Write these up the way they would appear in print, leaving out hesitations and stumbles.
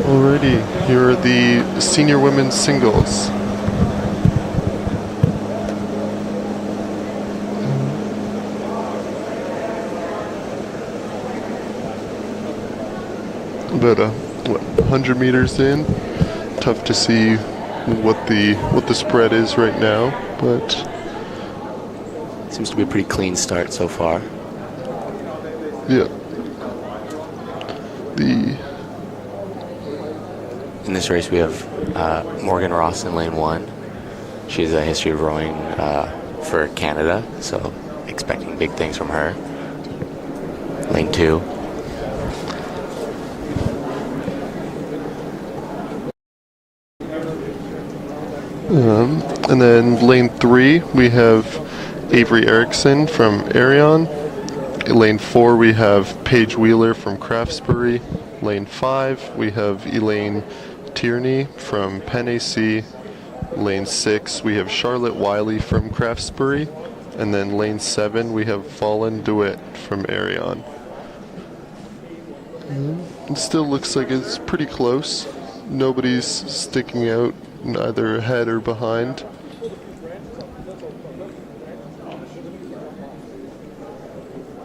Alrighty, here are the senior women's singles. About 100 meters in. Tough to see what the spread is right now, but seems to be a pretty clean start so far. Yeah. In this race, we have Morgan Ross in lane 1. She has a history of rowing for Canada, so expecting big things from her. Lane 2. And then lane 3, we have Avery Erickson from Arion. In lane 4, we have Paige Wheeler from Craftsbury. Lane 5, we have Elaine Tierney from Penn AC. Lane 6, we have Charlotte Wiley from Craftsbury. And then lane 7, we have Fallen Duet from Arion. It still looks like it's pretty close. Nobody's sticking out, either ahead or behind.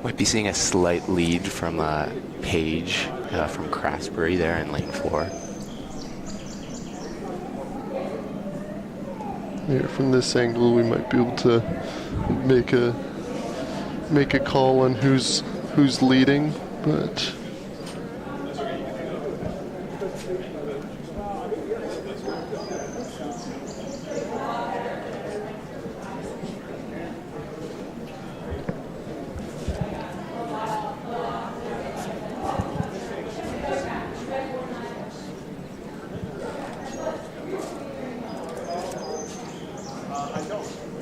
Might be seeing a slight lead from Paige from Craftsbury there in lane 4. Here from this angle, we might be able to make a call on who's leading, but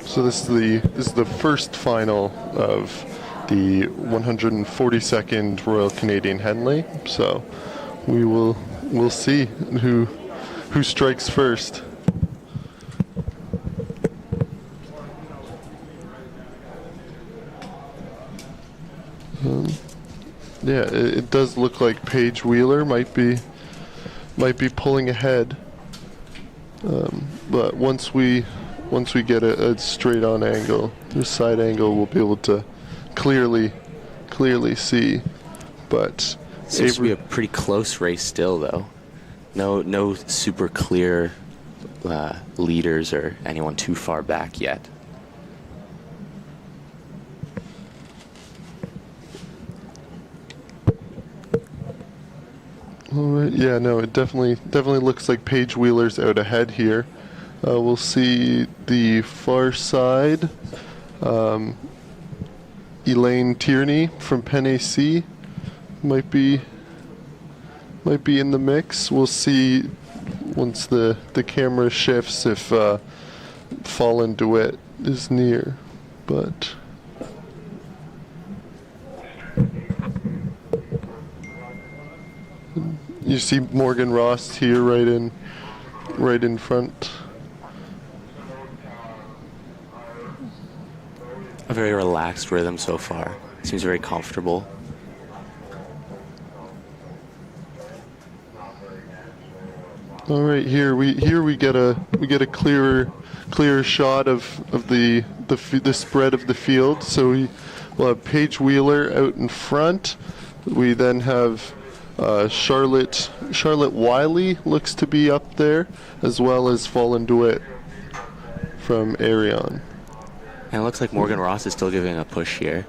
so this is the first final of the 142nd Royal Canadian Henley. So we'll see who strikes first. Yeah, it does look like Paige Wheeler might be pulling ahead. But once we get a straight on angle, the side angle, we'll be able to clearly see. But seems to be a pretty close race still, though. No super clear leaders or anyone too far back yet. All right. Yeah. No. It definitely looks like Paige Wheeler's out ahead here. We'll see the far side. Elaine Tierney from Penn AC might be in the mix. We'll see once the camera shifts if Fallen Duet is near, but. You see Morgan Ross here right in front. A very relaxed rhythm so far. Seems very comfortable. All right, here we get a clearer shot of the spread of the field. So we'll have Paige Wheeler out in front. We then have Charlotte Wiley looks to be up there, as well as Fallen Duet from Arion. And it looks like Morgan Ross is still giving a push here.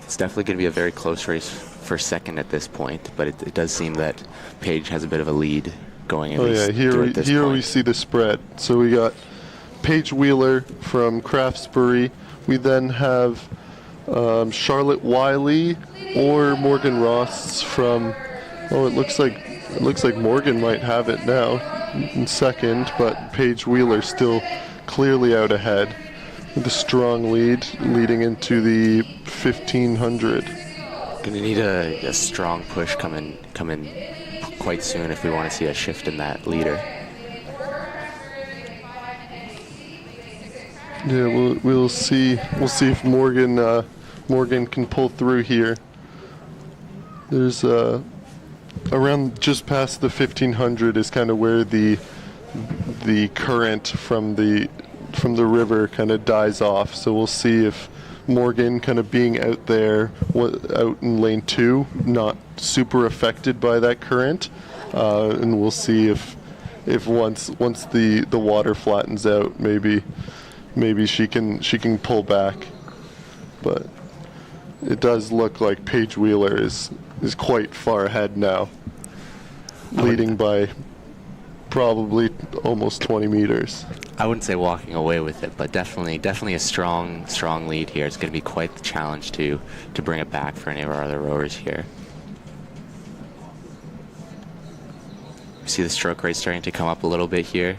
It's definitely going to be a very close race for second at this point, but it does seem that Paige has a bit of a lead going at least here we see the spread. So we got Paige Wheeler from Craftsbury. We then have Charlotte Wiley or Morgan Ross from. Oh, it looks like Morgan might have it now in second, but Paige Wheeler still clearly out ahead with a strong lead leading into the 1500. Gonna need a strong push coming quite soon if we want to see a shift in that leader. Yeah, we'll see if Morgan can pull through here. There's around just past the 1500 is kind of where the current from the river kind of dies off. So we'll see if Morgan kind of being out there, out in lane 2, not super affected by that current, and we'll see if once the water flattens out, maybe she can pull back. But it does look like Paige Wheeler is quite far ahead now, leading by probably almost 20 meters. I wouldn't say walking away with it, but definitely a strong lead here. It's going to be quite the challenge to bring it back for any of our other rowers here. We see the stroke rate starting to come up a little bit here,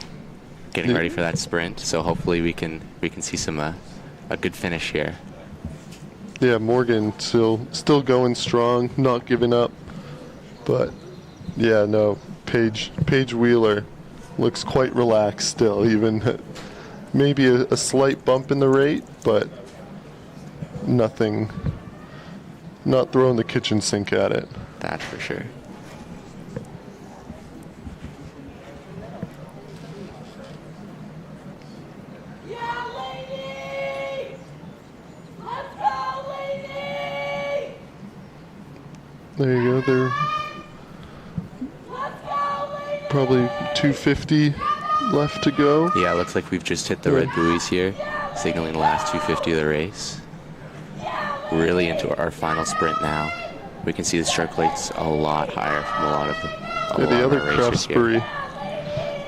getting ready for that sprint. So hopefully we can see some a good finish here. Yeah, Morgan still going strong, not giving up. But yeah, no, Paige Wheeler looks quite relaxed still, even maybe a slight bump in the rate, but nothing, not throwing the kitchen sink at it. That for sure. There you go. They're probably 250 left to go. Yeah, it looks like we've just hit the red buoys here, signaling the last 250 of the race. Really into our final sprint now. We can see the stroke rates a lot higher from a lot of the other Craftsbury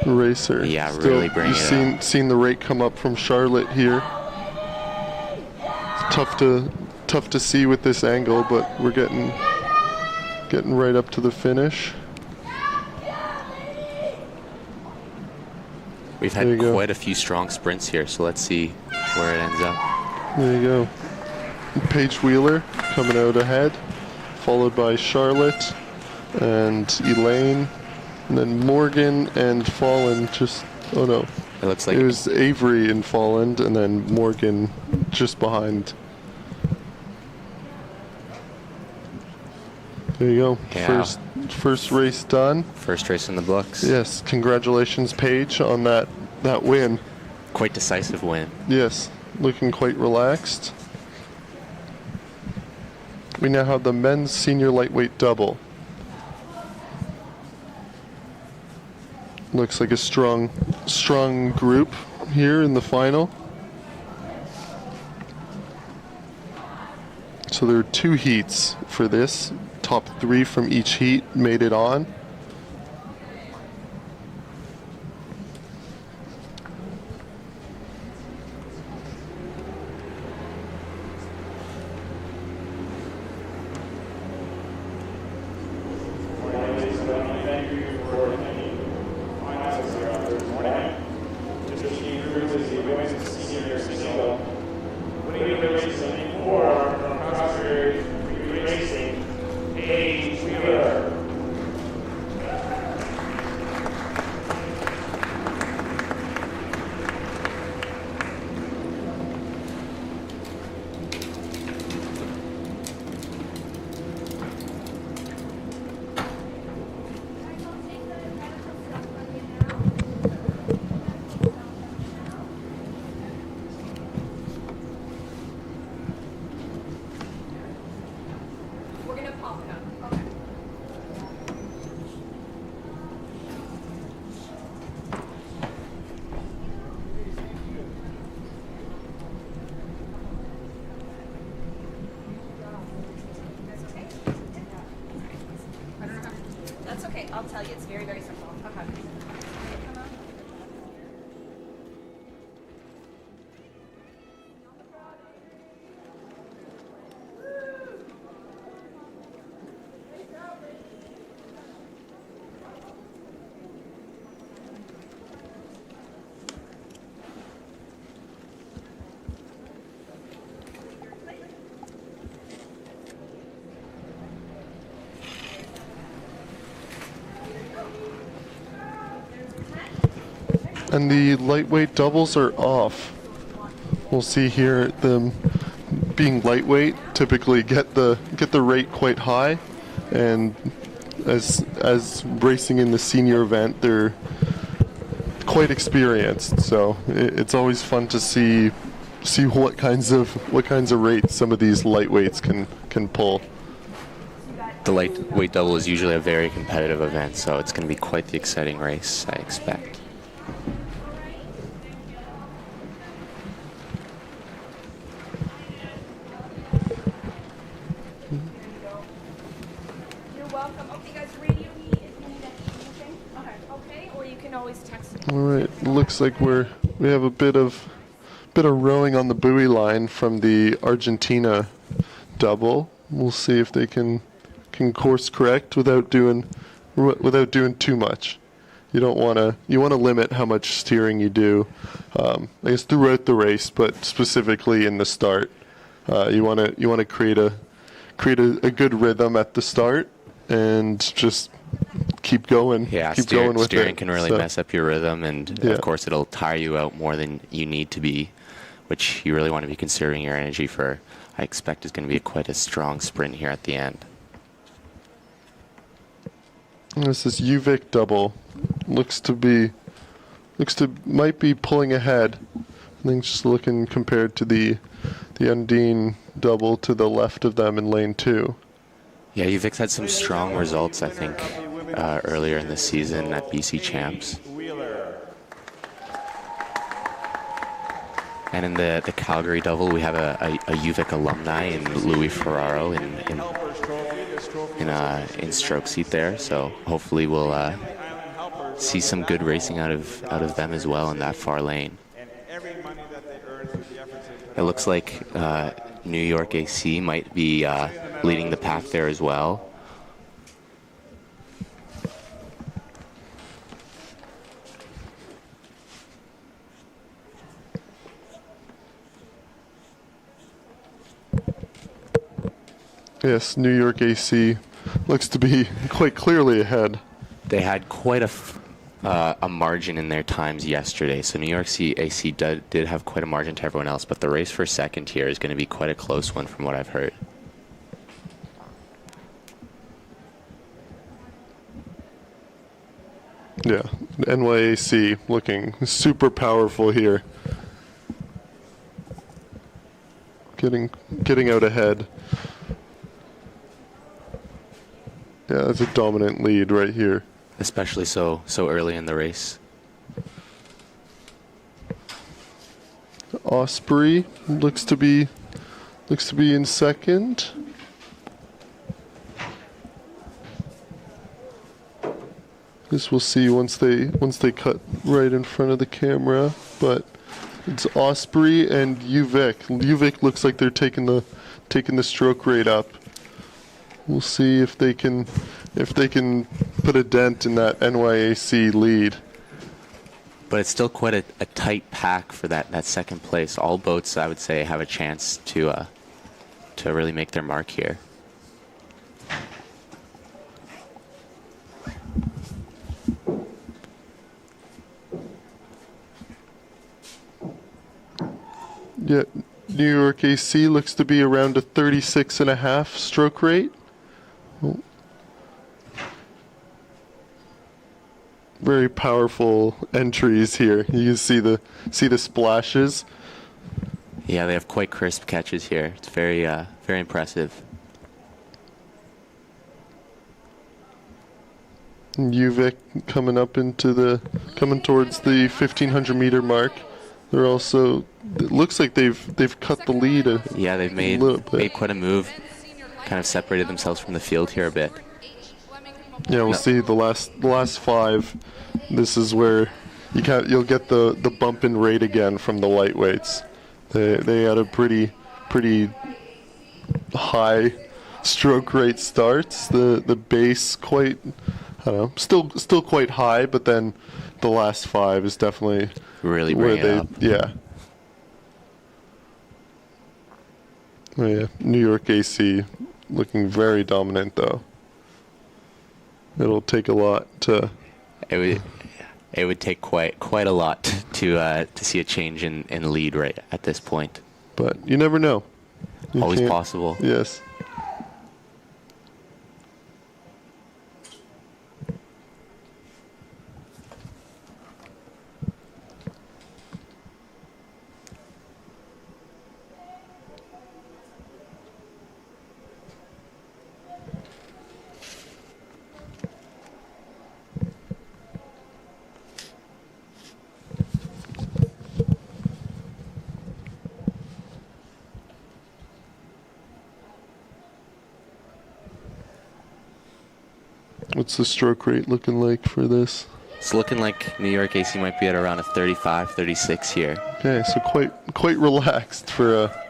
racer. Yeah, really bringing it up. You've seen the rate come up from Charlotte here. It's tough to see with this angle, but we're getting right up to the finish. We've had quite a few strong sprints here, so let's see where it ends up. There you go. Paige Wheeler coming out ahead, followed by Charlotte and Elaine, and then Morgan and Folland just, oh no. It looks like it was Avery and Folland, and then Morgan just behind. There you go. Yeah. First race done. First race in the books. Yes, congratulations, Paige, on that win. Quite decisive win. Yes, looking quite relaxed. We now have the men's senior lightweight double. Looks like a strong group here in the final. So there are 2 heats for this. Top 3 from each heat made it on. I'll tell you, it's very, very simple. Okay. And the lightweight doubles are off. We'll see here them being lightweight typically get the rate quite high, and as racing in the senior event, they're quite experienced. So it's always fun to see what kinds of rates some of these lightweights can pull. The lightweight double is usually a very competitive event, so it's going to be quite the exciting race, I expect. You're welcome. Okay, guys, radio me if you need anything. Okay, or you can always text me. All right, looks like we have a bit of rowing on the buoy line from the Argentina double. We'll see if they can course correct without doing too much. You want to limit how much steering you do, I guess throughout the race, but specifically in the start. You want to create a good rhythm at the start and just keep going. Yeah, keep going with steering it. can really mess up your rhythm, and of course it'll tire you out more than you need to be, which you really want to be conserving your energy for. I expect is going to be quite a strong sprint here at the end. This is UVic double. Might be pulling ahead. I think just looking compared to the Undine double to the left of them in lane 2. Yeah, UVic's had some strong results, I think, earlier in the season at BC Champs. And in the Calgary double, we have a UVic alumni in Louis Ferraro in stroke seat there. So hopefully we'll see some good racing out of them as well in that far lane. It looks like New York AC might be leading the pack there as well. Yes, New York AC looks to be quite clearly ahead. They had quite a margin in their times yesterday, so New York AC did have quite a margin to everyone else, but the race for second here is going to be quite a close one from what I've heard. Yeah, NYAC looking super powerful here. Getting out ahead. Yeah, that's a dominant lead right here. Especially so early in the race. Osprey looks to be in second. This we'll see once they cut right in front of the camera, but it's Osprey and UVic. UVic looks like they're taking the stroke rate up. We'll see if they can put a dent in that NYAC lead. But it's still quite a tight pack for that second place. All boats, I would say, have a chance to really make their mark here. Yeah, New York AC looks to be around a 36.5 stroke rate. Very powerful entries here. You can see the splashes. Yeah, they have quite crisp catches here. It's very impressive. And UVic coming towards the 1500 meter mark. They're also, it looks like they've cut the lead yeah, they've made quite a move. Kind of separated themselves from the field here a bit. Yeah, we'll see the last 5. This is where you'll get the bump in rate again from the lightweights. They had a pretty high stroke rate starts. The base quite, I don't know, still quite high, but then the last 5 is definitely really bring it up. Yeah. Oh yeah, New York AC looking very dominant though. It'll take a lot to. It would take quite a lot to see a change in lead right at this point. But you never know. Always possible. Yes. What's the stroke rate looking like for this? It's looking like New York AC might be at around a 35, 36 here. Okay, so quite relaxed for a.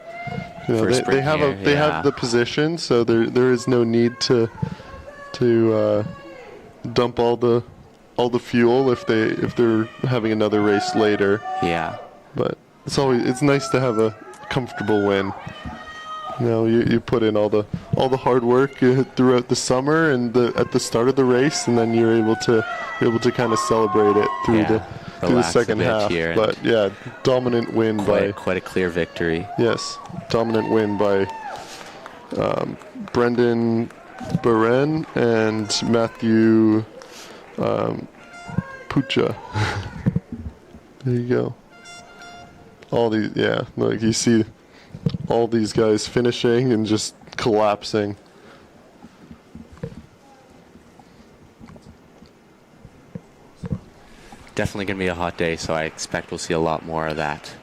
You know, For a they sprint have here, they yeah. have the position, so there is no need to dump all the fuel if they're having another race later. Yeah. But it's nice to have a comfortable win. You know, you put in all the hard work throughout the summer and at the start of the race, and then you're able to kind of celebrate it through the Relax a second bit half. here, But yeah, dominant win by quite a clear victory. yes, dominant win by Brendan Baren and Matthew Pucha. There you go. All these, yeah, like you see all these guys finishing and just collapsing. Definitely going to be a hot day, so I expect we'll see a lot more of that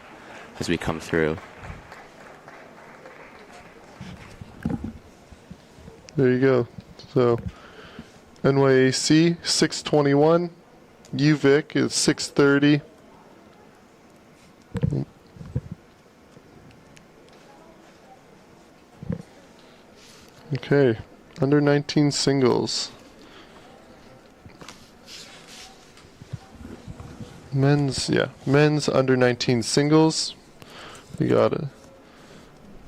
as we come through. There you go. So NYAC 621, UVic is 630. Okay, under 19 singles. Men's under 19 singles. We got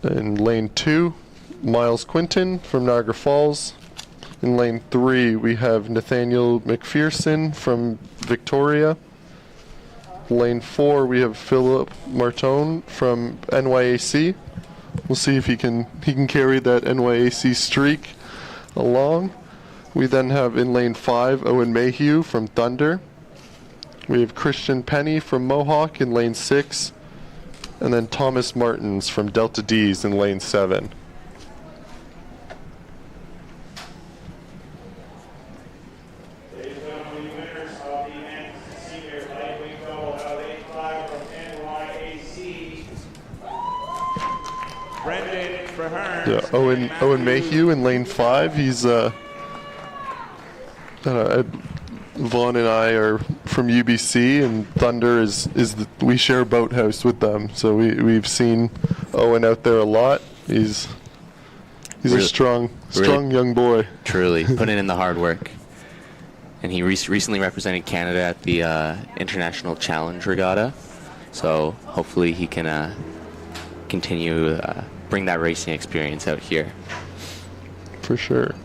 in lane 2, Miles Quinton from Niagara Falls. In lane 3, we have Nathaniel McPherson from Victoria. Lane 4, we have Philip Martone from NYAC. We'll see if he can carry that NYAC streak along. We then have in lane 5, Owen Mayhew from Thunder. We have Christian Penny from Mohawk in lane 6, and then Thomas Martins from Delta D's in lane 7. Ladies and gentlemen, the winners of the men's senior lightweight gold out of 85 from NYAC, Brendan Behern. Yeah, Owen Mayhew in lane 5. He's Vaughn and I are from UBC, and Thunder we share a boathouse with them, so we've seen Owen out there a lot. He's a strong young boy. Truly, putting in the hard work. And he recently represented Canada at the International Challenge Regatta, so hopefully he can continue bring that racing experience out here. For sure.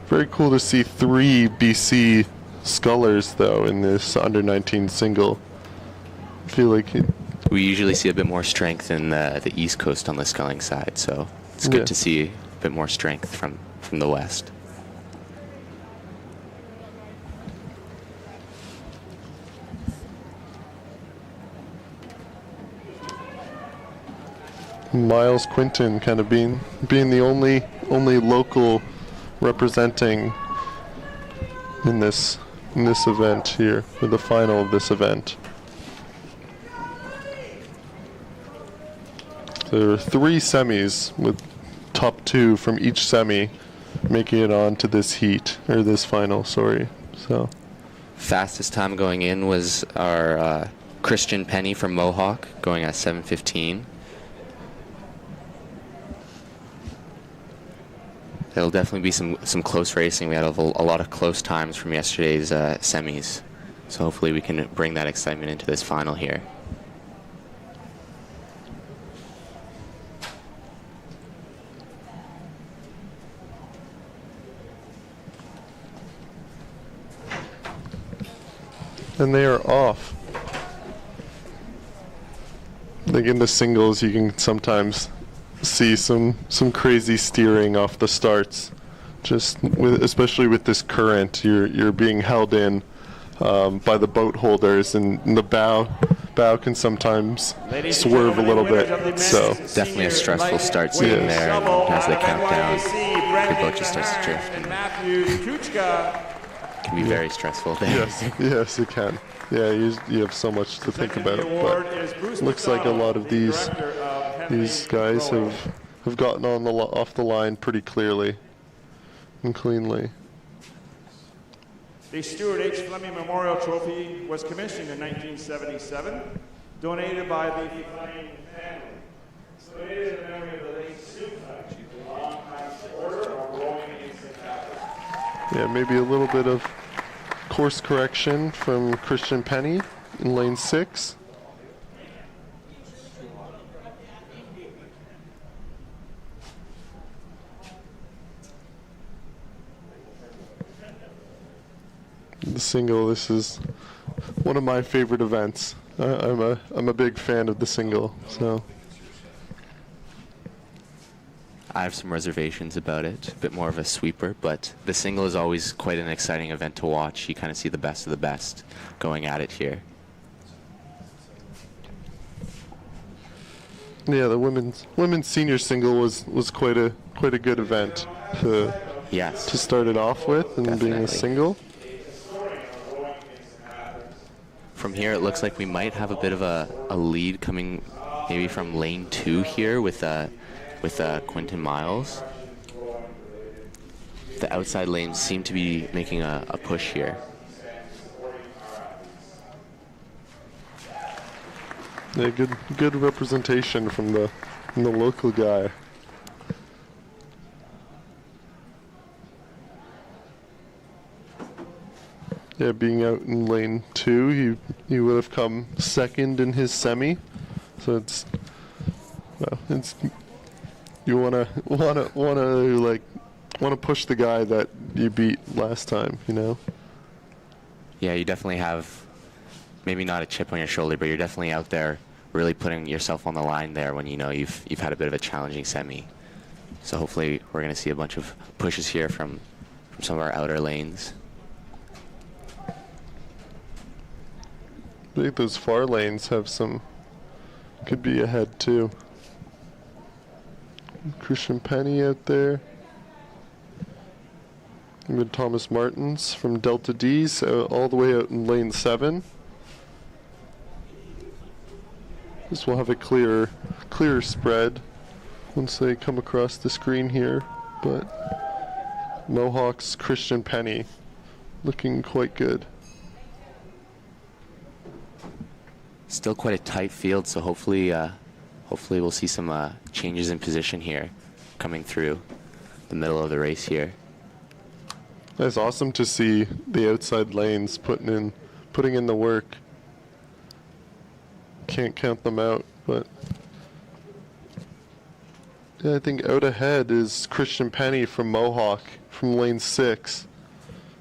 Very cool to see 3 BC scullers, though, in this under-19 single. I feel like We usually see a bit more strength in the East Coast on the sculling side, so it's good to see a bit more strength from the West. Miles Quinton kind of being the only local representing in this event here, for the final of this event. There are 3 semis with top 2 from each semi making it on to this heat, or this final, sorry. So Fastest time going in was our Christian Penny from Mohawk, going at 7:15. There'll definitely be some close racing. We had a lot of close times from yesterday's semis, so hopefully we can bring that excitement into this final here. and they are off. Like in the singles, you can sometimes see some crazy steering off the starts. Especially with this current, you're being held in by the boat holders, and the bow can sometimes swerve a little bit. So Definitely a stressful start sitting there, and as they count down, your boat just starts to drift. And it can be very stressful there. yes, it can. Yeah, you have so much to think about, but it looks like a lot of these guys have gotten off the line pretty clearly and cleanly. The Stuart H. Fleming Memorial Trophy was commissioned in 1977, donated by the Fleming family. So it is in memory of the late Sioux Fleming, a longtime supporter of rowing in St. Catharines. Yeah, maybe a little bit of course correction from Christian Penny in lane 6. The single, this is one of my favorite events. I'm a big fan of the single, so. I have some reservations about it, a bit more of a sweeper, but the single is always quite an exciting event to watch. You kind of see the best of the best going at it here. Yeah, the women's senior single was quite a good event to Yes, start it off with, and being a Definitely. single. from here it looks like we might have a bit of a lead coming maybe from lane 2 here with Quentin Miles. The outside lanes seem to be making a push here. Yeah, good representation from the local guy. Yeah, being out in lane 2, he would have come second in his semi. So it's you wanna push the guy that you beat last time, you know. Yeah, you definitely have maybe not a chip on your shoulder, but you're definitely out there really putting yourself on the line there when you know you've had a bit of a challenging semi. So hopefully we're going to see a bunch of pushes here from some of our outer lanes. I think those far lanes have could be ahead too. Christian Penny out there. Even Thomas Martins from Delta D's all the way out in lane 7. This will have a clearer spread once they come across the screen here, but Mohawk's Christian Penny looking quite good. Still quite a tight field, so hopefully we'll see some changes in position here coming through the middle of the race here. It's awesome to see the outside lanes putting in the work. Can't count them out, but yeah, I think out ahead is Christian Penny from Mohawk from lane 6,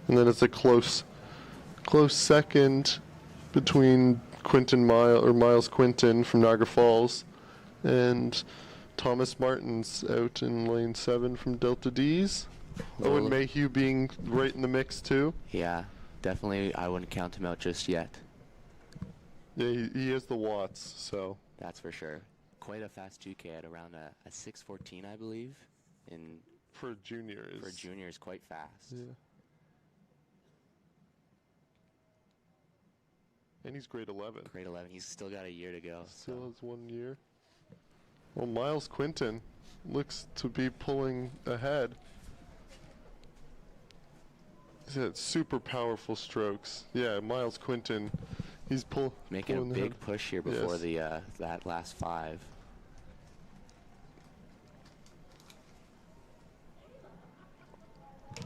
and then it's a close second between Miles Quinton from Niagara Falls and Thomas Martins out in lane 7 from Delta D's. Owen Mayhew being right in the mix too. Yeah, definitely I wouldn't count him out just yet. Yeah, he has the watts, so. That's for sure. Quite a fast 2K at around a 6:14, I believe. For a junior is quite fast. Yeah. And he's grade 11. Grade 11. He's still got a year to go. Still has 1 year. Well, Miles Quinton looks to be pulling ahead. He's had super powerful strokes. Yeah, Miles Quinton, he's making a pulling big ahead. push here before Yes. that last 5.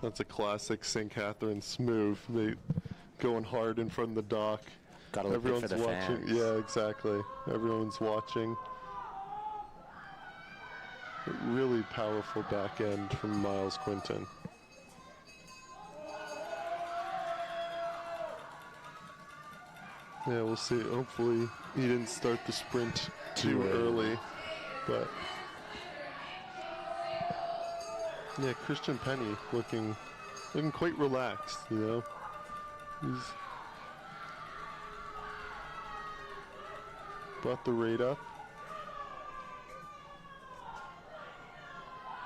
That's a classic St. Catharines move. They going hard in front of the dock. Gotta look good for Everyone's the watching. fans. Yeah, exactly. Everyone's watching. Really powerful back end from Miles Quinton. Yeah, we'll see. Hopefully he didn't start the sprint too early, but yeah, Christian Penny looking quite relaxed, you know. He's brought the rate up.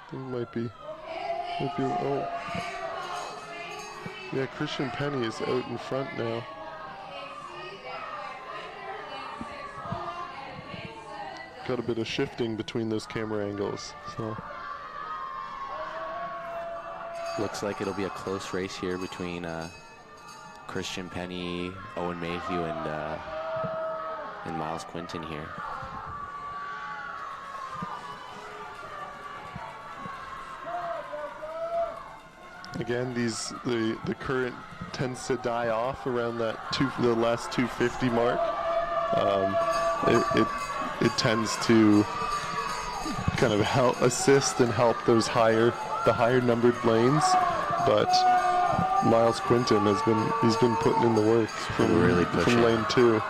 I think might be oh. Yeah, Christian Penny is out in front now. Got a bit of shifting between those camera angles, so. Looks like it'll be a close race here between Christian Penny, Owen Mayhew, and Miles Quinton here. Again, the current tends to die off around the last 250 mark. It tends to kind of assist and help the higher numbered lanes, but Miles Quinton he's been putting in the work from lane 2,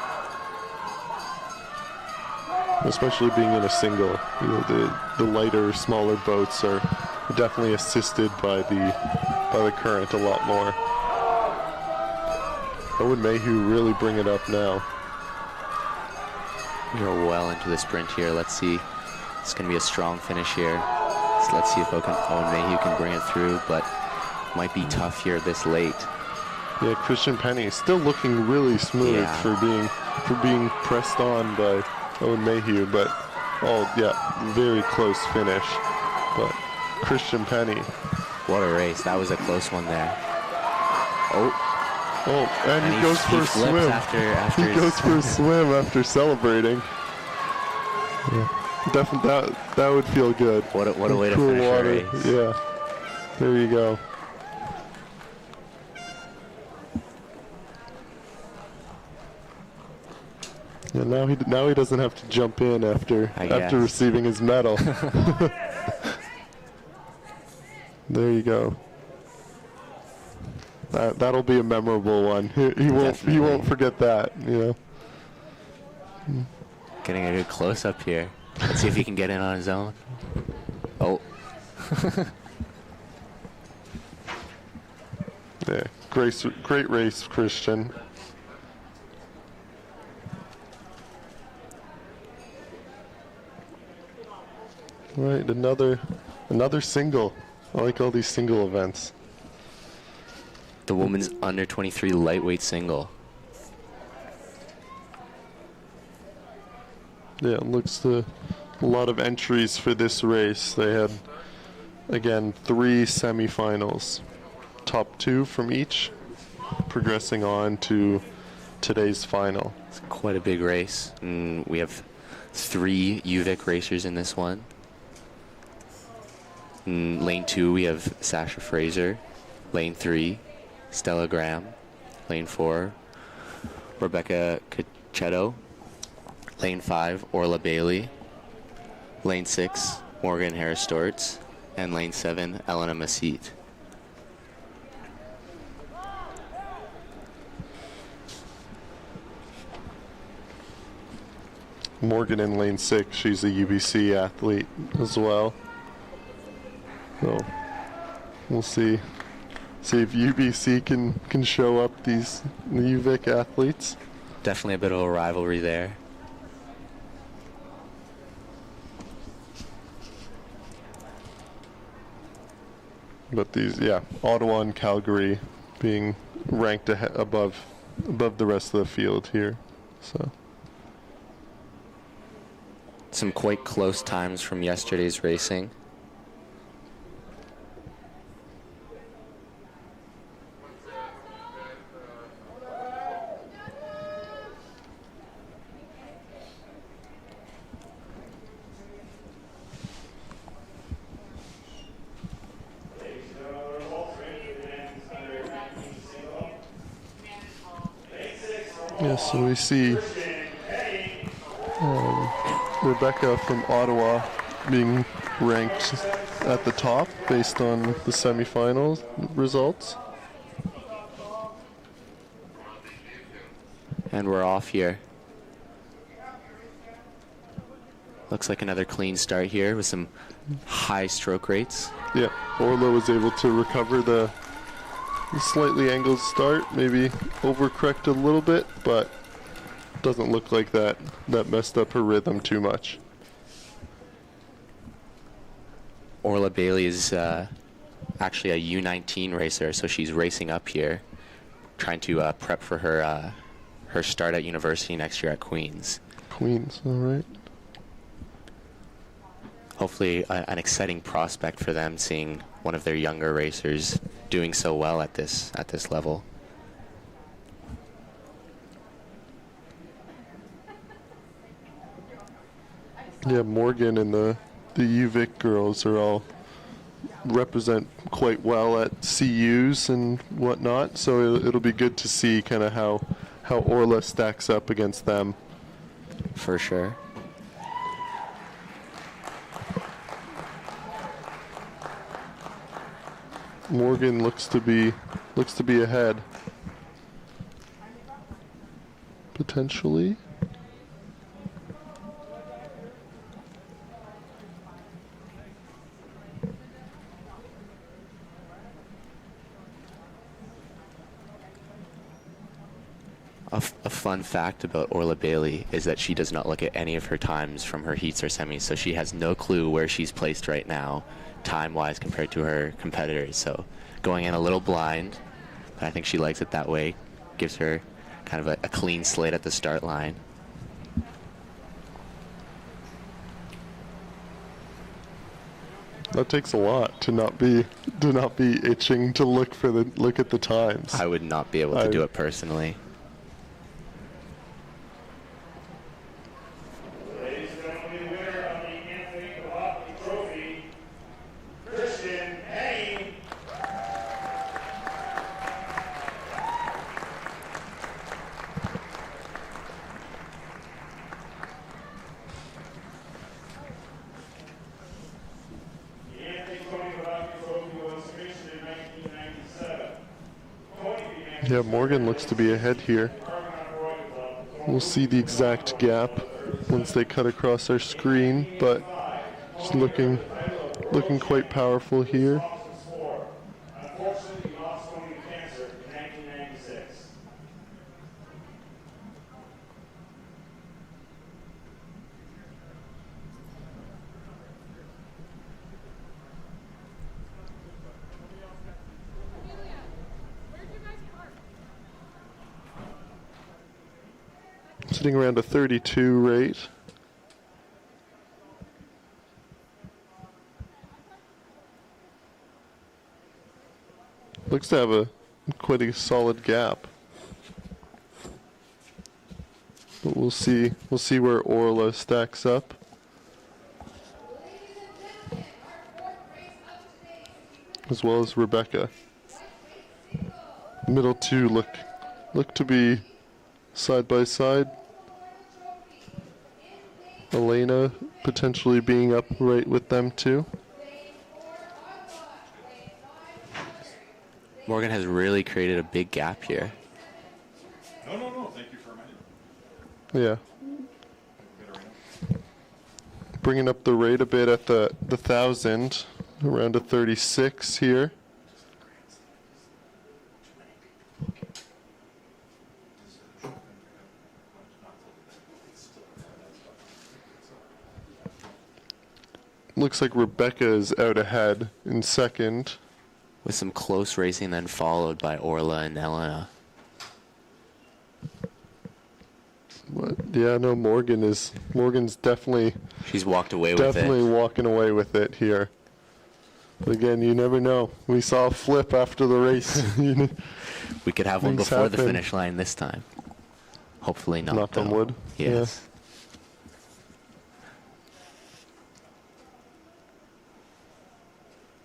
especially being in a single. The lighter, smaller boats are definitely assisted by the current a lot more. Owen Mayhew really bring it up now. We're well into the sprint here. Let's see. It's going to be a strong finish here. So let's see if Owen Mayhew can bring it through, but might be tough here this late. Yeah, Christian Penny still looking really smooth for being pressed on by Owen Mayhew, but very close finish. But Christian Penny. What a race. That was a close one there. And he goes for a swim. He goes for a swim after celebrating. Yeah. Definitely, that would feel good. What a way to finish a race. Yeah. There you go. Yeah, now he doesn't have to jump in after receiving his medal. There you go. That'll be a memorable one. He won't forget that. Getting a good close up here. Let's see if he can get in on his own. Oh. Yeah, great race, Christian. Right, another single. I like all these single events. The women's under 23 lightweight single. Yeah, it looks a lot of entries for this race. They had, again, 3 semifinals. Top 2 from each, progressing on to today's final. It's quite a big race. And we have 3 UVic racers in this one. In lane 2, we have Sasha Fraser. Lane 3, Stella Graham. Lane 4, Rebecca Cachetto. Lane 5, Orla Bailey. Lane 6, Morgan Harris-Storts. And lane 7, Elena Massit. Morgan in lane 6, she's a UBC athlete as well. So we'll see if UBC can show up the UVic athletes. Definitely a bit of a rivalry there. But Ottawa and Calgary being ranked above the rest of the field here. So some quite close times from yesterday's racing. Yes, so we see Rebecca from Ottawa being ranked at the top based on the semifinal results. And we're off here. Looks like another clean start here with some high stroke rates. Yeah, Orla was able to recover the slightly angled start, maybe overcorrected a little bit, but doesn't look like that messed up her rhythm too much. Orla Bailey is actually a U19 racer, so she's racing up here, trying to prep for her start at university next year at Queen's. Queen's, all right. Hopefully an exciting prospect for them, seeing one of their younger racers doing so well at this level. Yeah, Morgan and the UVic girls are all represent quite well at CUs and whatnot, so it'll be good to see kind of how Orla stacks up against them. For sure. Morgan looks to be ahead. Potentially. A fun fact about Orla Bailey is that she does not look at any of her times from her heats or semis, so she has no clue where she's placed right now, time-wise, compared to her competitors. So going in a little blind, but I think she likes it that way. Gives her kind of a clean slate at the start line. That takes a lot to not be itching to look at the times. I would not be able to do it personally. Ladies and gentlemen, the winner of the Anthony Kawaki Trophy, Christian Henley. The Anthony Kawaki Trophy was commissioned in 1997. Yeah, Morgan looks to be ahead here. We'll see the exact gap once they cut across our screen, but it's looking quite powerful here. Unfortunately, he lost to cancer in 1996. Sitting around a 32 rate. Looks to have quite a solid gap. But we'll see where Orla stacks up. As well as Rebecca. Middle two look to be side by side. Elena potentially being up right with them too. Morgan has really created a big gap here. No. Thank you for reminding me. Yeah. Bringing up the rate a bit at the 1,000, around a 36 here. Looks like Rebecca is out ahead in second. With some close racing then followed by Orla and Elena. But yeah, no, Morgan's definitely She's walked away with it. walking away with it here. But again, you never know. We saw a flip after the race. We could have one Things before the happen. finish line this time. Hopefully not. Knock on though. wood. Yes.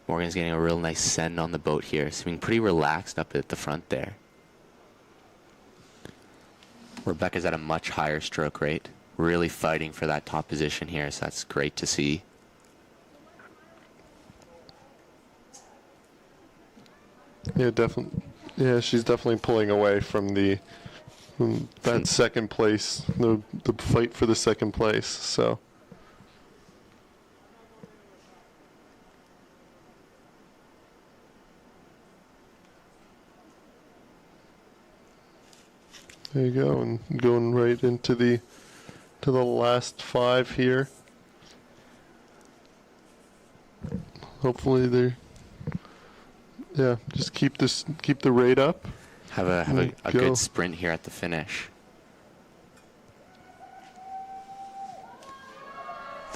Morgan's getting a real nice send on the boat here, seeming pretty relaxed up at the front there. Rebecca's at a much higher stroke rate, really fighting for that top position here, so that's great to see. Yeah, definitely. Yeah, she's definitely pulling away from that second place, the fight for the second place. So. There you go, and going right into the last 5 here. Hopefully just keep the rate up. Have a Go. good sprint here at the finish.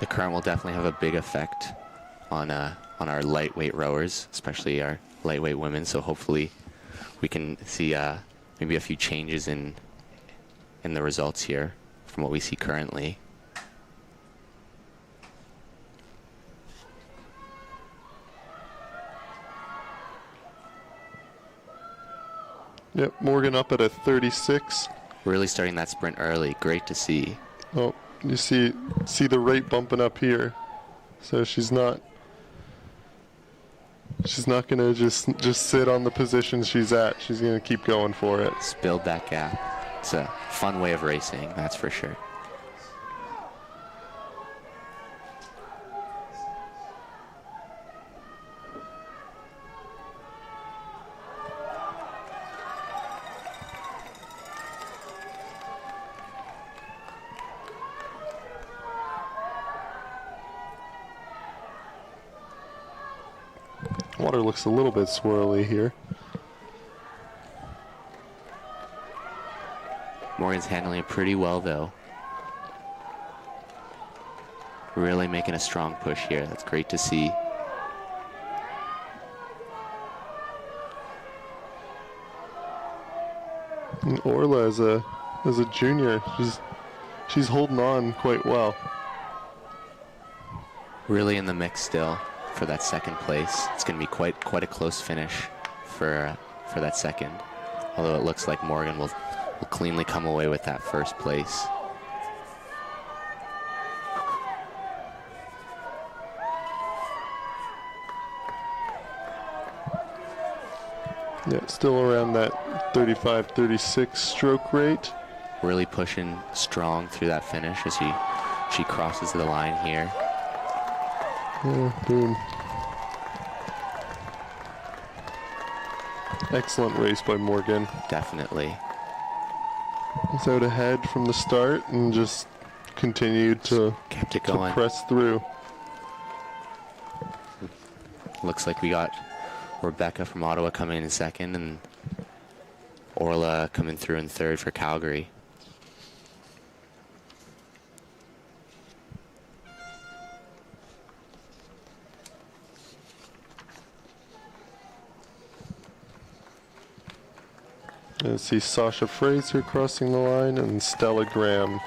The current will definitely have a big effect on our lightweight rowers, especially our lightweight women. So hopefully we can see maybe a few changes in the results here from what we see currently. Yep, Morgan up at a 36. Really starting that sprint early. Great to see. Oh, you see the rate bumping up here. So she's not gonna just sit on the position she's at. She's gonna keep going for it. Spilled that gap. It's a fun way of racing, that's for sure. Water looks a little bit swirly here. Morgan's handling it pretty well, though. Really making a strong push here. That's great to see. And Orla as a junior, she's holding on quite well. Really in the mix still for that second place. It's going to be quite a close finish for that second. Although it looks like Morgan will cleanly come away with that first place. Yeah, still around that 35-36 stroke rate. Really pushing strong through that finish as she crosses the line here. Boom. Excellent race by Morgan. Definitely. He's out ahead from the start and just continued to Kept it going. press through. Looks like we got Rebecca from Ottawa coming in second and Orla coming through in third for Calgary. And see Sasha Fraser crossing the line and Stella Graham.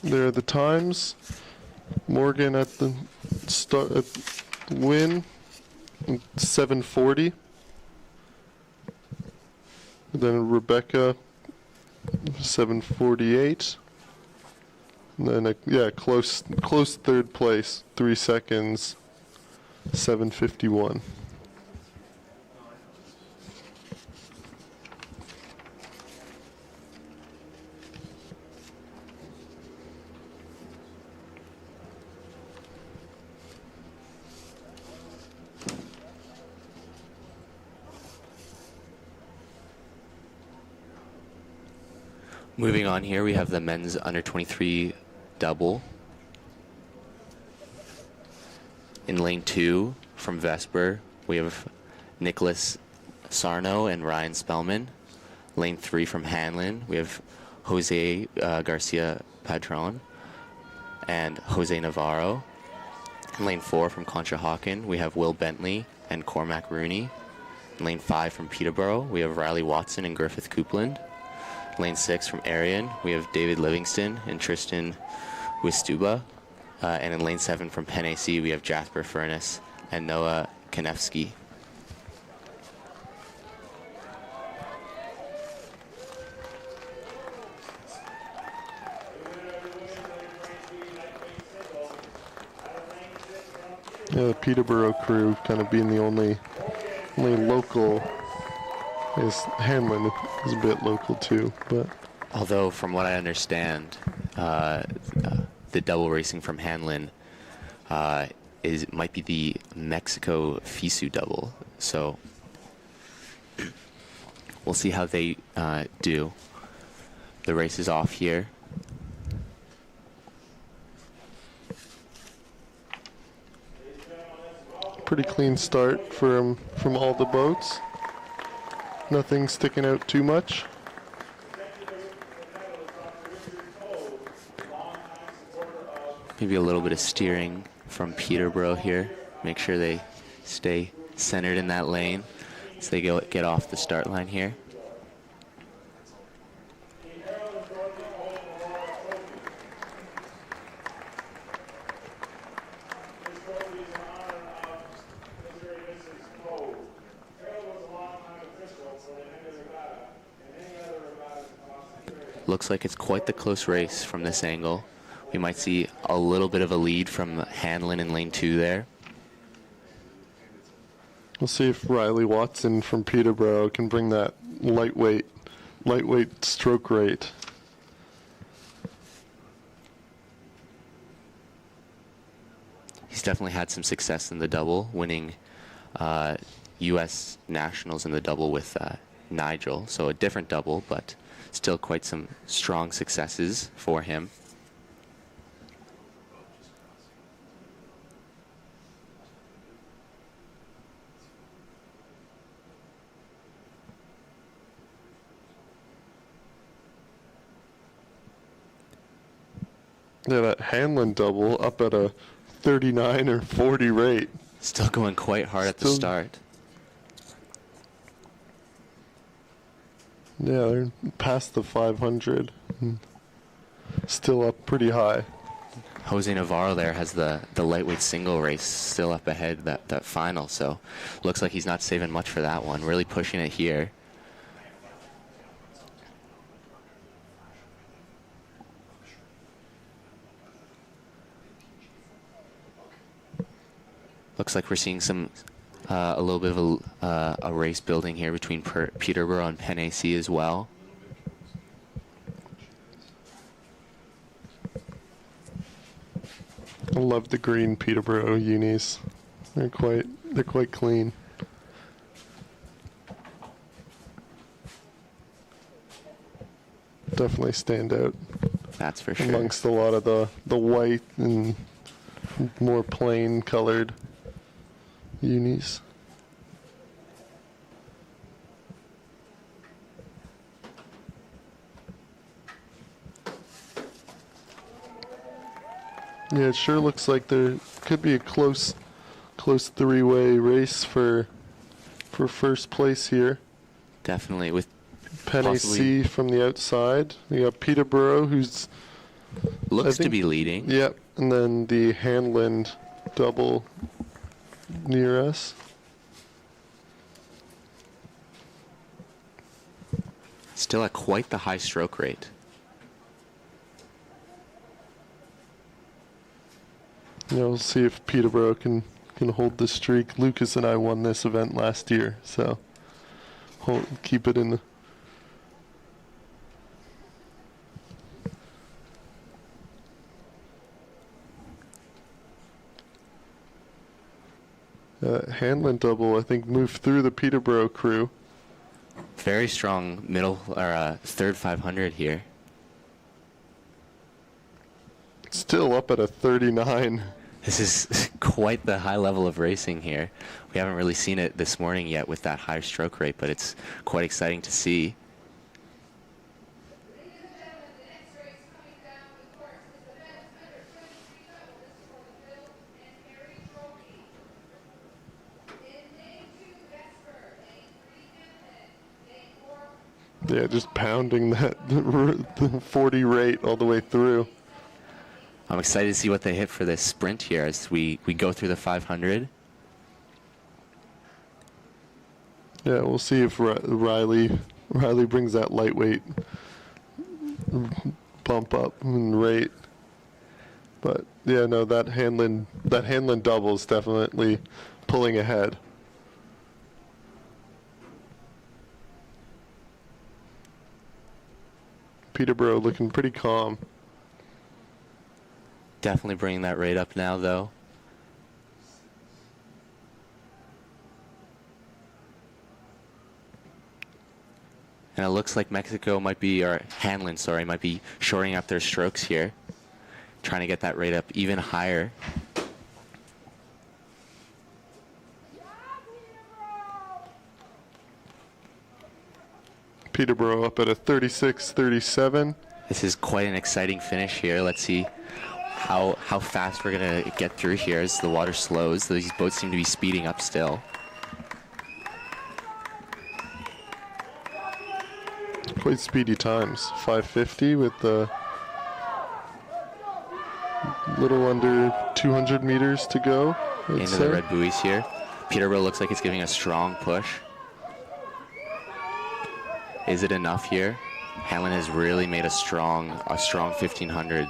There are the times. Morgan at the start at win, 7:40. Then Rebecca, 7:48. And then close third place, 3 seconds, 7:51. Moving on here, we have the men's under 23 double. In lane 2 from Vesper, we have Nicholas Sarno and Ryan Spellman. Lane 3 from Hanlon, we have Jose Garcia Padron and Jose Navarro. In lane 4 from Conshohocken, we have Will Bentley and Cormac Rooney. In lane 5 from Peterborough, we have Riley Watson and Griffith Coupland. Lane 6 from Arion, we have David Livingston and Tristan Wistuba. And in lane 7 from Penn AC, we have Jasper Furness and Noah Kanefsky. Yeah, the Peterborough crew kind of being the only local. Is Hanlon is a bit local too, but Although from what I understand, the double racing from Hanlon might be the Mexico FISU double. So we'll see how they do. The race is off here. pretty clean start from all the boats. Nothing sticking out too much. Maybe a little bit of steering from Peterborough here. Make sure they stay centered in that lane as they get off the start line here. Looks like it's quite the close race from this angle. We might see a little bit of a lead from Hanlon in lane 2 there. We'll see if Riley Watson from Peterborough can bring that lightweight stroke rate. He's definitely had some success in the double, winning U.S. Nationals in the double with Nigel. So a different double, but still quite some strong successes for him. Yeah, that Hanlon double up at a 39 or 40 rate. Still going quite hard at the start. Yeah, they're past the 500. Still up pretty high. Jose Navarro there has the lightweight single race still up ahead, that final, so looks like he's not saving much for that one. Really pushing it here. Looks like we're seeing a little bit of a race building here between Peterborough and Penn AC as well. I love the green Peterborough unis. They're quite clean. Definitely stand out. That's for sure. Amongst a lot of the white and more plain colored unis. Yeah, it sure looks like there could be a close three-way race for first place here. Definitely, with Penn AC from the outside. We got Peterborough, who's looks to be leading. Yep, and then the Hanlon double near us. Still at quite the high stroke rate. Yeah, we'll see if Peterborough can hold the streak. Lucas and I won this event last year, so keep it in the Hanlon double, I think, moved through the Peterborough crew. Very strong middle or third 500 here. Still up at a 39. This is quite the high level of racing here. We haven't really seen it this morning yet with that high stroke rate, but it's quite exciting to see. Yeah, just pounding the 40 rate all the way through. I'm excited to see what they hit for this sprint here as we go through the 500. Yeah, we'll see if Riley brings that lightweight bump up in rate. But yeah, no, that Hanlon double is definitely pulling ahead. Peterborough looking pretty calm. Definitely bringing that rate up now, though. And it looks like Mexico might be, or Hanlon, sorry, might be shoring up their strokes here. Trying to get that rate up even higher. Peterborough up at a 36-37. This is quite an exciting finish here. Let's see how fast we're going to get through here as the water slows. These boats seem to be speeding up still. Quite speedy times. 550 with the little under 200 meters to go. Into the red buoys here. Peterborough looks like it's giving a strong push. Is it enough here? Hanlon has really made a strong 1500,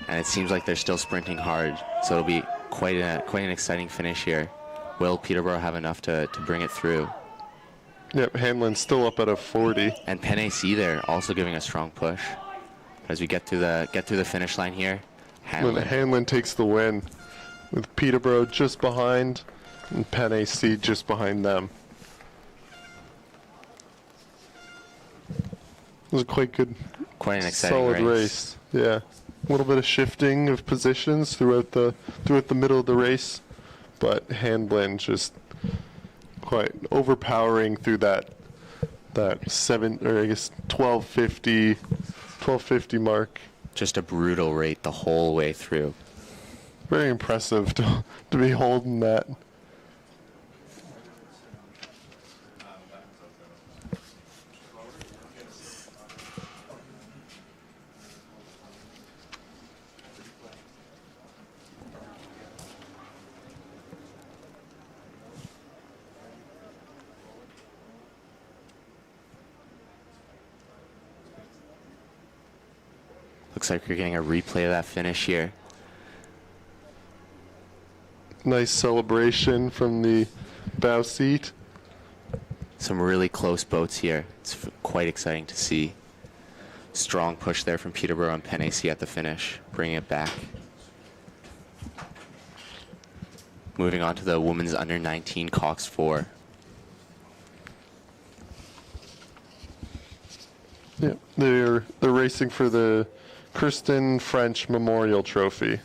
and it seems like they're still sprinting hard. So it'll be quite an exciting finish here. Will Peterborough have enough to bring it through? Yep, Hanlon's still up at a 40. And Penn AC there also giving a strong push. As we get through the finish line here, Hanlon takes the win, with Peterborough just behind and Penn AC just behind them. It was a quite good, quite an exciting solid race. Yeah, a little bit of shifting of positions throughout the middle of the race, but Hanlon just quite overpowering through that 1250 mark. Just a brutal rate the whole way through. Very impressive to be holding that. Looks like you're getting a replay of that finish here. Nice celebration from the bow seat. Some really close boats here. It's quite exciting to see. Strong push there from Peterborough and Penn AC at the finish, bringing it back. Moving on to the women's under 19 Cox 4. Yeah, they're racing for the Kristen French Memorial Trophy.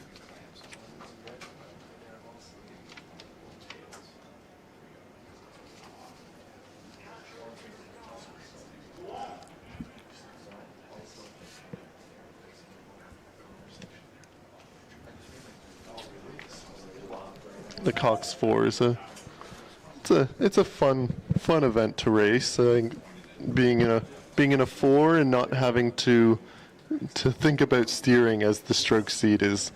The Cox 4 is it's a fun event to race. I think being in a 4 and not having to think about steering as the stroke seat is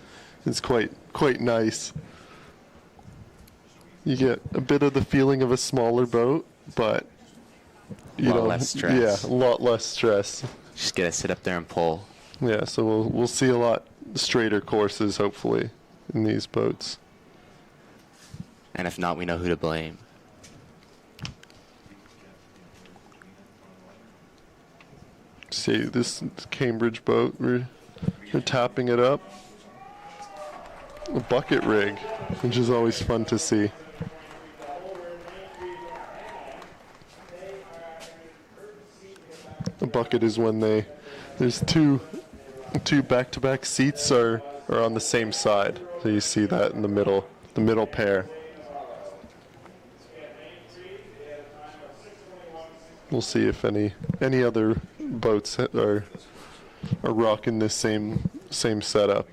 quite nice. You get a bit of the feeling of a smaller boat, but a lot less stress. Yeah, a lot less stress. Just get to sit up there and pull. Yeah, so we'll see a lot straighter courses hopefully in these boats. And if not, we know who to blame. See this Cambridge boat, we're tapping it up. A bucket rig, which is always fun to see. A bucket is when there's two back-to-back seats are on the same side. So you see that in the middle pair. We'll see if any other boats are rocking this same setup.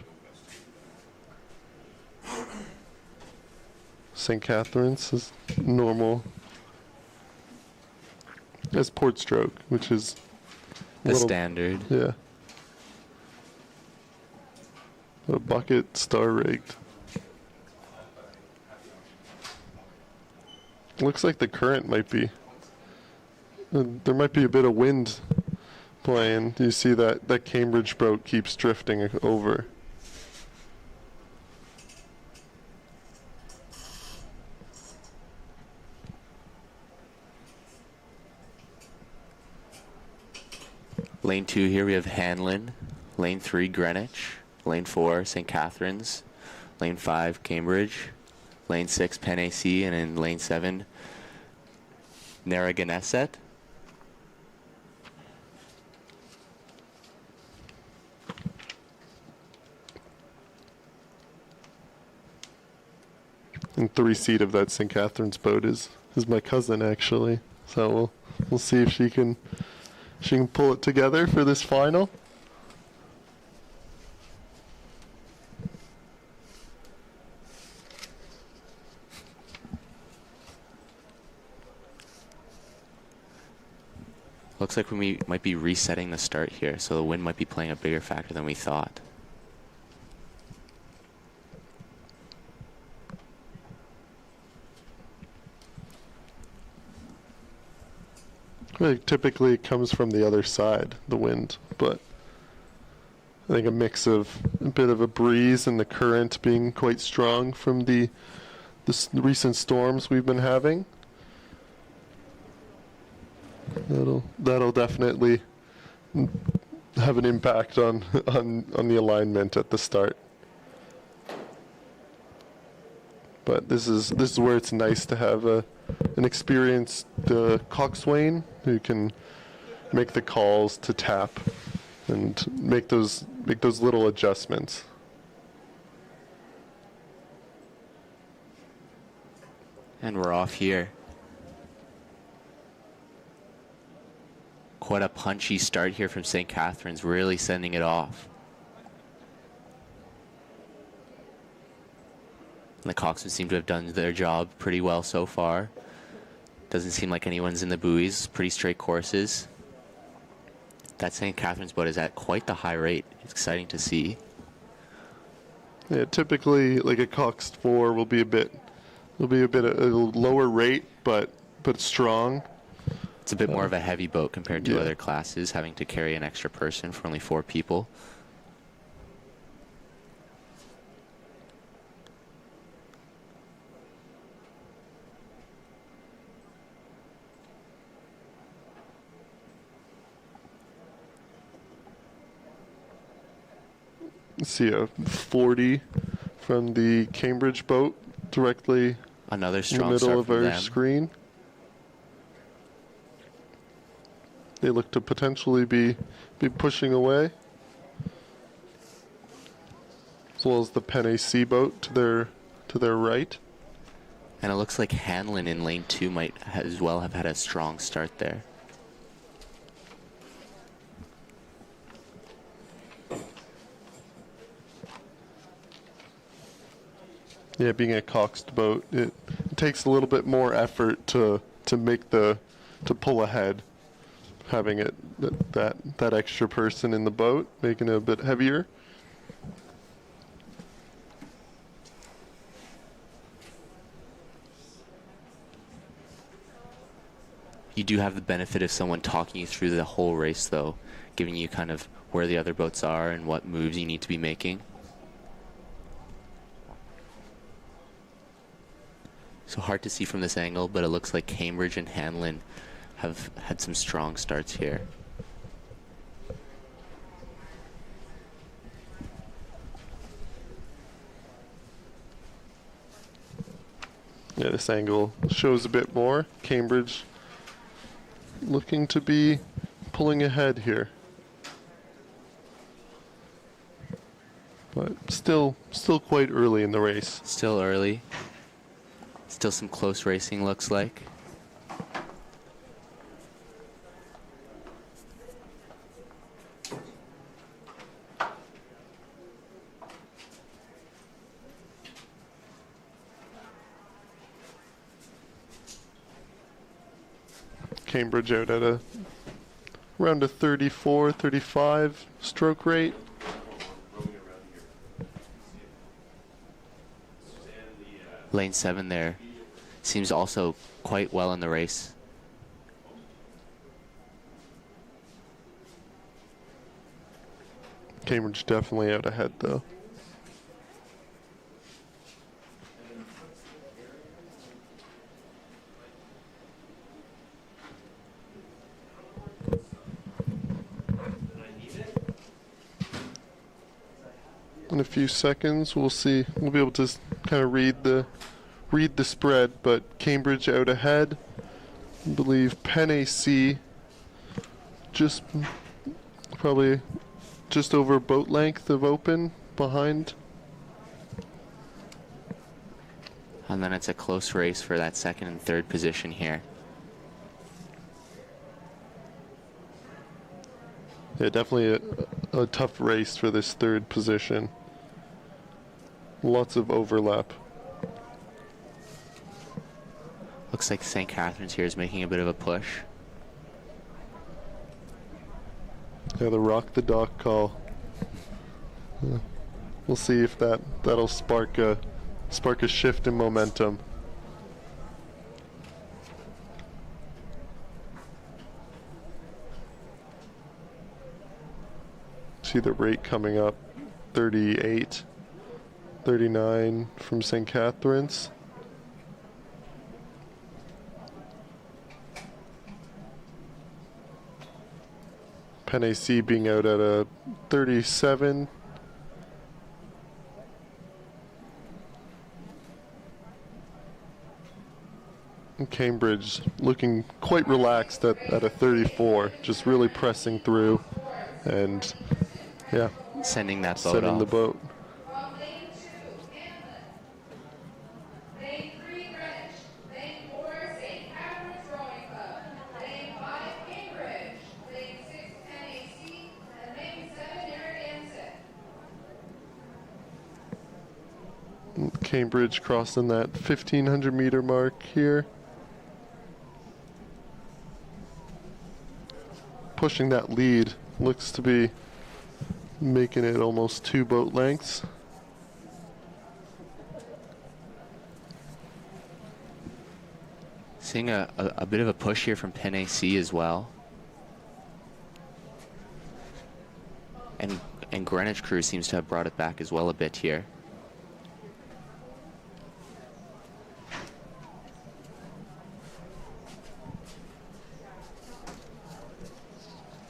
St. Catharines is normal as port stroke, which is the standard. Yeah. A bucket star rigged. Looks like the current might be. There might be a bit of wind playing. You see that Cambridge boat keeps drifting over. Lane 2 here we have Hanlon. Lane 3 Greenwich. Lane 4 St. Catharines. Lane 5 Cambridge. Lane 6 Penn AC, and in Lane 7 Narragansett. And 3 seat of that St. Catharines boat is my cousin actually. So we'll see if she can pull it together for this final. Looks like we might be resetting the start here, so the wind might be playing a bigger factor than we thought. Like, typically it comes from the other side, the wind, but I think a mix of a bit of a breeze and the current being quite strong from the recent storms we've been having. That'll definitely have an impact on on the alignment at the start. But this is where it's nice to have an experienced coxswain who can make the calls to tap and make those little adjustments. And we're off here. Quite a punchy start here from St. Catharines, really sending it off. And the coxswains seem to have done their job pretty well so far. Doesn't seem like anyone's in the buoys. Pretty straight courses. That St. Catharines boat is at quite the high rate. It's exciting to see. Yeah, typically like a coxed 4 will be a lower rate, but strong. It's a bit more of a heavy boat compared to Yeah. other classes, having to carry an extra person for only 4 people. See a 40 from the Cambridge boat directly Another in the strong middle start of from our them. screen. They look to potentially be pushing away, as well as the Penn AC boat to their right. And it looks like Henley in lane 2 might as well have had a strong start there. Yeah, being a coxed boat, it takes a little bit more effort to pull ahead. Having that extra person in the boat, making it a bit heavier. You do have the benefit of someone talking you through the whole race, though, giving you kind of where the other boats are and what moves you need to be making. So hard to see from this angle, but it looks like Cambridge and Hanlon have had some strong starts here. Yeah, this angle shows a bit more. Cambridge looking to be pulling ahead here. But still quite early in the race. Still early. Still some close racing, looks like. Cambridge out at around a 34, 35 stroke rate. Lane 7 there seems also quite well in the race. Cambridge definitely out ahead though. In a few seconds we'll be able to kind of read the spread, but Cambridge out ahead. I believe Penn AC probably just over boat length of open behind. And then it's a close race for that second and third position here. Yeah, definitely a tough race for this third position. Lots of overlap. Looks like St. Catharines here is making a bit of a push. Yeah, the rock the dock call. We'll see if that'll spark a shift in momentum. See the rate coming up, 38, 39 from St. Catharines. Penn AC being out at a 37. And Cambridge looking quite relaxed at a 34, just really pressing through and, yeah, Sending that boat setting off. the boat. From lane 2, Henley. Lane 3, Greenwich. Lane 4, St. Catharines Rowing Club. Lane 5, Cambridge. Lane 6, NAC. And lane 7, Regatta. Cambridge crossing that 1,500 meter mark here. Pushing that lead, looks to be making it almost 2 boat lengths. Seeing a bit of a push here from Penn AC as well. And Greenwich Crew seems to have brought it back as well a bit here.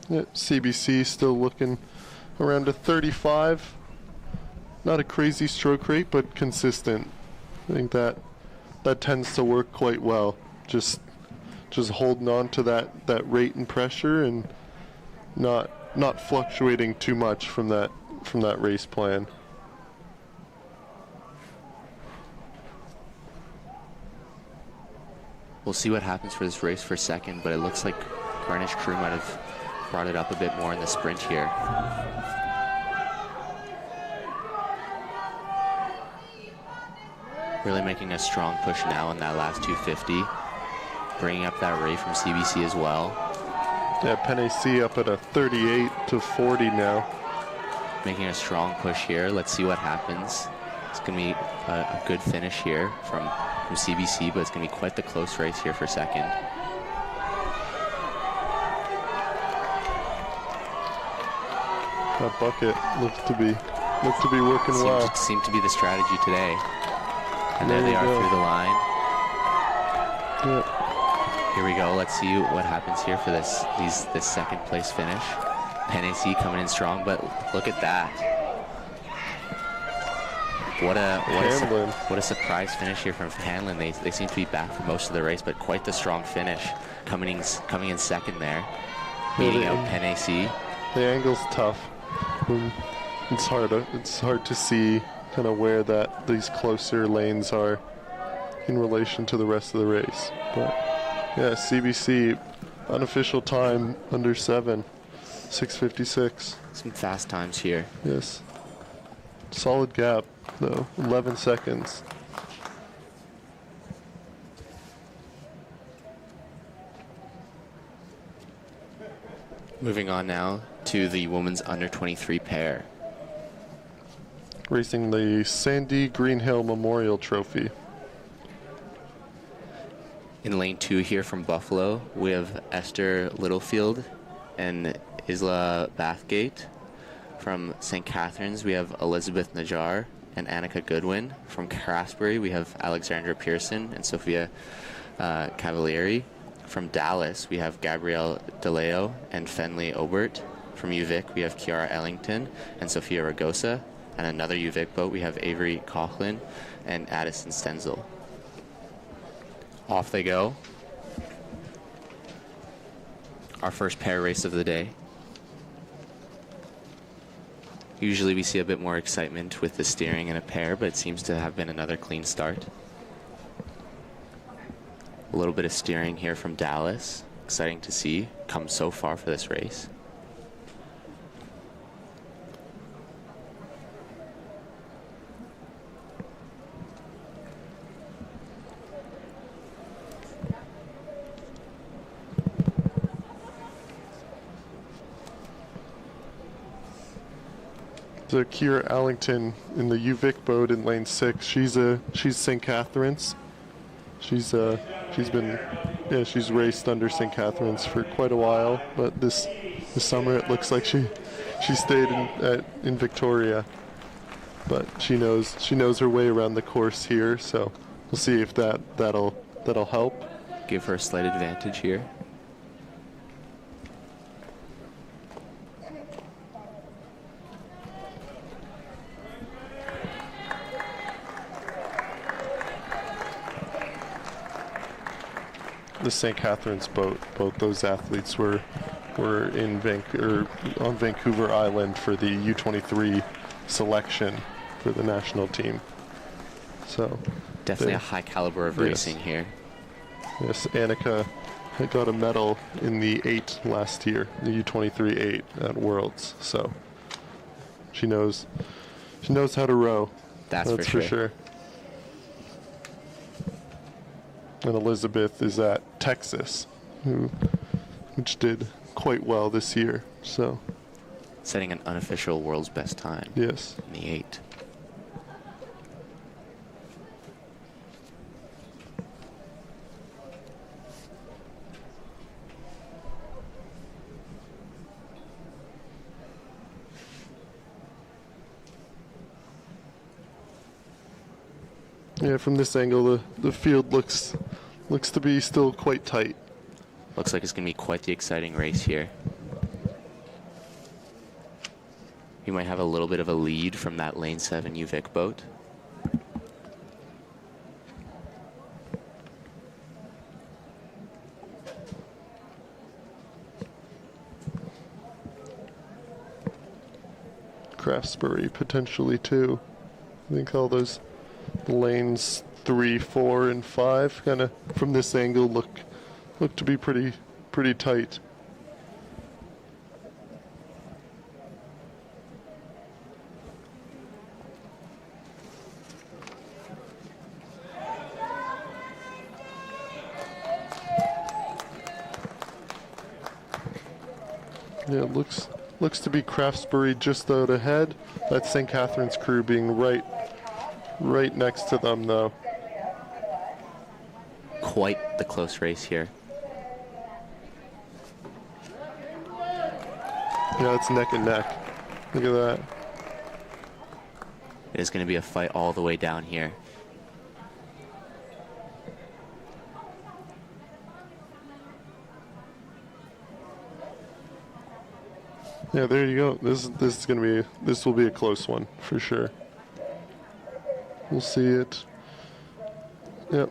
Yeah, CBC still looking around a 35. Not a crazy stroke rate, but consistent. I think that tends to work quite well. Just holding on to that rate and pressure, and not fluctuating too much from that race plan. We'll see what happens for this race for second, but it looks like Greenwich Crew might have brought it up a bit more in the sprint here. Really making a strong push now in that last 250. Bringing up that rate from CBC as well. Yeah, Penn AC up at a 38 to 40 now. Making a strong push here. Let's see what happens. It's going to be a good finish here from CBC, but it's going to be quite the close race here for second. That bucket looks to be working well. Seemed to be the strategy today. And there There they you are go. through the line. Yeah. Here we go. Let's see what happens here for this second place finish. Penn AC coming in strong, but look at that. What a surprise finish here from Henley. They seem to be back for most of the race, but quite the strong finish. Coming in second there, beating out Penn AC. The angle's tough. It's hard to see kind of where these closer lanes are in relation to the rest of the race. But yeah, CBC unofficial time under 7, 6:56. Some fast times here. Yes. Solid gap though, 11 seconds. Moving on now to the women's under 23 pair. Racing the Sandy Greenhill Memorial Trophy. In lane 2 here from Buffalo, we have Esther Littlefield and Isla Bathgate. From St. Catharines, we have Elizabeth Najjar and Annika Goodwin. From Craftsbury, we have Alexandra Pearson and Sophia Cavalieri. From Dallas, we have Gabrielle DeLeo and Fenley Obert. From UVic, we have Kiara Ellington and Sophia Ragosa. And another UVic boat, we have Avery Coughlin and Addison Stenzel. Off they go. Our first pair race of the day. Usually we see a bit more excitement with the steering in a pair, but it seems to have been another clean start. A little bit of steering here from Dallas. Exciting to see. Come so far for this race. So Kiera Allington in the UVic boat in lane 6. She's St. Catharines. She's raced under St. Catharines for quite a while, but this summer it looks like she She stayed in Victoria, but she knows her way around the course here. So we'll see if that'll help. Give her a slight advantage here. The St. Catharines boat, both those athletes were in on Vancouver Island for the U23 selection for the national team. So definitely a high caliber of racing here. Yes, Annika got a medal in the 8 last year, the U23 8 at Worlds. So she knows how to row. That's for sure. And Elizabeth is at Texas, which did quite well this year. So setting an unofficial world's best time. Yes. In the 8. Yeah, from this angle, the field looks to be still quite tight. Looks like it's going to be quite the exciting race here. You might have a little bit of a lead from that lane 7 UVic boat. Craftsbury potentially too. I think all those lanes 3, 4, and 5 kind of from this angle look to be pretty tight. Yeah, it looks to be Craftsbury just out ahead. That's St. Catharines crew being right next to them though. Quite the close race here. Yeah, it's neck and neck. Look at that. It is going to be a fight all the way down here. Yeah, there you go. This will be a close one for sure. We'll see it. Yep,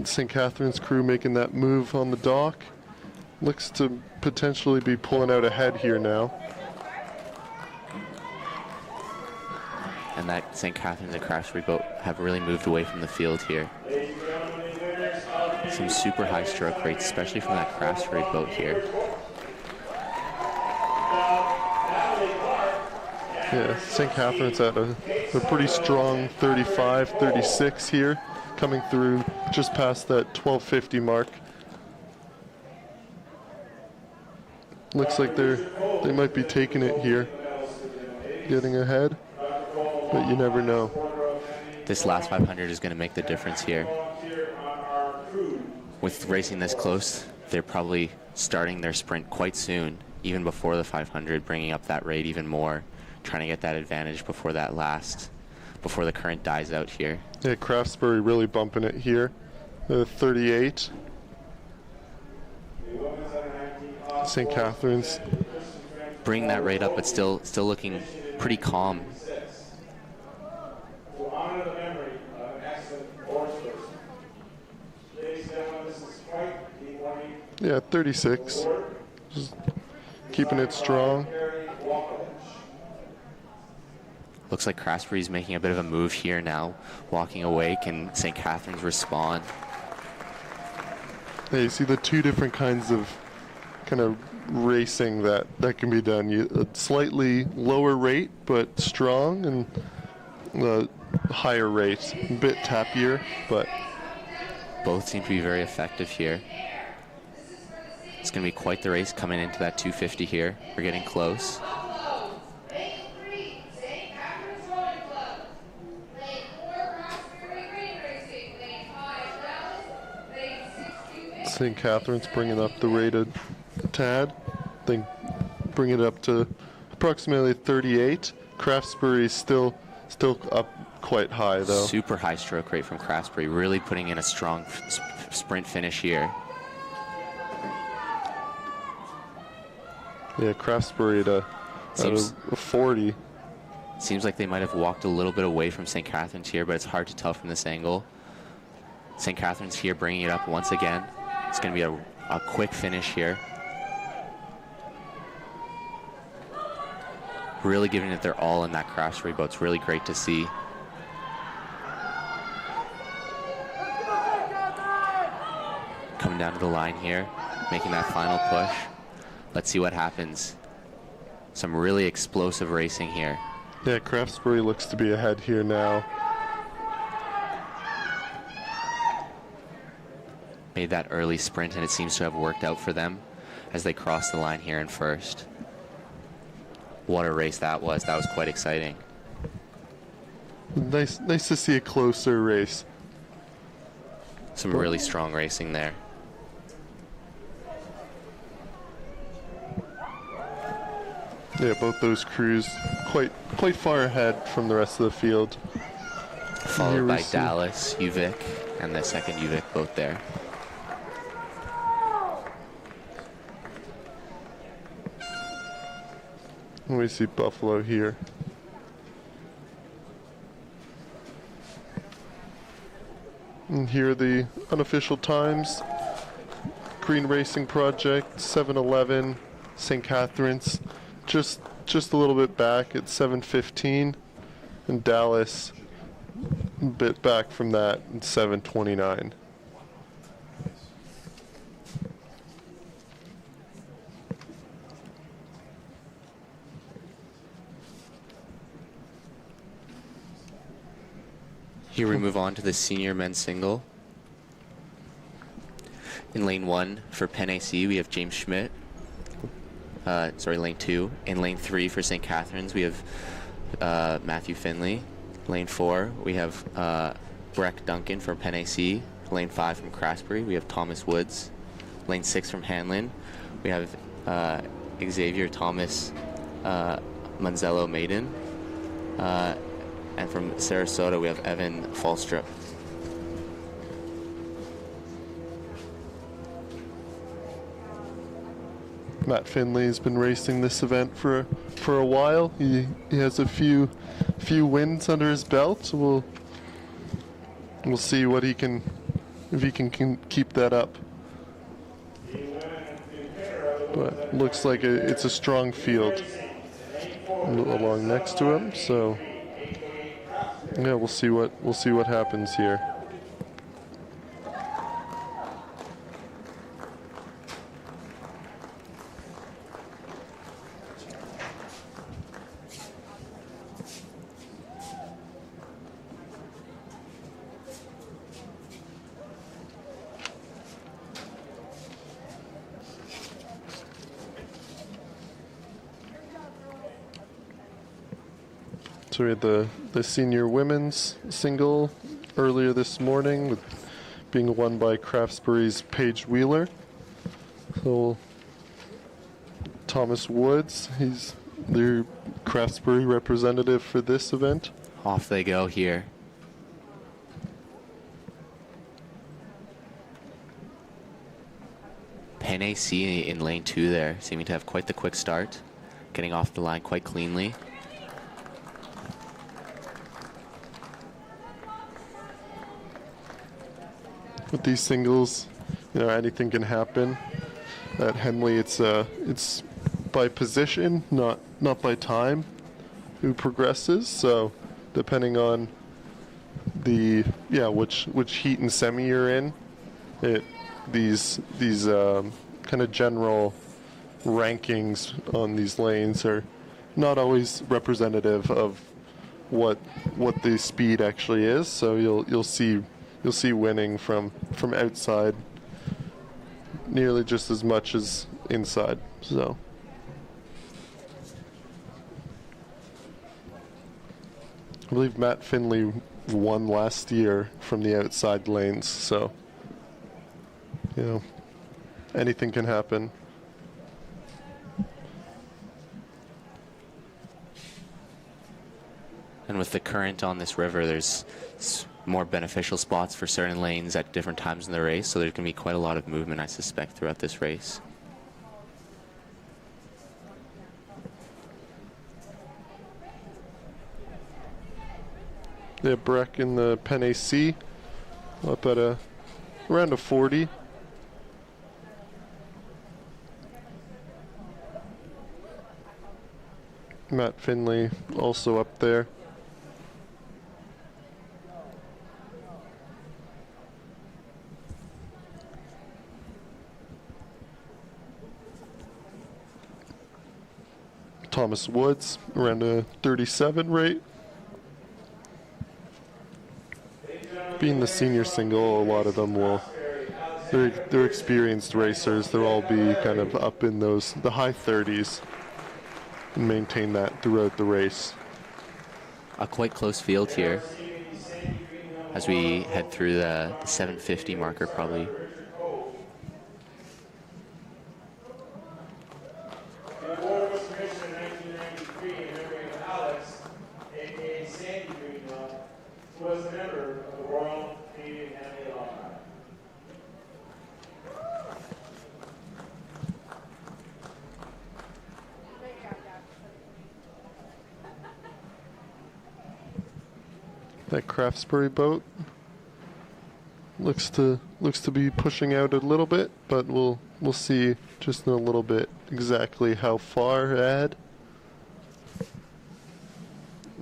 St. Catharines crew making that move on the dock. Looks to potentially be pulling out ahead here now. And that St. Catharines and Craftsbury boat have really moved away from the field here. Some super high stroke rates, especially from that Craftsbury boat here. Yeah, St. Catharines at a pretty strong 35, 36 here, coming through just past that 1250 mark. Looks like they might be taking it here, getting ahead, but you never know. This last 500 is going to make the difference here. With racing this close, they're probably starting their sprint quite soon, even before the 500, bringing up that rate even more, trying to get that advantage before the current dies out here. Yeah, Craftsbury really bumping it here. 38. St. Catharines. Bring that rate up, but still looking pretty calm. Yeah, 36. Just keeping it strong. Looks like Craftsbury's making a bit of a move here now, walking away. Can St. Catharines respond? Yeah, you see the two different kinds of kind of racing that can be done. A slightly lower rate, but strong, and a higher rate, a bit tappier, but both seem to be very effective here. It's going to be quite the race coming into that 250 here. We're getting close. St. Catharines bringing up the rate a tad. I think bring it up to approximately 38. Craftsbury's still up quite high though. Super high stroke rate from Craftsbury, really putting in a strong sprint finish here. Yeah, Craftsbury at a 40. Seems like they might have walked a little bit away from St. Catharines here, but it's hard to tell from this angle. St. Catharines here bringing it up once again. It's going to be a quick finish here. Really giving it their all in that Craftsbury boat. It's really great to see. Coming down to the line here, making that final push. Let's see what happens. Some really explosive racing here. Yeah, Craftsbury looks to be ahead here now. Made that early sprint, and it seems to have worked out for them as they cross the line here in first. What a race that was. That was quite exciting. Nice to see a closer race. Some really strong racing there. Yeah, both those crews quite far ahead from the rest of the field. Followed by Dallas, UVic, and the second UVic boat there. And we see Buffalo here. And here are the unofficial times. Green Racing Project, 7:11, St. Catharines, just a little bit back at 7:15, and Dallas a bit back from that at 7:29. Here we move on to the senior men's single. In lane 1 for Penn AC, we have James Schmidt. Lane 2. In lane 3 for St. Catharines, we have Matthew Finley. Lane 4, we have Breck Duncan from Penn AC. Lane 5 from Craftsbury, we have Thomas Woods. Lane 6 from Henley, we have Xavier Thomas Manzello Maiden. And from Sarasota, we have Evan Falstrup. Matt Finley's been racing this event for a while. He has a few wins under his belt. So we'll see what he can, if he can keep that up. But looks like it's a strong field along next to him. So yeah, we'll see what happens here. So we had the senior women's single earlier this morning, with being won by Craftsbury's Paige Wheeler. So Thomas Woods, he's their Craftsbury representative for this event. Off they go here. Penn AC in lane 2 there, seeming to have quite the quick start, getting off the line quite cleanly. With these singles, anything can happen. At Henley, it's by position, not by time, who progresses. So depending on which heat and semi you're in, these kind of general rankings on these lanes are not always representative of what the speed actually is. So you'll see winning from outside nearly just as much as inside. So I believe Matt Finley won last year from the outside lanes, so anything can happen. And with the current on this river, there's more beneficial spots for certain lanes at different times in the race, so there's going to be quite a lot of movement, I suspect, throughout this race. Yeah, Breck in the Pen AC up at around a 40. Matt Finley also up there. Thomas Woods around a 37 rate. Being the senior single, a lot of them will, they're experienced racers. They'll all be kind of up in the high 30s and maintain that throughout the race. A quite close field here as we head through the 750 marker probably. Before it was commissioned in 1993 in memory of Alex, a.k.a. Sandy Greenlaw, who was a member of the Royal Canadian Henley Alumni. That Craftsbury boat looks to be pushing out a little bit, but we'll see just in a little bit exactly how far ahead.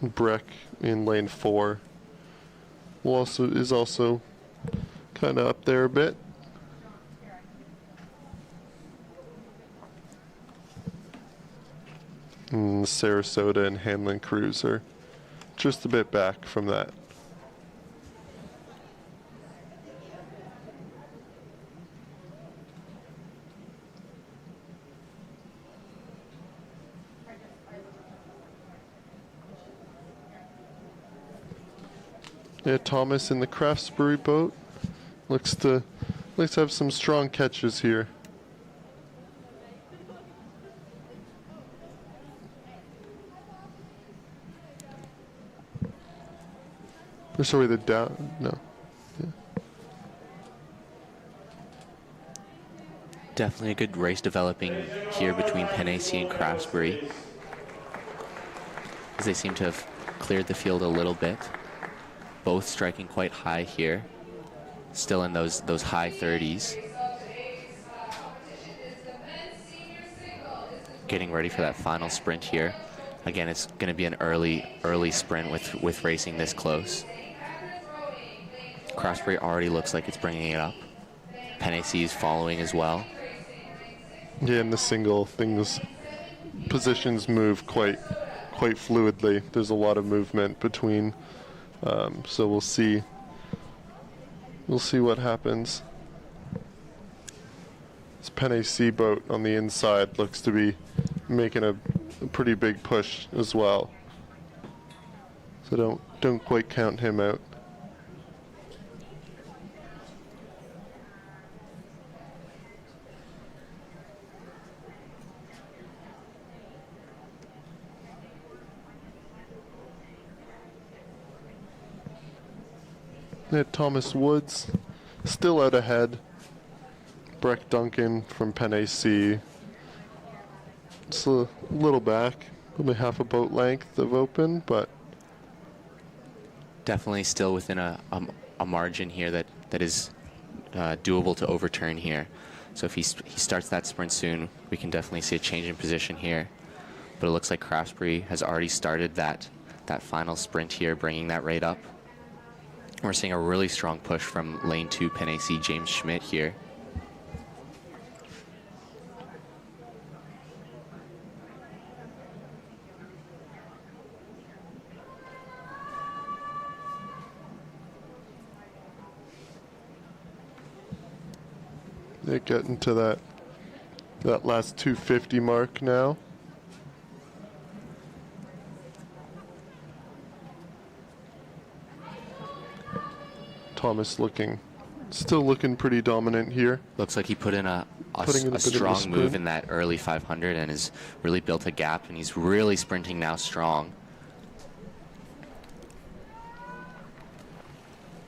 Breck in lane 4 is also kind of up there a bit. And Sarasota and Hanlon Cruz are just a bit back from that. Yeah, Thomas in the Craftsbury boat looks to have some strong catches here. Or sorry, the down, no. Yeah. Definitely a good race developing here between Pen AC and Craftsbury, as they seem to have cleared the field a little bit. Both striking quite high here, still in those high 30s. Getting ready for that final sprint here. Again, it's going to be an early sprint with racing this close. Craftsbury already looks like it's bringing it up. Pen AC is following as well. Yeah, in the single, positions move quite fluidly. There's a lot of movement between. So we'll see what happens. This Pen AC boat on the inside looks to be making a pretty big push as well. So don't quite count him out. Yeah, Thomas Woods still out ahead. Breck Duncan from Pen AC. It's a little back, probably half a boat length of open, but Definitely still within a margin here that is doable to overturn here. So if he starts that sprint soon, we can definitely see a change in position here. But it looks like Craftsbury has already started that final sprint here, bringing that rate up. We're seeing a really strong push from lane 2 Pen AC James Schmidt here. they're getting to that last 250 mark now. Thomas still looking pretty dominant here. Looks like he put in a strong move in that early 500 and has really built a gap, and he's really sprinting now strong.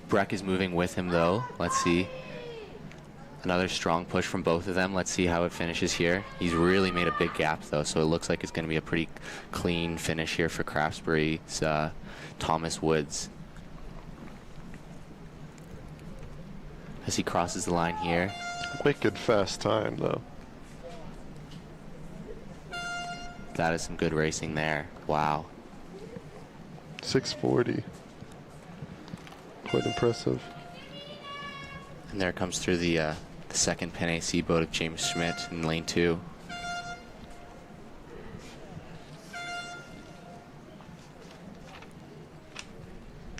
Breck is moving with him though. Let's see. Another strong push from both of them. Let's see how it finishes here. He's really made a big gap though, so it looks like it's going to be a pretty clean finish here for Craftsbury's Thomas Woods. As he crosses the line here. Wicked fast time though. That is some good racing there. Wow. 640. Quite impressive. And there comes through the second Penn AC boat of James Schmidt in lane 2.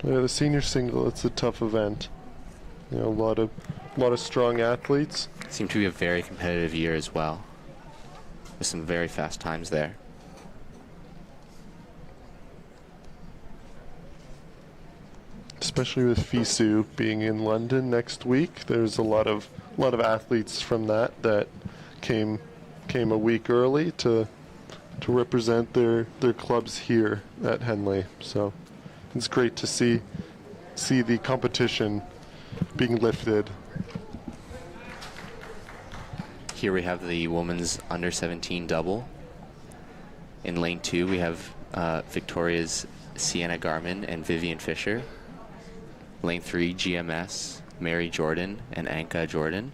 Yeah, the senior single, it's a tough event. You know, a lot of strong athletes. Seemed to be a very competitive year as well, with some very fast times there. Especially with FISU being in London next week, there's a lot of athletes from that came a week early to represent their clubs here at Henley. So it's great to see the competition being lifted. Here we have the women's under 17 double. In lane 2 we have Victoria's Sienna Garmin and Vivian Fisher. Lane 3, GMS, Mary Jordan and Anka Jordan.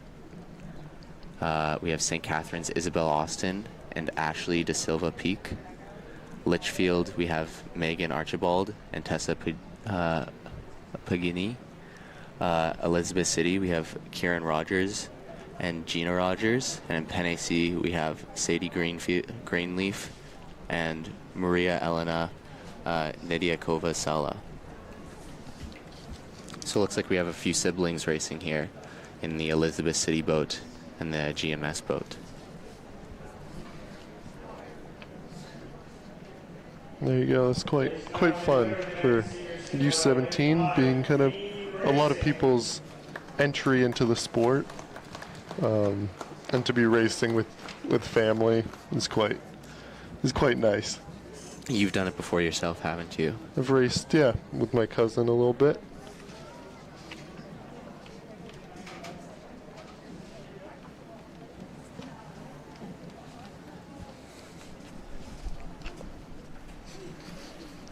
We have St. Catherine's Isabel Austin and Ashley De Silva Peak. Litchfield, we have Megan Archibald and Tessa Pagini. Elizabeth City, we have Kieran Rogers and Gina Rogers. And in Penn AC, we have Sadie Greenleaf and Maria Elena Nediakova Sala. So it looks like we have a few siblings racing here in the Elizabeth City boat and the GMS boat. There you go. It's quite fun for U17 being kind of a lot of people's entry into the sport, and to be racing with family is quite nice. You've done it before yourself, haven't you? I've raced, yeah, with my cousin a little bit.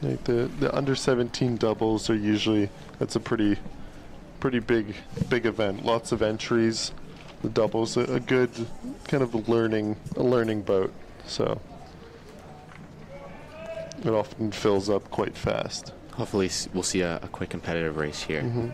Like the under 17 doubles are usually, that's a pretty big event. Lots of entries. The doubles a good kind of a learning boat. So it often fills up quite fast. Hopefully we'll see a quick competitive race here. Mm-hmm.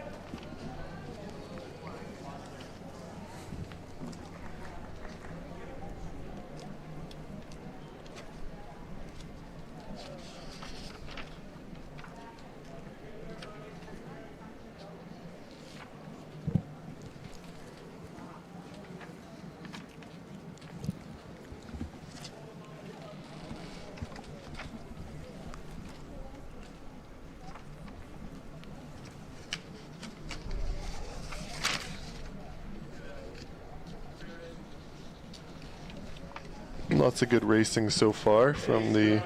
Lots of good racing so far from the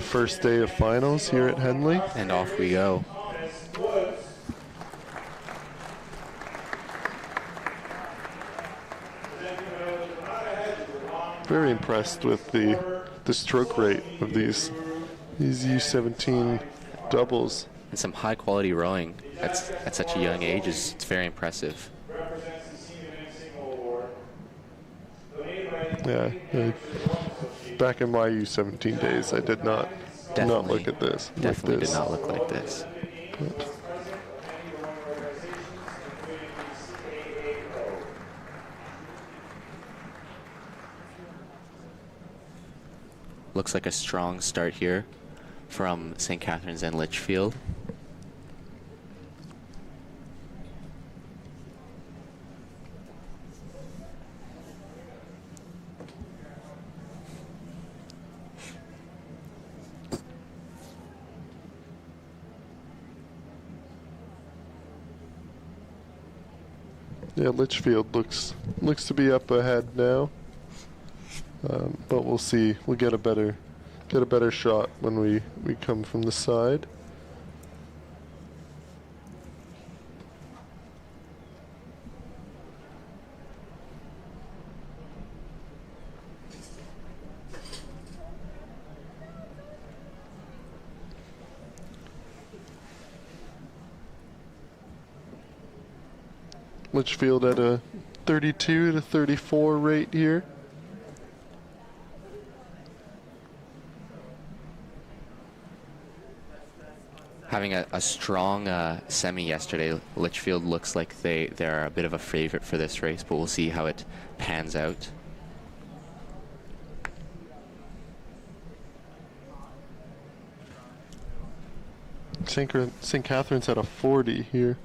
first day of finals here at Henley. And off we go. Very impressed with the stroke rate of these U17 doubles. And some high quality rowing at such a young age it's very impressive. Yeah, back in my U17 days, I did not look at this. Definitely did not look like this. But Looks like a strong start here from St. Catherine's and Litchfield. yeah, Litchfield looks to be up ahead now. But we'll see. We'll get a better shot when we come from the side. Litchfield at a 32 to 34 rate here. Having a strong semi yesterday, Litchfield looks like they're a bit of a favorite for this race, but we'll see how it pans out. St. Catherine's at a 40 here.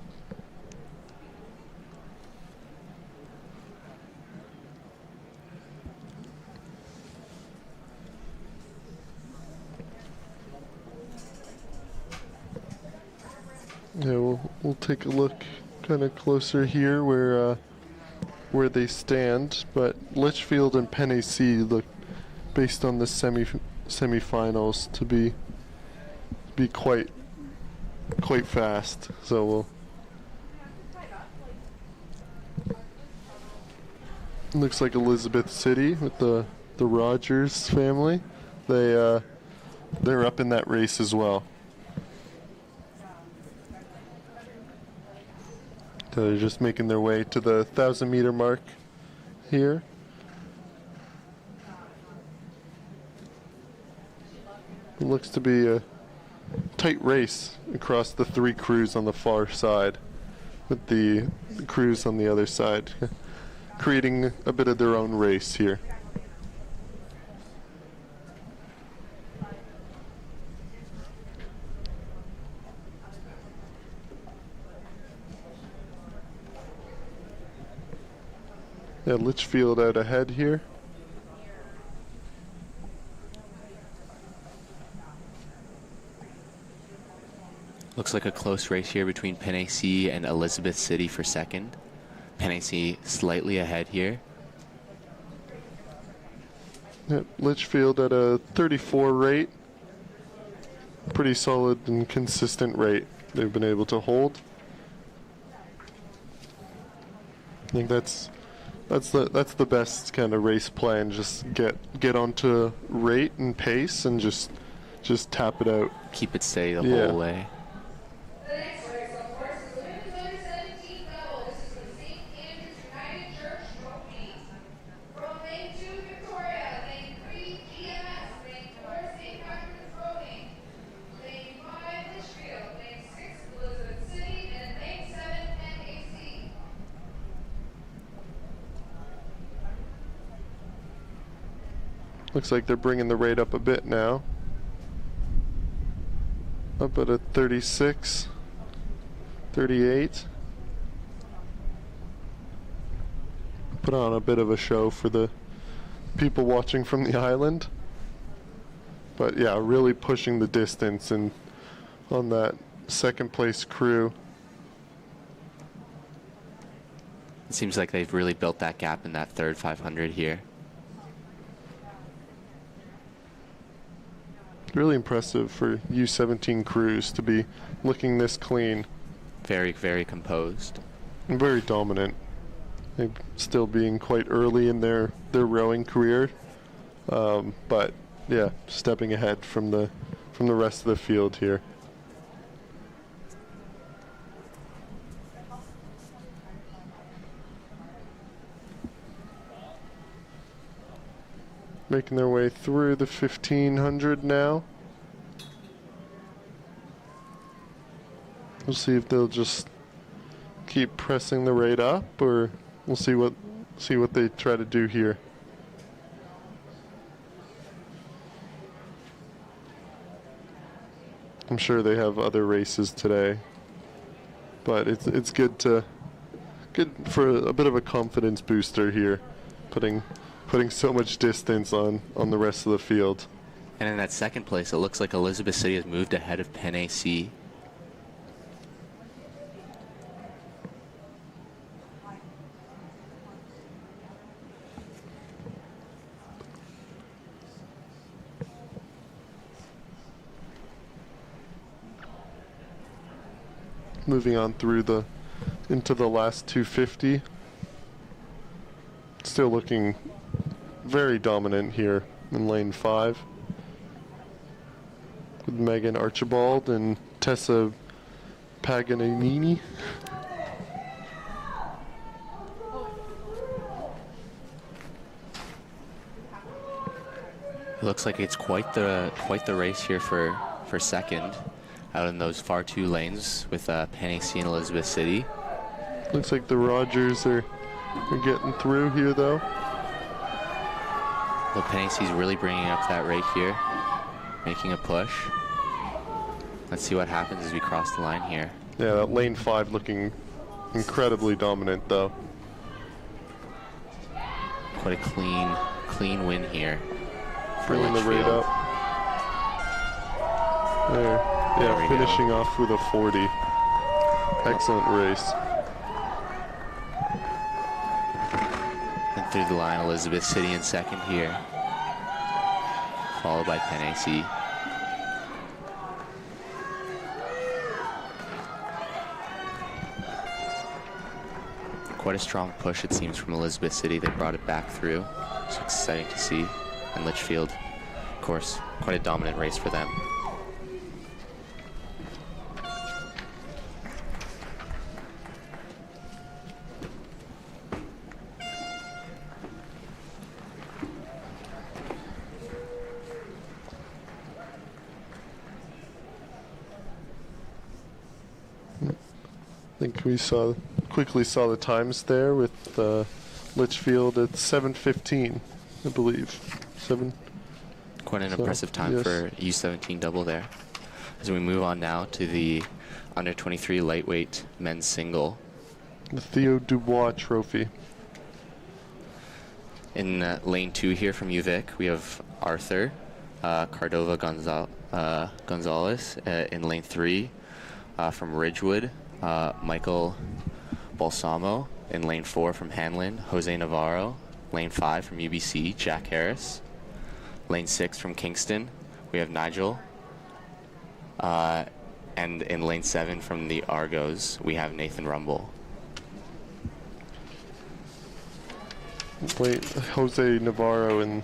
Yeah, we'll take a look kind of closer here where they stand, but Litchfield and Penn AC look, based on the semifinals, to be quite fast. So we'll. Looks like Elizabeth City with the Rogers family. They're up in that race as well. So they're just making their way to the 1,000-meter mark here. It looks to be a tight race across the three crews on the far side, with the crews on the other side creating a bit of their own race here. Yeah, Litchfield out ahead here. Looks like a close race here between Penn AC and Elizabeth City for second. Penn AC slightly ahead here. Yep, Litchfield at a 34 rate. Pretty solid and consistent rate they've been able to hold. I think that's the best kind of race plan. Just get onto rate and pace and just tap it out. Keep it steady the whole way. The next race, of course, is the women's under 17 double. This is the St. Andrews United Church Trophy. From lane 2, Victoria. Lane 3, GMS. Lane 4, St. Catherine's Rowing. Lane 5, Litchfield. Lane 6, Elizabeth City. And lane 7, NAC. Looks like they're bringing the rate up a bit now. Up at a 36, 38. Put on a bit of a show for the people watching from the island. But yeah, really pushing the distance and on that second place crew. It seems like they've really built that gap in that third 500 here. Really impressive for U17 crews to be looking this clean. Very, very composed. And very dominant. They still being quite early in their rowing career, but yeah, stepping ahead from the rest of the field here. Making their way through the 1500 now. We'll see if they'll just keep pressing the rate up, or we'll see what they try to do here. I'm sure they have other races today, but it's good for a bit of a confidence booster here, putting so much distance on the rest of the field. And in that second place, it looks like Elizabeth City has moved ahead of Penn AC. Moving on through into the last 250. Still looking very dominant here in lane 5 with Megan Archibald and Tessa Paganini. It looks like it's quite the race here for second, out in those far two lanes with Panacea and Elizabeth City. Looks like the Rogers are getting through here, though. Well, Panacea's really bringing up that rate here, making a push. Let's see what happens as we cross the line here. Yeah, that lane 5 looking incredibly dominant, though. Quite a clean win here for Bringing the rate Litchfield. up. There. Yeah, we finishing off with a 40. Excellent race. And through the line, Elizabeth City in second here, followed by Panacea. Quite a strong push, it seems, from Elizabeth City. They brought it back through. It's exciting to see. And Litchfield, of course, quite a dominant race for them. I think we quickly saw the times there with Litchfield at 7:15, I believe. Quite an So, impressive time yes. for U17 double there. As we move on now to the under 23 lightweight men's single. The Theo Dubois Trophy. In lane 2 here from UVic, we have Arthur Cardova Gonzalez. In lane 3 from Ridgewood, Michael Balsamo. In lane 4 from Hanlon, Jose Navarro. Lane 5 from UBC, Jack Harris. Lane 6 from Kingston, we have Nigel. And in lane 7 from the Argos, we have Nathan Rumble. Jose Navarro in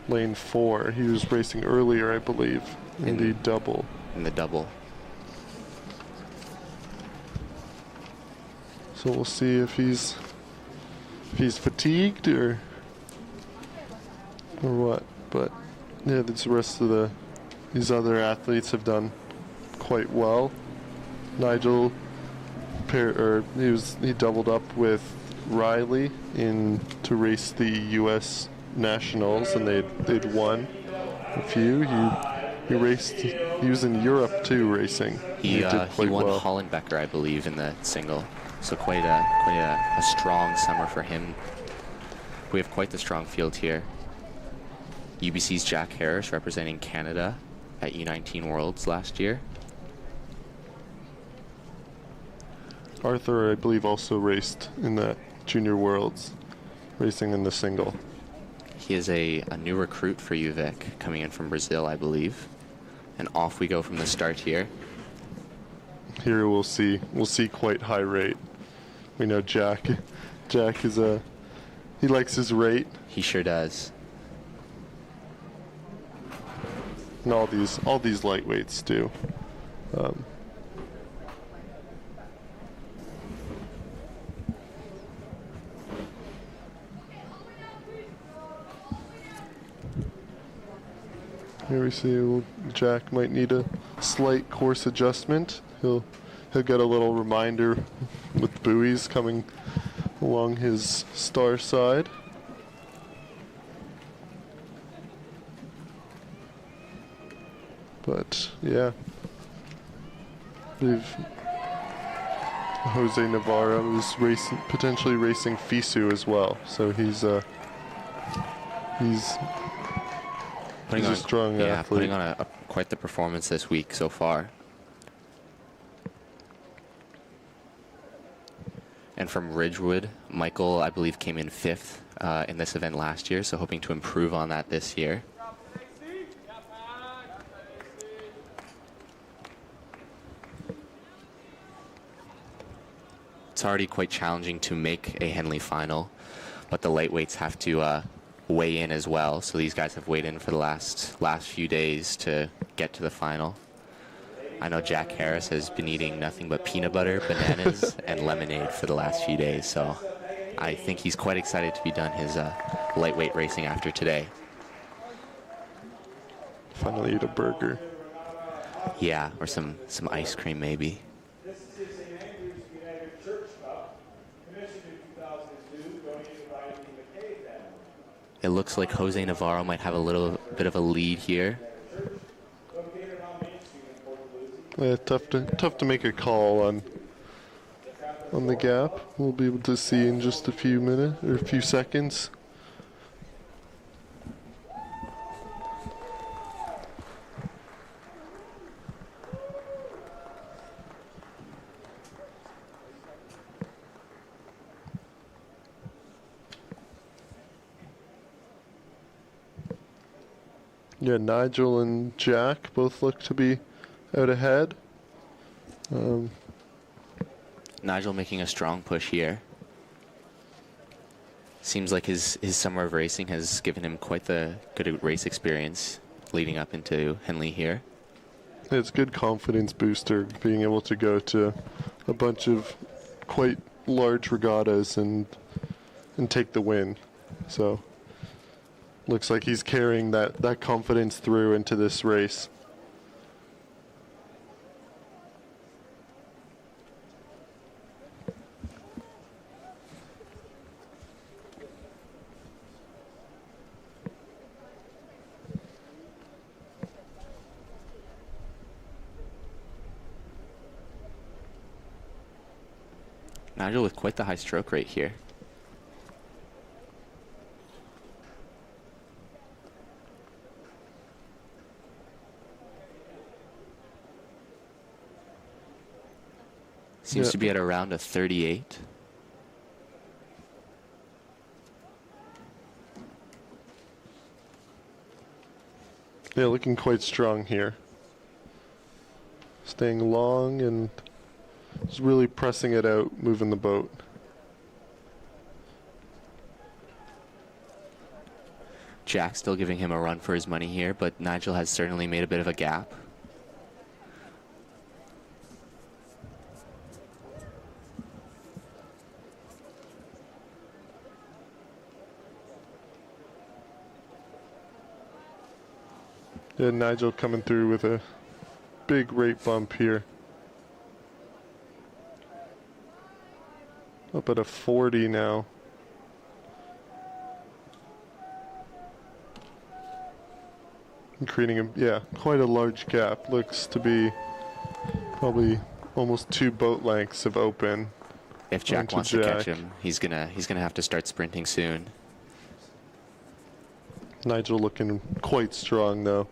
lane 4. He was racing earlier, I believe, in the double. In the double. So we'll see if he's fatigued or what. But yeah, the rest of these other athletes have done quite well. Nigel he doubled up with Riley to race the U.S. Nationals, and they'd won a few. He was in Europe too racing. He did quite won well. Hollenbecker, I believe, in the single. So quite a strong summer for him. We have quite the strong field here. UBC's Jack Harris representing Canada at U19 Worlds last year. Arthur, I believe, also raced in the Junior Worlds, racing in the single. He is a new recruit for UVic, coming in from Brazil, I believe. And off we go from the start here. Here we'll see quite high rate. We know Jack is he likes his rate, He sure does. and all these lightweights do. Here we see Jack might need a slight course adjustment. He'll get a little reminder with buoys coming along his star side. But yeah, I believe Jose Navarro is potentially racing FISU as well. So he's a strong athlete. Putting on quite the performance this week so far. And from Ridgewood, Michael, I believe, came in 5th in this event last year, so hoping to improve on that this year. It's already quite challenging to make a Henley final, but the lightweights have to weigh in as well. So these guys have weighed in for the last few days to get to the final. I know Jack Harris has been eating nothing but peanut butter, bananas, and lemonade for the last few days. So I think he's quite excited to be done his lightweight racing after today. Finally eat a burger. Yeah, or some ice cream maybe. This is the St. Andrew's United Church Cup, commissioned in 2002, donated by the McKay family. It looks like Jose Navarro might have a little bit of a lead here. Located on Main Street in Port Lucie. Yeah, tough to make a call on the gap. We'll be able to see in just a few minutes or a few seconds. Yeah, Nigel and Jack both look to be out ahead. Nigel making a strong push here. Seems like his summer of racing has given him quite the good race experience leading up into Henley here. It's good confidence booster being able to go to a bunch of quite large regattas and take the win. So looks like he's carrying that confidence through into this race. Nigel with quite the high stroke rate here. Seems to be at around a 38. Yeah, looking quite strong here. Staying long and just really pressing it out, moving the boat. Jack still giving him a run for his money here, but Nigel has certainly made a bit of a gap. Yeah, Nigel coming through with a big rate bump here. Up at a 40 now. And creating quite a large gap. Looks to be probably almost 2 boat lengths of open. If Jack onto wants to catch him, he's gonna have to start sprinting soon. Nigel looking quite strong though.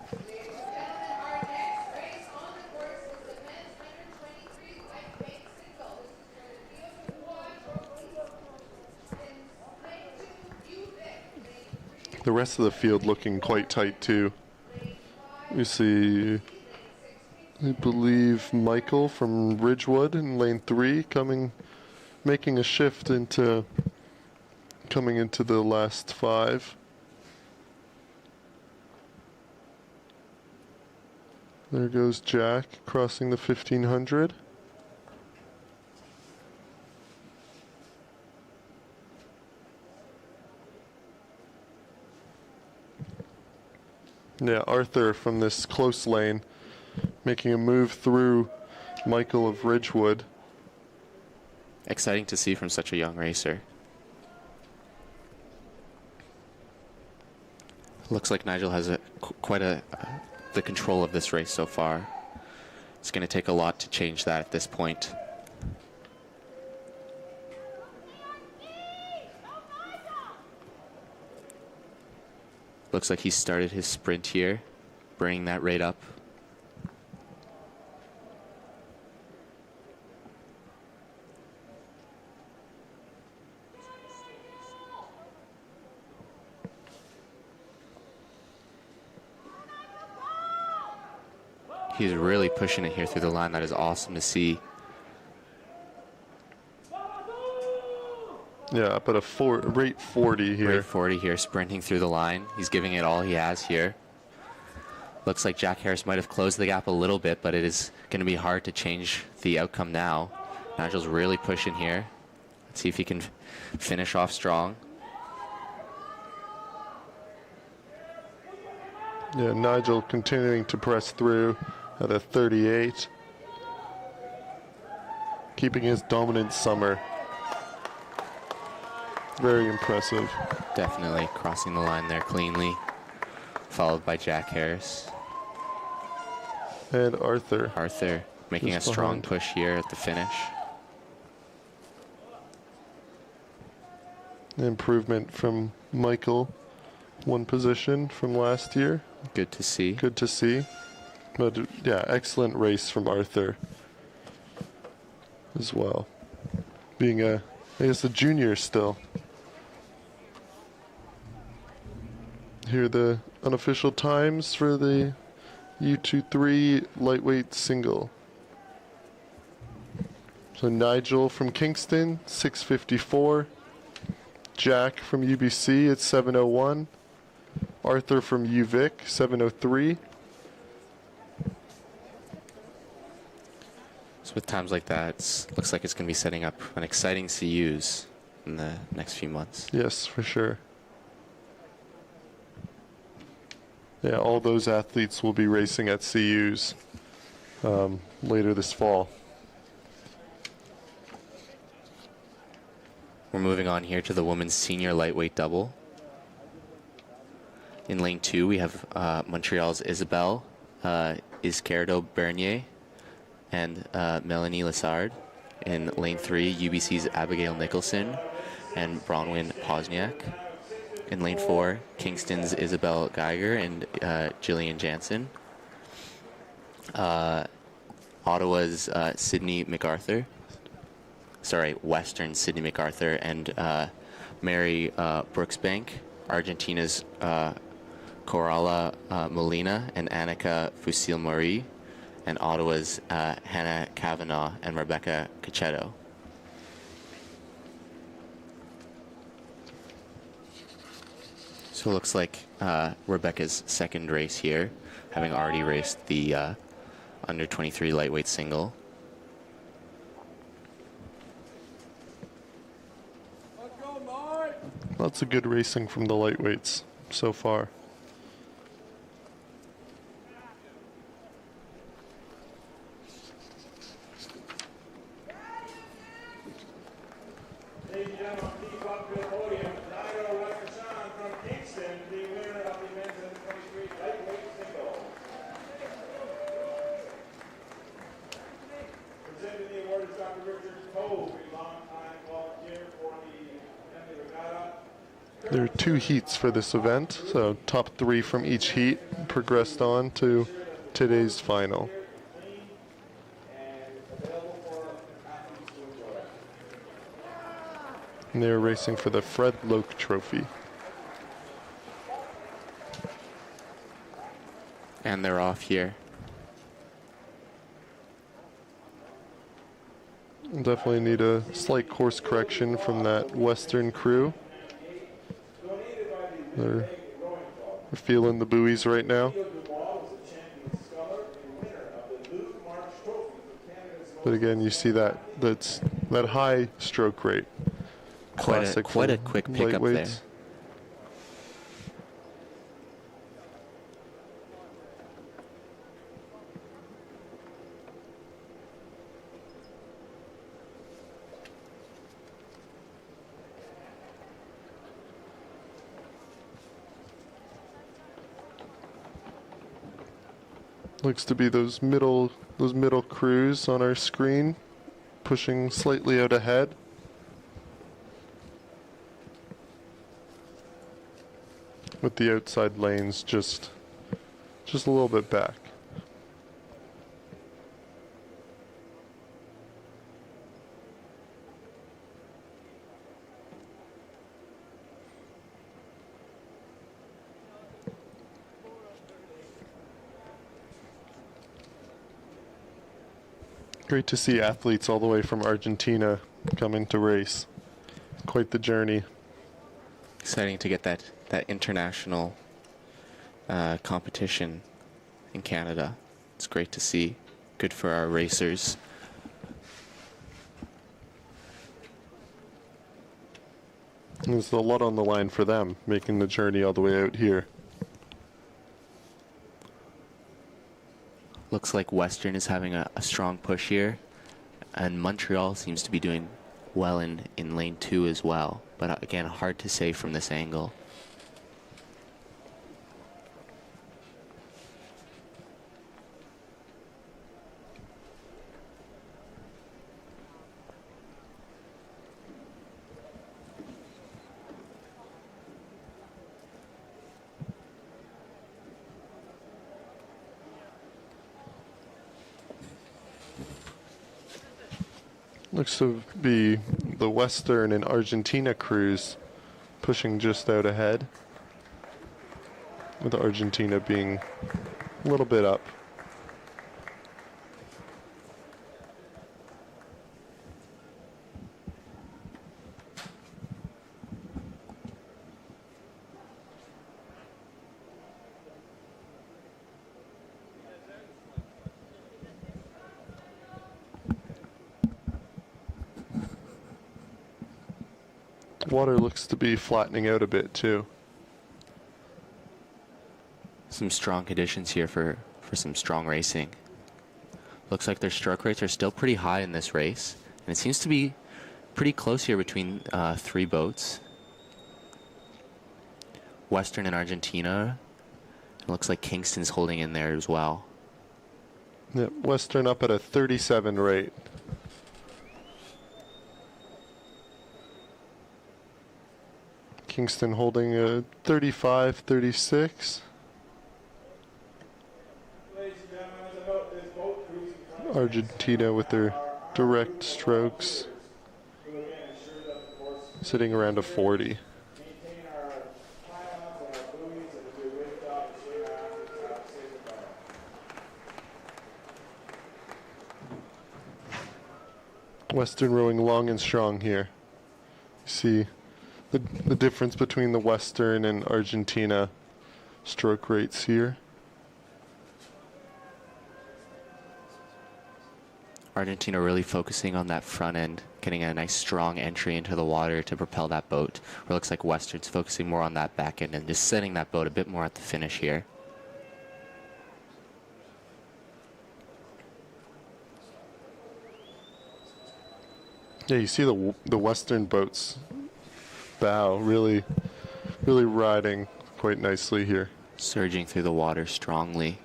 Our next race on the course is the men's 123 light weight single. This is for the field trophy. In lane 2, The rest of the field looking quite tight too. You see, I believe Michael from Ridgewood in lane 3 making a shift coming into the last 5. There goes Jack crossing the 1500. Yeah, Arthur from this close lane making a move through Michael of Ridgewood. Exciting to see from such a young racer. Looks like Nigel has the control of this race so far. It's going to take a lot to change that at this point. Looks like he started his sprint here, bringing that rate up. He's really pushing it here through the line. That is awesome to see. Yeah, up at a rate 40 here. Rate 40 here, sprinting through the line. He's giving it all he has here. Looks like Jack Harris might have closed the gap a little bit, but it is going to be hard to change the outcome now. Nigel's really pushing here. Let's see if he can finish off strong. Yeah, Nigel continuing to press through at a 38. Keeping his dominant summer. Very impressive. Definitely crossing the line there cleanly, followed by Jack Harris. And Arthur. Arthur making Just a strong behind. push here at the finish. Improvement from Michael. One position from last year. Good to see. Good to see. But yeah, excellent race from Arthur as well. Being I guess a junior still. Here are the unofficial times for the U23 lightweight single. So Nigel from Kingston, 6:54. Jack from UBC at 7:01. Arthur from UVic, 7:03. So with times like that, looks like it's going to be setting up an exciting CUs in the next few months. Yes, for sure. Yeah, all those athletes will be racing at CUs later this fall. We're moving on here to the women's senior lightweight double. In lane 2, we have Montreal's Isabelle Izquierdo Bernier and Melanie Lessard. In lane 3, UBC's Abigail Nicholson and Bronwyn Posniak. In lane 4, Kingston's Isabel Geiger and Jillian Jansen. Ottawa's Sydney MacArthur. Sorry, Western Sydney MacArthur and Mary Brooksbank. Argentina's Coralla Molina and Annika Fusil-Marie. And Ottawa's Hannah Kavanaugh and Rebecca Cacchetto. So it looks like Rebecca's second race here, having already raced the under 23 lightweight single. Lots of good racing from the lightweights so far. Ladies and gentlemen, please welcome to the podium, Nigel Weskerson from Kingston, the winner of the men's under 23 lightweight single. Presenting the award is Dr. Richard Cove, a longtime volunteer for the Henley Regatta. There are 2 heats for this event, so top 3 from each heat progressed on to today's final. And they're racing for the Fred Loke Trophy. And they're off here. Definitely need a slight course correction from that Western crew. They're feeling the buoys right now. But again, you see that high stroke rate. Classic Quite a for quick pickup there. lightweights. Looks to be those middle crews on our screen, pushing slightly out ahead. With the outside lanes just a little bit back. Great to see athletes all the way from Argentina coming to race. Quite the journey. Exciting to get that international competition in Canada. It's great to see. Good for our racers. There's a lot on the line for them, making the journey all the way out here. Looks like Western is having a strong push here, and Montreal seems to be doing well in lane 2 as well, but again, hard to say from this angle. Looks to be the Western and Argentina crews pushing just out ahead, with Argentina being a little bit up. Water looks to be flattening out a bit too. Some strong conditions here for some strong racing. Looks like their stroke rates are still pretty high in this race, and it seems to be pretty close here between 3 boats. Western and Argentina. It looks like Kingston's holding in there as well. Yeah, Western up at a 37 rate. Kingston holding a 35, 36. Argentina with their direct strokes sitting around a 40. Western rowing long and strong here. See the difference between the Western and Argentina stroke rates here. Argentina really focusing on that front end, getting a nice strong entry into the water to propel that boat. Where it looks like Western's focusing more on that back end and just setting that boat a bit more at the finish here. Yeah, you see the Western boats bow really riding quite nicely here. Surging through the water strongly.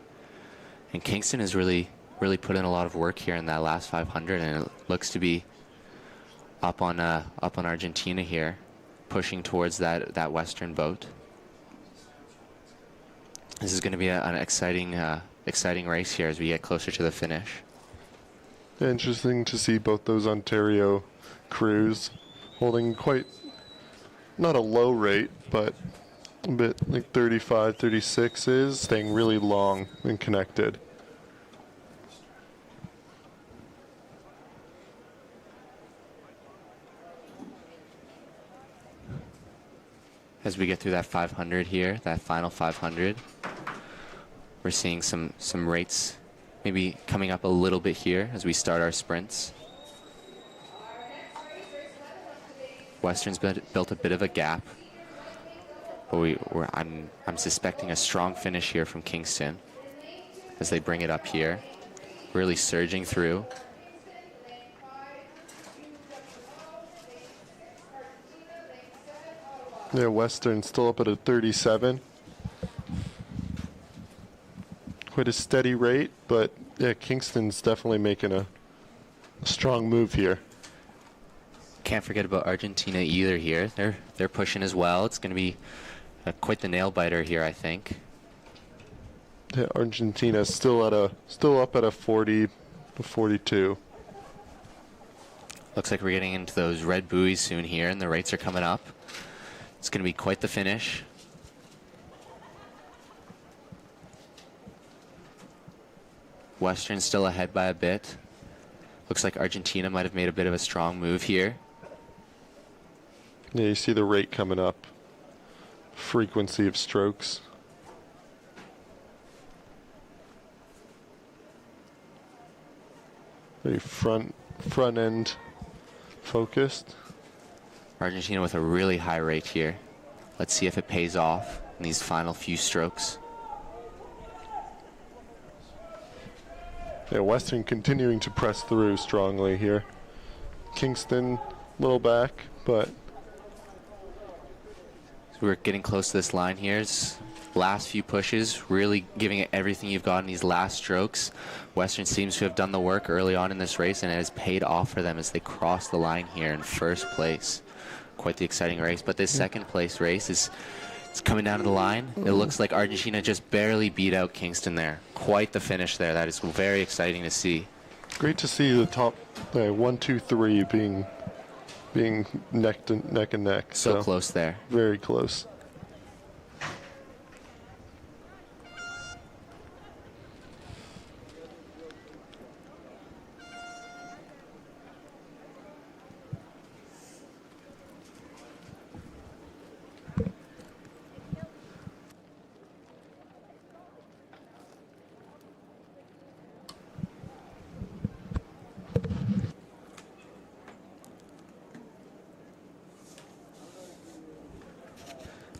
And Kingston has really put in a lot of work here in that last 500, and it looks to be up on Argentina here, pushing towards that Western boat. This is going to be an exciting race here as we get closer to the finish. Interesting to see both those Ontario crews holding quite, not a low rate, but a bit like 35, 36 is, staying really long and connected. As we get through that 500 here, that final 500, we're seeing some rates maybe coming up a little bit here as we start our sprints. Western's built a bit of a gap, but I'm suspecting a strong finish here from Kingston as they bring it up here, really surging through. Yeah, Western still up at a 37. Quite a steady rate, but yeah, Kingston's definitely making a strong move here. Can't forget about Argentina either here. They're pushing as well. It's going to be quite the nail biter here, I think. Yeah, Argentina still up at a 40 to 42. Looks like we're getting into those red buoys soon here, and the rates are coming up. It's going to be quite the finish. Western still ahead by a bit. Looks like Argentina might have made a bit of a strong move here. Yeah, you see the rate coming up. Frequency of strokes. Very front end focused. Argentina with a really high rate here. Let's see if it pays off in these final few strokes. Yeah, Western continuing to press through strongly here. Kingston a little back, but So we're getting close to this line here. Last few pushes, really giving it everything you've got in these last strokes. Western seems to have done the work early on in this race, and it has paid off for them as they cross the line here in first place. Quite the exciting race, but this second place race is it's coming down to the line. It looks like Argentina just barely beat out Kingston there. Quite the finish there. That is very exciting to see. great to see the top 1, 2, 3 being neck and neck. So close there. Very close.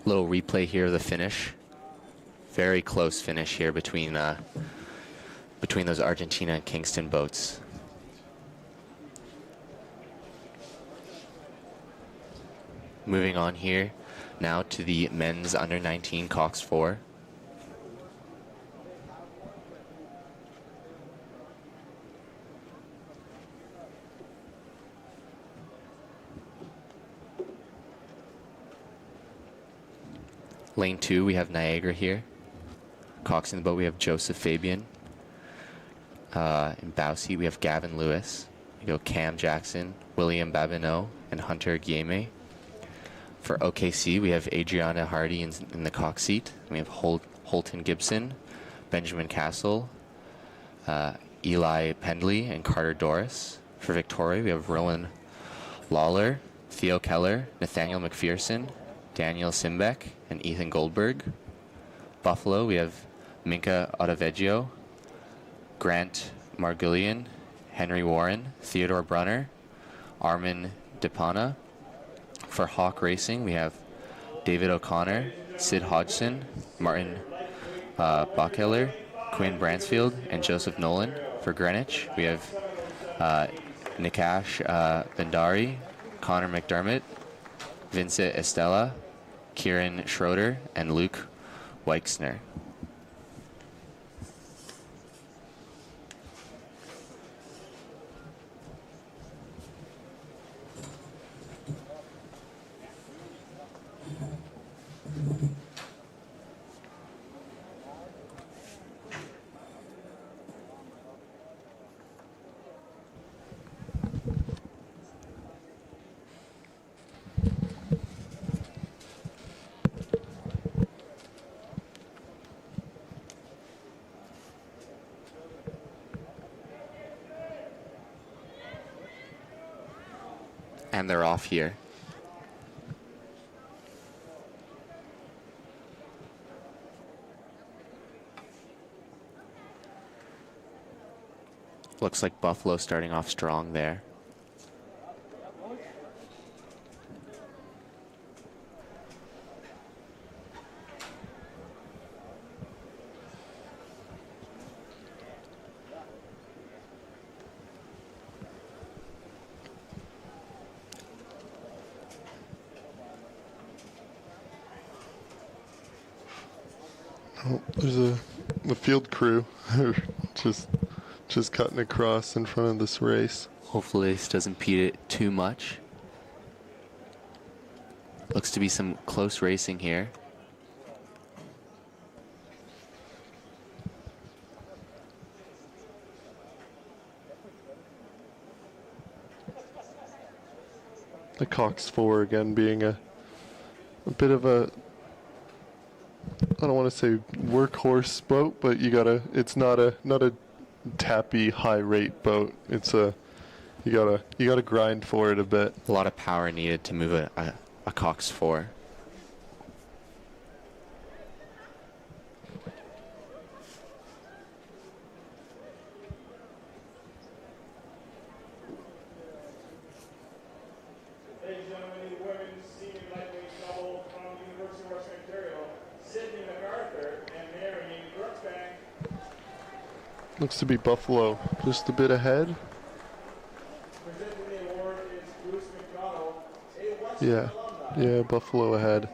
Little replay here of the finish. Very close finish here between those Argentina and Kingston boats. Moving on here now to the men's under 19 Cox 4. Lane 2, we have Niagara here. Cox in the boat, we have Joseph Fabian. In bow seat, we have Gavin Lewis. We go Cam Jackson, William Babineau, and Hunter Guillemet. For OKC, we have Adriana Hardy in the Cox seat. We have Holton Gibson, Benjamin Castle, Eli Pendley, and Carter Doris. For Victoria, we have Rowan Lawler, Theo Keller, Nathaniel McPherson, Daniel Simbeck, and Ethan Goldberg. Buffalo, we have Minka Ottaveggio, Grant Margullion, Henry Warren, Theodore Brunner, Armin Depana. For Hawk Racing, we have David O'Connor, Sid Hodgson, Martin Bachheller, Quinn Bransfield, and Joseph Nolan. For Greenwich, we have Nikash Bhandari, Connor McDermott, Vincent Estella, Kieran Schroeder, and Luke Weixner. And they're off here. Looks like Buffalo starting off strong there. Oh, there's a field crew just cutting across in front of this race. Hopefully this doesn't impede it too much. Looks to be some close racing here. The Cox 4 again being a bit of a, I don't want to say workhorse boat, but it's not a tappy high rate boat. It's you gotta grind for it a bit. A lot of power needed to move a Cox 4. Ladies and gentlemen, the women's senior lightweight double from University of Western Ontario, Sydney MacArthur and Mary Brooksbank. Looks to be Buffalo just a bit ahead. Presenting the award is Bruce McDonald, a Western Yeah, alumni yeah, Buffalo ahead.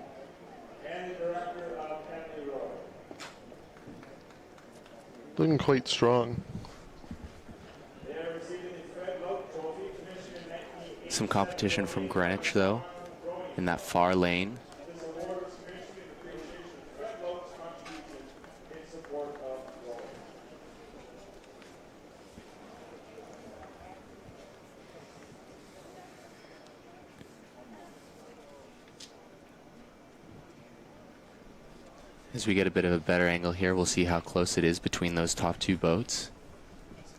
and the director of Henley Road. Looking quite strong. They are receiving the Fred Loeb Trophy, commissioned in 1987. Some competition from Greenwich, though, in that far lane. This award was commissioned in appreciation of Fred Loeb's contribution in support of rowing. As we get a bit of a better angle here, we'll see how close it is between those top two boats.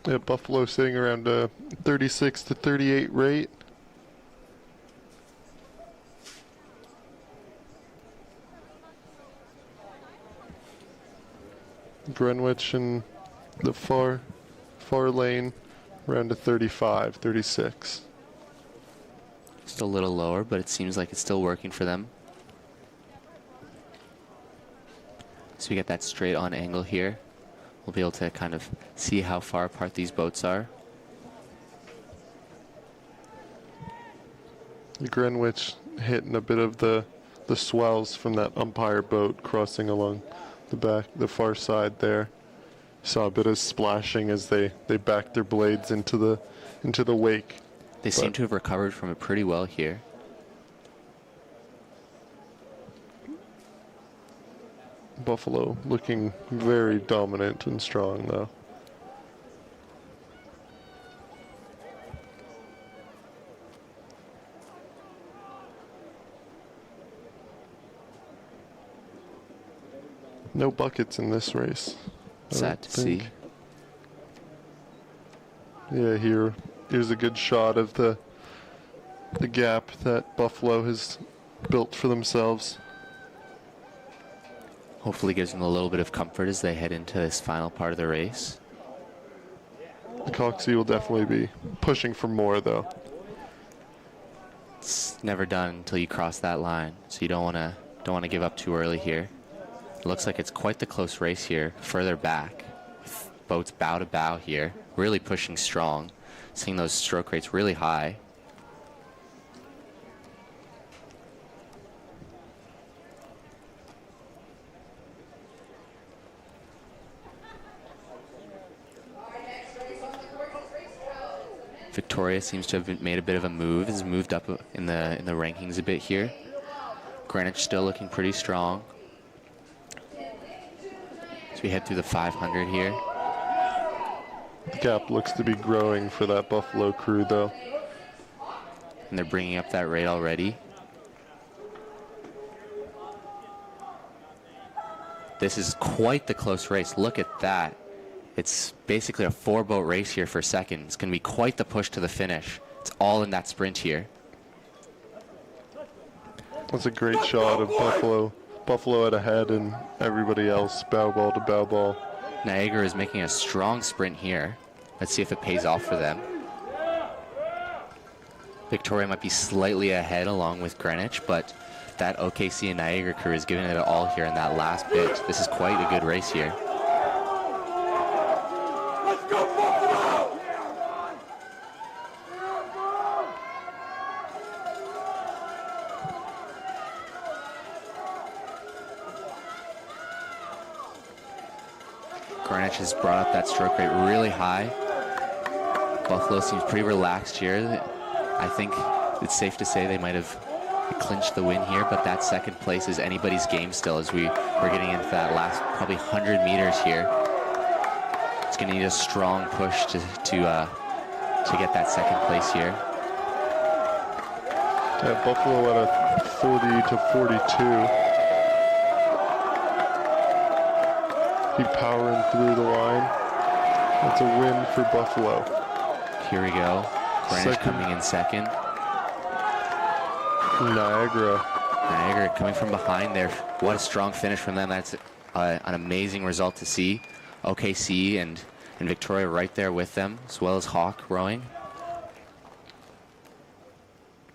Yeah, Buffalo sitting around a 36 to 38 rate. Greenwich in the far lane around a 35, 36. Just a little lower, but it seems like it's still working for them. So we get that straight on angle here. We'll be able to kind of see how far apart these boats are. Greenwich hitting a bit of the swells from that umpire boat crossing along the far side there. Saw a bit of splashing as they backed their blades into the wake. They seem to have recovered from it pretty well here. Buffalo looking very dominant and strong though. No buckets in this race. I Sad don't to see. think. Yeah, here's a good shot of the gap that Buffalo has built for themselves. Hopefully gives them a little bit of comfort as they head into this final part of the race. The Coxie will definitely be pushing for more though. It's never done until you cross that line, so you don't want to give up too early here. It looks like it's quite the close race here, further back, with boats bow to bow here, really pushing strong, seeing those stroke rates really high. Victoria seems to have made a bit of a move, has moved up in the rankings a bit here. Greenwich still looking pretty strong. As we head through the 500 here. The gap looks to be growing for that Buffalo crew though. And they're bringing up that rate already. This is quite the close race. Look at that. It's basically a 4-boat race here for second. It's going to be quite the push to the finish. It's all in that sprint here. That's a great shot of Buffalo. Buffalo at ahead and everybody else bow ball to bow ball. Niagara is making a strong sprint here. Let's see if it pays off for them. Victoria might be slightly ahead along with Greenwich, but that OKC and Niagara crew is giving it all here in that last bit. This is quite a good race here. Greenwich has brought up that stroke rate really high. Buffalo seems pretty relaxed here. I think it's safe to say they might have clinched the win here, but that second place is anybody's game still as we're getting into that last probably 100 meters here. It's going to need a strong push to get that second place here. Yeah, Buffalo at a 40 to 42. Keep powering through the line. That's a win for Buffalo. Here we go. Greenwich Second. coming in second. Niagara. Coming from behind there. What a strong finish from them. That's an amazing result to see. OKC and Victoria right there with them, as well as Hawk rowing.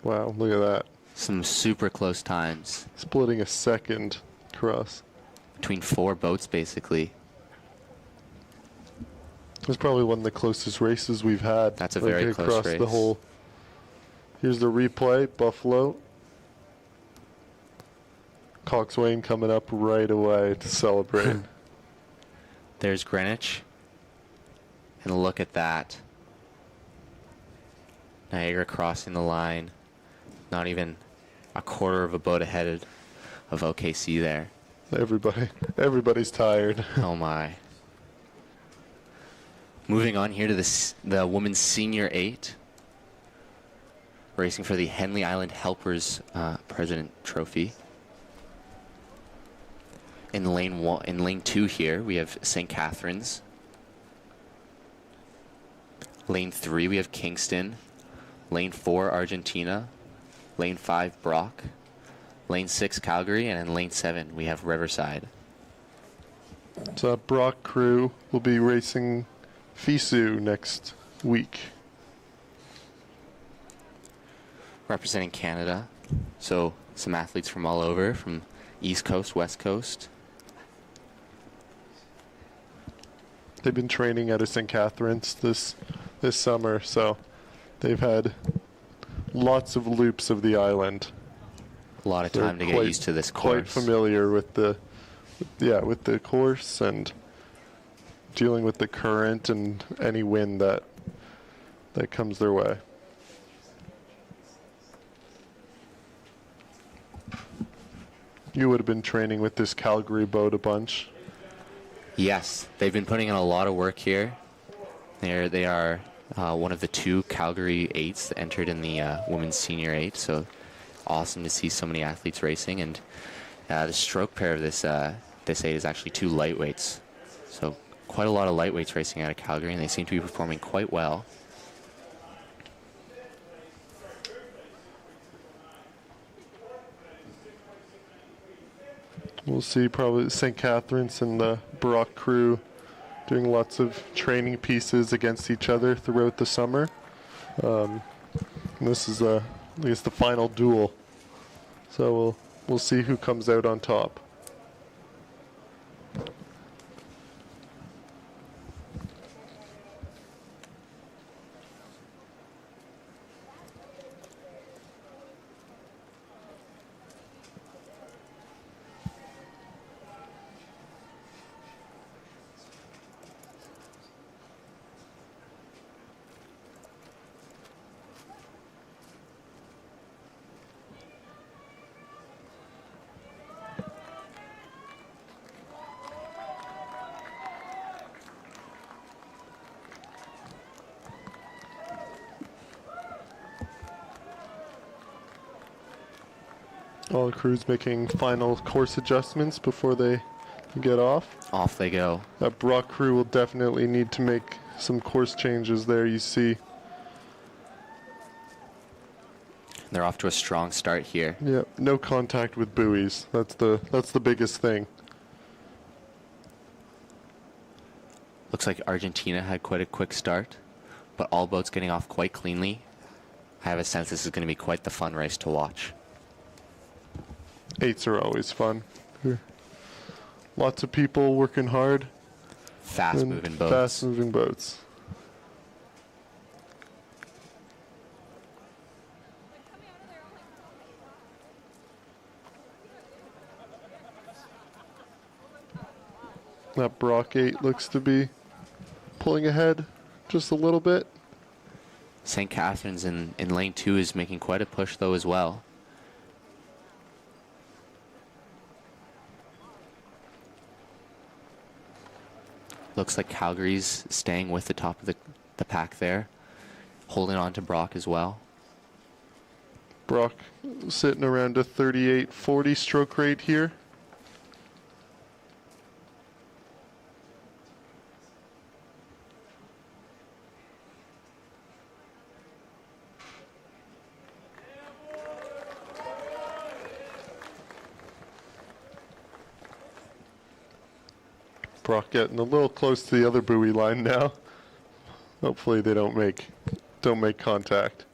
Wow, look at that. Some super close times. Splitting a second cross. Between 4 boats, basically. It's probably one of the closest races we've had. That's a very close across race. the whole. Here's the replay. Buffalo. Coxswain coming up right away to celebrate. There's Greenwich. And look at that. Niagara crossing the line. Not even a quarter of a boat ahead of OKC there. Everybody's tired. Oh my. Moving on here to the women's senior 8. Racing for the Henley Island Helpers President Trophy. In lane 2 here, we have St. Catharines. Lane 3, we have Kingston. Lane 4, Argentina. Lane 5, Brock. Lane 6, Calgary. And in lane 7, we have Riverside. So that Brock crew will be racing FISU next week. Representing Canada. So some athletes from all over, from East Coast, West Coast. They've been training at a St. Catharines this summer, so they've had lots of loops of the island. A lot of time to get used to this course. Quite familiar with the course and dealing with the current and any wind that comes their way. You would have been training with this Calgary boat a bunch. Yes, they've been putting in a lot of work here. They are one of the 2 Calgary 8s that entered in the women's senior 8. So awesome to see so many athletes racing. And the stroke pair of this 8 is actually 2 lightweights. So quite a lot of lightweights racing out of Calgary, and they seem to be performing quite well. We'll see probably St. Catharines and the Brock crew doing lots of training pieces against each other throughout the summer. And this is, I guess, the final duel. So we'll see who comes out on top. All crews making final course adjustments before they get off. Off they go. That Brock crew will definitely need to make some course changes there, you see. They're off to a strong start here. Yeah, no contact with buoys. That's the biggest thing. Looks like Argentina had quite a quick start, but all boats getting off quite cleanly. I have a sense this is going to be quite the fun race to watch. 8s are always fun. Lots of people working hard. Fast-moving boats. Fast-moving boats. That Brock 8 looks to be pulling ahead just a little bit. St. Catharines in lane 2 is making quite a push, though, as well. Looks like Calgary's staying with the top of the pack there, holding on to Brock as well. Brock sitting around a 38-40 stroke rate here. Brock getting a little close to the other buoy line now. Hopefully they don't make contact.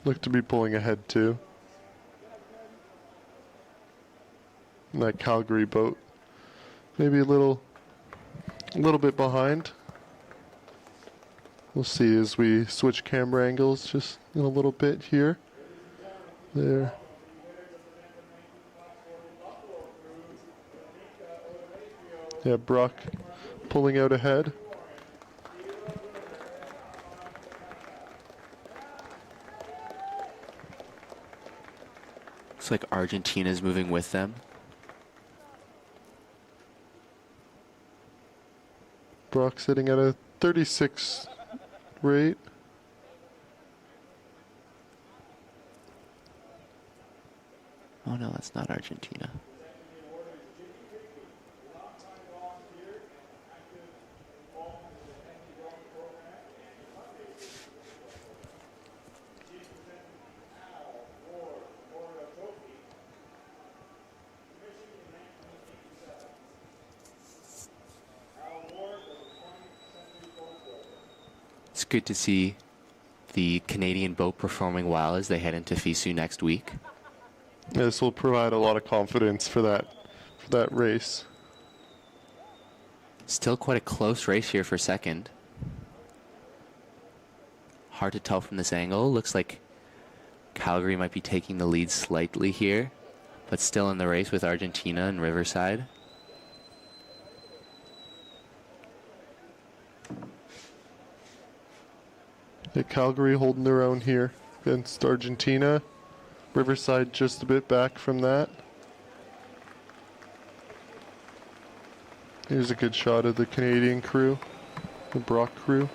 look to be pulling ahead too. And that Calgary boat, maybe a little bit behind. We'll see as we switch camera angles just in a little bit here. There. Yeah, Brock pulling out ahead. Looks like Argentina's moving with them. Brock sitting at a 36 rate. Oh no, that's not Argentina. It's good to see the Canadian boat performing well as they head into FISU next week. This will provide a lot of confidence for that race. Still quite a close race here for second. Hard to tell from this angle. Looks like Calgary might be taking the lead slightly here, but still in the race with Argentina and Riverside. Yeah, Calgary holding their own here against Argentina. Riverside just a bit back from that. Here's a good shot of the Canadian crew, the Brock crew.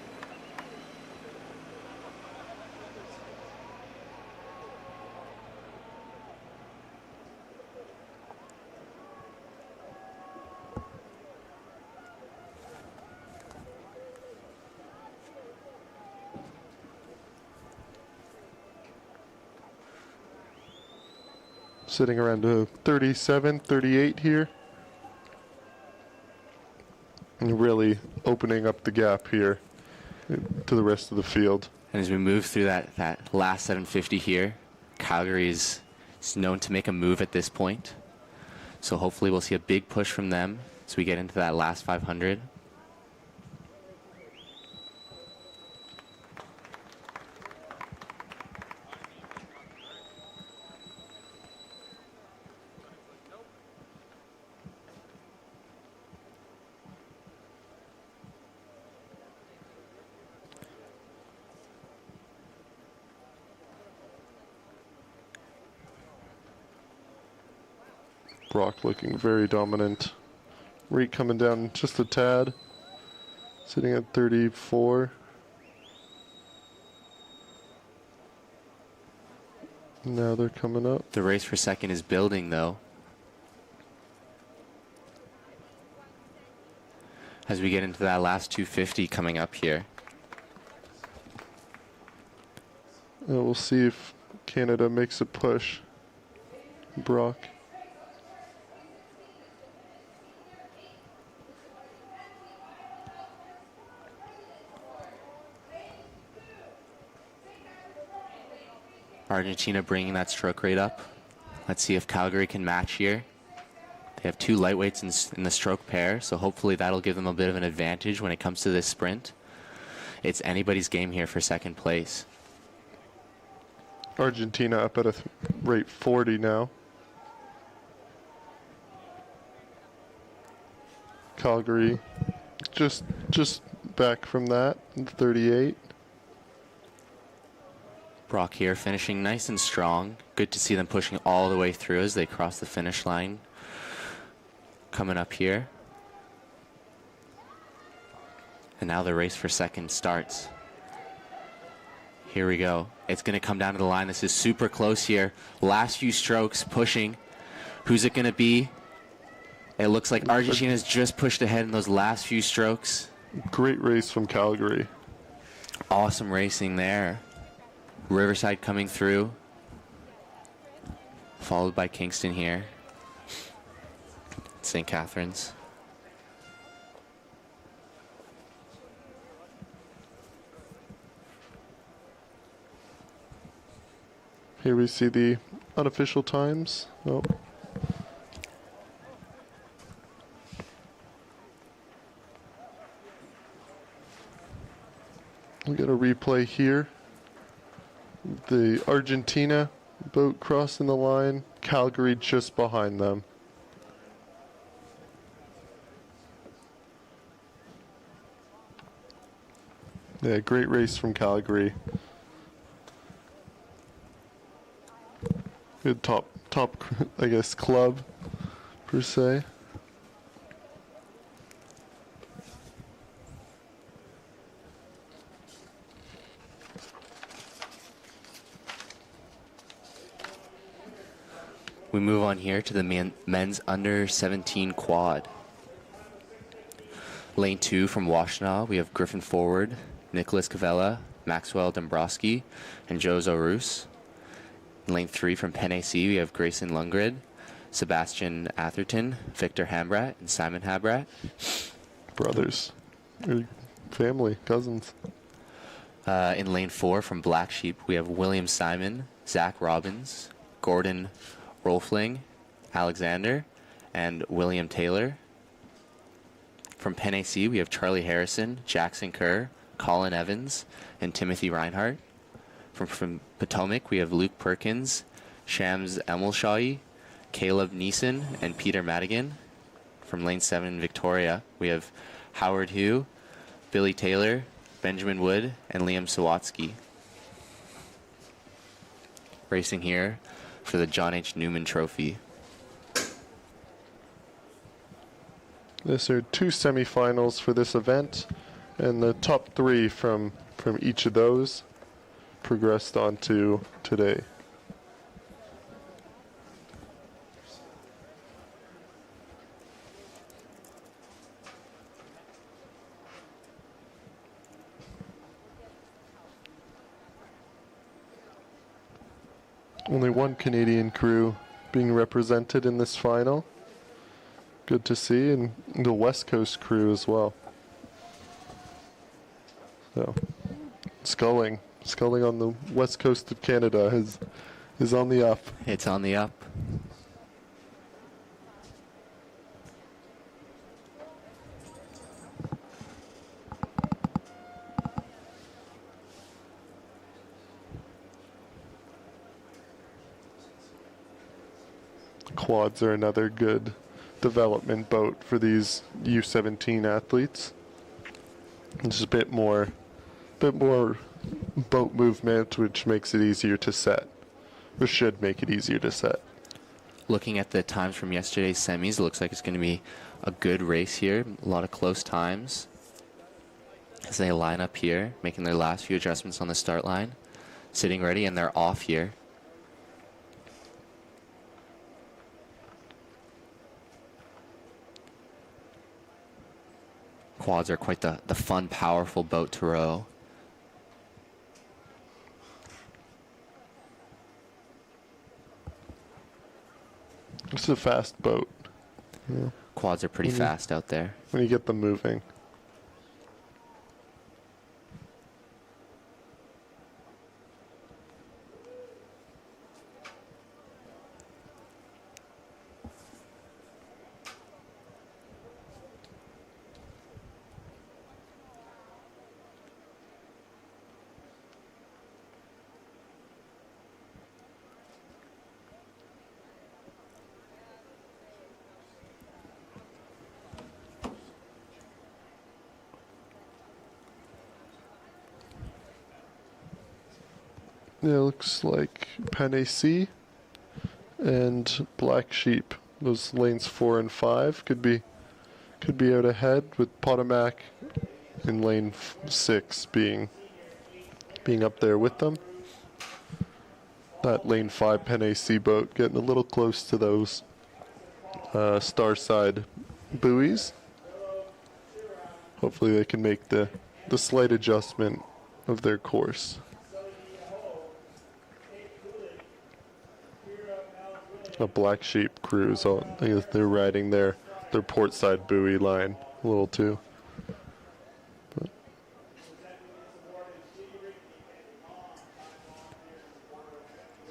Sitting around a 37, 38 here. And really opening up the gap here to the rest of the field. And as we move through that last 750 here, Calgary is known to make a move at this point. So hopefully we'll see a big push from them as we get into that last 500. Brock looking very dominant. Rate coming down just a tad. Sitting at 34. Now they're coming up. The race for second is building though. As we get into that last 250 coming up here. We'll see if Canada makes a push. Brock. Argentina bringing that stroke rate up. Let's see if Calgary can match here. They have two lightweights in the stroke pair, so hopefully that'll give them a bit of an advantage when it comes to this sprint. It's anybody's game here for second place. Argentina up at a rate 40 now. Calgary just back from that, 38. Brock here finishing nice and strong. Good to see them pushing all the way through as they cross the finish line. Coming up here. And now the race for second starts. Here we go. It's going to come down to the line. This is super close here. Last few strokes pushing. Who's it going to be? It looks like Argentina's just pushed ahead in those last few strokes. Great race from Calgary. Awesome racing there. Riverside coming through. Followed by Kingston here. St. Catharines. Here we see the unofficial times. Oh. We got a replay here. The Argentina boat crossing the line, Calgary just behind them. Yeah, great race from Calgary. Good top, I guess, club, per se. We move on here to the men's under 17 quad. Lane 2 from Washtenaw, we have Griffin Forward, Nicholas Cavella, Maxwell Dombrowski, and Joe Zorus. Lane 3 from Penn AC, we have Grayson Lundgren, Sebastian Atherton, Victor Hambrat, and Simon Habrat. Brothers. Family, cousins. In lane 4 from Black Sheep, we have William Simon, Zach Robbins, Gordon Rolfling, Alexander, and William Taylor. From Penn AC, we have Charlie Harrison, Jackson Kerr, Colin Evans, and Timothy Reinhardt. From Potomac, we have Luke Perkins, Shams Emelshawi, Caleb Neeson, and Peter Madigan. From lane 7 in Victoria, we have Howard Hugh, Billy Taylor, Benjamin Wood, and Liam Sawatsky. Racing here for the John H. Newman Trophy. There are 2 semifinals for this event, and the top 3 from each of those progressed on to today. Only one Canadian crew being represented in this final. Good to see, and the West Coast crew as well. So, sculling on the west coast of Canada is on the up. It's on the up. Quads are another good development boat for these U17 athletes. Just a bit more boat movement, which makes it easier to set, or should make it easier to set. Looking at the times from yesterday's semis, it looks like it's going to be a good race here. A lot of close times as they line up here, making their last few adjustments on the start line, sitting ready, and they're off here. Quads are quite the fun, powerful boat to row. It's a fast boat. Yeah. Quads are pretty fast out there. When you get them moving. Yeah, it looks like Penn AC and Black Sheep. Those lanes 4 and 5 could be out ahead, with Potomac in lane 6 being up there with them. That lane 5 Penn AC boat getting a little close to those star side buoys. Hopefully they can make the slight adjustment of their course. A Black Sheep cruise. I guess they're riding their port side buoy line a little too. But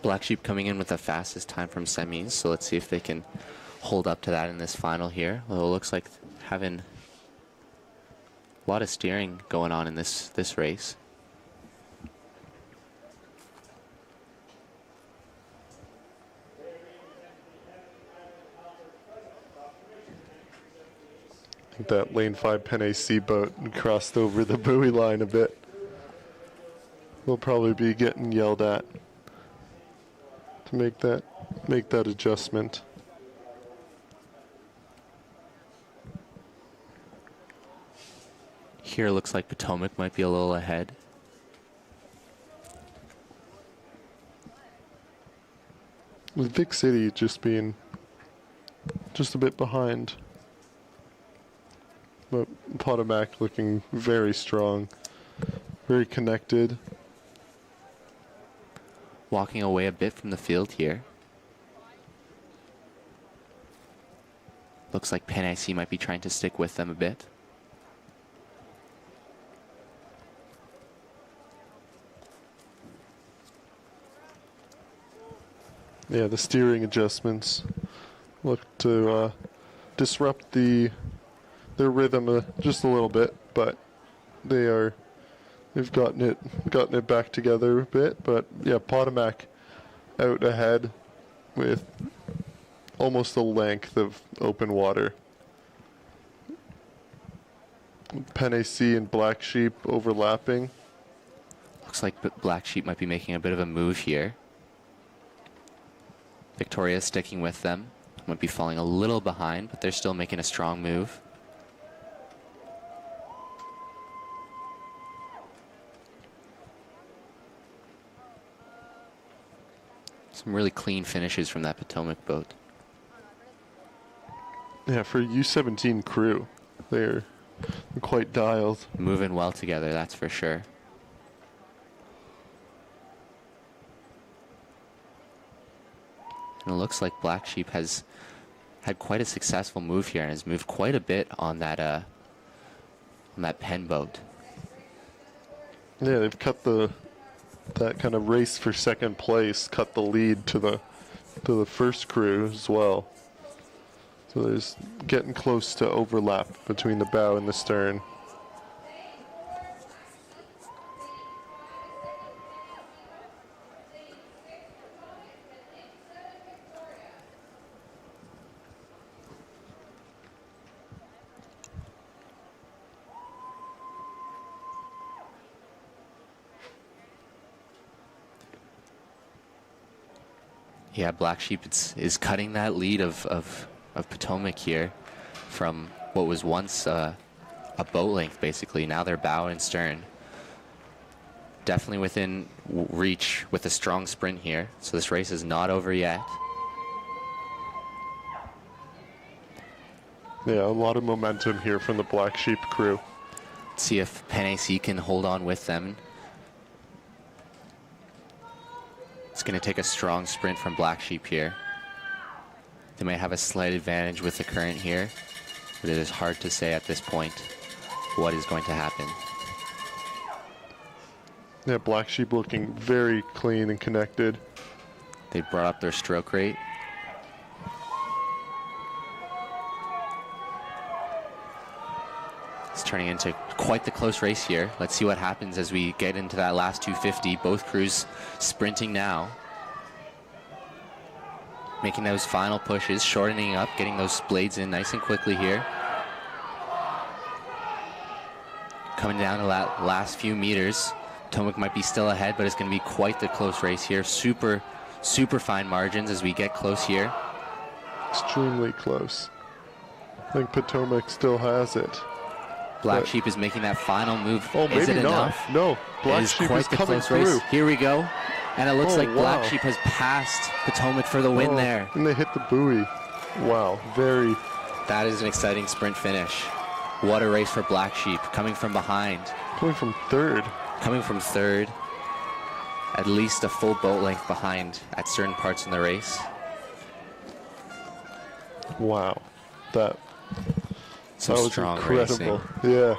Black Sheep coming in with the fastest time from semis, so let's see if they can hold up to that in this final here. Well, it looks like having a lot of steering going on in this race. I think that lane 5 Pen AC boat crossed over the buoy line a bit. We'll probably be getting yelled at to make that adjustment. Here looks like Potomac might be a little ahead. With Vic City just being just a bit behind. But Potomac looking very strong, very connected. Walking away a bit from the field here. Looks like Pen AC might be trying to stick with them a bit. Yeah, the steering adjustments look to disrupt their rhythm just a little bit, but they've gotten it back together a bit. But yeah, Potomac out ahead with almost a length of open water. Pen AC and Black Sheep overlapping. Looks like Black Sheep might be making a bit of a move here. Victoria sticking with them. Might be falling a little behind, but they're still making a strong move. Some really clean finishes from that Potomac boat. Yeah, for U17 crew, they're quite dialed. Moving well together, that's for sure. And it looks like Black Sheep has had quite a successful move here and has moved quite a bit on that Penn boat. Yeah, they've cut that kind of race for second place, cut the lead to the first crew as well. So there's getting close to overlap between the bow and the stern. Yeah, Black Sheep is cutting that lead of Potomac here from what was once a boat length, basically. Now they're bow and stern. Definitely within reach with a strong sprint here. So this race is not over yet. Yeah, a lot of momentum here from the Black Sheep crew. Let's see if Pen AC can hold on with them. It's going to take a strong sprint from Black Sheep here. They may have a slight advantage with the current here, but it is hard to say at this point what is going to happen. Yeah, Black Sheep looking very clean and connected. They brought up their stroke rate. It's turning into quite the close race here. Let's see what happens as we get into that last 250. Both crews sprinting now. Making those final pushes, shortening up, getting those blades in nice and quickly here. Coming down to that last few meters. Potomac might be still ahead, but it's going to be quite the close race here. Super, super fine margins as we get close here. Extremely close. I think Potomac still has it. Black Sheep is making that final move. Oh, is maybe it not. enough? No, Black It is Sheep quite is the coming close through. race. Here we go. And it looks Oh, like Black wow. Sheep has passed Potomac for the win there. And they hit the buoy. Wow, very. That is an exciting sprint finish. What a race for Black Sheep. Coming from behind. Coming from third. Coming from third. At least a full boat length behind at certain parts in the race. Wow, that Some was strong incredible. racing. Yeah.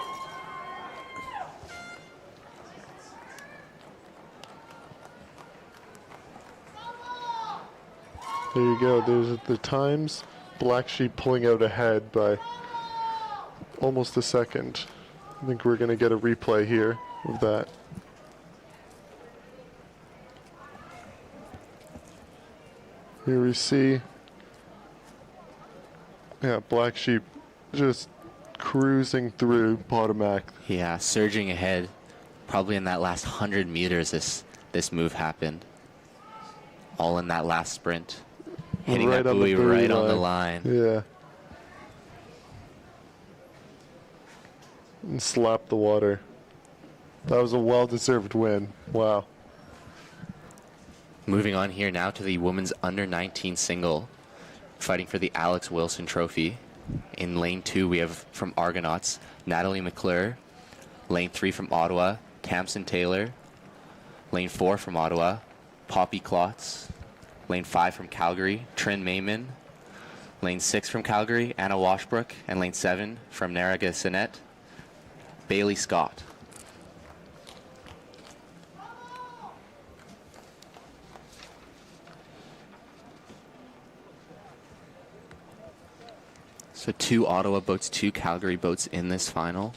There you go. There's the times. Black Sheep pulling out ahead by almost a second. I think we're going to get a replay here of that. Here we see, yeah, Black Sheep just cruising through Potomac. Yeah, surging ahead. Probably in that last 100 meters this move happened. All in that last sprint. Hitting Right that on the buoy buoy right on the line. line. Yeah. And slap the water. That was a well-deserved win. Wow. Moving on here now to the women's under-19 single, fighting for the Alex Wilson Trophy. In lane 2, we have from Argonauts, Natalie McClure. Lane 3 from Ottawa, Tamsin Taylor. Lane 4 from Ottawa, Poppy Klotz. Lane 5 from Calgary, Trin Mayman. Lane 6 from Calgary, Anna Washbrook. And lane 7 from Narragansett, Bailey Scott. So 2 Ottawa boats, 2 Calgary boats in this final.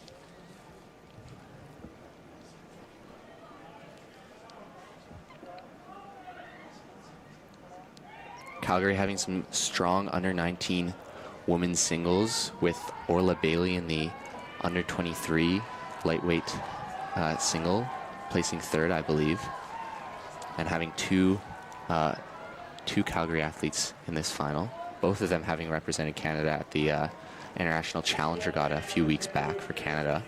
Calgary having some strong under-19 women's singles with Orla Bailey in the under-23 lightweight single, placing 3rd, I believe, and having two Calgary athletes in this final. Both of them having represented Canada at the International Challenge Regatta a few weeks back for Canada.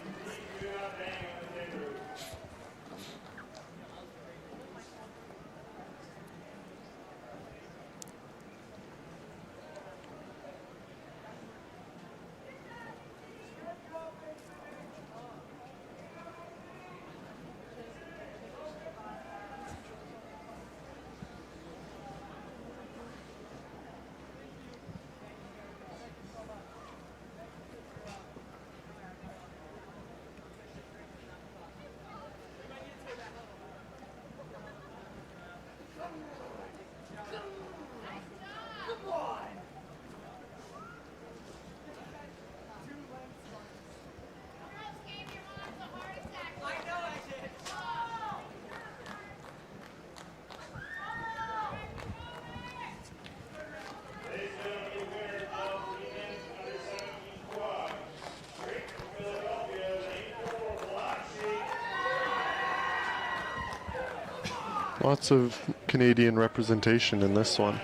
Lots of Canadian representation in this one.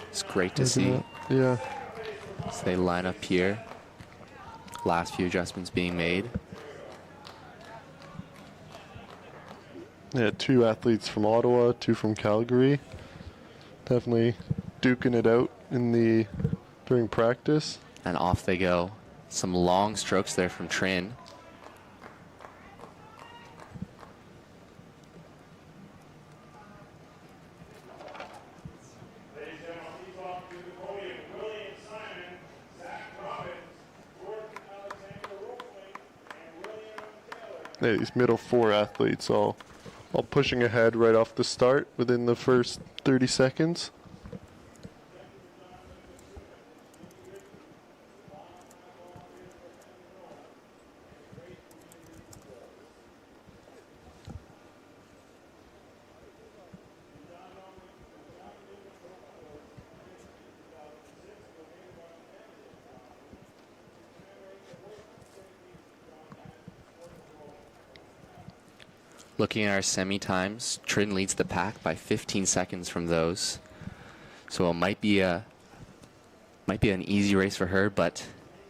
It's great to see. Yeah. As they line up here. Last few adjustments being made. Yeah, 2 athletes from Ottawa, 2 from Calgary. Definitely duking it out during practice. And off they go. Some long strokes there from Trin. Yeah, these middle 4 athletes all pushing ahead right off the start within the first 30 seconds. Looking at our semi times, Trin leads the pack by 15 seconds from those. So it might be an easy race for her, but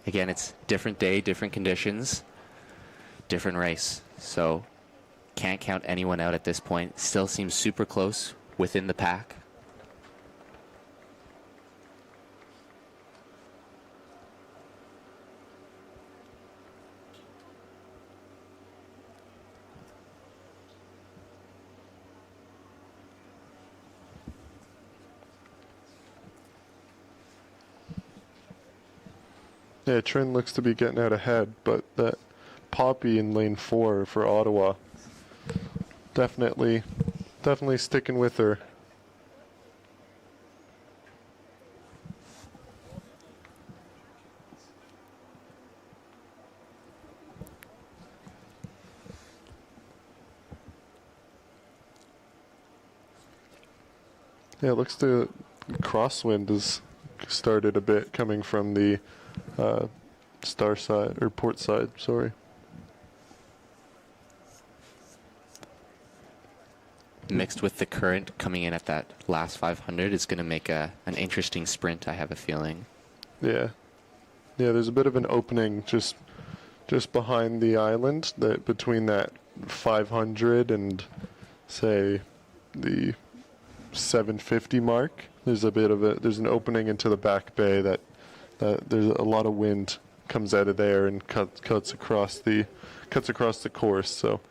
again, it's different day, different conditions, different race. So can't count anyone out at this point. Still seems super close within the pack. Yeah, Trin looks to be getting out ahead, but that Poppy in lane 4 for Ottawa, definitely sticking with her. Yeah, it looks the crosswind has started a bit coming from the star side, or port side, sorry. Mixed with the current coming in at that last 500 is going to make an interesting sprint, I have a feeling. Yeah. Yeah, there's a bit of an opening just behind the island, that between that 500 and say the 750 mark. There's there's an opening into the back bay that there's a lot of wind comes out of there and cuts across the course. So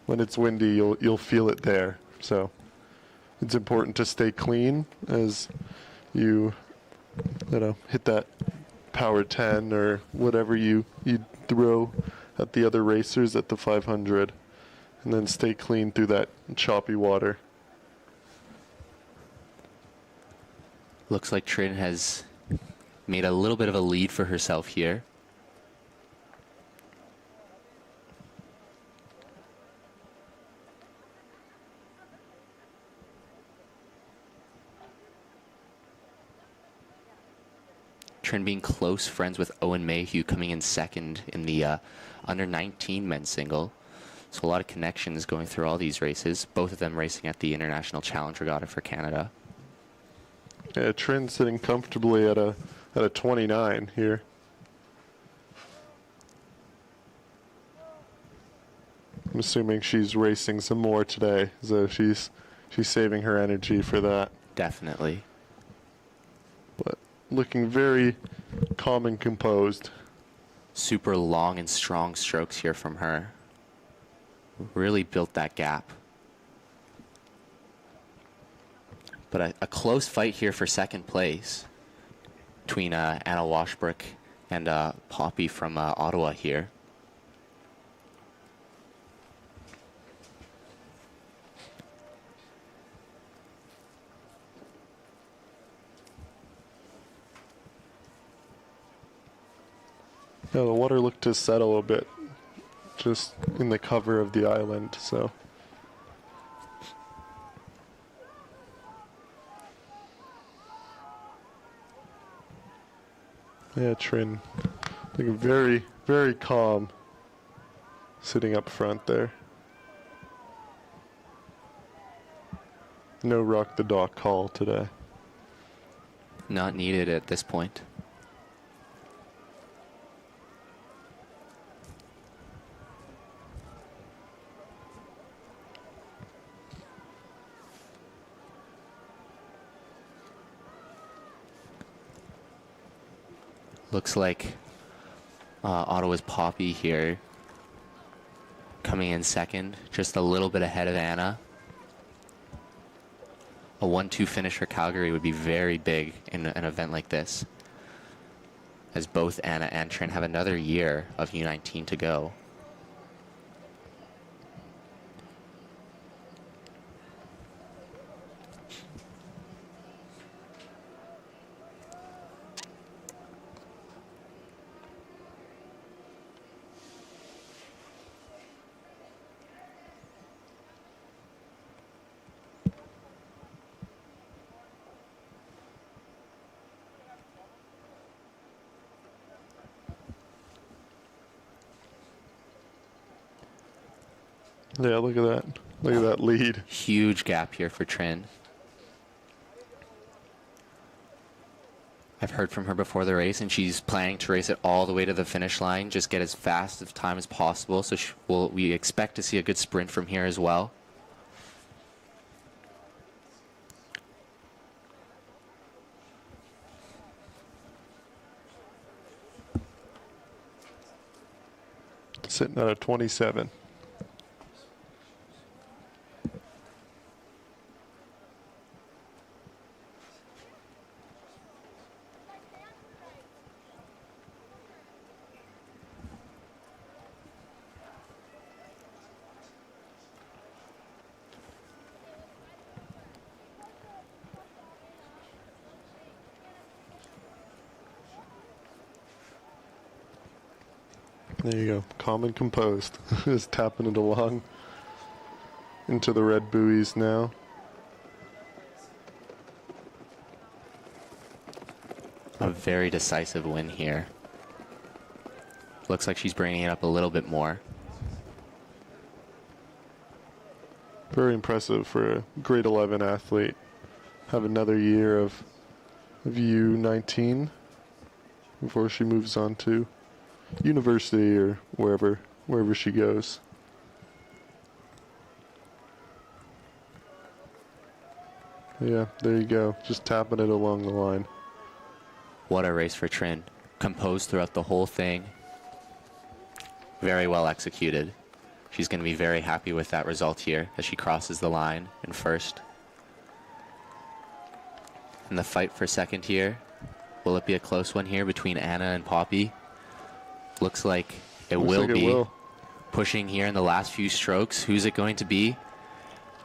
when it's windy, you'll feel it there. So it's important to stay clean as you hit that power 10 or whatever you throw at the other racers at the 500, and then stay clean through that choppy water. Looks like Trin has made a little bit of a lead for herself here. Trin being close friends with Owen Mayhew, coming in second in the under 19 men's single. So a lot of connections going through all these races, both of them racing at the International Challenge Regatta for Canada. Yeah, Trin sitting comfortably at a 29 here. I'm assuming she's racing some more today, so she's saving her energy for that. Definitely. But looking very calm and composed. Super long and strong strokes here from her. Really built that gap. But a close fight here for second place between Anna Washbrook and Poppy from Ottawa here. Yeah, the water looked to settle a bit just in the cover of the island, so. Yeah, Trin looking very, very calm sitting up front there. No rock the dock call today. Not needed at this point. Looks like Ottawa's Poppy here coming in second, just a little bit ahead of Anna. A 1-2 finish for Calgary would be very big in an event like this, as both Anna and Trin have another year of U19 to go. Yeah, look at that. Look at that lead. Huge gap here for Trin. I've heard from her before the race, and she's planning to race it all the way to the finish line, just get as fast of time as possible. So we expect to see a good sprint from here as well. Sitting at a 27. There you go. Calm and composed. Just tapping it along into the red buoys now. very decisive win here. Looks like she's bringing it up a little bit more. Very impressive for a grade 11 athlete. Have another year of U19 before she moves on to university or wherever she goes. Yeah, there you go. Just tapping it along the line. What a race for Trin. Composed throughout the whole thing. Very well executed. She's going to be very happy with that result here as she crosses the line in first. And the fight for second here. Will it be a close one here between Anna and Poppy? Looks like it will be. Pushing here in the last few strokes. Who's it going to be?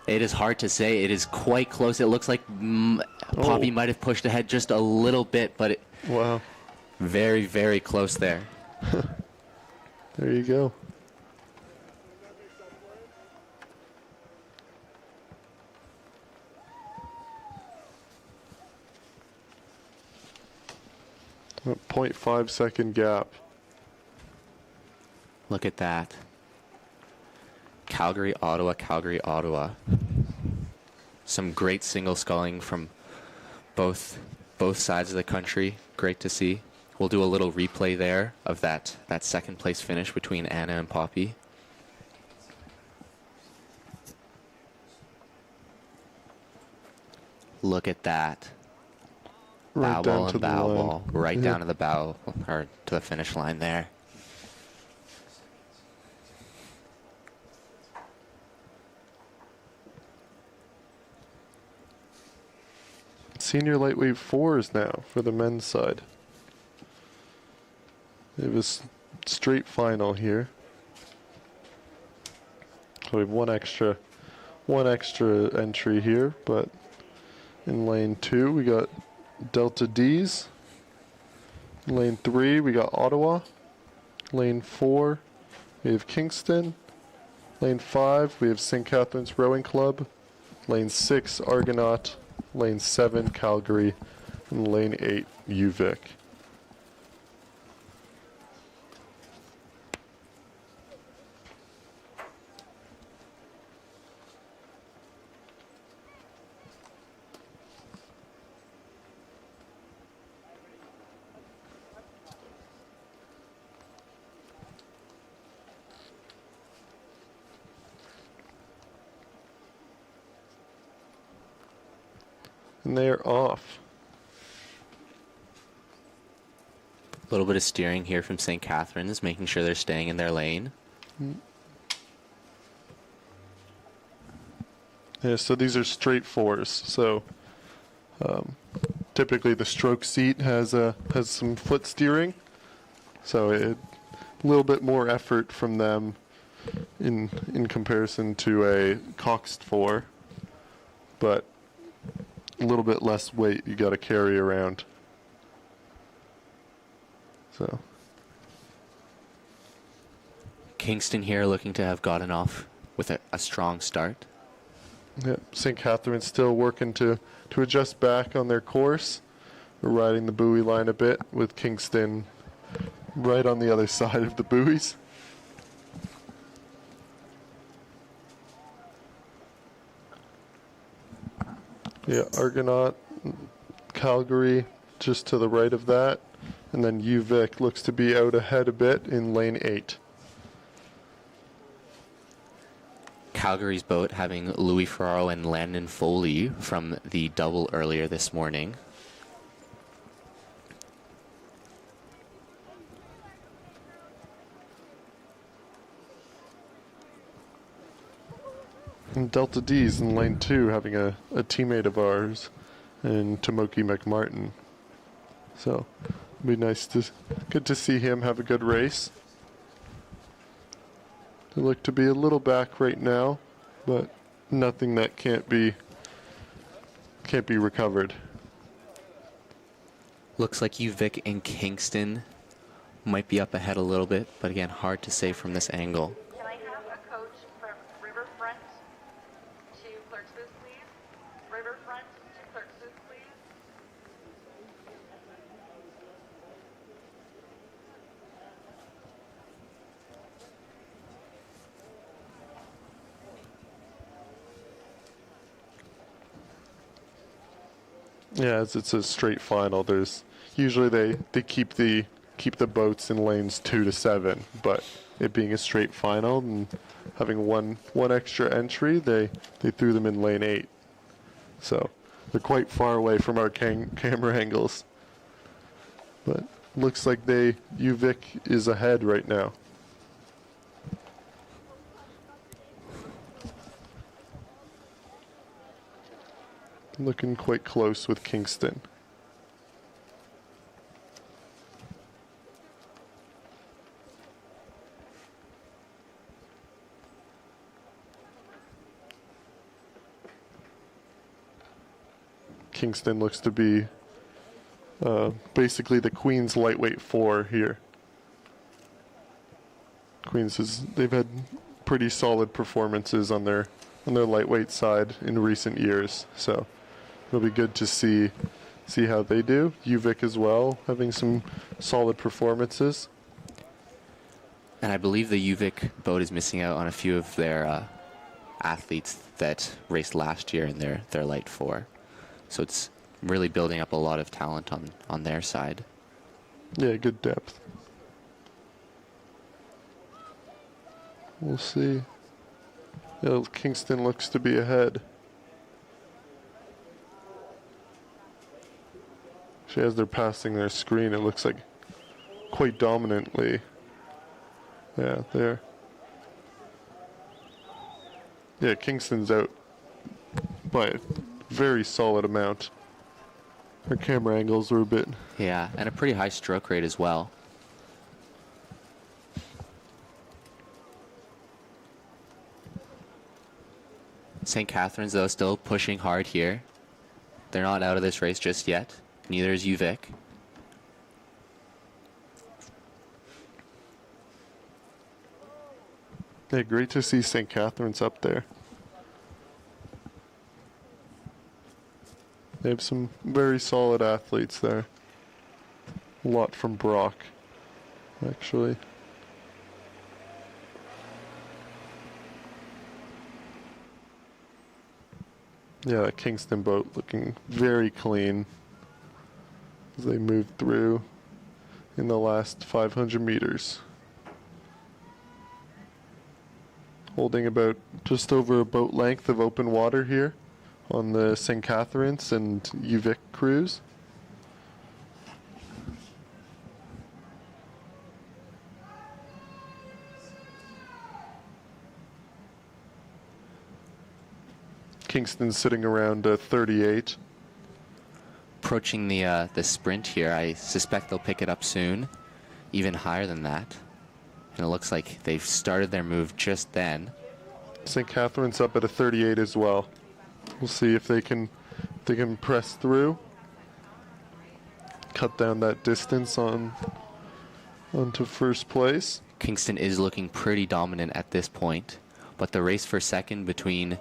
It is hard to say. It is quite close. It looks like Poppy might have pushed ahead just a little bit, but wow. Very, very close there. There you go. A 0.5 second gap. Look at that. Calgary, Ottawa, Calgary, Ottawa. Some great single sculling from both sides of the country. Great to see. We'll do a little replay there of that second place finish between Anna and Poppy. Look at that. Bow ball and bow ball. Right down to the bow, or to the finish line there. Senior lightweight fours now for the men's side. It was straight final here. So we have one extra entry here, but in lane 2 we got Delta D's. In lane 3 we got Ottawa. Lane 4 we have Kingston. Lane 5 we have St. Catharines Rowing Club. Lane 6 Argonaut. Lane 7 Calgary. And lane 8 UVic. And they are off. A little bit of steering here from St. Catharines, making sure they're staying in their lane. Yeah, so these are straight fours. So typically the stroke seat has some foot steering. So a little bit more effort from them in comparison to a coxed four, but a little bit less weight you got to carry around. So Kingston here looking to have gotten off with a strong start. yeah, St. Catharines still working to adjust back on their course. We're riding the buoy line a bit with Kingston right on the other side of the buoys. Yeah, Argonaut, Calgary just to the right of that. And then UVic looks to be out ahead a bit in lane 8. Calgary's boat having Louis Ferraro and Landon Foley from the double earlier this morning. And Delta D's in lane 2 having a teammate of ours in Tomoki McMartin. So it'd be good to see him have a good race. They look to be a little back right now, but nothing that can't be recovered. Looks like UVic and Kingston might be up ahead a little bit, but again, hard to say from this angle. Can I have a coach from Riverfront to Clerksbooth, please? Riverfront to Clerksbooth, please. Yeah, as it's a straight final. There's usually they keep the boats in lanes 2 to 7, but it being a straight final and having one extra entry, they threw them in lane 8. So they're quite far away from our camera angles. But looks like UVic is ahead right now. Looking quite close with Kingston. Kingston looks to be basically the Queen's lightweight 4 here. They've had pretty solid performances on their lightweight side in recent years, so it'll be good to see how they do. UVic as well, having some solid performances. And I believe the UVic boat is missing out on a few of their athletes that raced last year in their light 4. So it's really building up a lot of talent on their side. Yeah, good depth. We'll see. Yeah, Kingston looks to be ahead. Actually, as they're passing their screen, it looks like quite dominantly. Yeah, there. Yeah, Kingston's out by a very solid amount. Our camera angles were a bit... Yeah, and a pretty high stroke rate as well. St. Catharines, though, still pushing hard here. They're not out of this race just yet. Neither is UVic. Yeah, great to see St. Catharines up there. They have some very solid athletes there. A lot from Brock, actually. Yeah, that Kingston boat looking very clean as they moved through in the last 500 meters. Holding about just over a boat length of open water here on the St. Catharines and UVic cruise. Kingston's sitting around 38. Approaching the sprint here, I suspect they'll pick it up soon, even higher than that. And it looks like they've started their move just then. St. Catharines up at a 38 as well. We'll see if they can press through, cut down that distance onto first place. Kingston is looking pretty dominant at this point, but the race for second between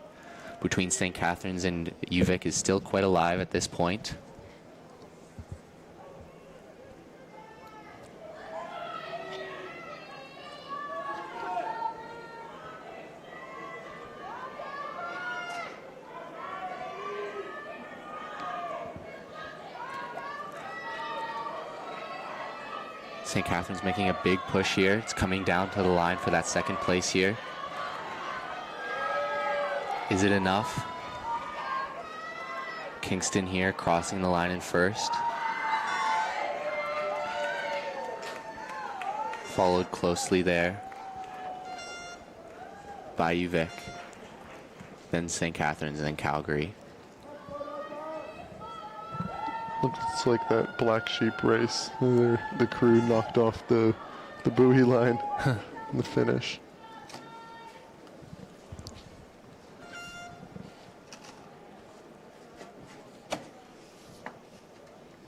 St. Catharines and UVic is still quite alive at this point. St. Catharines making a big push here. It's coming down to the line for that second place here. Is it enough? Kingston here crossing the line in first. Followed closely there by UVic. Then St. Catharines and then Calgary. Looks like that black sheep race. The crew knocked off the buoy line in the finish.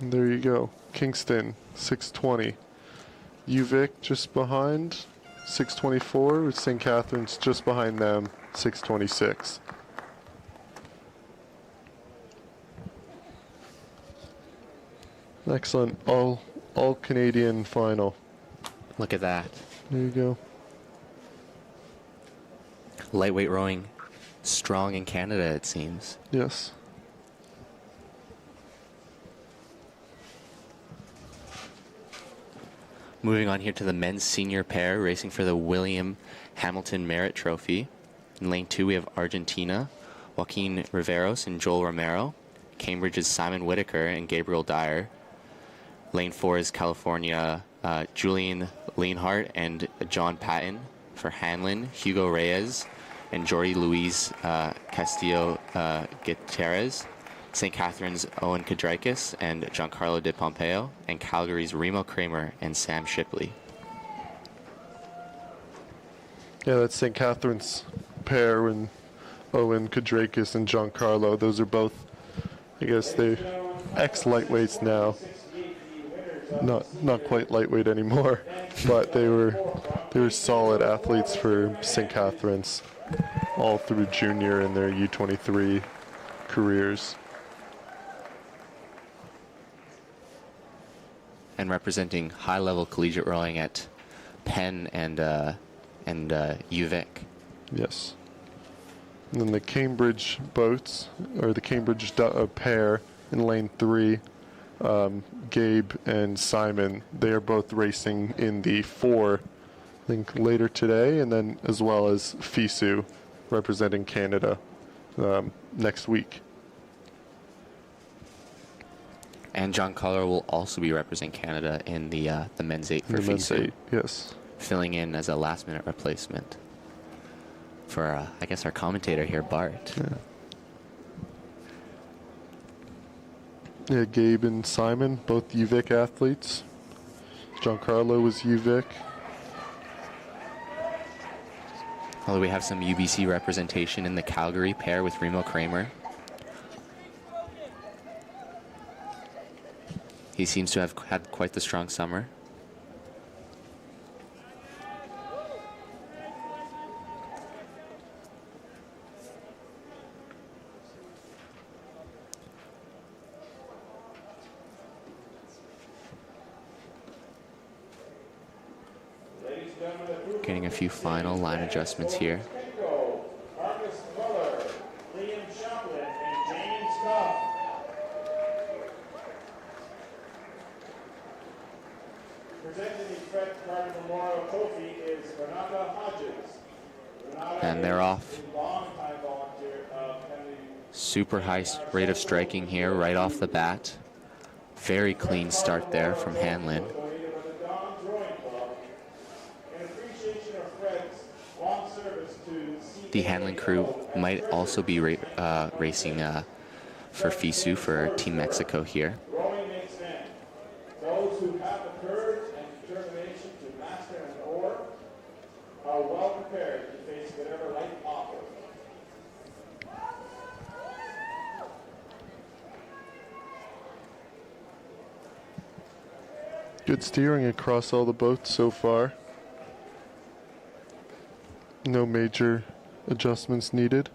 And there you go. Kingston, 620. UVic just behind, 624, with St. Catharines just behind them, 626. Excellent. All Canadian final. Look at that. There you go. Lightweight rowing strong in Canada, it seems. Yes. Moving on here to the men's senior pair racing for the William Hamilton Merit Trophy. In lane 2, we have Argentina, Joaquin Riveros and Joel Romero. Cambridge's Simon Whitaker and Gabriel Dyer. Lane 4 is California, Julian Leonhardt and John Patton. For Hanlon, Hugo Reyes and Jordi Luis Castillo Gutierrez. St. Catherine's Owen Kadrikis and Giancarlo De Pompeo. And Calgary's Remo Kramer and Sam Shipley. Yeah, that's St. Catherine's pair and Owen Kadrakis and Giancarlo. Those are both, I guess, they ex-lightweights now. Not quite lightweight anymore, but they were solid athletes for St. Catherine's all through junior and their U23 careers. And representing high-level collegiate rowing at Penn and UVic. Yes. And then the Cambridge boats, or the Cambridge pair in lane 3, Gabe and Simon, they are both racing in the 4, I think later today, and then as well as FISU representing Canada next week. And John Collar will also be representing Canada in the men's 8 for The men's FISU. 8, yes. Filling in as a last-minute replacement for, I guess, our commentator here, Bart. Yeah, Gabe and Simon, both UVic athletes. Giancarlo was UVic. Although we have some UBC representation in the Calgary pair with Remo Kramer. He seems to have had quite the strong summer. Getting a few final line adjustments here. Marcus Fuller, Liam Chaplin, and James Goff. Presenting the Fred Carter Memorial Trophy is Renata Hodges. And they're off. Longtime volunteer of Henley. Super high rate of striking here right off the bat. Very clean start there from Hanlon. Donated by the Don's Rowing Club. In appreciation of Fred's long service to The Hanlon crew might also be racing for FISU for Team Mexico here. Rowing makes men. Those who have the courage and determination to master an oar are well prepared to face whatever life offers. Good steering across all the boats so far. No major adjustments needed.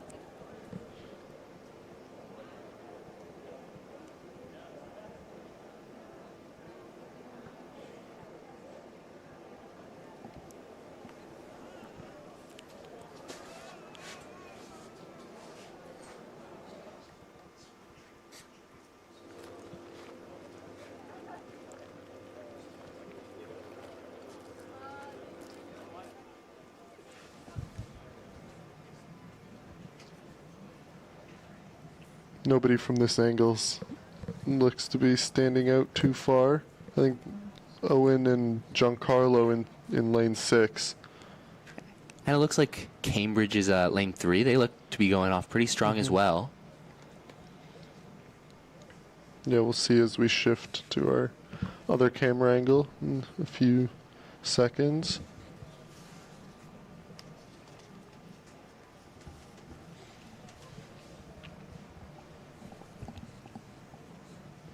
Nobody from this angle looks to be standing out too far. I think Owen and Giancarlo in lane 6. And it looks like Cambridge is lane 3. They look to be going off pretty strong as well. Yeah, we'll see as we shift to our other camera angle in a few seconds.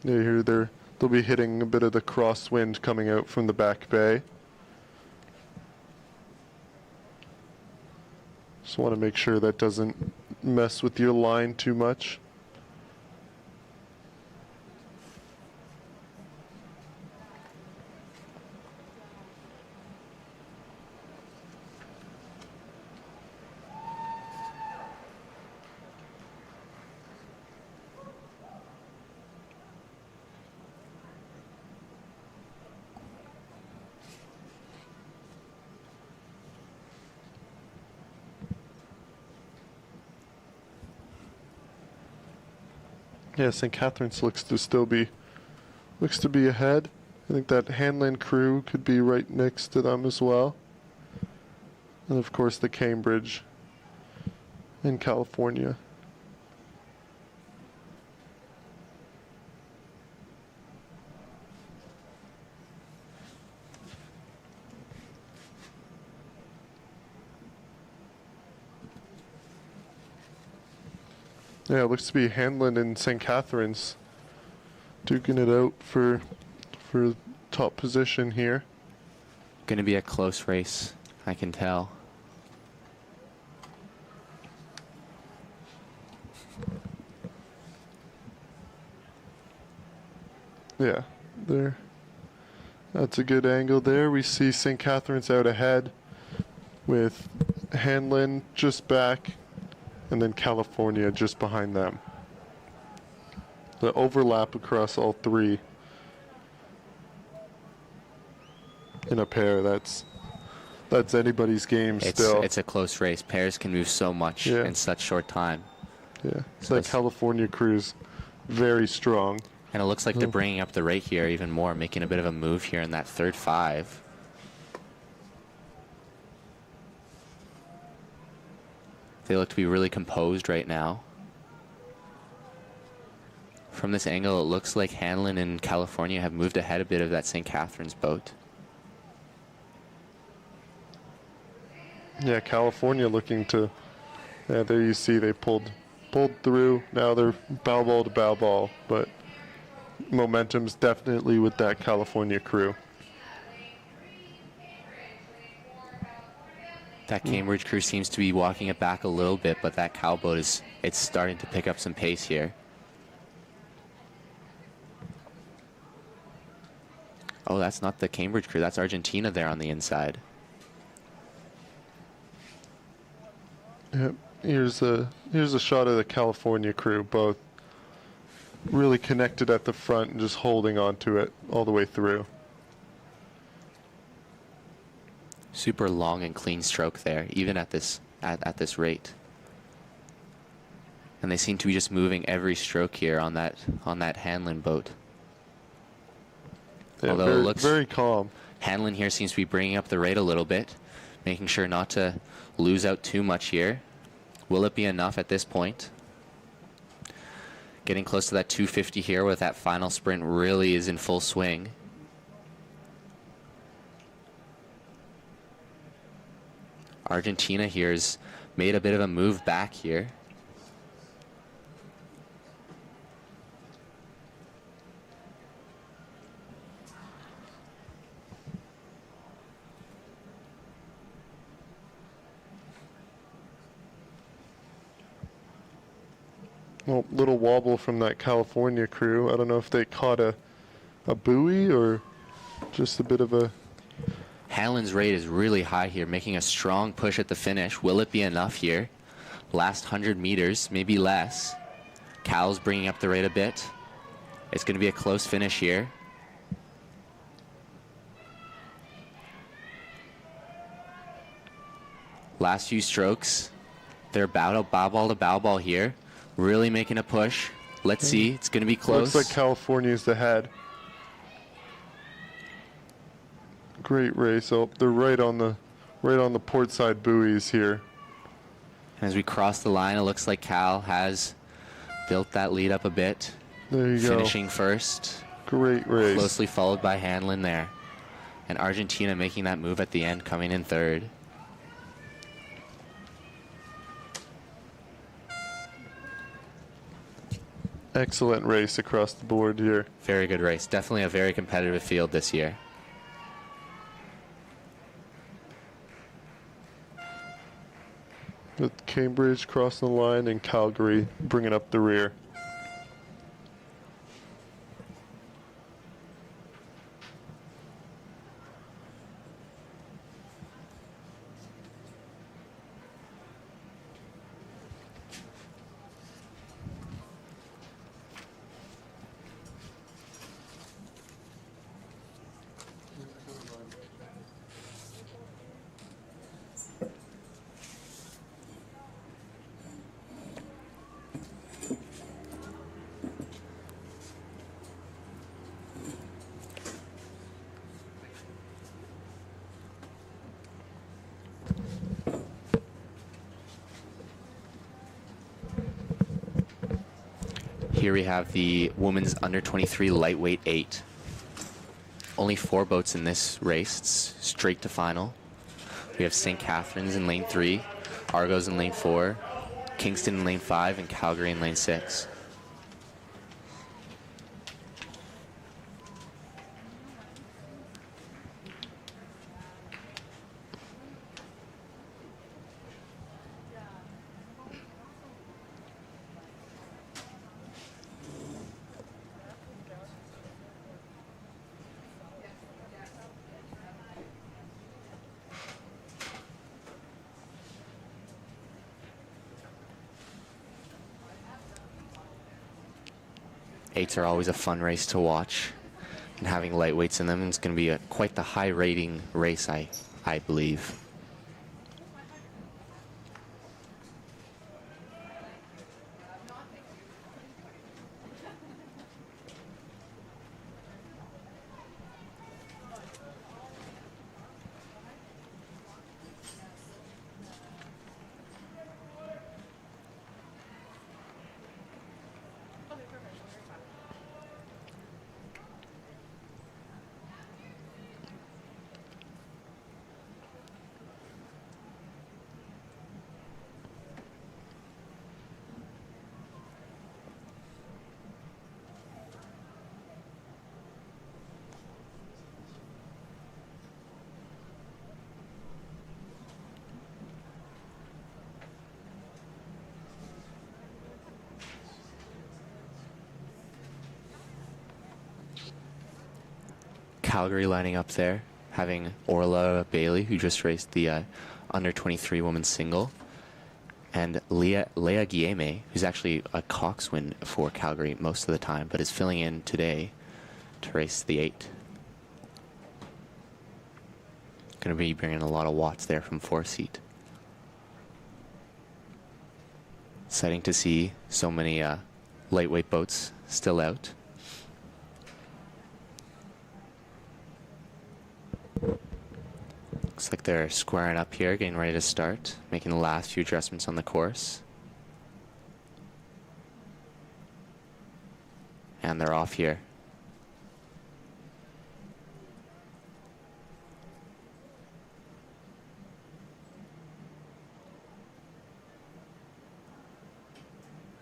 Yeah, here they'll be hitting a bit of the crosswind coming out from the back bay. Just want to make sure that doesn't mess with your line too much. Yeah, St. Catharines looks to be ahead. I think that Hanlon crew could be right next to them as well. And of course the Cambridge in California. Yeah, it looks to be Hanlon and St. Catharines duking it out for top position here. Going to be a close race, I can tell. Yeah, there. That's a good angle there. We see St. Catharines out ahead with Hanlon just back and then California just behind them. The overlap across all three in a pair, that's anybody's game still. It's a close race. Pairs can move so much in such short time. Yeah, so that California crew's very strong. And it looks like they're bringing up the rate here even more, making a bit of a move here in that third five. They look to be really composed right now. From this angle, it looks like Hanlon and California have moved ahead a bit of that St. Catharines boat. Yeah, California looking to, yeah, there you see they pulled through. Now they're bow ball to bow ball, but momentum's definitely with that California crew. That Cambridge crew seems to be walking it back a little bit, but that Cal boat it's starting to pick up some pace here. Oh, that's not the Cambridge crew. That's Argentina there on the inside. Yep. Here's a shot of the California crew, both really connected at the front and just holding on to it all the way through. Super long and clean stroke there, even at this rate. And they seem to be just moving every stroke here on that Hanlon boat. Yeah, although it looks very calm. Hanlon here seems to be bringing up the rate a little bit, making sure not to lose out too much here. Will it be enough at this point? Getting close to that 250 here with that final sprint really is in full swing. Argentina here has made a bit of a move back here. Well, little wobble from that California crew. I don't know if they caught a buoy or just a bit of a... Hanlon's rate is really high here, making a strong push at the finish. Will it be enough here? Last 100 meters, maybe less. Cal's bringing up the rate a bit. It's going to be a close finish here. Last few strokes. They're bow ball to bow ball here. Really making a push. Let's see. It's going to be close. Looks like California's ahead. Great race. Oh, they're right on the port side buoys here. As we cross the line, it looks like Cal has built that lead up a bit. There you go. Finishing first. Great race. Closely followed by Hanlon there. And Argentina making that move at the end, coming in third. Excellent race across the board here. Very good race. Definitely a very competitive field this year. With Cambridge crossing the line and Calgary bringing up the rear. Here we have the women's under 23 lightweight 8. Only 4 boats in this race. It's straight to final. We have St. Catharines in lane 3, Argos in lane 4, Kingston in lane 5, and Calgary in lane 6. Eights are always a fun race to watch, and having lightweights in them is going to be quite the high rating race, I believe. Calgary lining up there, having Orla Bailey, who just raced the under 23 women's single, and Leah Guillaume, who's actually a coxswain for Calgary most of the time, but is filling in today to race the 8. Going to be bringing a lot of watts there from 4-seat. Exciting to see so many lightweight boats still out. Looks like they're squaring up here, getting ready to start, making the last few adjustments on the course. And they're off here.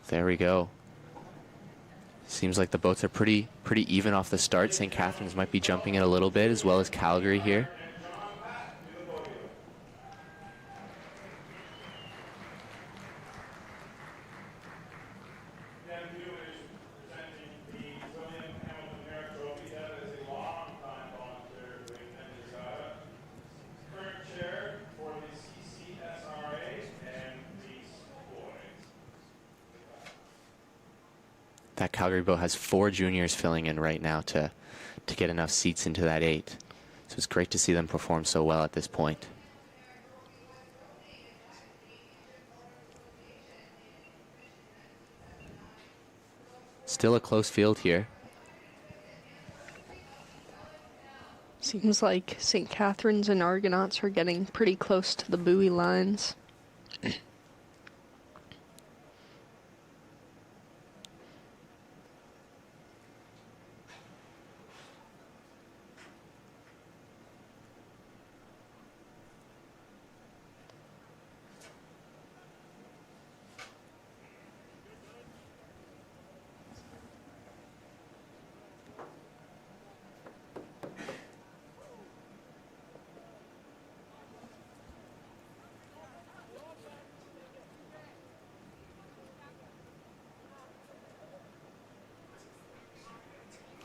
There we go. Seems like the boats are pretty even off the start. St. Catharines might be jumping in a little bit, as well as Calgary here. That Calgary boat has 4 juniors filling in right now to get enough seats into that 8. So it's great to see them perform so well at this point. Still a close field here. Seems like St. Catharines and Argonauts are getting pretty close to the buoy lines.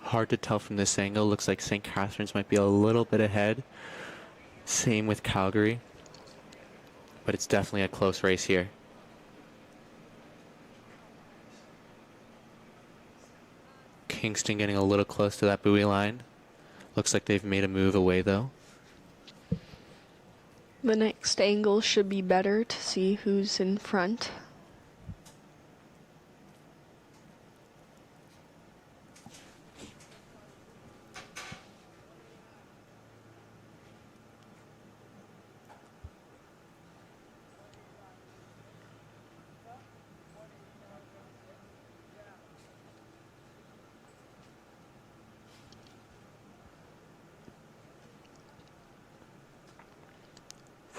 Hard to tell from this angle. Looks like St. Catharines might be a little bit ahead. Same with Calgary. But it's definitely a close race here. Kingston getting a little close to that buoy line. Looks like they've made a move away though. The next angle should be better to see who's in front.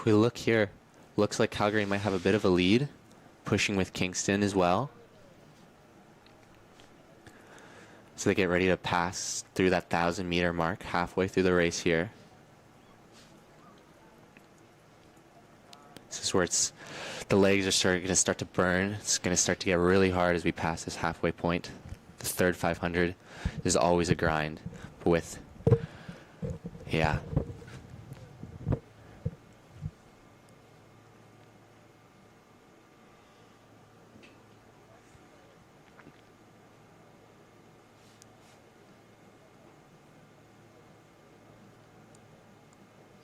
If we look here, looks like Calgary might have a bit of a lead, pushing with Kingston as well. So they get ready to pass through that 1,000-meter mark halfway through the race here. This is where the legs are going to start to burn. It's going to start to get really hard as we pass this halfway point. The third 500 is always a grind. But with, yeah.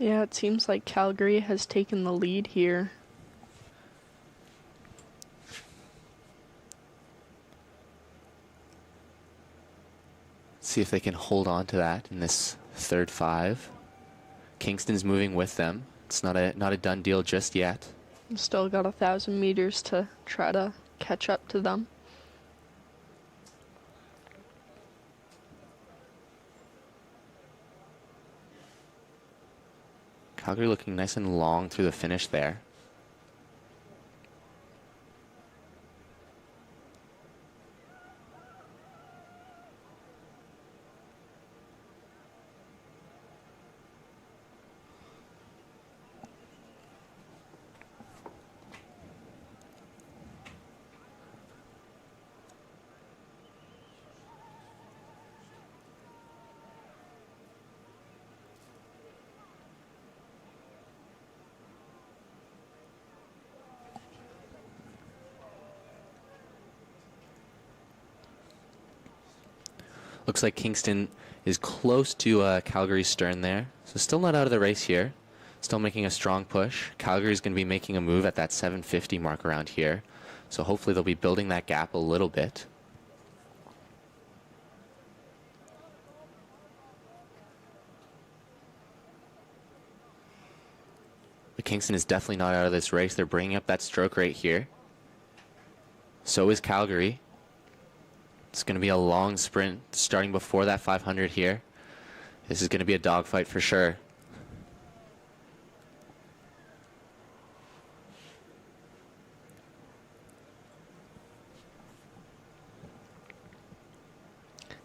Yeah, it seems like Calgary has taken the lead here. See if they can hold on to that in this third 5. Kingston's moving with them. It's not a done deal just yet. Still got 1,000 meters to try to catch up to them. Calgary looking nice and long through the finish there. Looks like Kingston is close to Calgary's stern there. So still not out of the race here. Still making a strong push. Calgary's going to be making a move at that 750 mark around here. So hopefully they'll be building that gap a little bit. But Kingston is definitely not out of this race. They're bringing up that stroke rate here. So is Calgary. It's going to be a long sprint starting before that 500 here. This is going to be a dogfight for sure.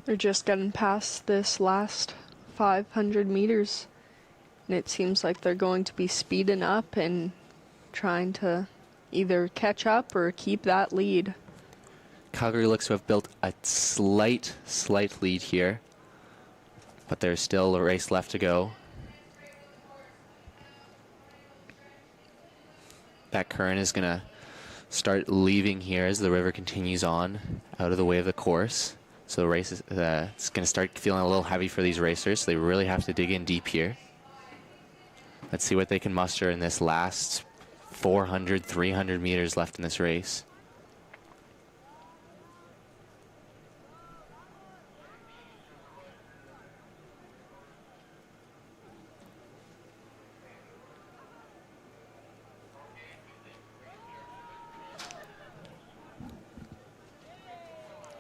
They're just getting past this last 500 meters. And it seems like they're going to be speeding up and trying to either catch up or keep that lead. Calgary looks to have built a slight lead here, but there's still a race left to go. That current is going to start leaving here as the river continues on out of the way of the course. So the race is it's going to start feeling a little heavy for these racers, so they really have to dig in deep here. Let's see what they can muster in this last 400, 300 meters left in this race.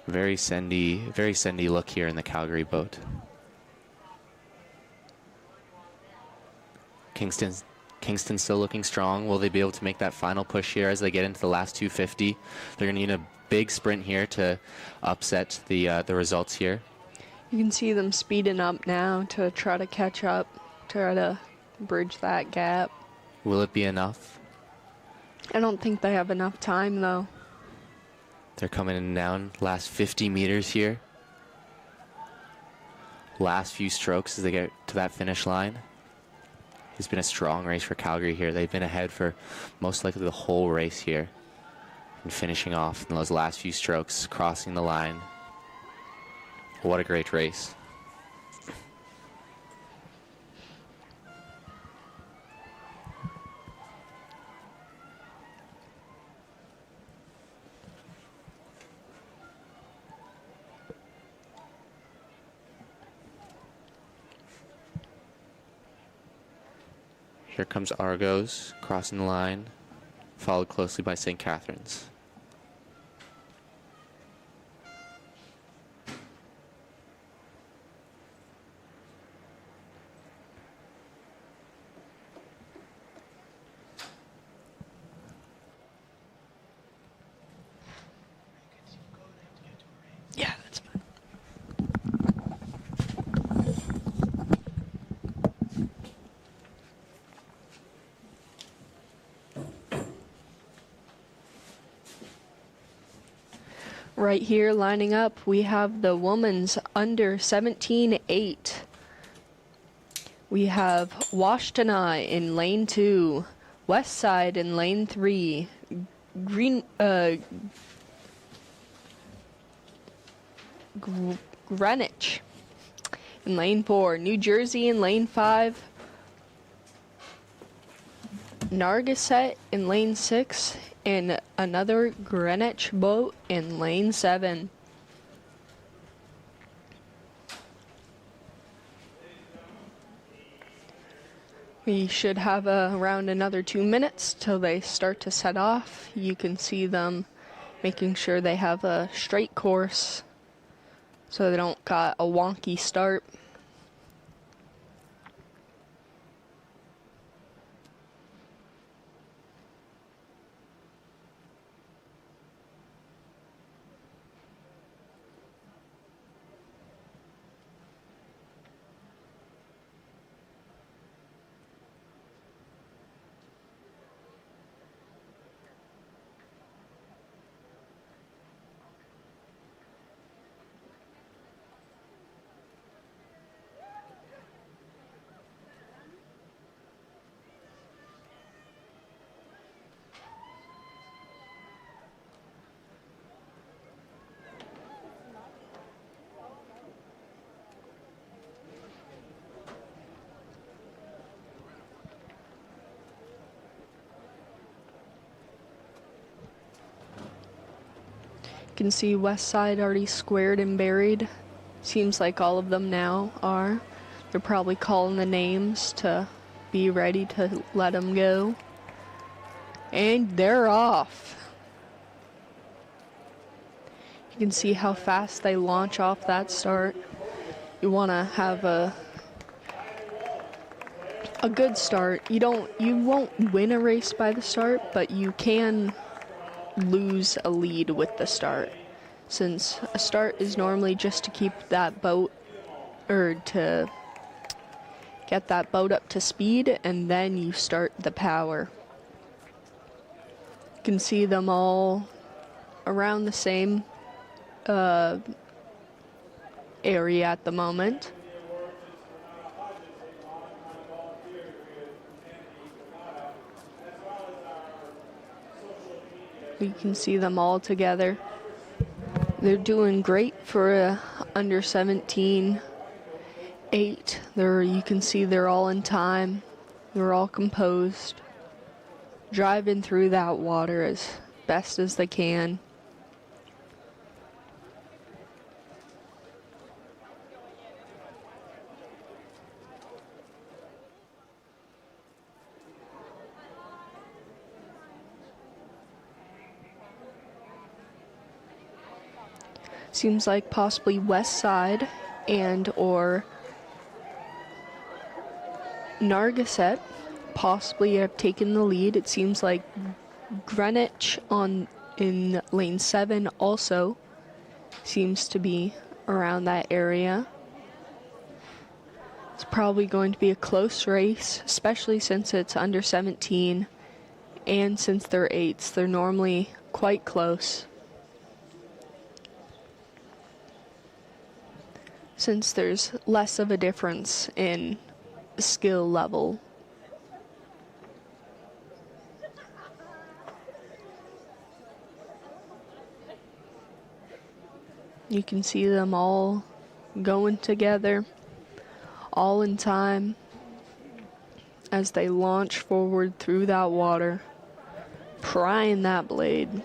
Very sendy look here in the Calgary boat. Kingston's still looking strong. Will they be able to make that final push here as they get into the last 250? They're going to need a big sprint here to upset the results here. You can see them speeding up now to try to catch up, try to bridge that gap. Will it be enough? I don't think they have enough time, though. They're coming in down. Last 50 meters here. Last few strokes as they get to that finish line. It's been a strong race for Calgary here. They've been ahead for most likely the whole race here. And finishing off in those last few strokes, crossing the line. What a great race. Here comes Argos crossing the line, followed closely by St. Catharines. Right here lining up, we have the women's under 17-8. We have Washtenaw in lane 2, West Side in lane 3, Greenwich in lane 4, New Jersey in lane 5, Narragansett in lane 6, and another Greenwich boat in lane 7. We should have around another 2 minutes till they start to set off. You can see them making sure they have a straight course so they don't got a wonky start. You can see West Side already squared and buried. Seems like all of them now are. They're probably calling the names to be ready to let them go. And they're off. You can see how fast they launch off that start. You want to have a good start. You won't win a race by the start, but you can lose a lead with the start, since a start is normally just to keep that boat, or to get that boat up to speed, and then you start the power. You can see them all around the same area at the moment. You can see them all together. They're doing great for a under 17-8. You can see they're all in time. They're all composed, driving through that water as best as they can. Seems like possibly West Side and or Narragansett possibly have taken the lead. It seems like Greenwich in lane 7 also seems to be around that area. It's probably going to be a close race, especially since it's under 17, and since they're 8s, they're normally quite close. Since there's less of a difference in skill level. You can see them all going together, all in time, as they launch forward through that water, prying that blade.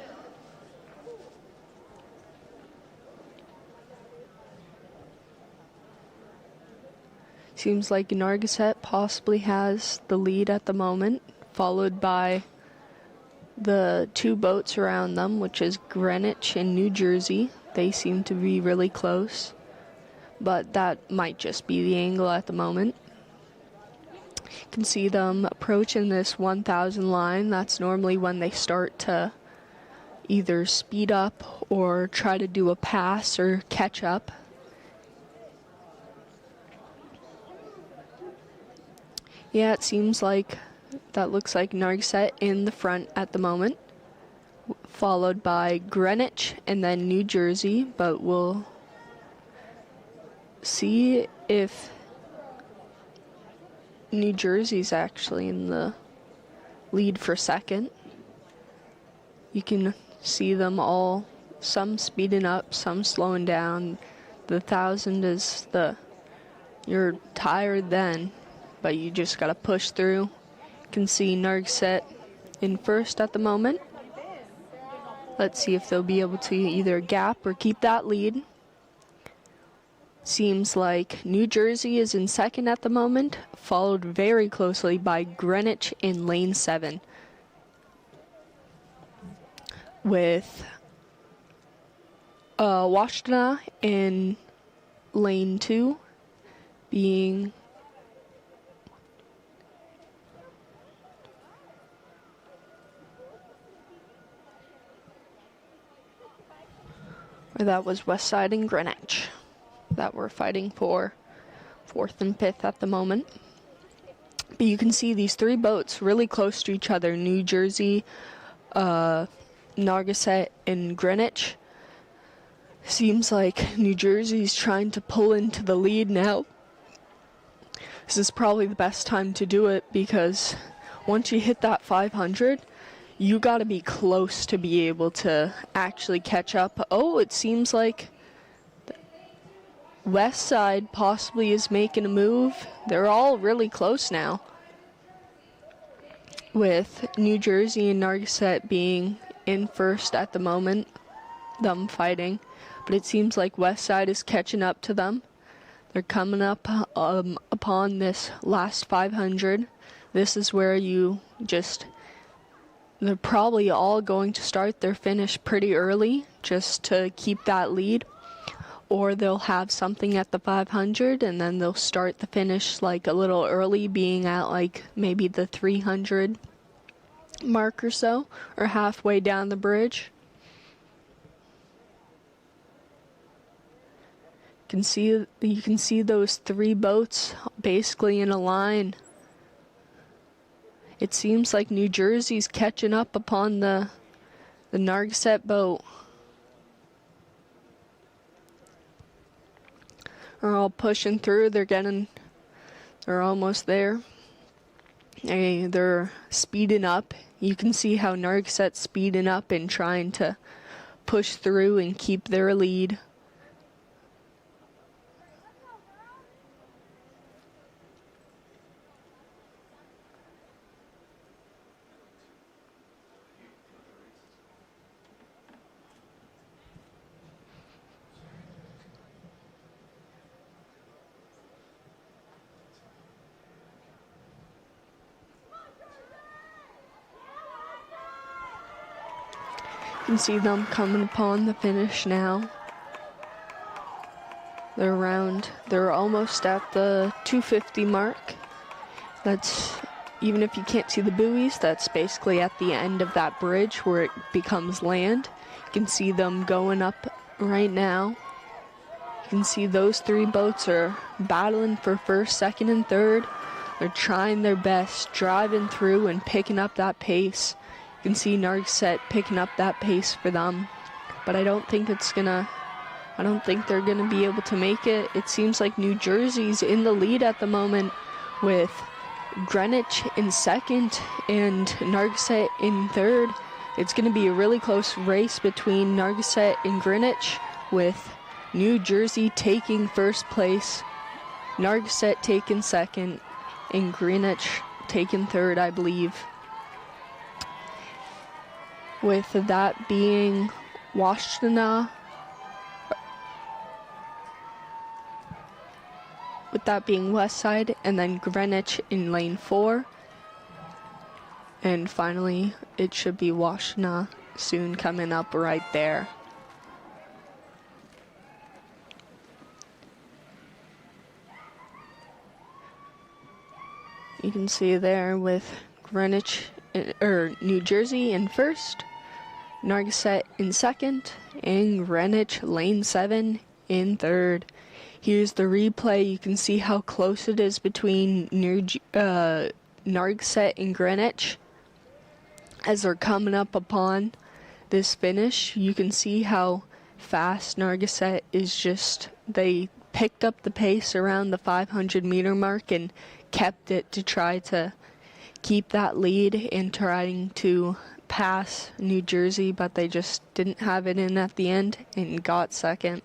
Seems like Narragansett possibly has the lead at the moment, followed by the 2 boats around them, which is Greenwich and New Jersey. They seem to be really close, but that might just be the angle at the moment. You can see them approaching this 1,000 line. That's normally when they start to either speed up or try to do a pass or catch up. Yeah, it seems like that looks like Narragansett in the front at the moment. followed by Greenwich and then New Jersey, but we'll see if New Jersey's actually in the lead for second. You can see them all, some speeding up, some slowing down. The 1,000 is you're tired then, but you just gotta push through. You can see Nargset in first at the moment. Let's see if they'll be able to either gap or keep that lead. Seems like New Jersey is in second at the moment, followed very closely by Greenwich in lane 7. With Washtenaw in lane 2 being that was Westside and Greenwich that we're fighting for 4th and 5th at the moment. But you can see these 3 boats really close to each other. New Jersey, Nargset, and Greenwich. Seems like New Jersey's trying to pull into the lead now. This is probably the best time to do it because once you hit that 500, you gotta be close to be able to actually catch up. Oh, it seems like West Side possibly is making a move. They're all really close now, with New Jersey and Nargset being in first at the moment, them fighting. But it seems like West Side is catching up to them. They're coming up upon this last 500. This is where they're probably all going to start their finish pretty early just to keep that lead. Or they'll have something at the 500 and then they'll start the finish like a little early, being at like maybe the 300 mark or so, or halfway down the bridge. You can see those 3 boats basically in a line. It seems like New Jersey's catching up upon the Nargset boat. They're all pushing through. They're almost there. They're speeding up. You can see how Nargset's speeding up and trying to push through and keep their lead. You can see them coming upon the finish now. They're almost at the 250 mark. That's, even if you can't see the buoys, that's basically at the end of that bridge where it becomes land. You can see them going up right now. You can see those 3 boats are battling for first, second, and third. They're trying their best, driving through and picking up that pace. You can see Nargset picking up that pace for them, but I don't think they're gonna be able to make it. It seems like New Jersey's in the lead at the moment, with Greenwich in second and Nargset in third. It's gonna be a really close race between Nargset and Greenwich, with New Jersey taking first place, Nargset taking second, and Greenwich taking third, I believe. With that being Washtenaw. With that being West Side, and then Greenwich in lane 4. And finally, it should be Washtenaw soon coming up right there. You can see there with Greenwich, New Jersey in first, Nargset in second, and Greenwich lane 7 in third. Here's the replay. You can see how close it is between Nargset and Greenwich as they're coming up upon this finish, you can see how fast Nargissette is just, they picked up the pace around the 500 meter mark and kept it to try to keep that lead in trying to pass New Jersey, but they just didn't have it in at the end and got second.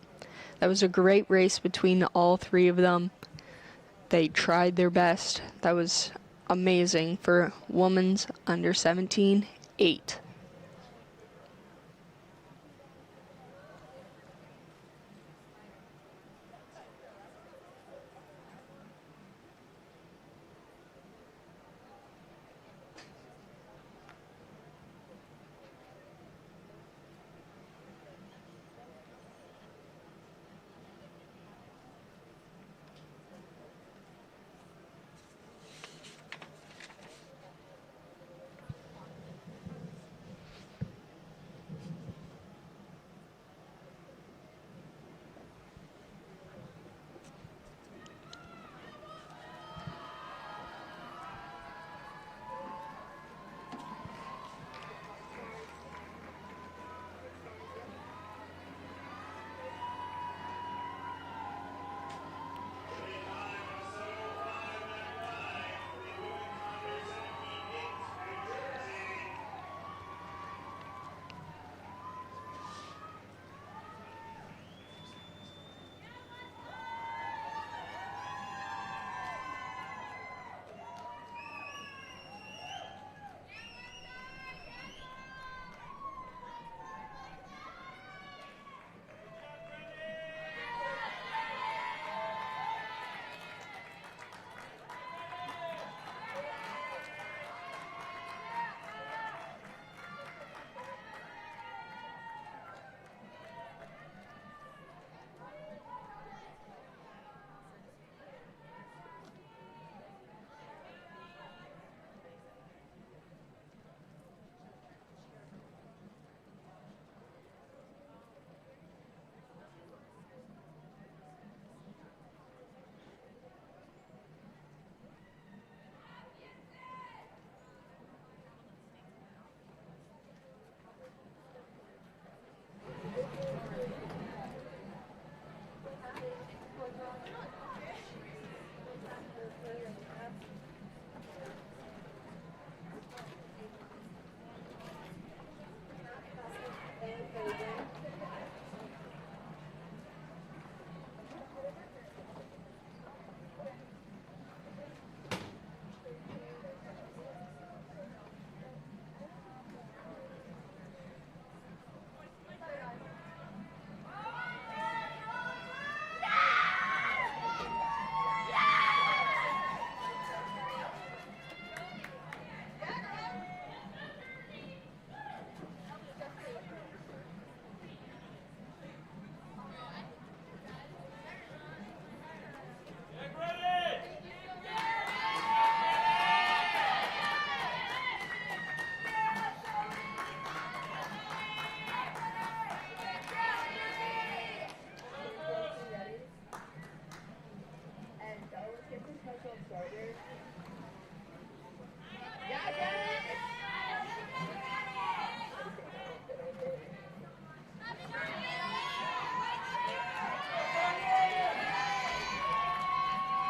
That was a great race between all three of them. They tried their best. That was amazing for women's under 17, 8.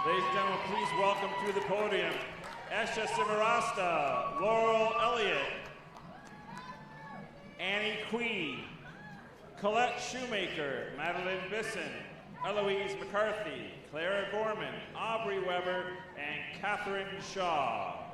Ladies and gentlemen, please welcome to the podium Esha Sivarasta, Laurel Elliott, Annie Quee, Colette Shoemaker, Madeline Bisson, Eloise McCarthy, Clara Gorman, Aubrey Weber, and Catherine Shaw.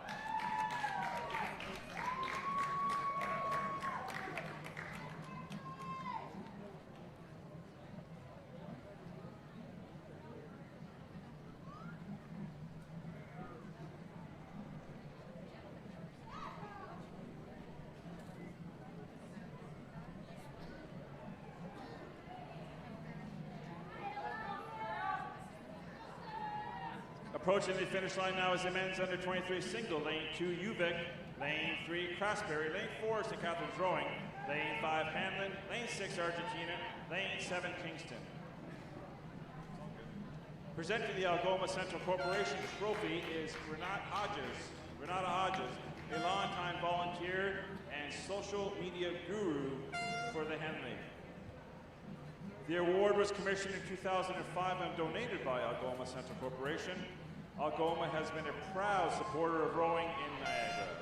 Approaching the finish line now is the men's under 23 single, lane 2 Uvic, lane 3 Craftsbury, lane 4 St. Catherine's Rowing, lane 5 Hanlon, lane 6 Argentina, lane 7 Kingston. Presenting the Algoma Central Corporation Trophy is Renata Hodges, a longtime volunteer and and social media guru for the Henley. The award was commissioned in 2005 and donated by Algoma Central Corporation. Algoma has been a proud supporter of rowing in Niagara.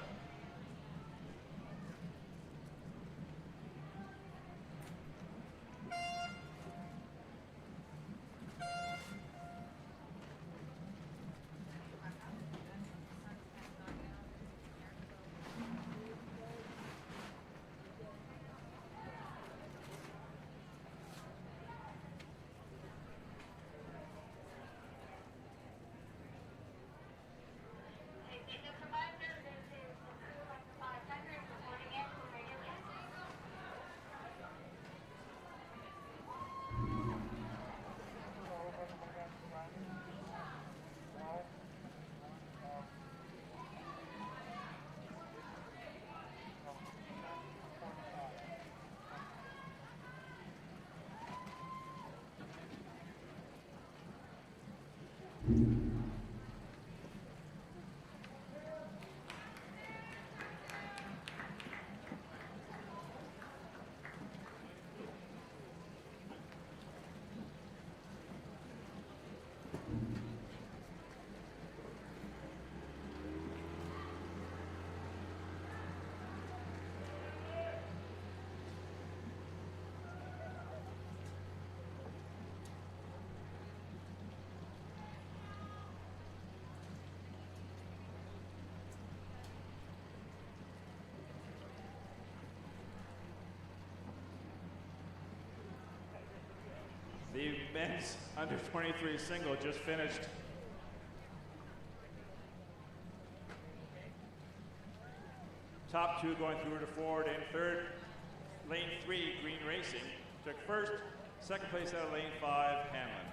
The men's under 23 single just finished. Top two going through to forward and third. Lane 3, Green Racing, took first. Second place out of lane 5, Hanley.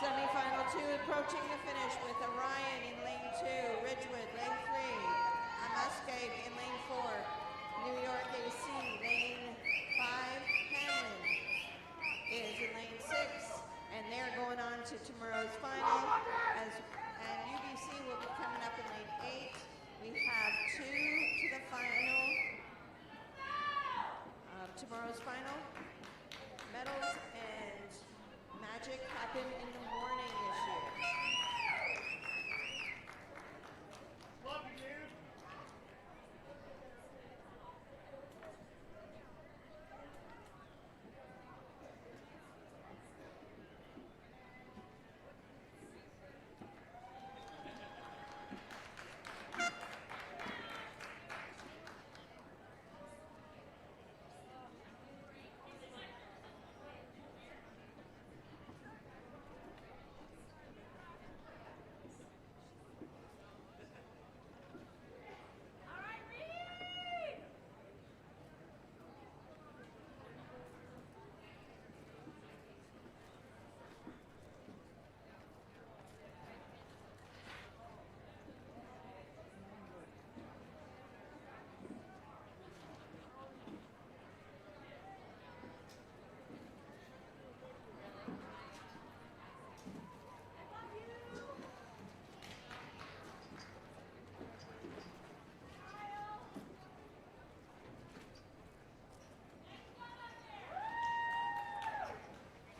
Semifinal 2 approaching the finish with Orion in lane 2, Ridgewood lane 3, Amuscape in lane 4, New York AC lane 5, Henley is in lane 6, and they're going on to tomorrow's final. And UBC will be coming up in lane 8. We have 2 to the final of tomorrow's final. Medals and magic happen in the morning this year.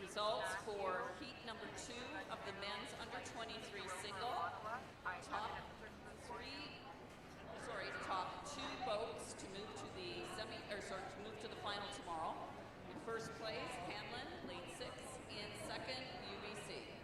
Results for heat number 2 of the men's under 23 single. Top 2 boats to move to the to move to the final tomorrow. In first place, Hanlon, lane 6. In second, UBC.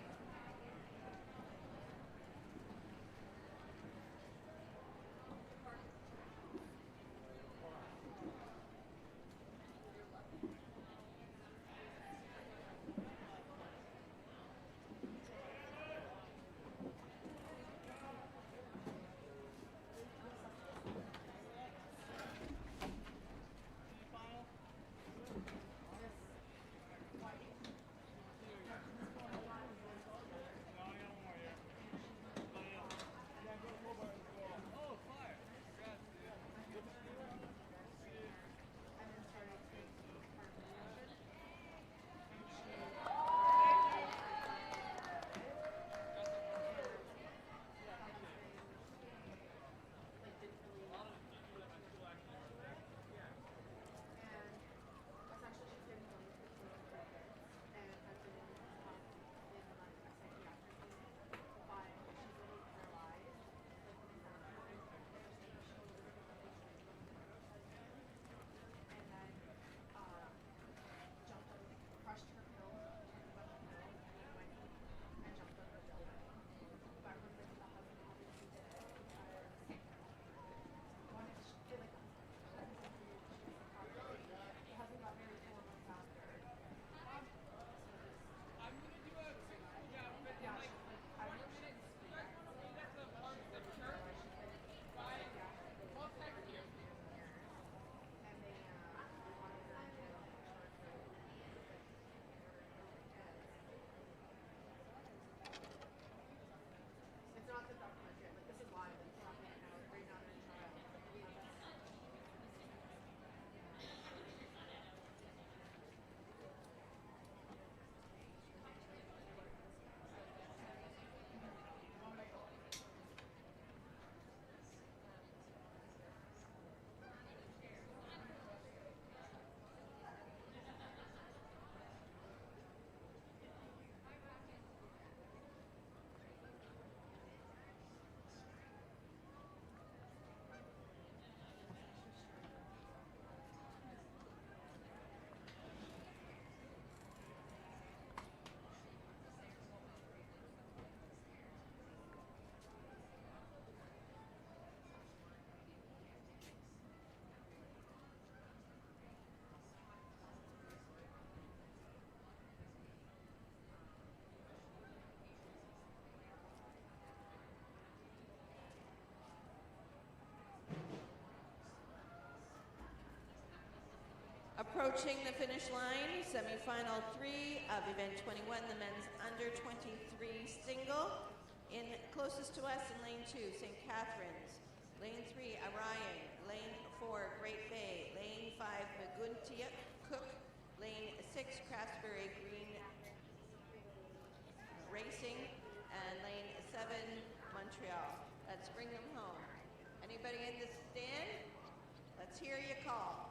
Approaching the finish line, semifinal 3 of event 21, the men's under 23 single. In closest to us in lane 2, St. Catharines. Lane 3, Orion. Lane 4, Great Bay. Lane 5, Maguntia Cook. Lane 6, Craftsbury Green Racing. And lane 7, Montreal. Let's bring them home. Anybody in the stand? Let's hear you call.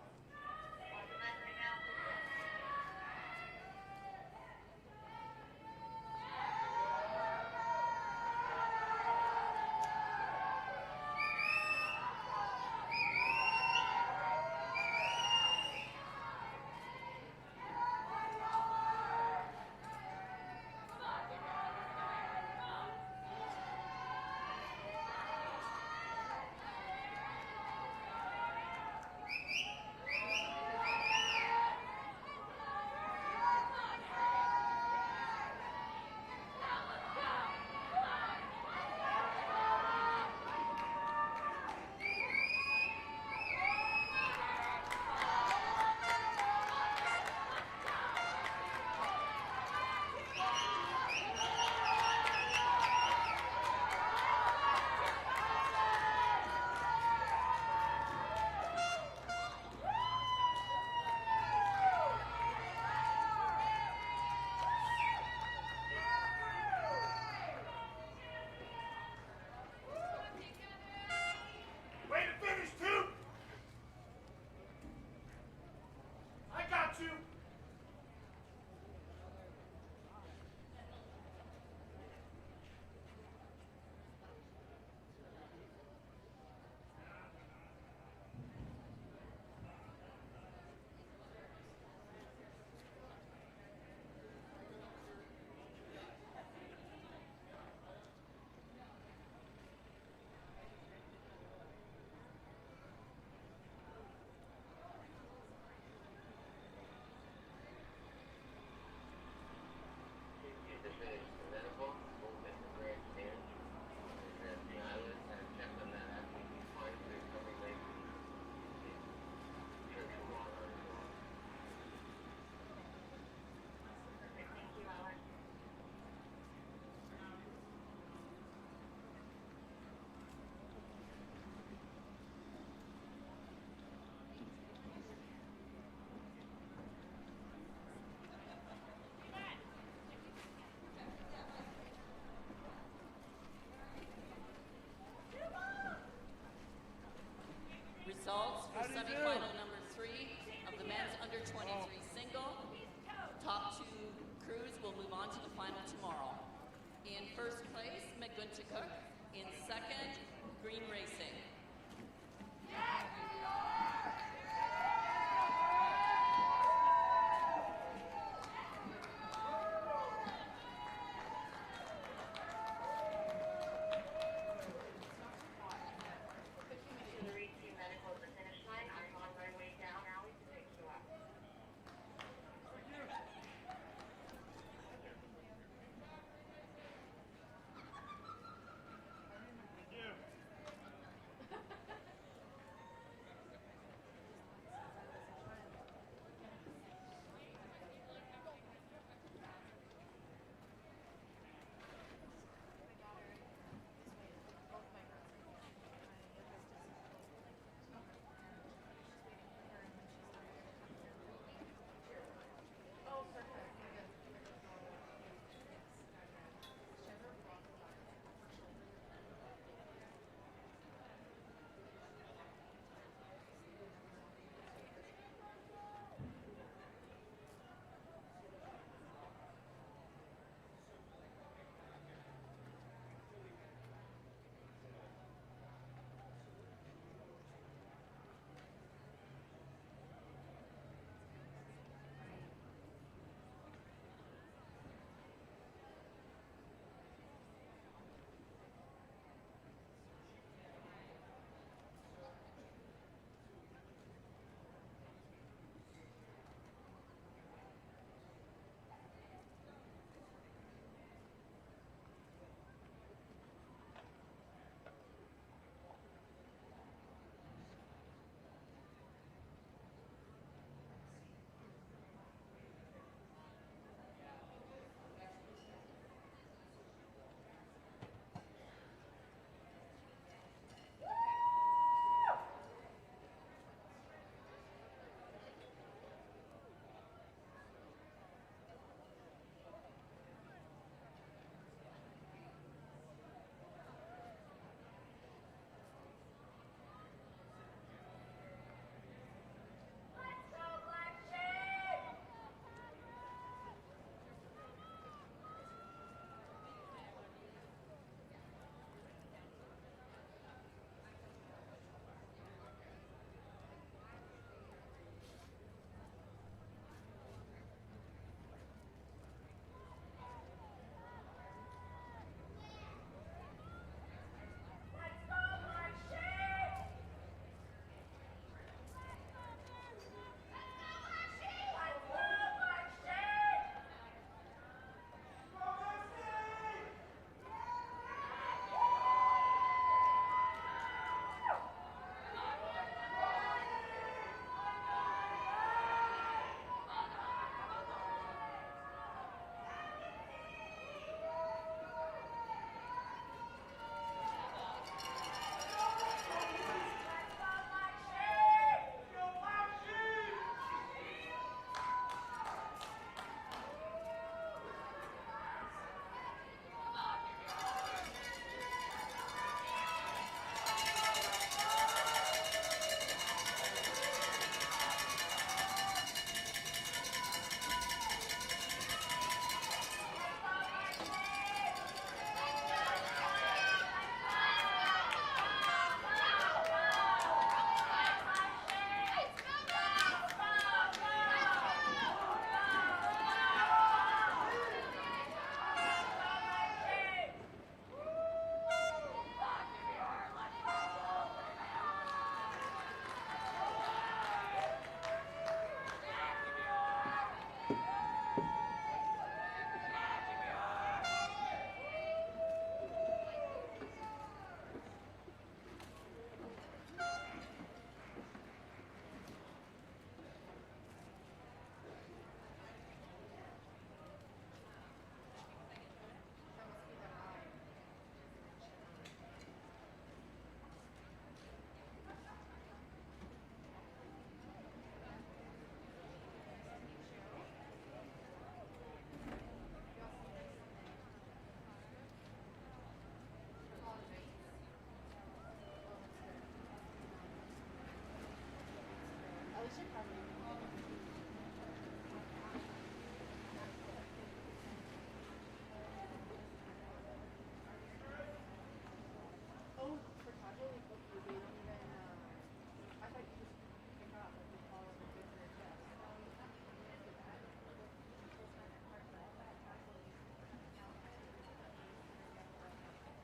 Results for semifinal number 3 of the men's under 23 single. Top 2 crews will move on to the final tomorrow. In first place, Maguntia. In second, Green Racing.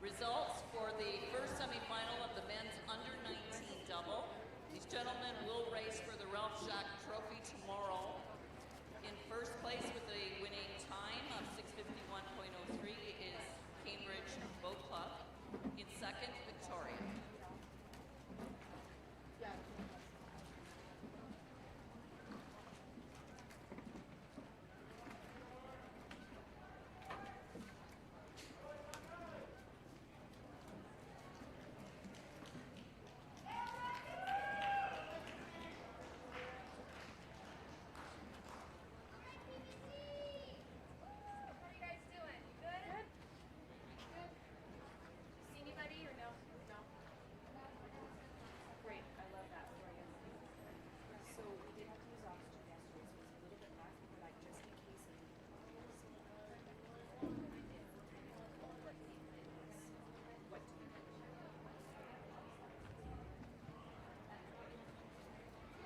Results for the first semifinal of the men's under 19 double. These gentlemen will race for the Ralph Shack Trophy tomorrow. In first place with a winning time of 6:51.03 is Cambridge Boat Club. In second, Victoria. How are you guys doing? Good? Good? See anybody or no? No? Great. I love that for you. So we did have to use oxygen yesterday, so it's a little bit left, but like just in case it what do you think?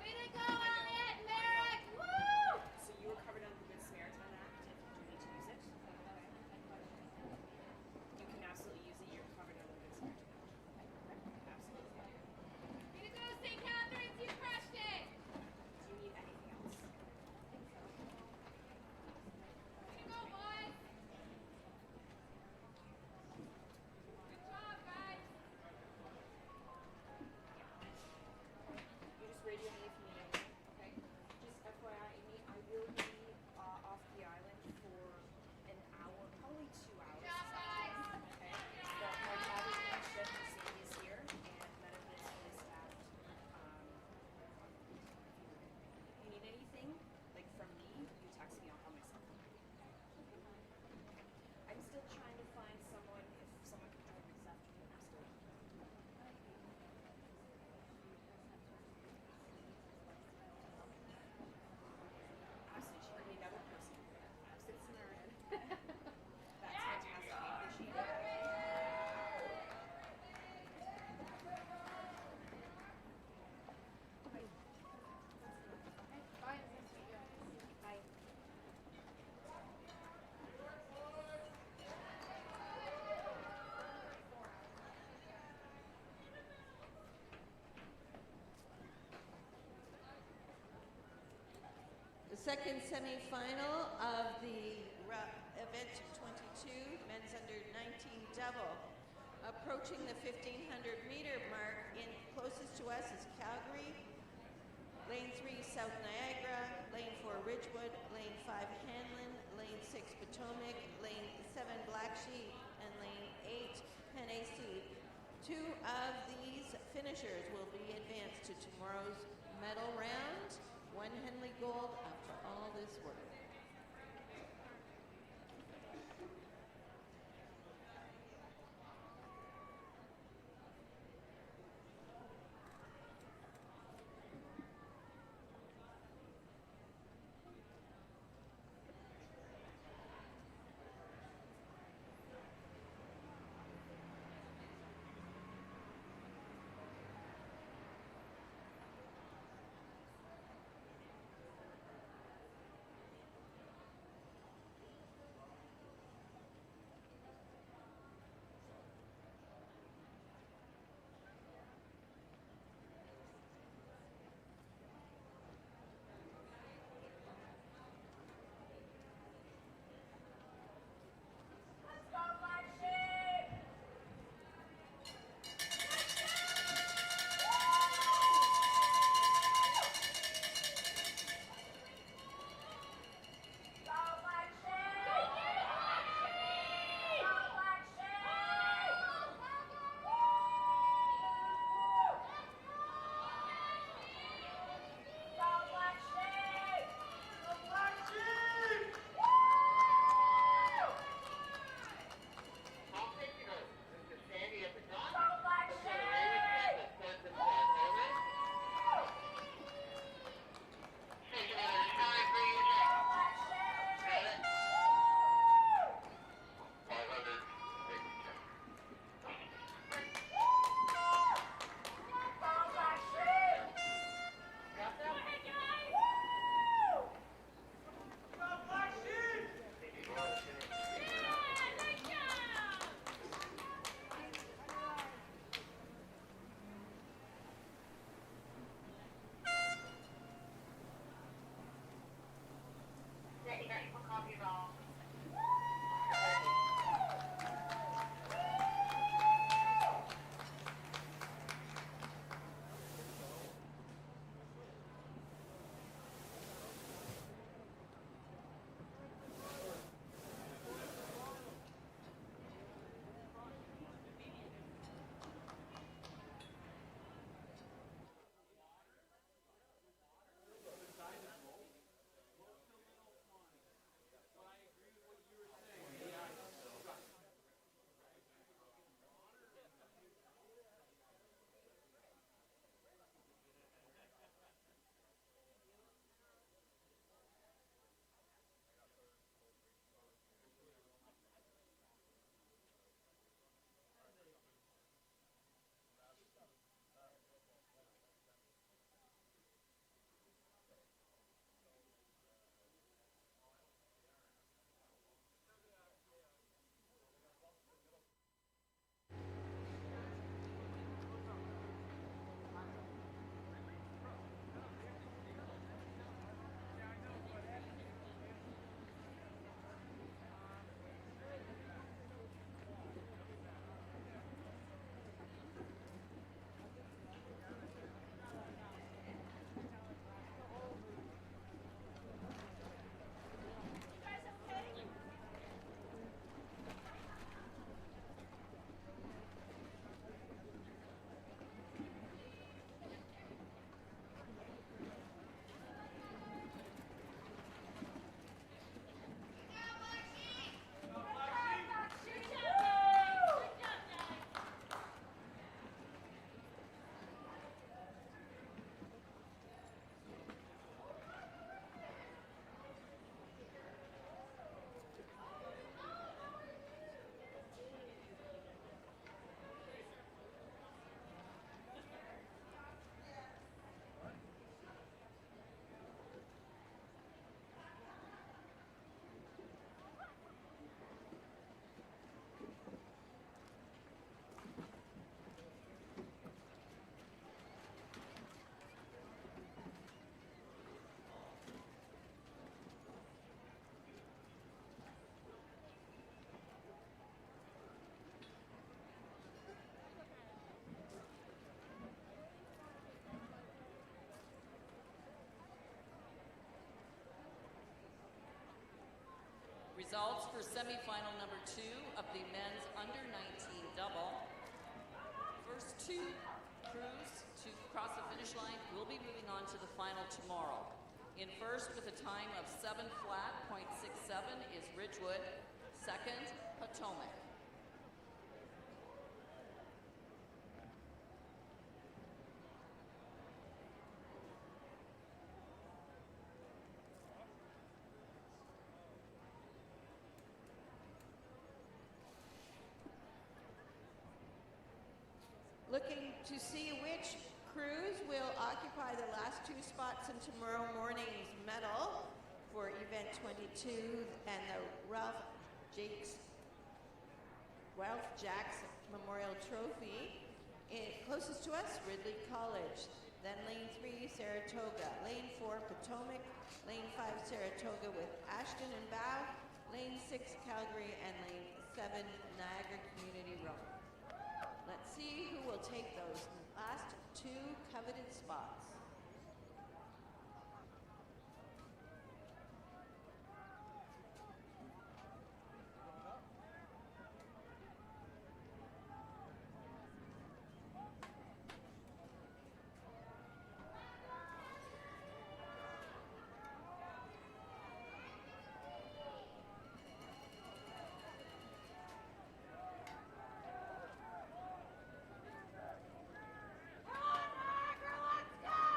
Way to go, Elliot and Merrick! Woo! So you were covered under the Good Samaritan Act if you do need to use it. You can absolutely use it. You're covered under the Good Samaritan Act. Absolutely. Way to go, St. Catherine's! You crushed it! Do you need anything else? Way to go, boys! Good job, guys! You just radio me if you need anything, okay? Just FYI, Amy, I will be off the island for an hour, probably 2 hours. Good job, guys! Okay? But my cabin shift to Sandy is here, and medical is fully staffed. If you need anything, like from me, you text me, I'll call myself. I'm still trying to find someone, if someone can join me this afternoon, I'm still. Absolutely, she could be another person. Sits in her head. That's fantastic. I appreciate it. Bye. Bye. The second semifinal of the event 22, men's under 19 double. Approaching the 1,500 meter mark, in closest to us is Calgary, lane 3 South Niagara, lane 4 Ridgewood, lane 5 Hanlon, lane 6 Potomac, lane 7 Black Sheep, and lane 8 Penn-AC. 2 of these finishers will be advanced to tomorrow's medal round. 1 Henley gold after all this work. Results for semifinal number 2 of the men's under 19 double. First 2 crews to cross the finish line will be moving on to the final tomorrow. In first with a time of 7 flat, .67 is Ridgewood. Second, Potomac. Looking to see which crews will occupy the last 2 spots in tomorrow morning's medal for event 22 and the Ralph Jacks Memorial Trophy. Closest to us, Ridley College. Then lane 3, Saratoga. Lane 4, Potomac. Lane 5, Saratoga with Ashton and Bow. Lane 6, Calgary. And lane 7, Niagara Community Road. Let's see who will take those last 2 coveted spots. Come on, Niagara, let's go!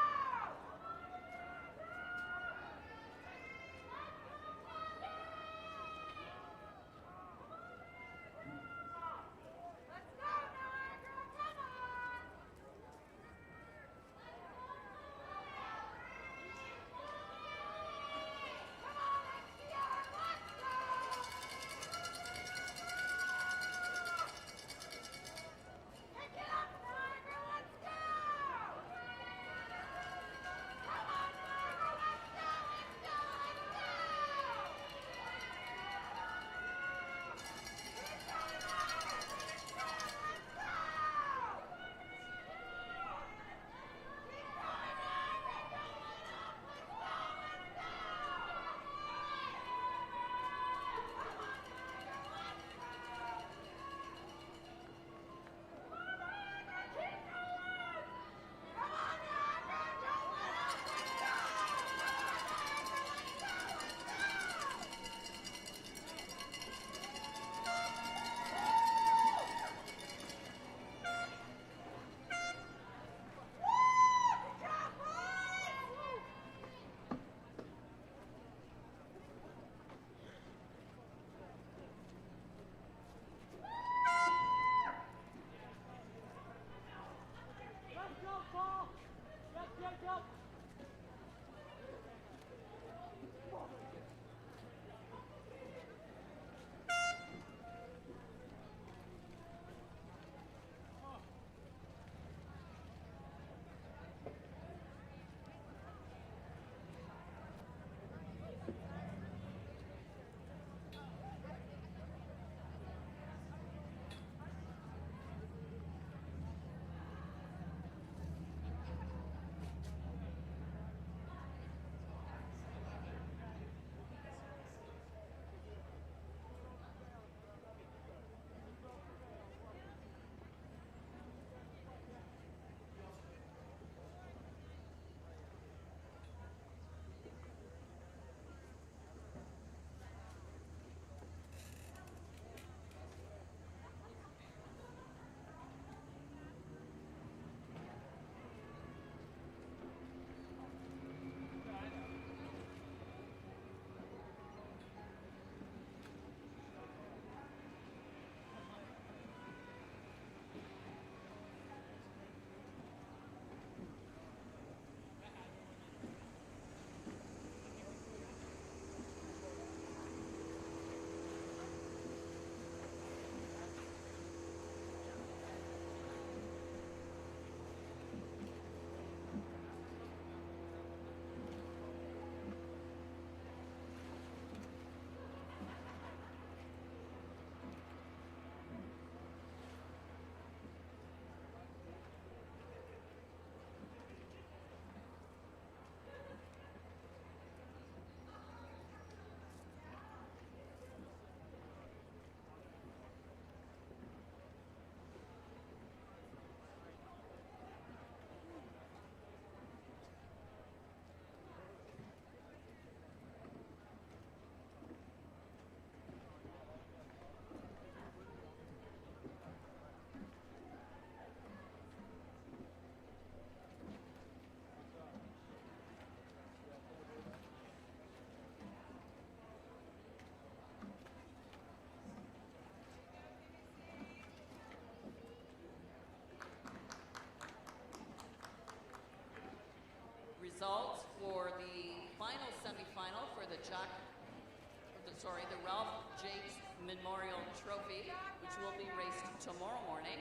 the Ralph Jakes Memorial Trophy, which will be raced tomorrow morning.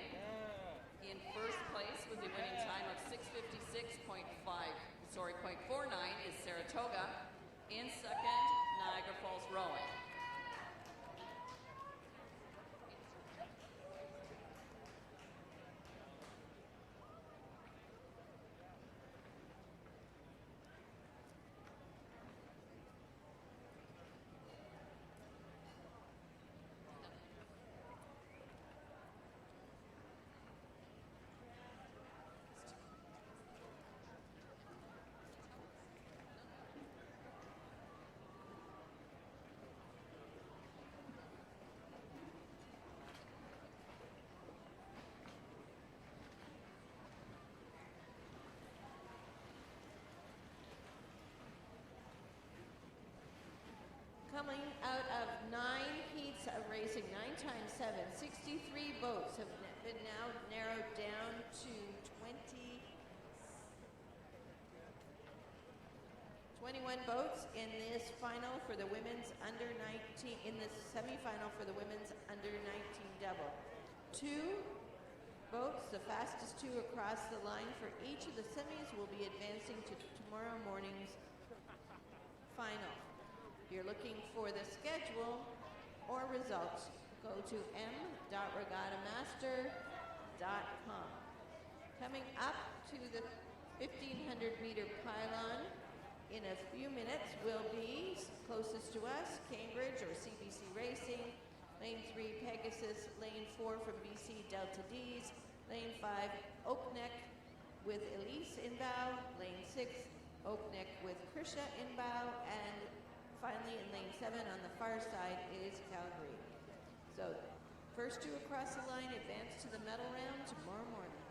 In first place with the winning time of 6:56.49 is Saratoga. In second, Niagara Falls Rowing. Coming out of 9 heats of racing, 9 times 7, 63 boats have been now narrowed down to 21 boats in this final for the women's under 19, in this semifinal for the women's under 19 double. 2 boats, the fastest 2 across the line for each of the semis, will be advancing to tomorrow morning's final. If you're looking for the schedule or results, go to m.regattamaster.com. Coming up to the 1,500 meter pylon in a few minutes will be closest to us, Cambridge or CBC Racing, Lane 3 Pegasus, Lane 4 from BC Delta D's, Lane 5 Oakneck with Elise in bow, Lane 6 Oakneck with Krisha in bow, and finally in Lane 7 on the far side is Calgary. So first 2 across the line advance to the medal round tomorrow morning.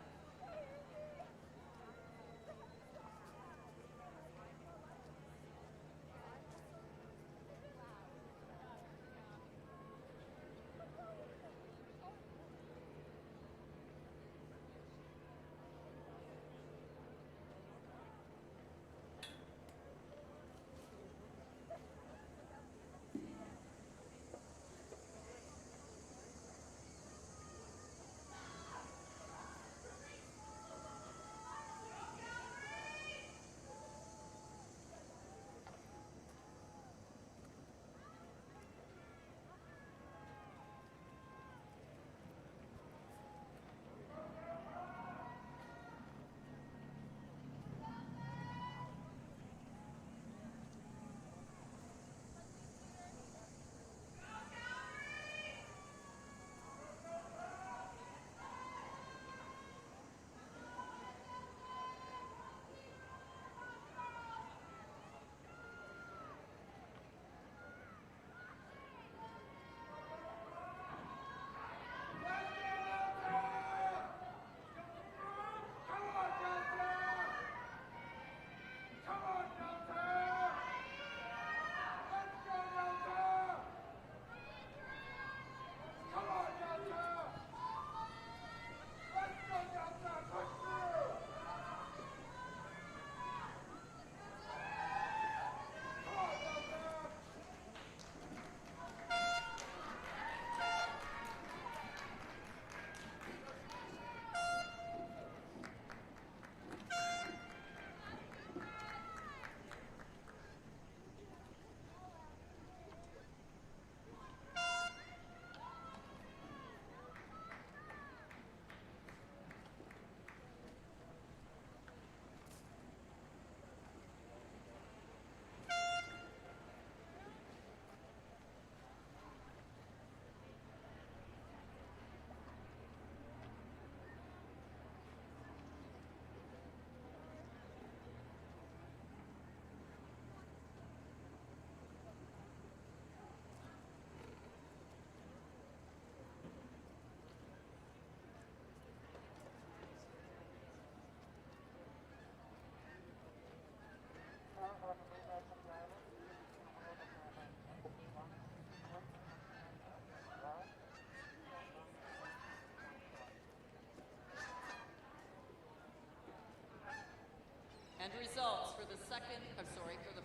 And results for the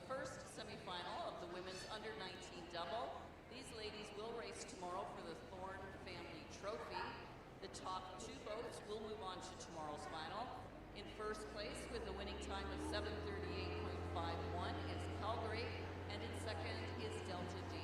first semifinal of the women's under 19 double. These ladies will race tomorrow for the Thorne Family Trophy. The top 2 boats will move on to tomorrow's final. In first place with a winning time of 7:38.51 is Calgary, and in second is Delta D.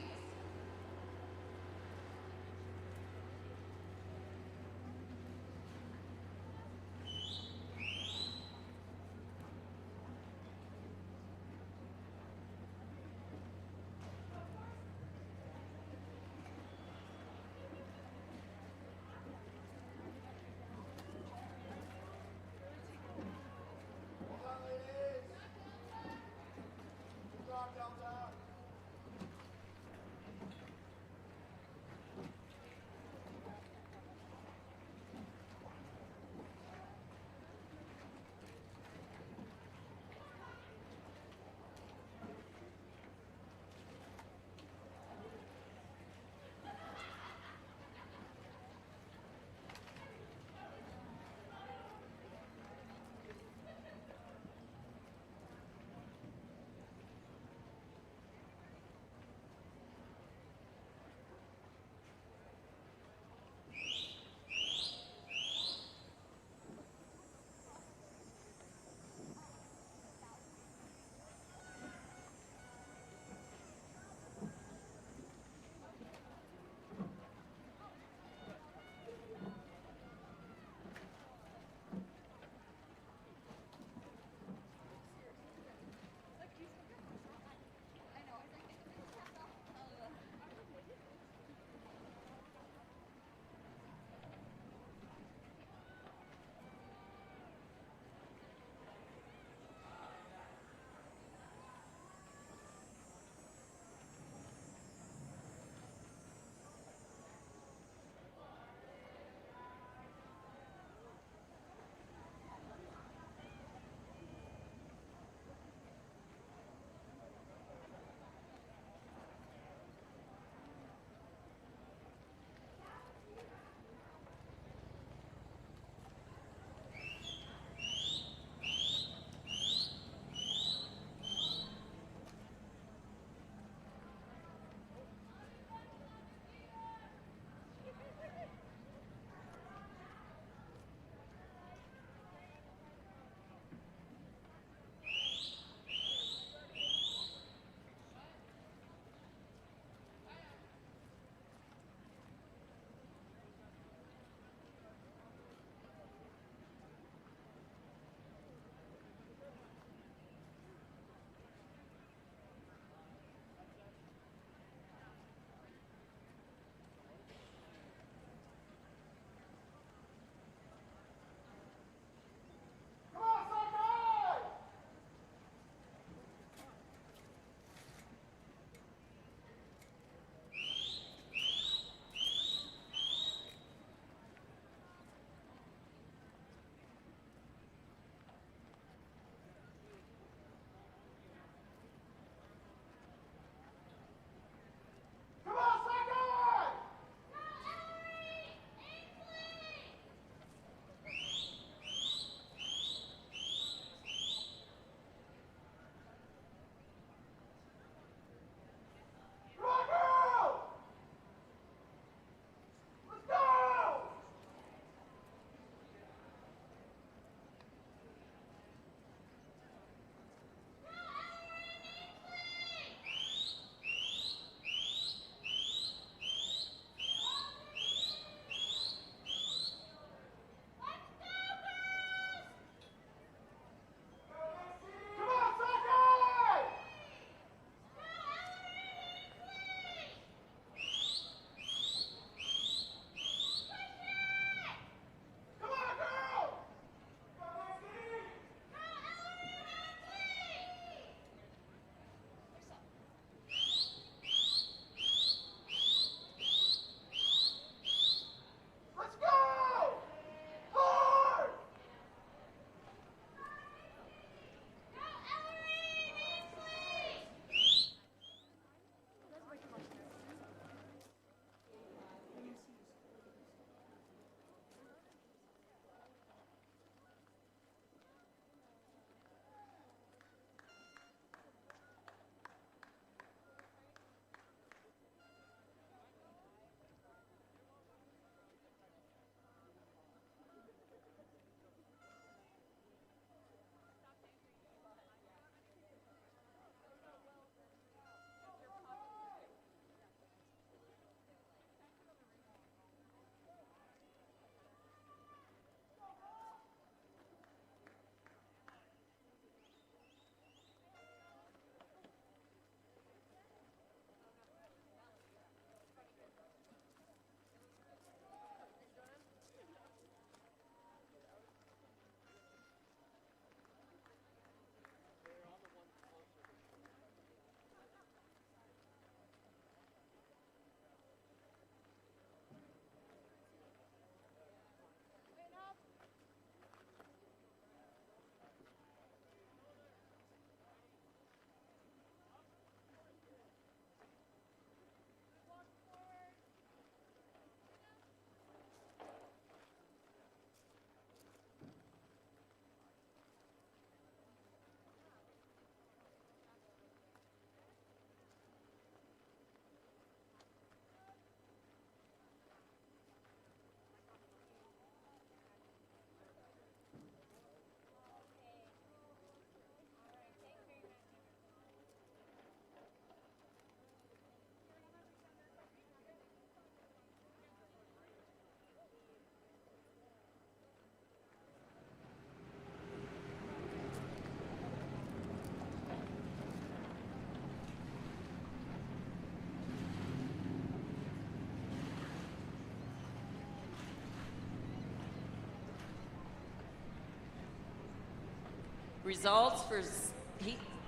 results for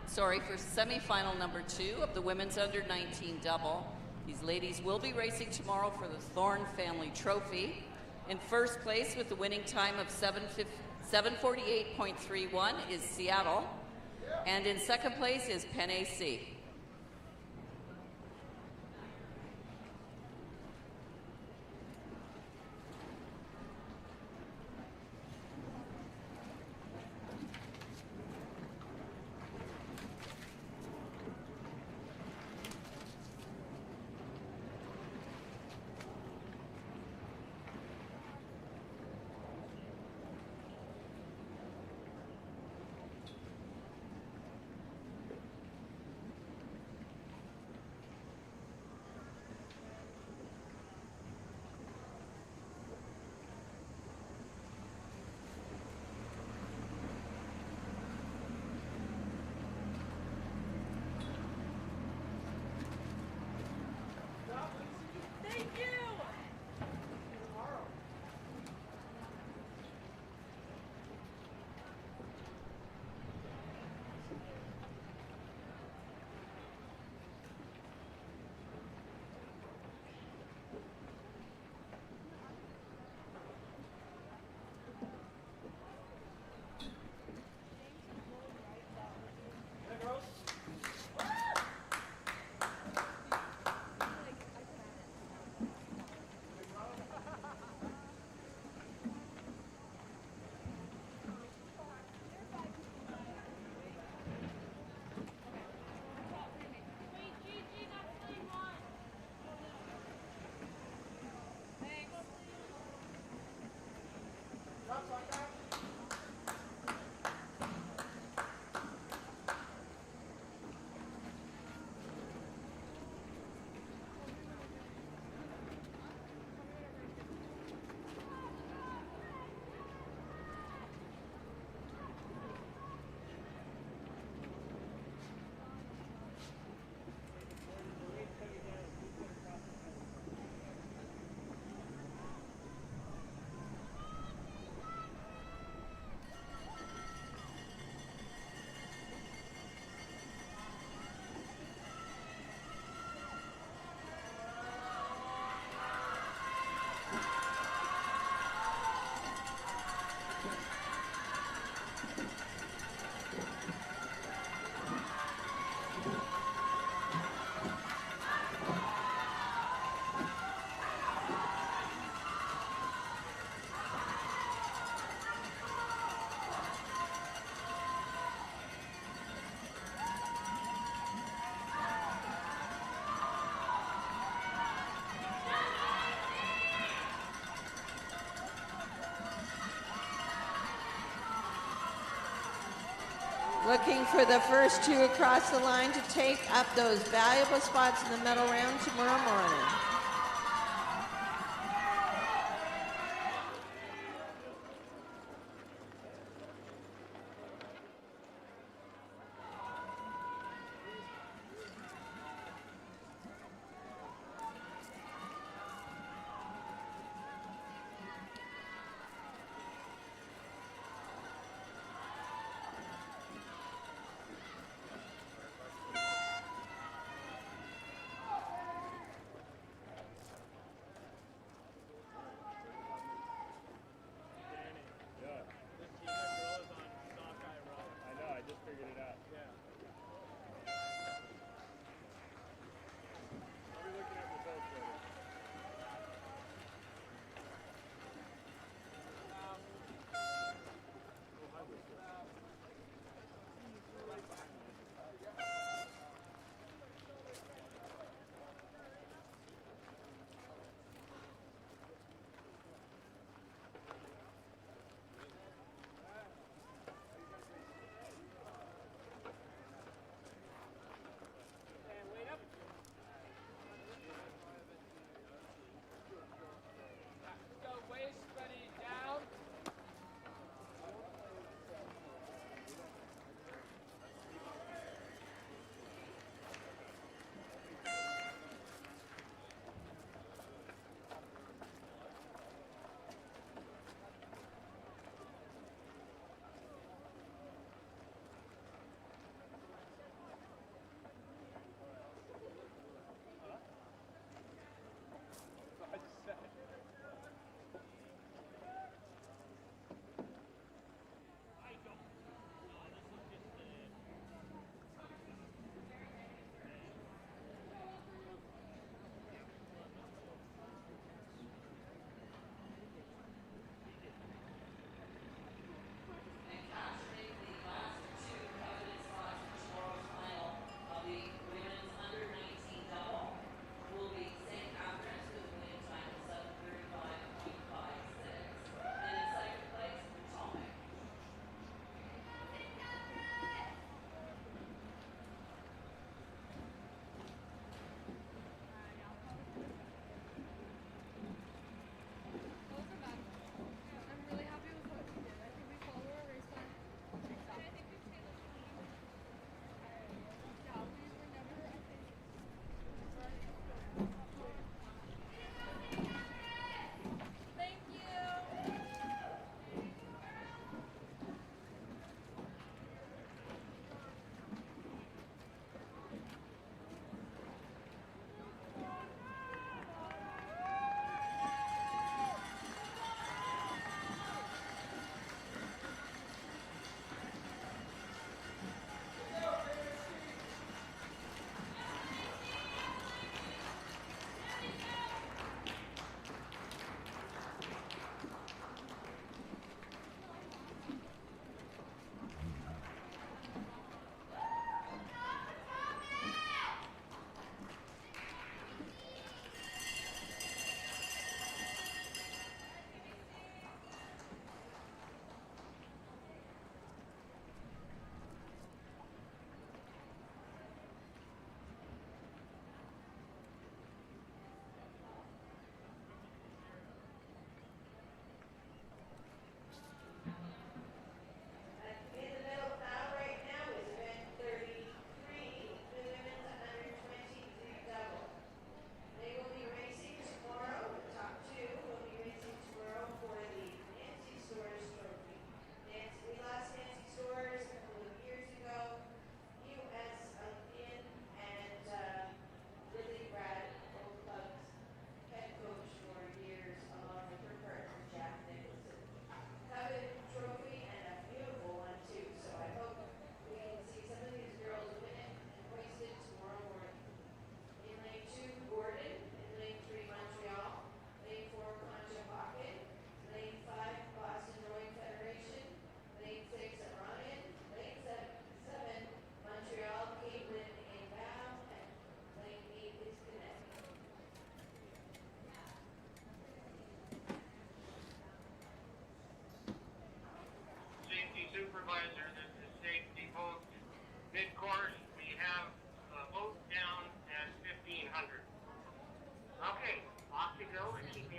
semifinal number 2 of the women's under 19 double. These ladies will be racing tomorrow for the Thorne Family Trophy. In first place with the winning time of 7:48.31 is Seattle, and in second place is Penn AC. Looking for the first 2 across the line to take up those valuable spots in the medal round tomorrow morning.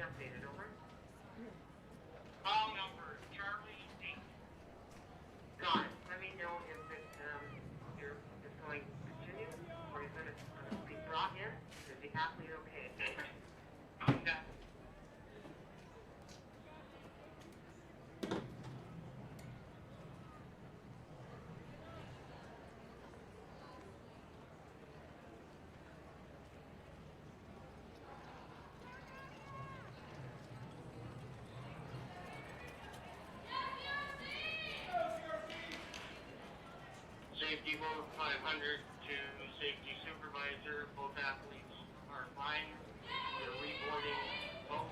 updated, over. Call number Charlie 8. Got it. Let me know if it's going to continue or is going to be brought in. Is the athlete okay? Okay. Safety vote 500 to safety supervisor. Both athletes are fine. They're reboarding both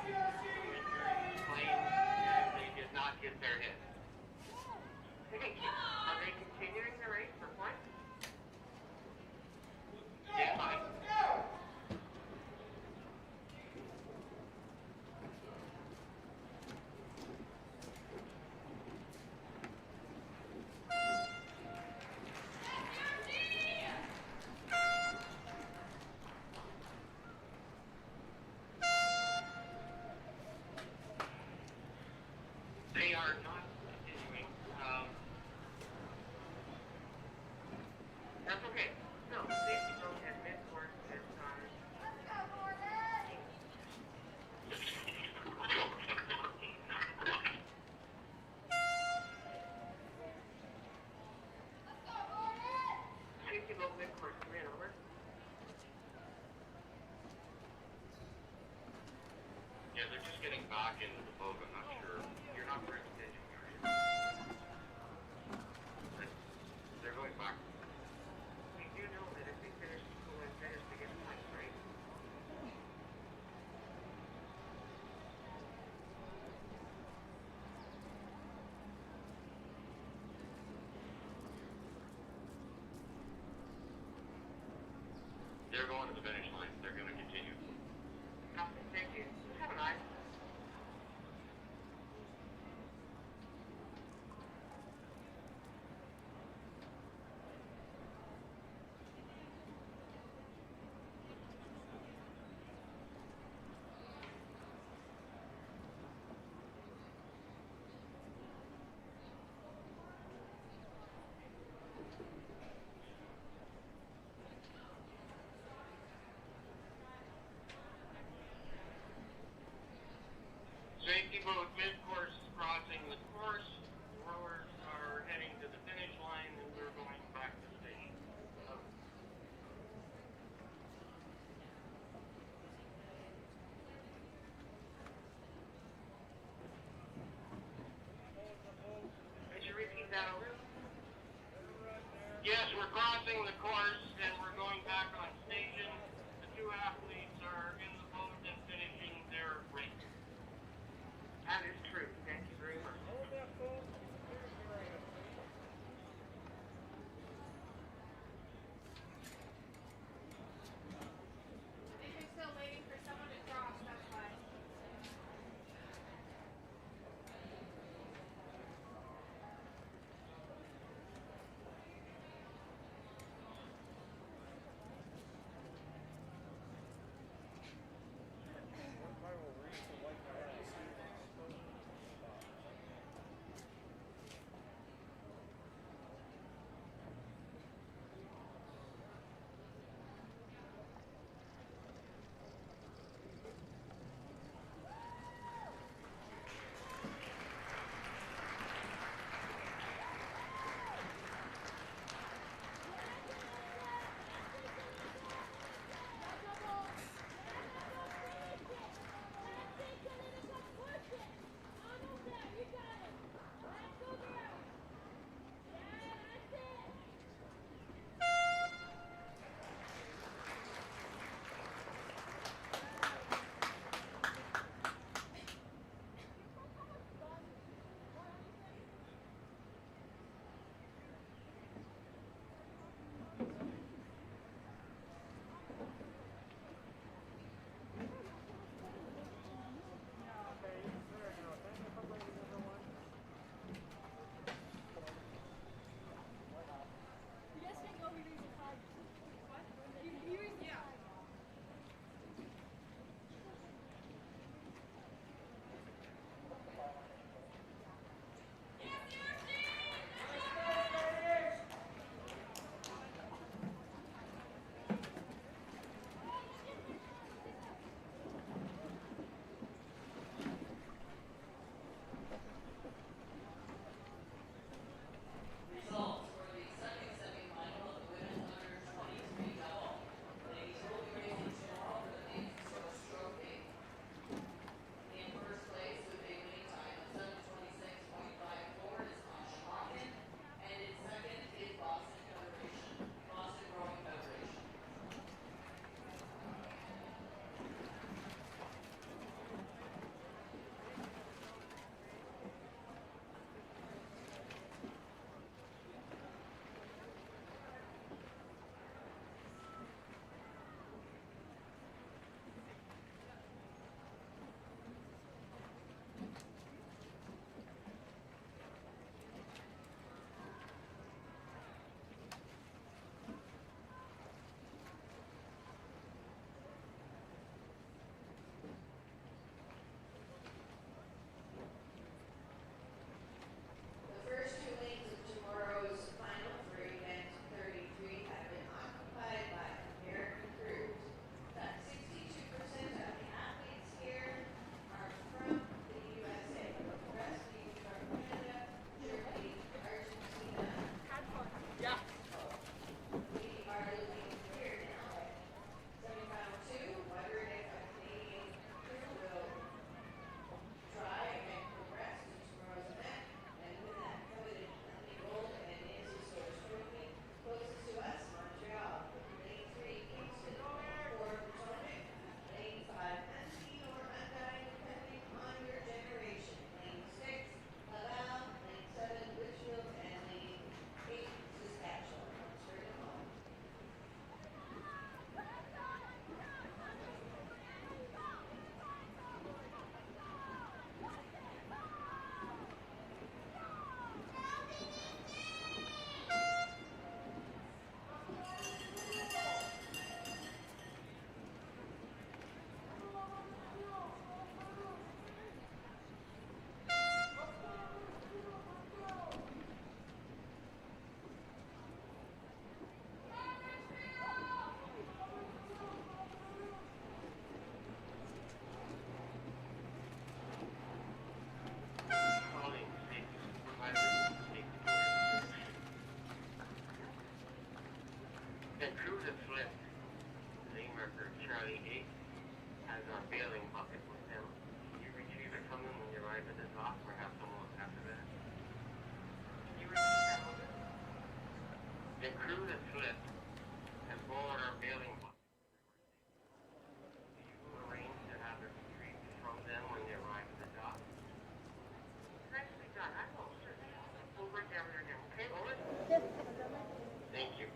injuries claimed and they did not hit their head. Thank you. Are they continuing the race for points? Yeah, fine. They are not continuing. That's okay. No, safety vote at mid-course is safety vote mid-course. Come in, over. Yeah, they're just getting back into the boat. I'm not sure. You're not for extension, are you? They're going back. We do know that if they finish, people will finish to get points, right? They're going to the finish line. They're going to continue. Copy. Thank you. Have a nice. Safety boat mid-course crossing the course. Rowers are heading to the finish line and we're going back to the station. Could you repeat that over? Yes, we're crossing the course and we're going back on station. The two athletes are in the boat and finishing their race. That is true. Thank you very much. If you're still waiting for someone to cross, that's fine. crew that slipped, name marker Charlie 8, has a bailing bucket with him. Can you retrieve it from him when you arrive at the dock, or have someone look after that? Can you retrieve that with him? The crew that slipped has borrowed our bailing bucket. Do you arrange to have it retrieved from them when they arrive at the dock? Nicely done. I know, sir. We'll break down there again. Okay, over? Thank you.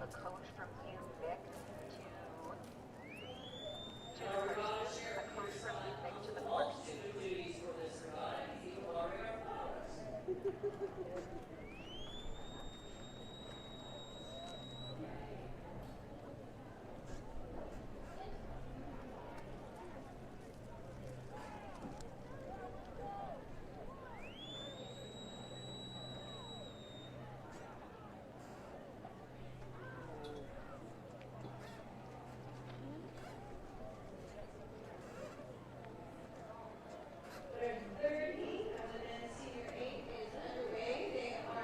a coach from UVic to the course, a coach from UVic to the course. Third heat of the men's senior 8 is underway. They are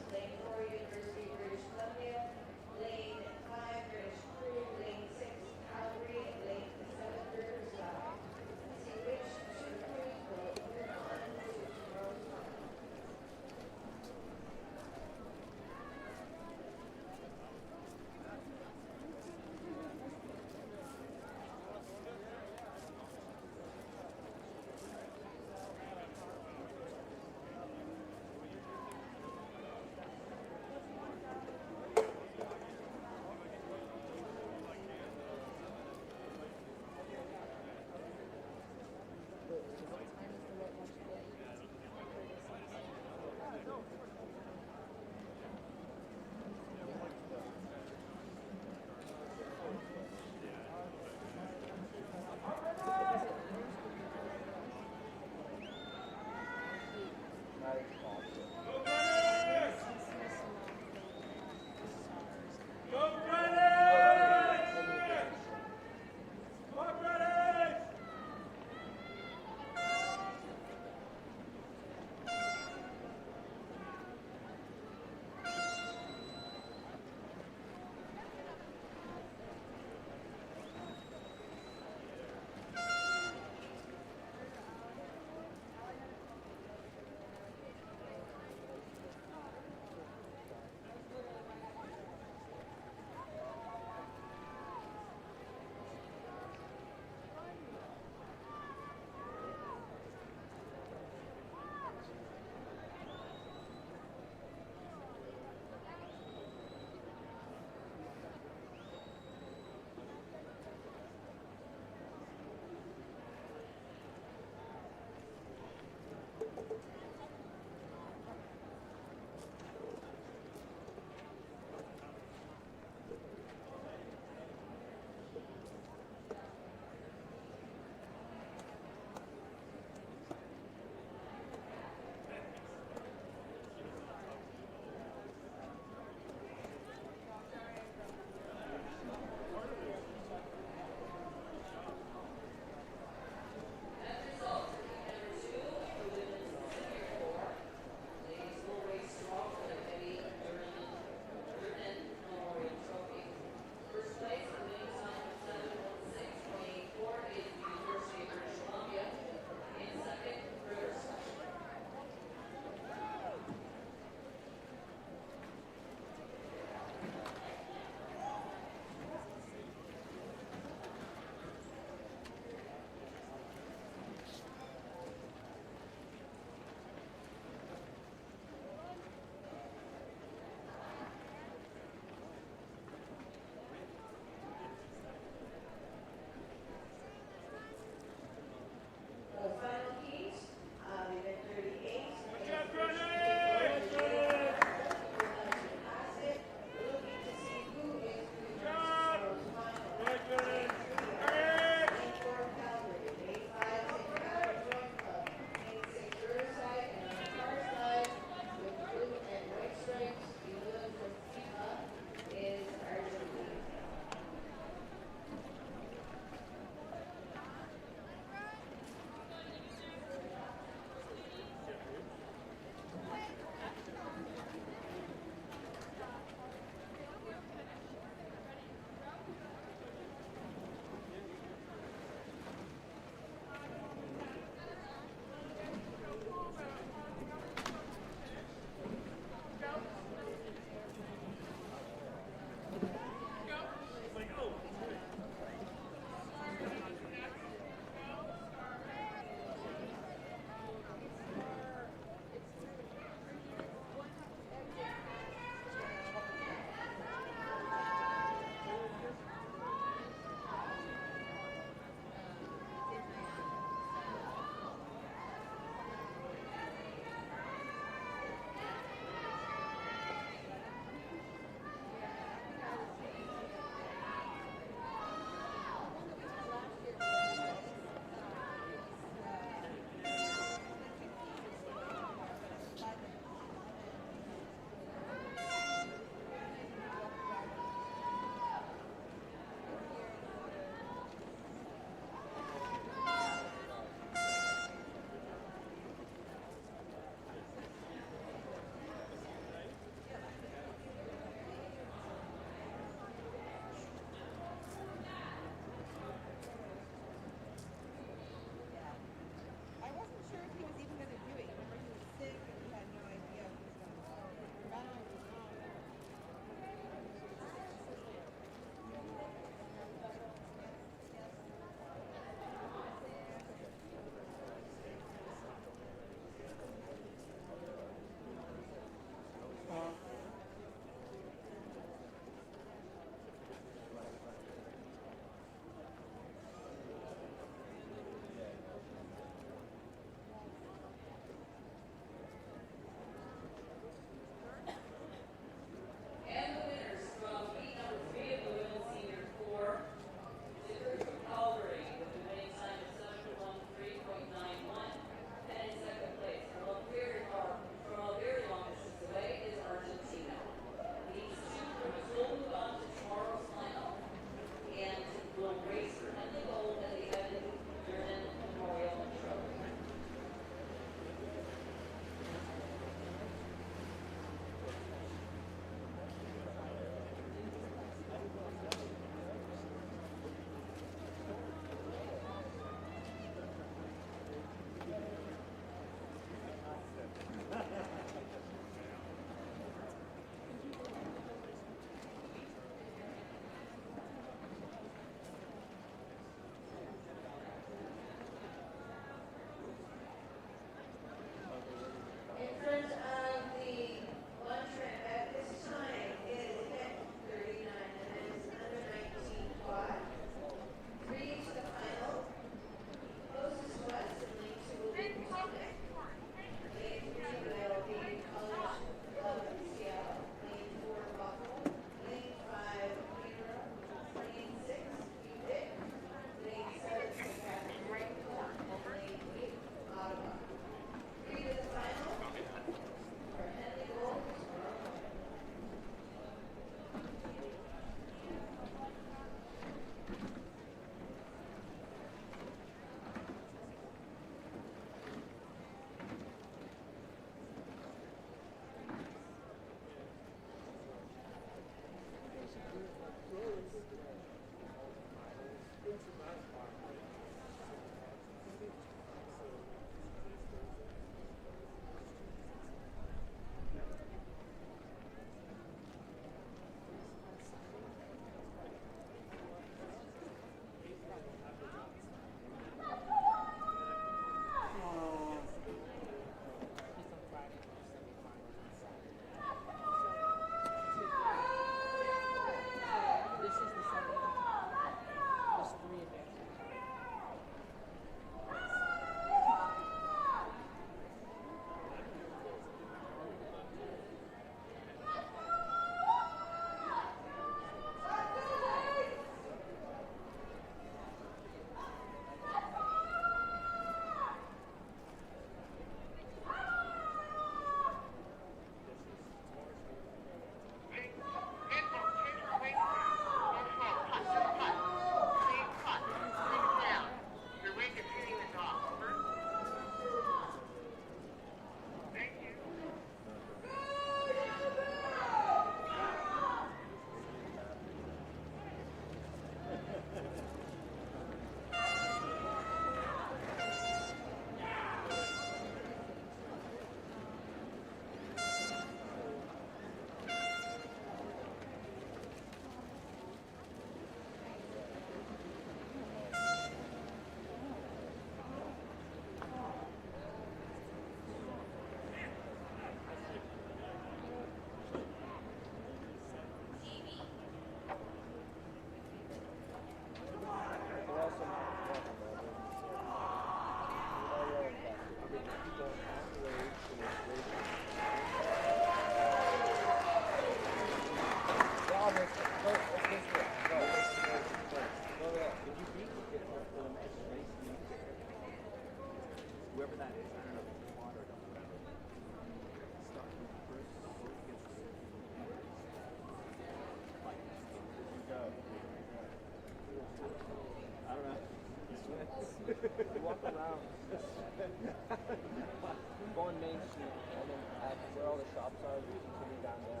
on Main Street, and then at where all the shops are, we continue down there.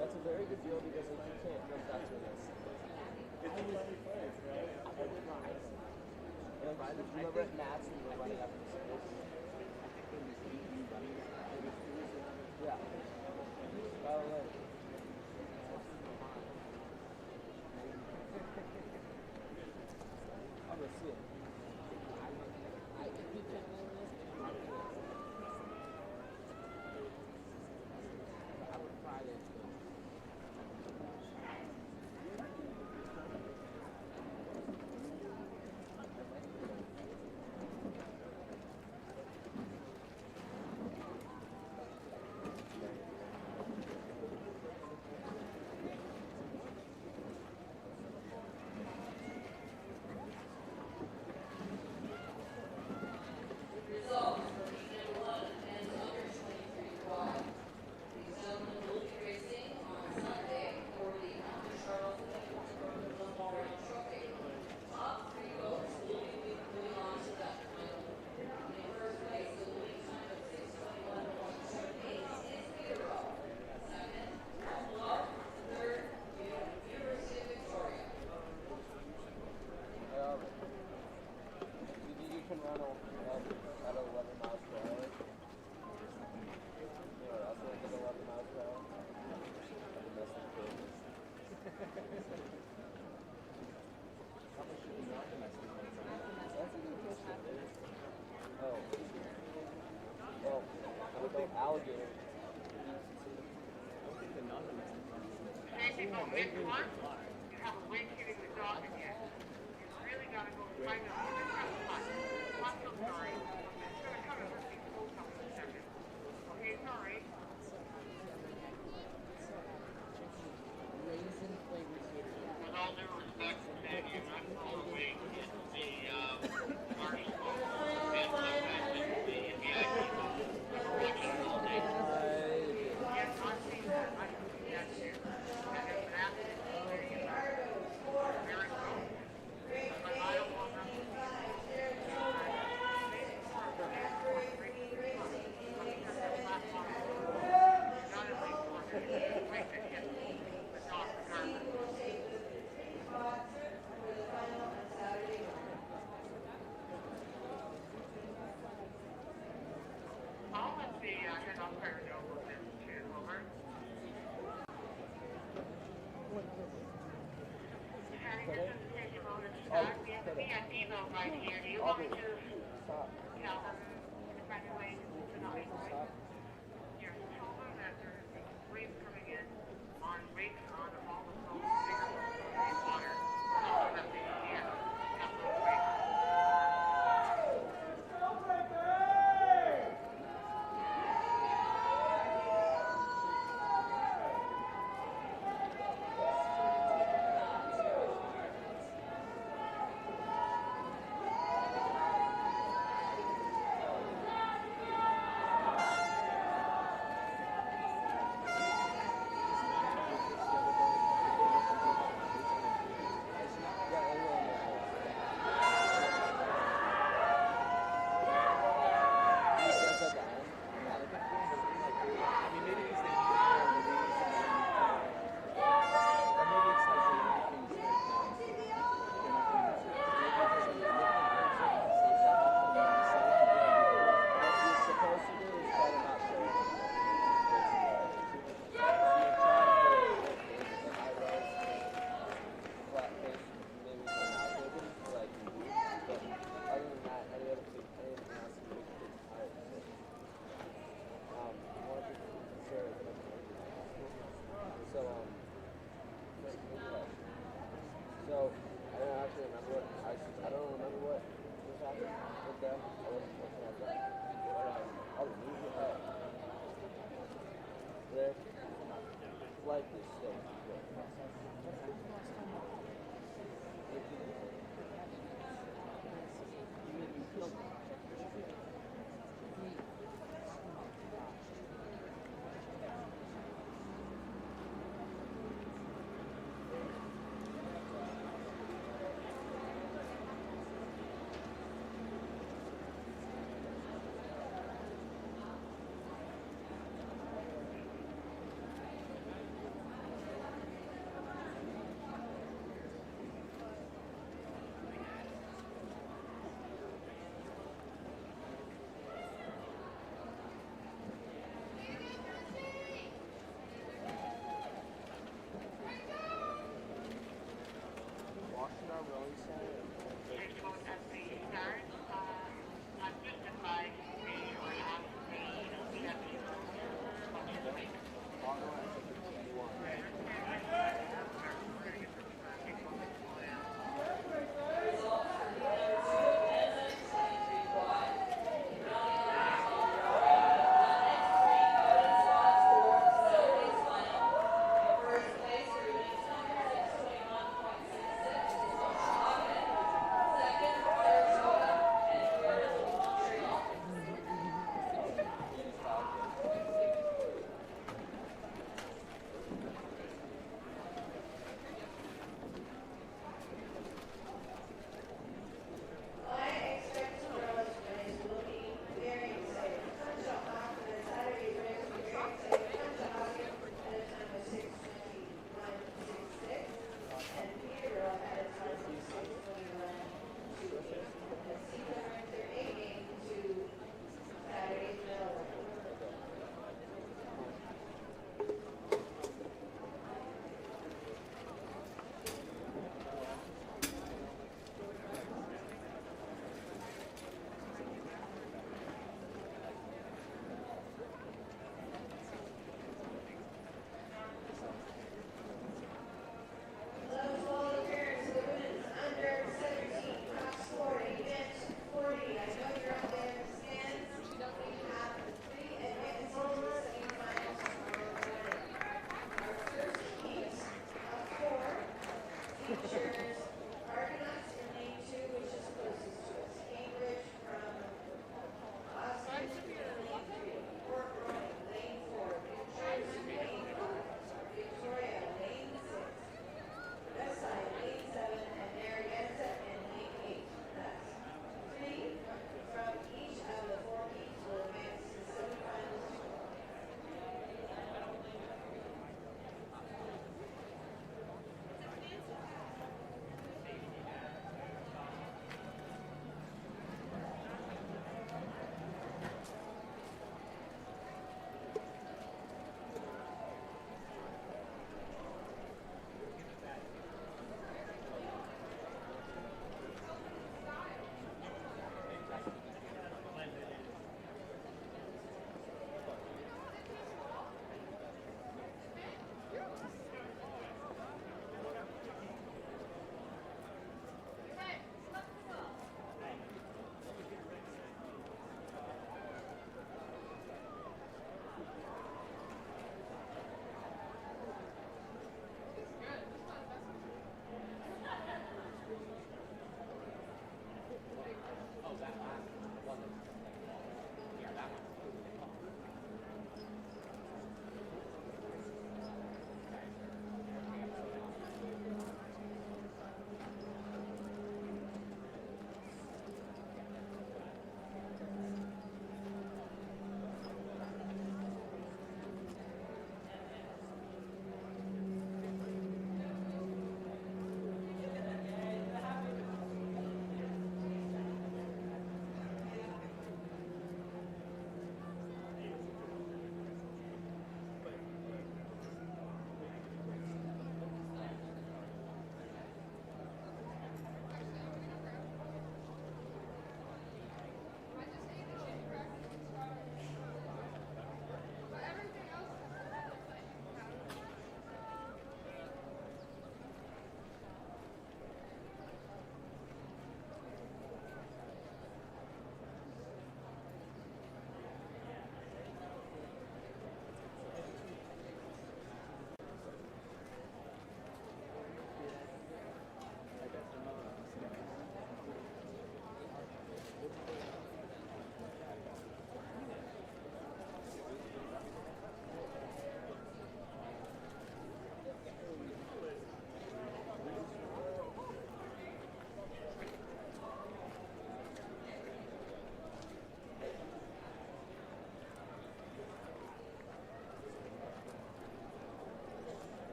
That's a very good deal because if you can't jump, that's what it is. It's in the same place, right? Remember at Matt's we were running up the stairs? Yeah. By the way. I'm gonna see it. I would try this. Alligator. Anything about this one? You have a wing hitting the dog again. You really gotta go find out. I'm so sorry. It's gonna come and let me pull something in a second. Okay, sorry. With all due respect, Sandy, I'm not going away. It's the marshal and sometimes it's the VIP. All day. Yes, I've seen that. I can see that too. And it's an absolute very cool. But I don't want nothing. I'll let the head umpire know what this is, over. Having this is the station owner to start. We have the VIP vote right here. Do you want me to tell them in the front way tonight, right? Yes, tell them that there's rates coming in on rates on all the phones, bigger phones, water. Tell them that they can't have those rates. So, I don't actually remember what, I don't remember what was happening with them. I wasn't looking at that. But, I'll leave it up. Their flight is so good.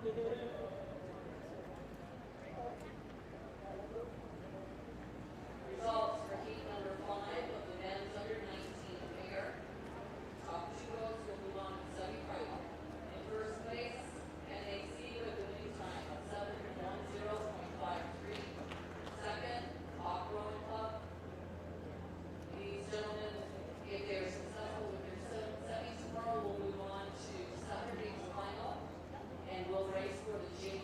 Results for heat number 5 of the men's under 19 pair. Top two rows will move on to semi-final. In first place, NAC with a winning time of 7:10.53. Second, Hawk Rowing Club. These gentlemen, if they're successful with their semis tomorrow, will move on to Saturday's final and will race for the JV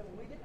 Over.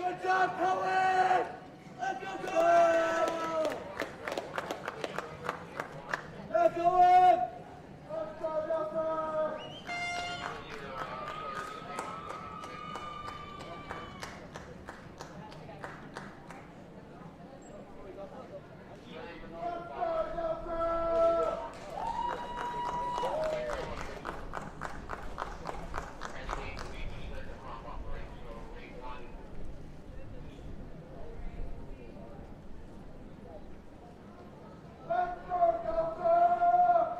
Good job, Cohen! Let's go, Cohen! Let's go, Cohen! Let's go, Delta!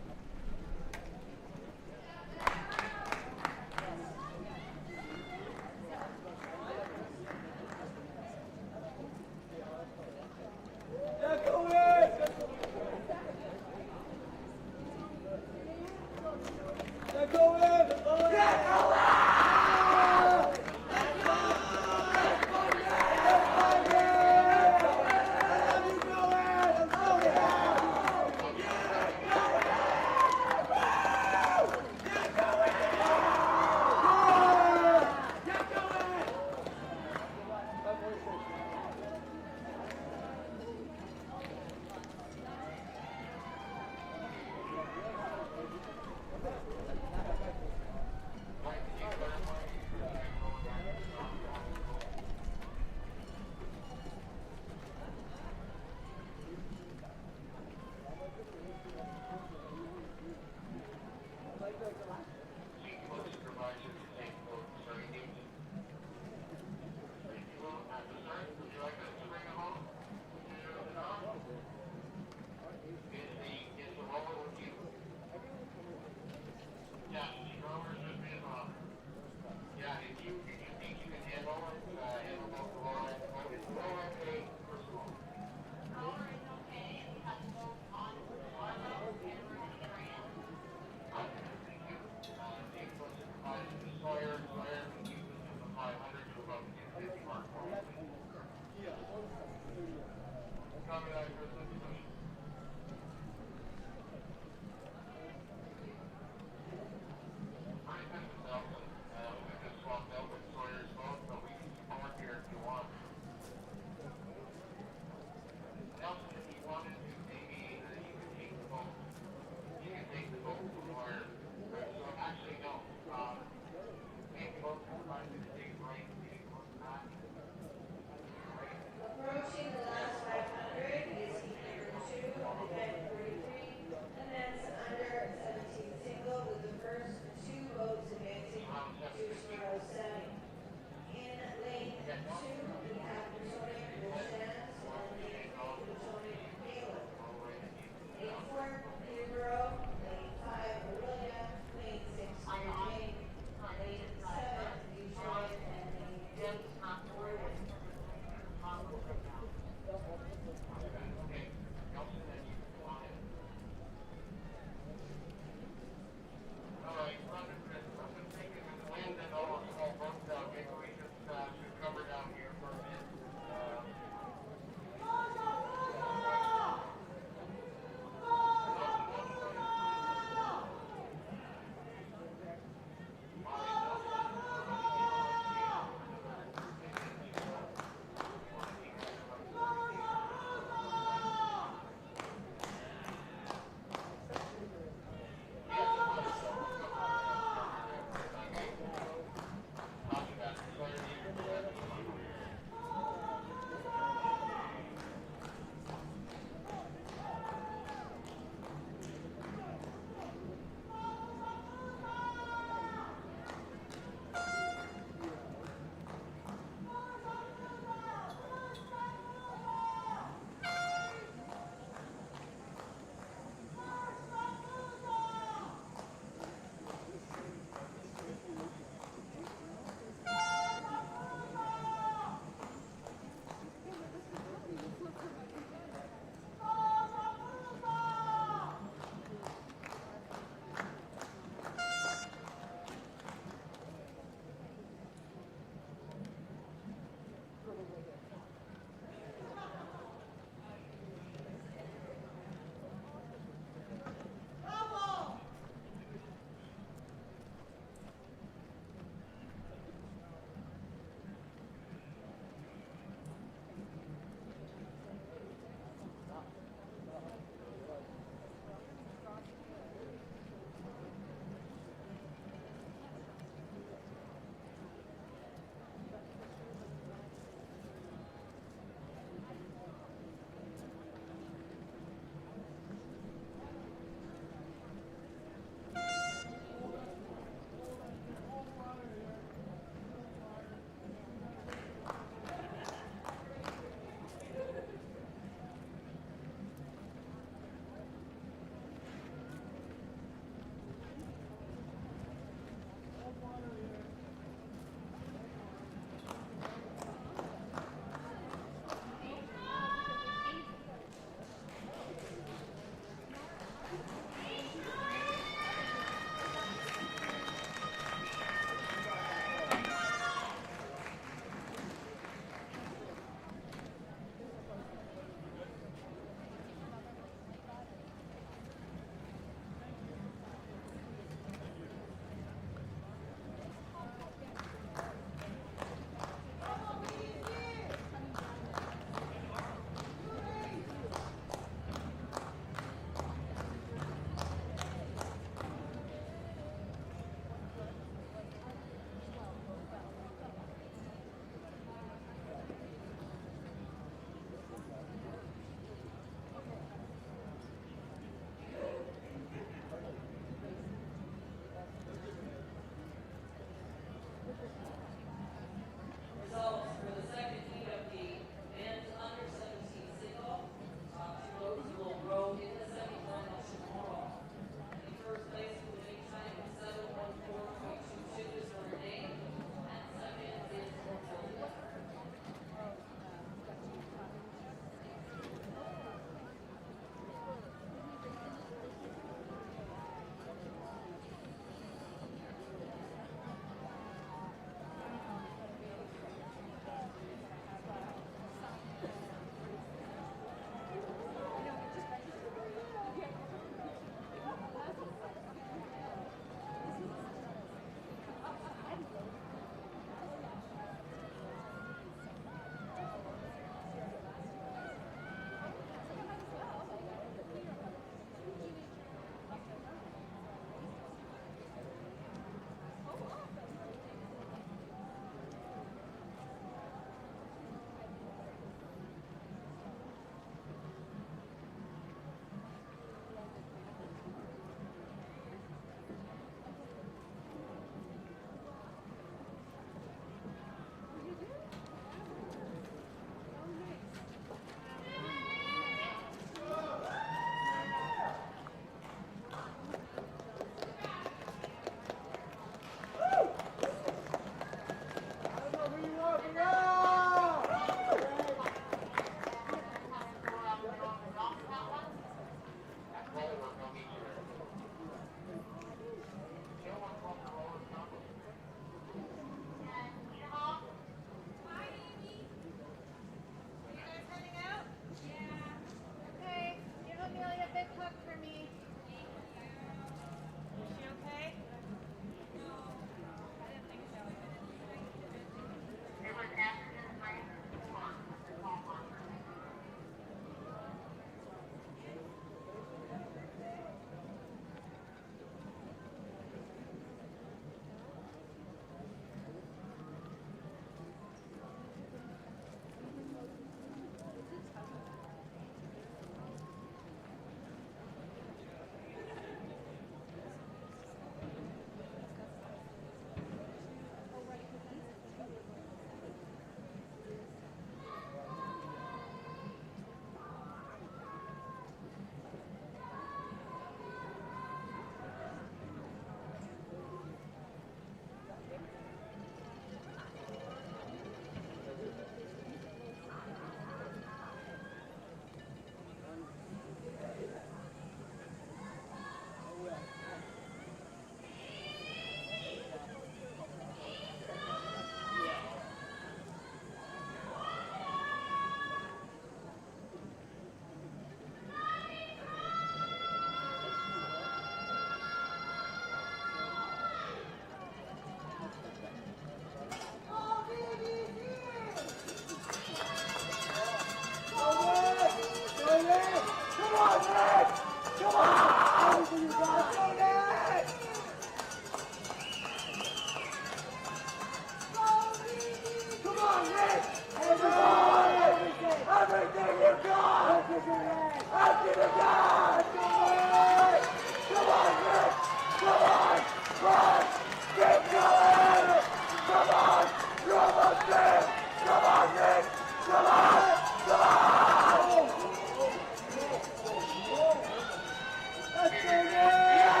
Let's go, Nick!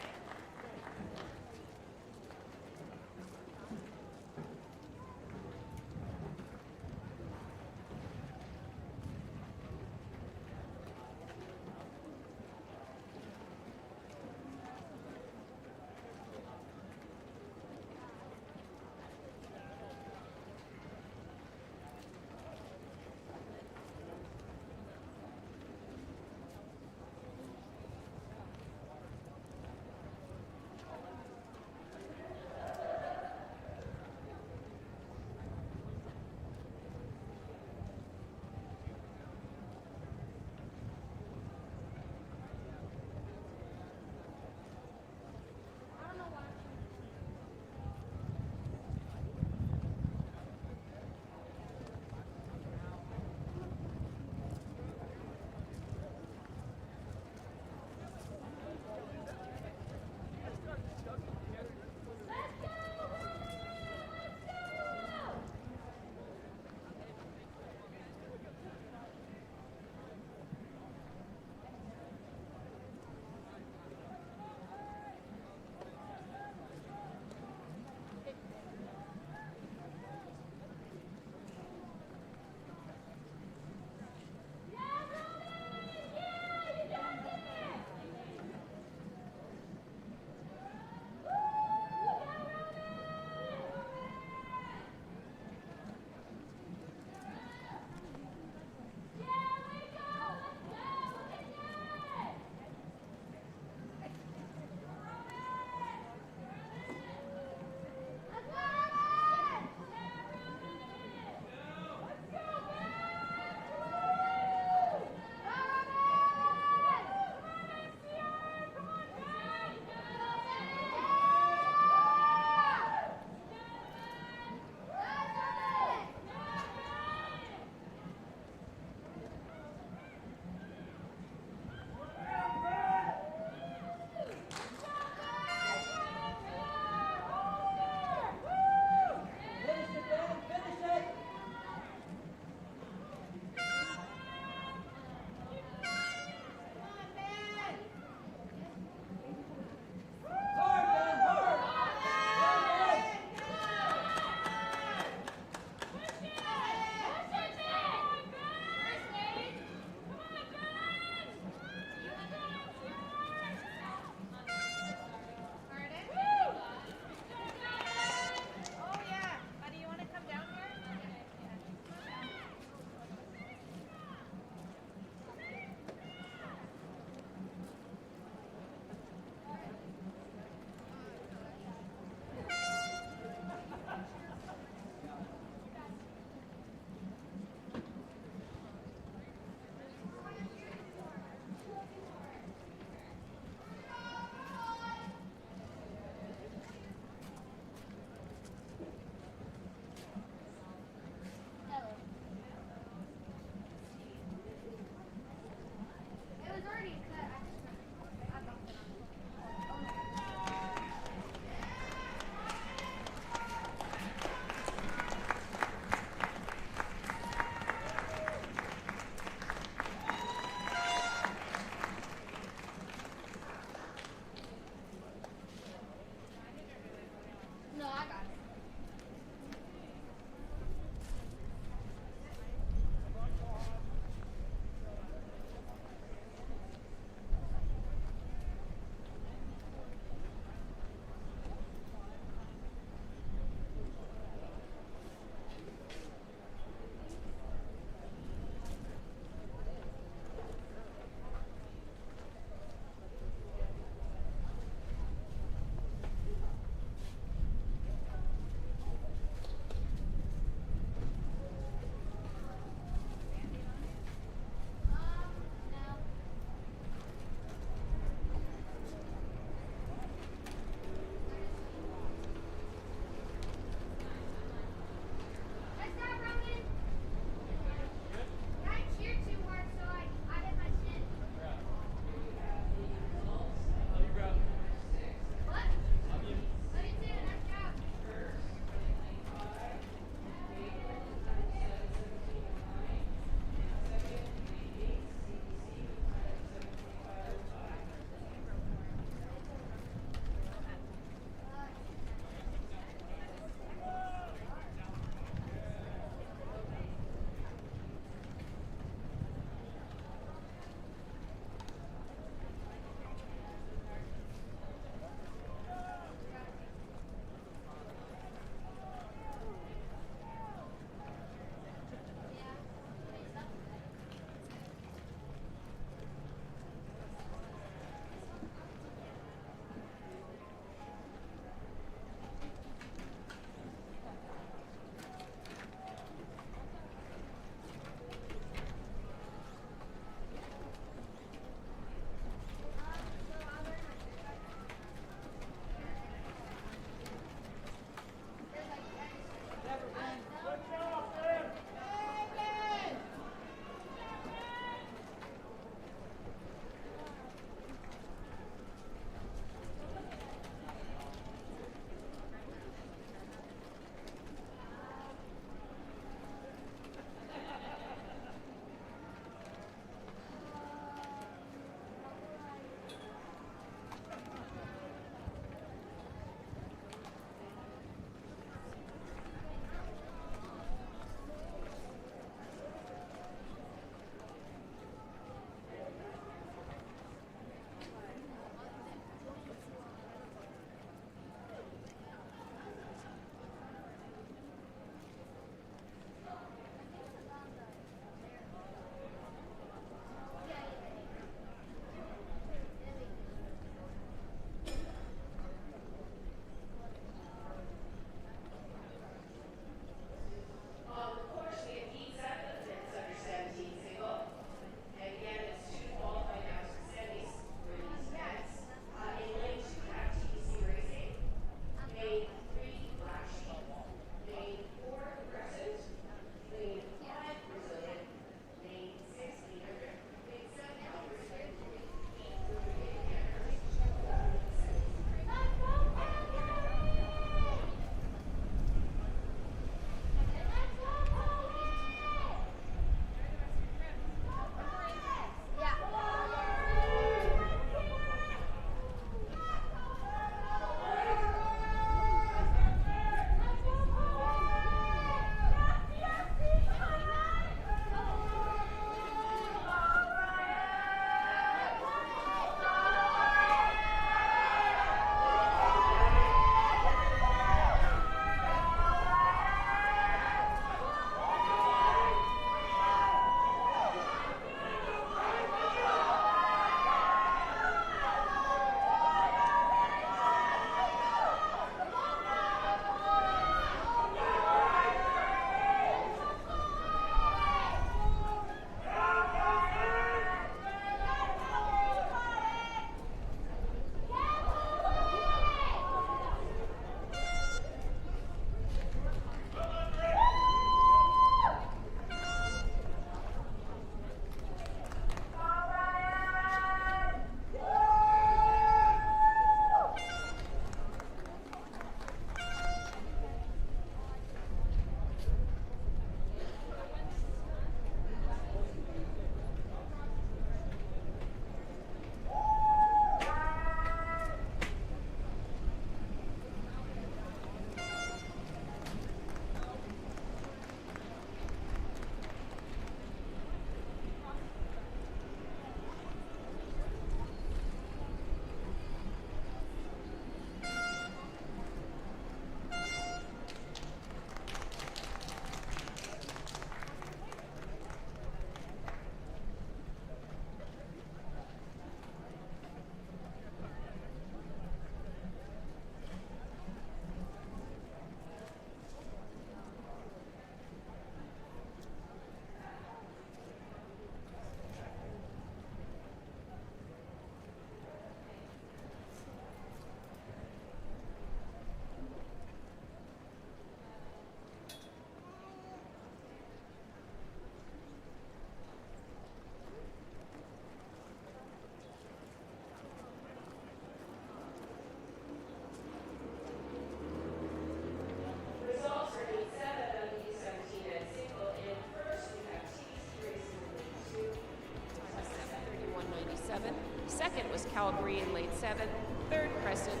Second was Calgary in lane 7. Third, Crescent.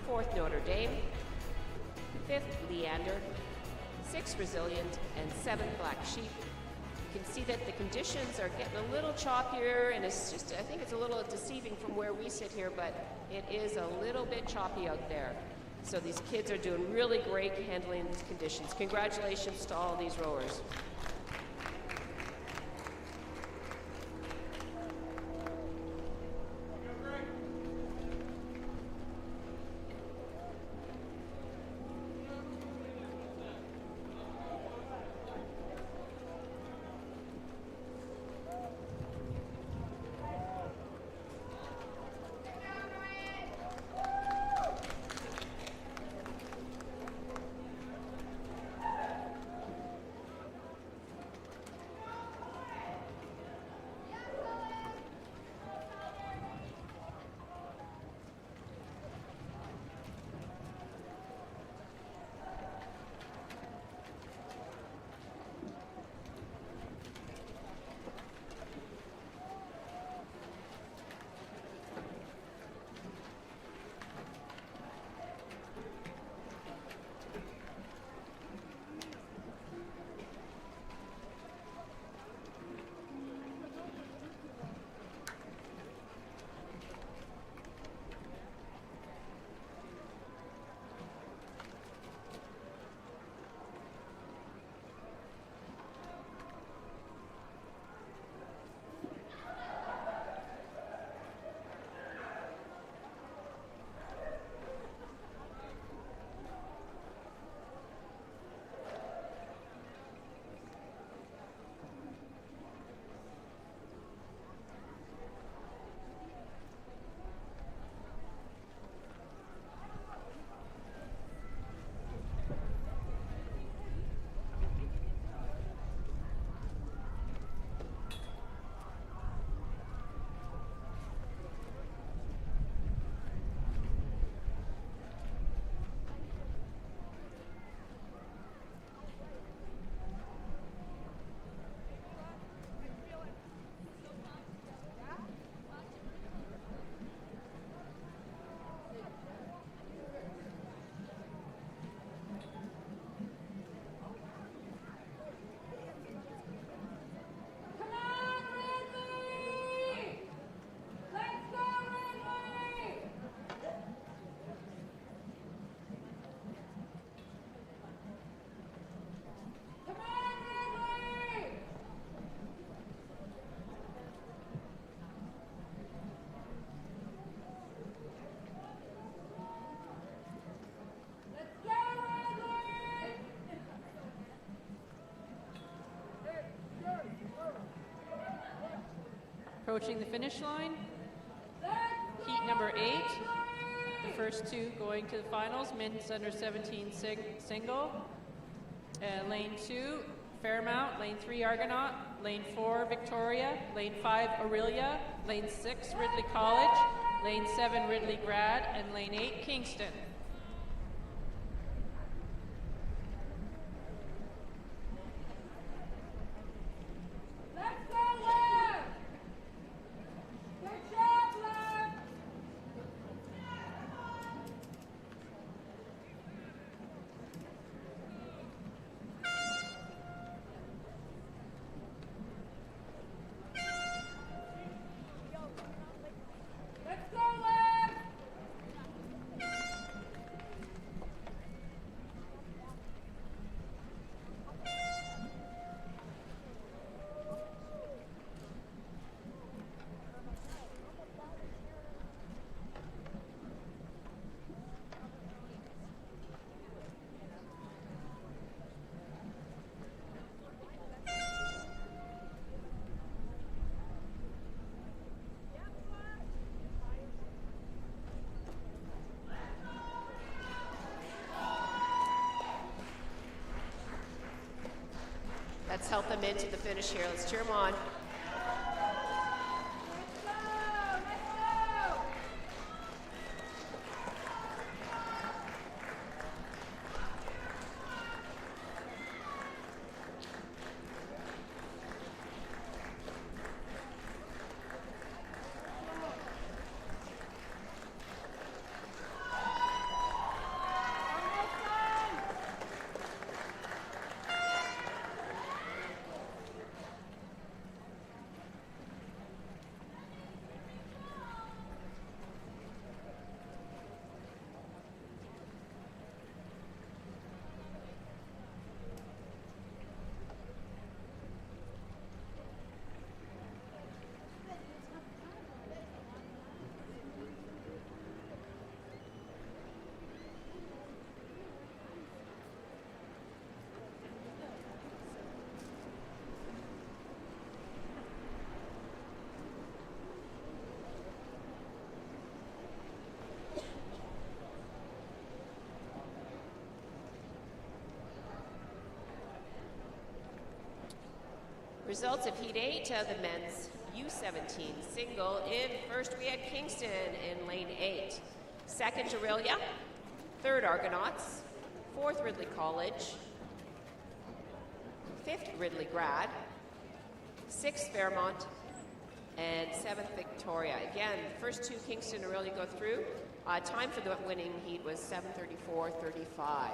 Fourth, Notre Dame. Fifth, Leander. Sixth, Resilient. And seventh, Black Sheep. You can see that the conditions are getting a little choppier, and it's just, I think it's a little deceiving from where we sit here, but it is a little bit choppy out there. So these kids are doing really great handling these conditions. Congratulations to all these rowers. Approaching the finish line, heat number 8, the first two going to the finals, men's under 17 single, lane 2, Fairmount, lane 3, Argonaut, lane 4, Victoria, lane 5, Aurelia, lane 6, Ridley College, lane 7, Ridley Grad, and lane 8, Kingston. Let's help them into the finish here. Let's cheer them on. Results of Heat 8 of the men's U17 single. In first, we had Kingston in lane 8. Second, Aurelia. Third, Argonauts. Fourth, Ridley College. Fifth, Ridley Grad. Sixth, Fairmont. And seventh, Victoria. Again, the first two, Kingston and Aurelia, go through. Time for the winning heat was 7:34.35.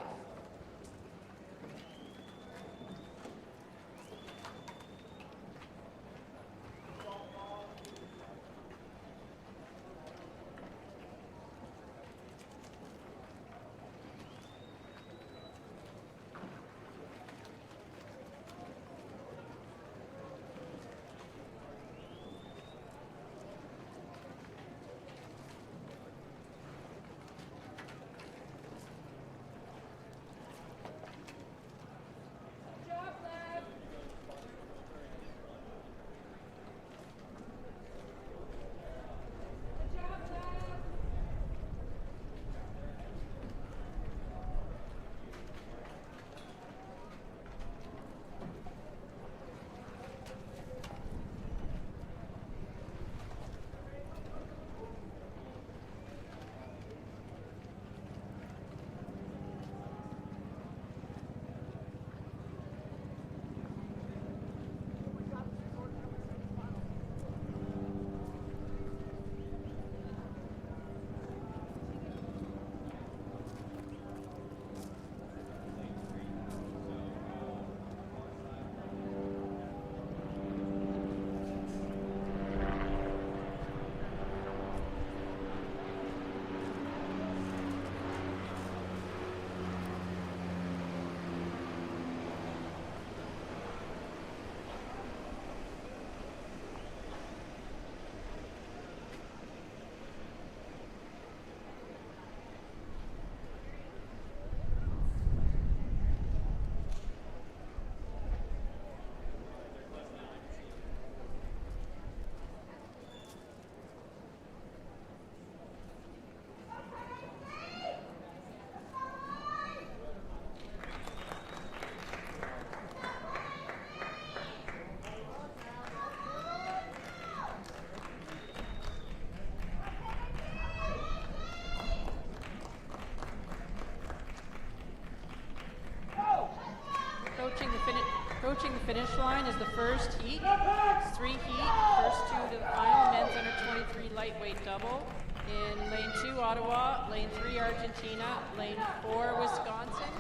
Approaching the finish line is the first heat. It's 3 heat, first two to the final, men's under 23 lightweight double. In lane 2, Ottawa, lane 3, Argentina, lane 4, Wisconsin,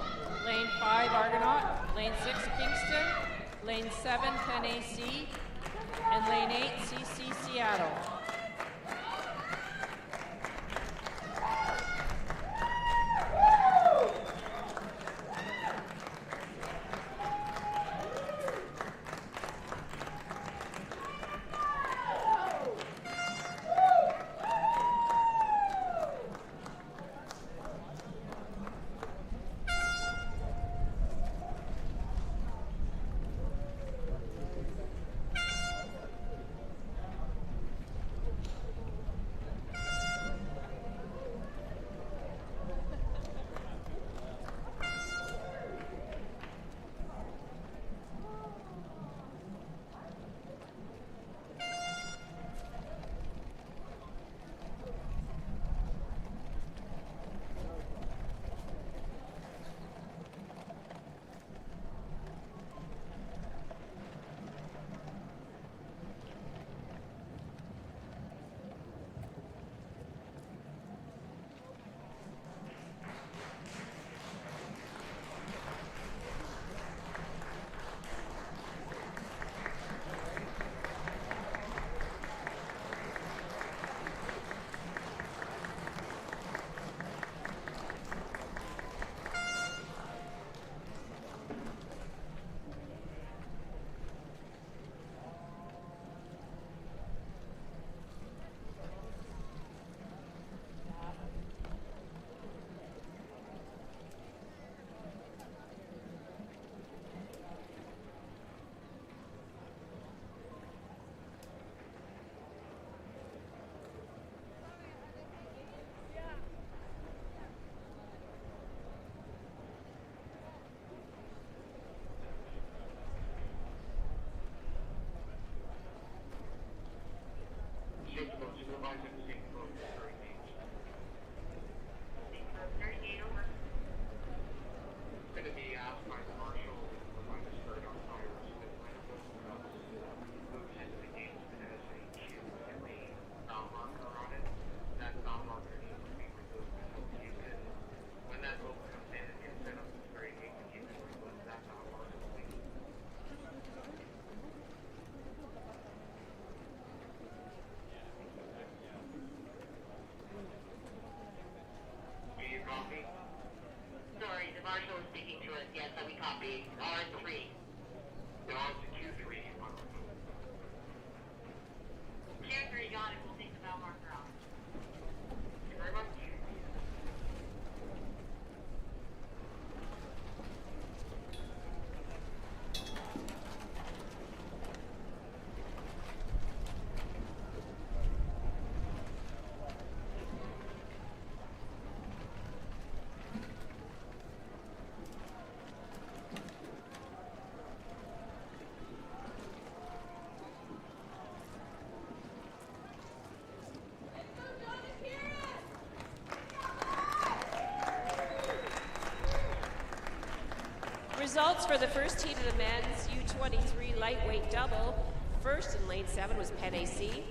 lane 5, Argonaut, lane 6, Kingston, lane 7, Penn AC, and lane 8, CC Seattle. Results for the first heat of the men's U23 lightweight double. First in lane 7 was Penn AC.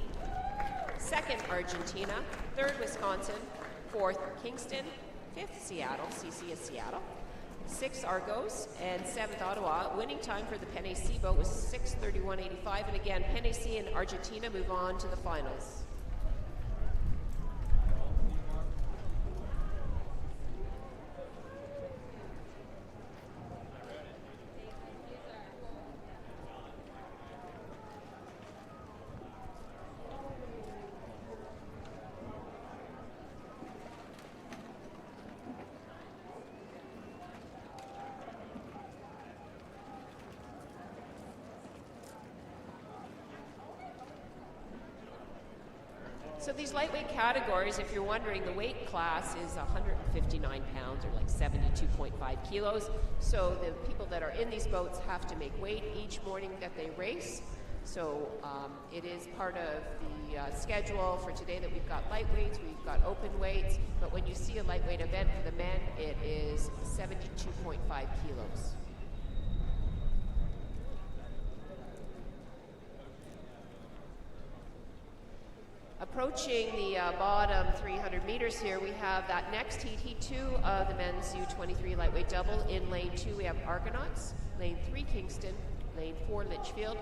Second, Argentina. Third, Wisconsin. Fourth, Kingston. Fifth, Seattle. CC is Seattle. Sixth, Argos. And seventh, Ottawa. Winning time for the Penn AC boat was 6:31.85. And again, Penn AC and Argentina move on to the finals. So these lightweight categories, if you're wondering, the weight class is 159 pounds or like 72.5 kilos. So the people that are in these boats have to make weight each morning that they race. So it is part of the schedule for today that we've got lightweights, we've got open weights, but when you see a lightweight event for the men, it is 72.5 kilos. Approaching the bottom 300 meters here, we have that next heat, heat 2 of the men's U23 lightweight double. In lane 2, we have Argonauts, lane 3, Kingston, lane 4, Litchfield,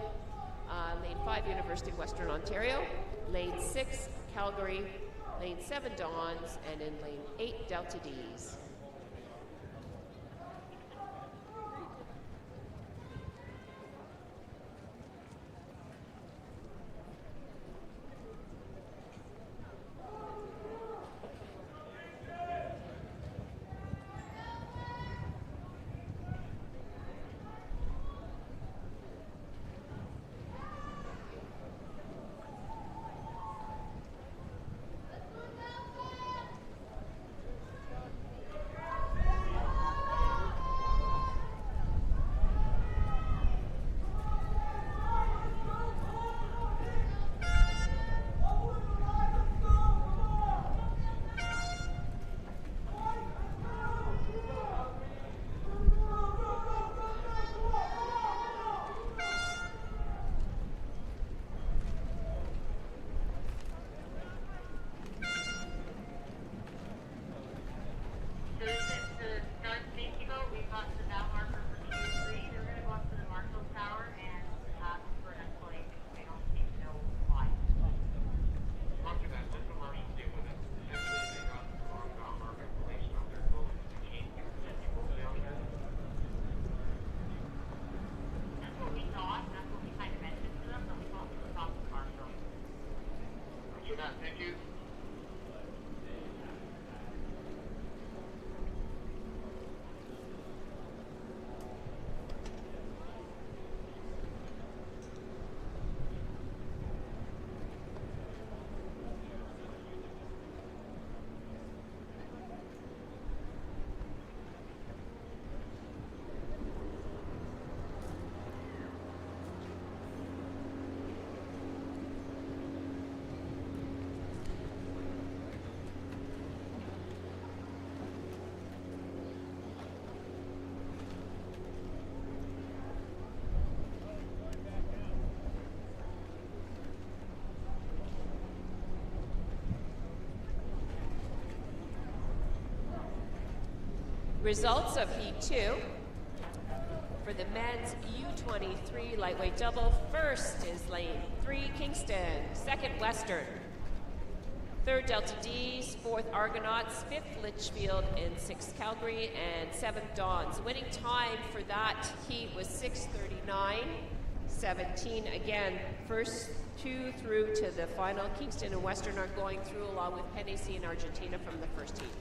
lane 5, University of Western Ontario, lane 6, Calgary, lane 7, Dons, and in lane 8, Delta D's. Thank you. Results of Heat 2 for the men's U23 lightweight double. First is lane 3, Kingston. Second, Western. Third, Delta D's. Fourth, Argonauts. Fifth, Litchfield. And sixth, Calgary. And seventh, Dons. Winning time for that heat was 6:39.17. Again, first two through to the final. Kingston and Western are going through along with Penn AC and Argentina from the first heat.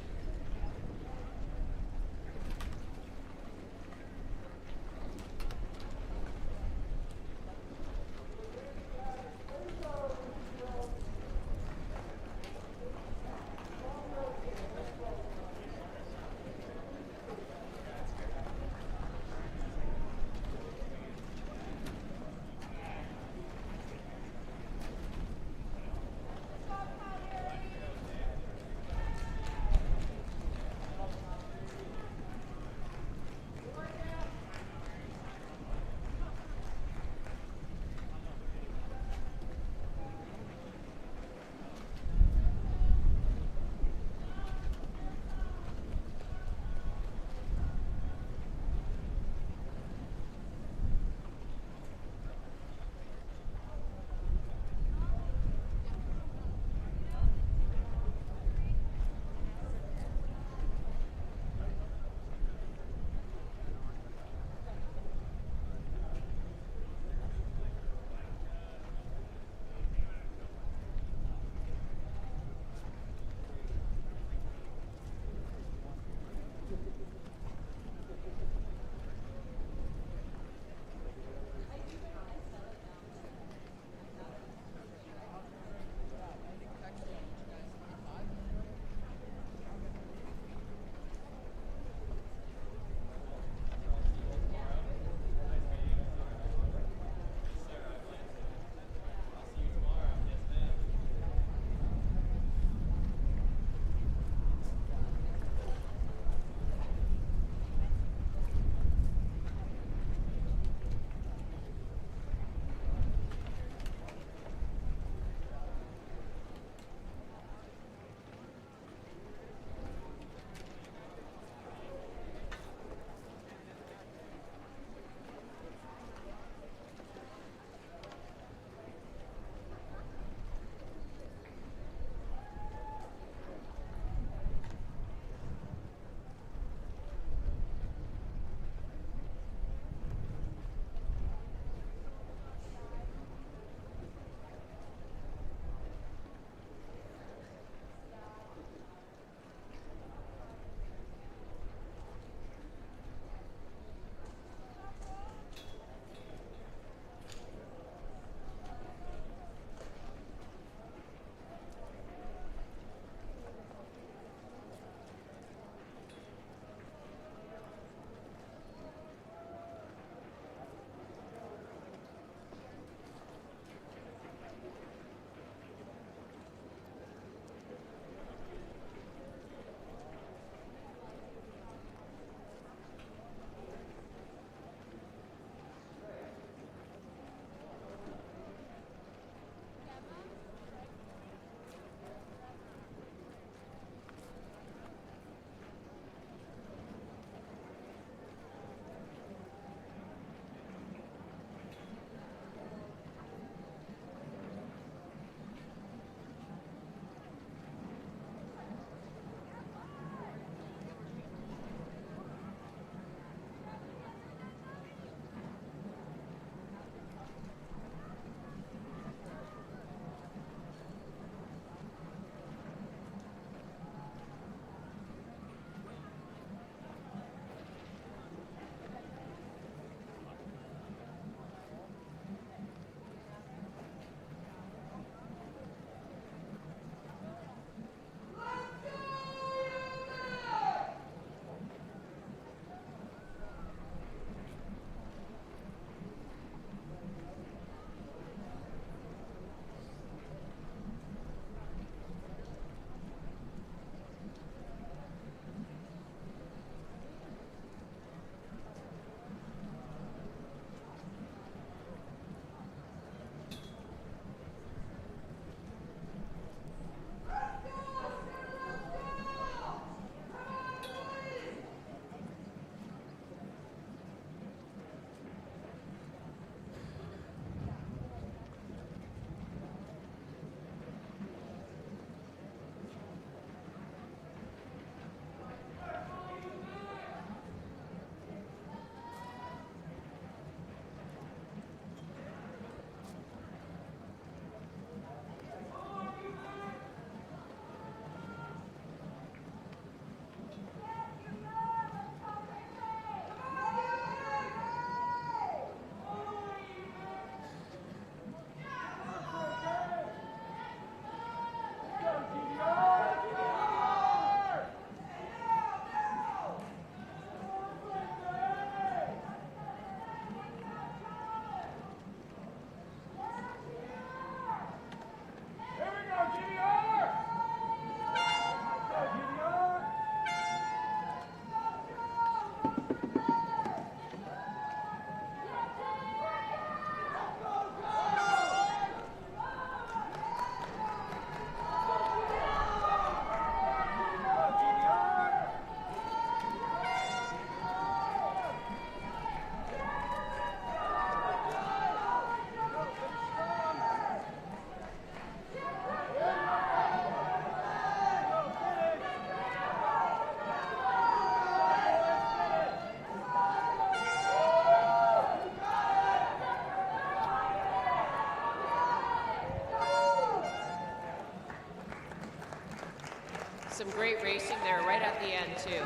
Some great racing there right at the end, too.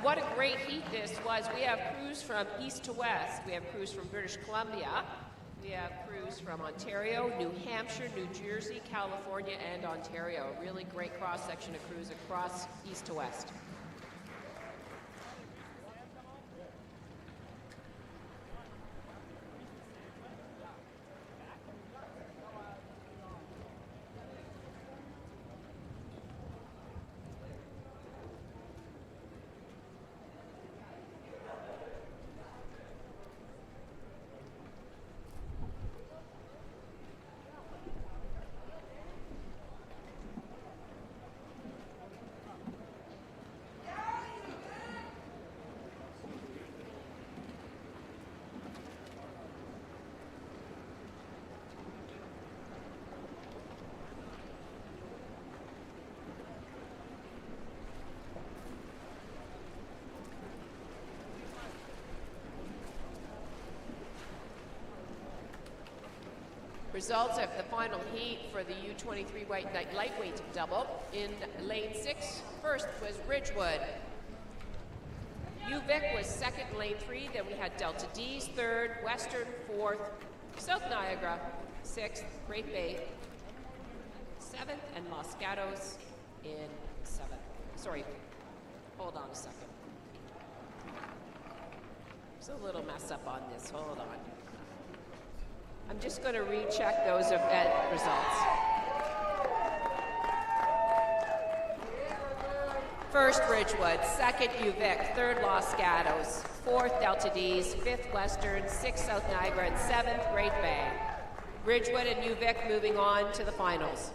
What a great heat this was. We have crews from east to west. We have crews from British Columbia. We have crews from Ontario, New Hampshire, New Jersey, California, and Ontario. A really great cross-section of crews across east to west. Results of the final heat for the U23 white lightweight double. In lane 6, first was Ridgewood. UVic was second in lane 3, then we had Delta D's third, Western fourth, South Niagara sixth, Great Bay seventh, and Los Gatos in seventh. Sorry, hold on a second. There's a little mess up on this, hold on. I'm just going to recheck those event results. First, Ridgewood. Second, UVic. Third, Los Gatos. Fourth, Delta D's. Fifth, Western. Sixth, South Niagara. And seventh, Great Bay. Ridgewood and UVic moving on to the finals.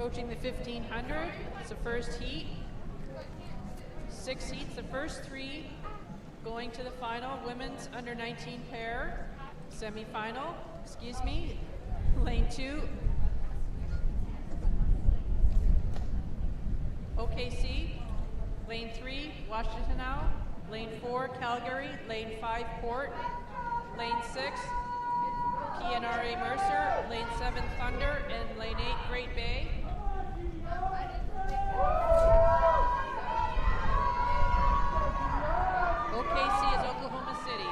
approaching the 1500. It's the first heat. 6 heats, the first 3 going to the final. Women's under 19 pair, semi-final, lane 2. OKC, lane 3, Washington now, lane 4, Calgary, lane 5, Port, lane 6, PNRA Mercer, lane 7, Thunder, and lane 8, Great Bay. OKC is Oklahoma City.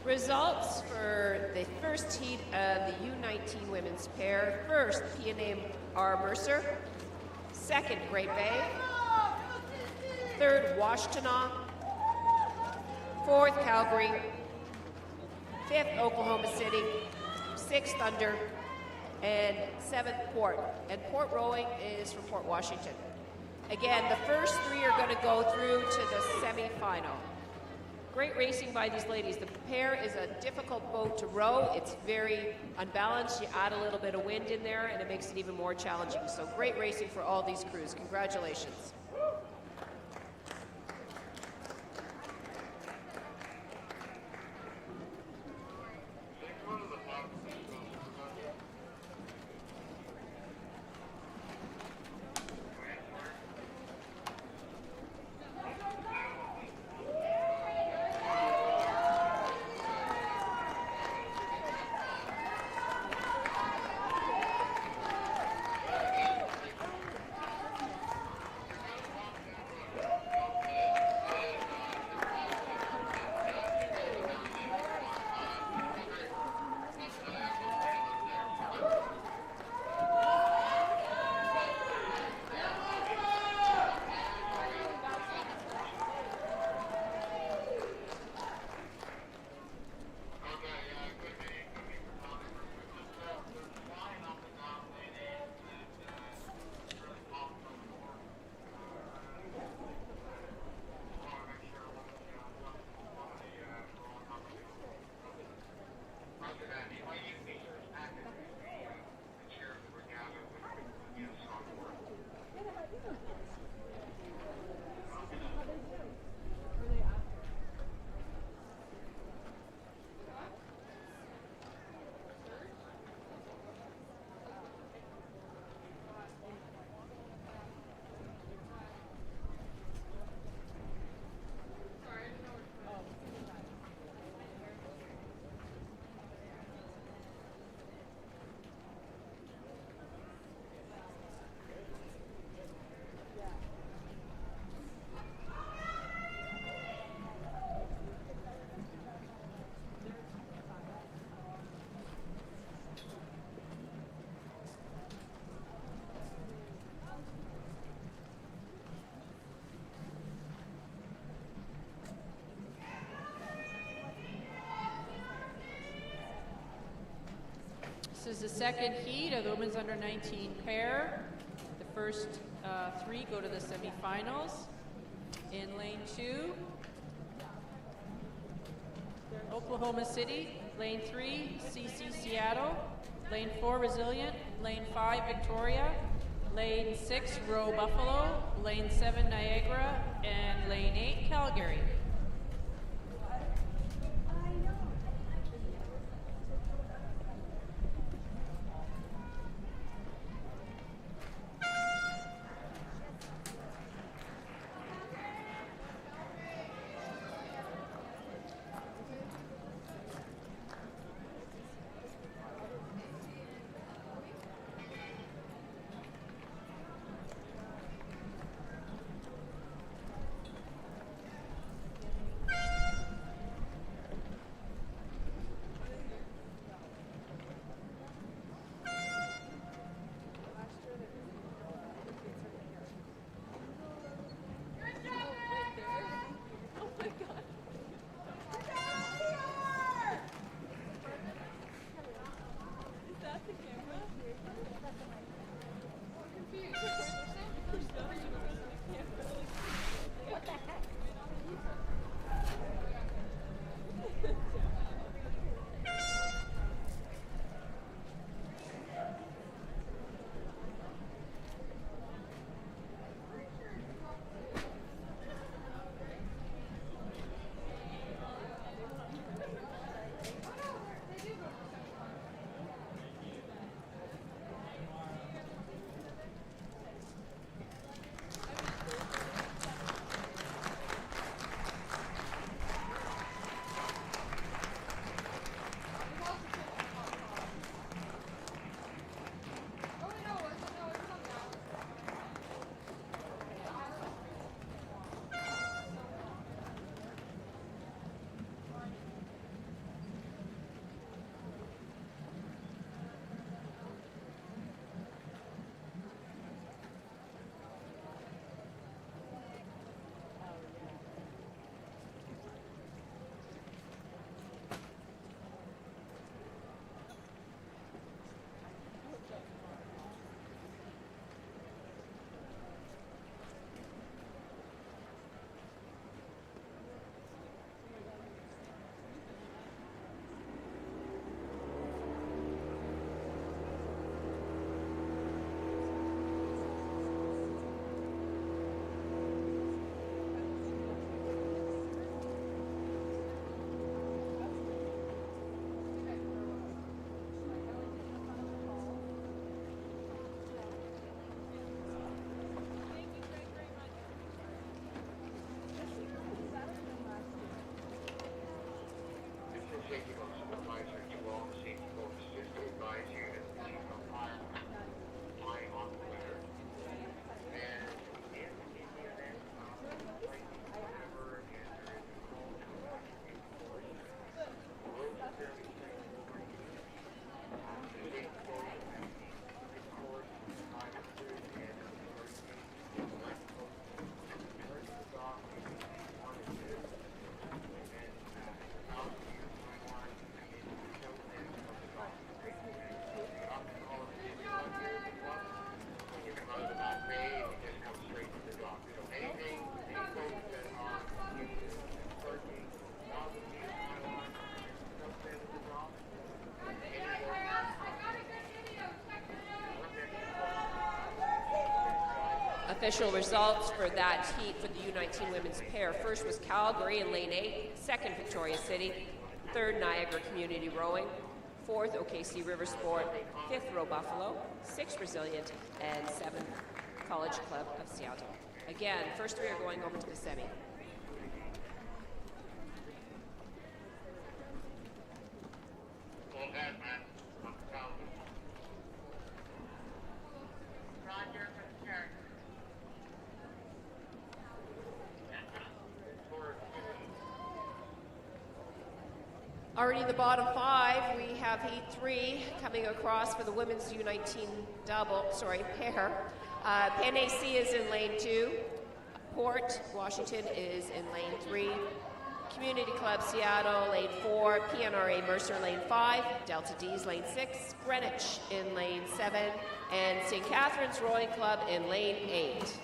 Results for the first heat of the U19 women's pair. First, PNR Mercer. Second, Great Bay. Third, Washtenaw. Fourth, Calgary. Fifth, Oklahoma City. Sixth, Thunder. And seventh, Port. And Port rowing is from Port Washington. Again, the first 3 are going to go through to the semi-final. Great racing by these ladies. The pair is a difficult boat to row. It's very unbalanced. You add a little bit of wind in there and it makes it even more challenging. So great racing for all these crews. Congratulations. is the second heat of the women's under 19 pair. The first three go to the semifinals. In lane 2, Oklahoma City. Lane 3, CC Seattle. Lane 4, Resilient. Lane 5, Victoria. Lane 6, Row Buffalo. Lane 7, Niagara. And lane 8, Calgary. Official results for that heat for the U19 women's pair. First was Calgary in lane 8, second Victoria City, third Niagara Community Rowing, fourth OKC River Sport, fifth Row Buffalo, sixth Resilient, and seventh College Club of Seattle. Again, first three are going over to the semi. Already in the bottom five, we have heat 3 coming across for the women's U19 pair. Penn AC is in lane 2. Port Washington is in lane 3. Community Club Seattle, lane 4, PNRA Mercer, lane 5, Delta D's, lane 6, Greenwich in lane 7, and St. Catharines Rowing Club in lane 8.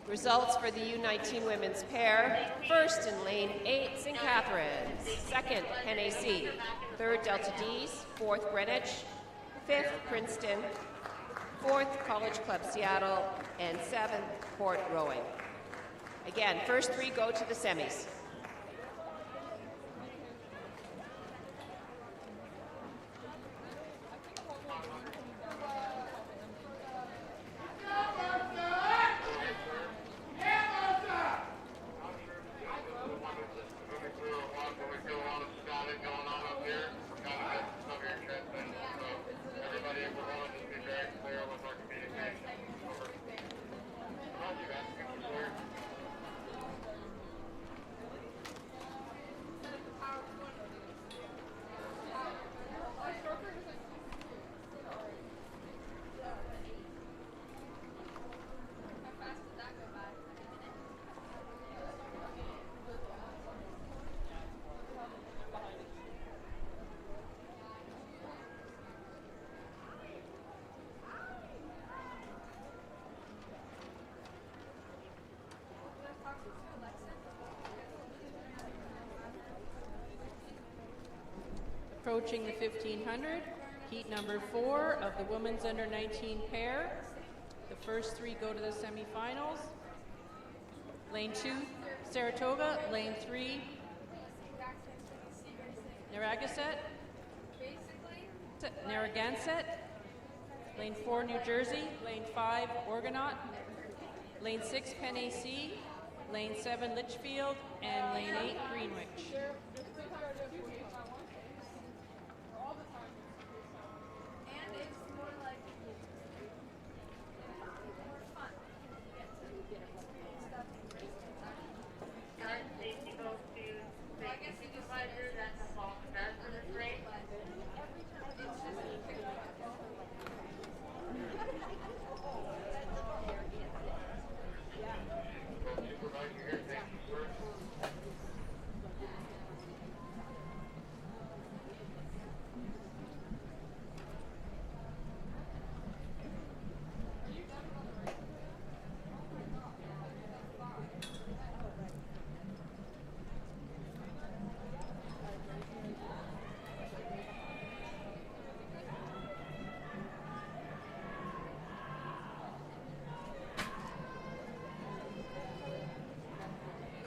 Results for the U19 women's pair. First in lane 8, St. Catharines. Second, NAC. Third, Delta D's. Fourth, Greenwich. Fifth, Princeton. Fourth, College Club Seattle. And seventh, Port Rowing. Again, first 3 go to the semis. Approaching the 1500, heat number 4 of the women's under 19 pair. The first 3 go to the semifinals. Lane 2, Saratoga. Lane 3, Narragansett. Lane 4, New Jersey. Lane 5, Orgonaut. Lane 6, Penn AC. Lane 7, Litchfield. And lane 8, Greenwich. supervisor that's a small success for this race. Supervisor here, thank you, sir.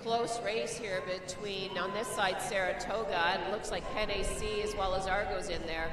Close race here between, on this side, Saratoga, and it looks like Penn AC as well as Argo's in there.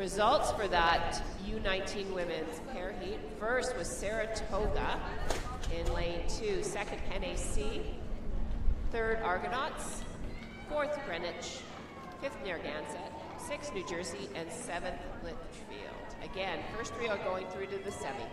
Results for that U19 women's pair heat. First was Saratoga in lane 2, second NAC, third Argonauts, fourth Greenwich, fifth Narragansett, sixth New Jersey, and seventh Litchfield. Again, first three are going through to the semi.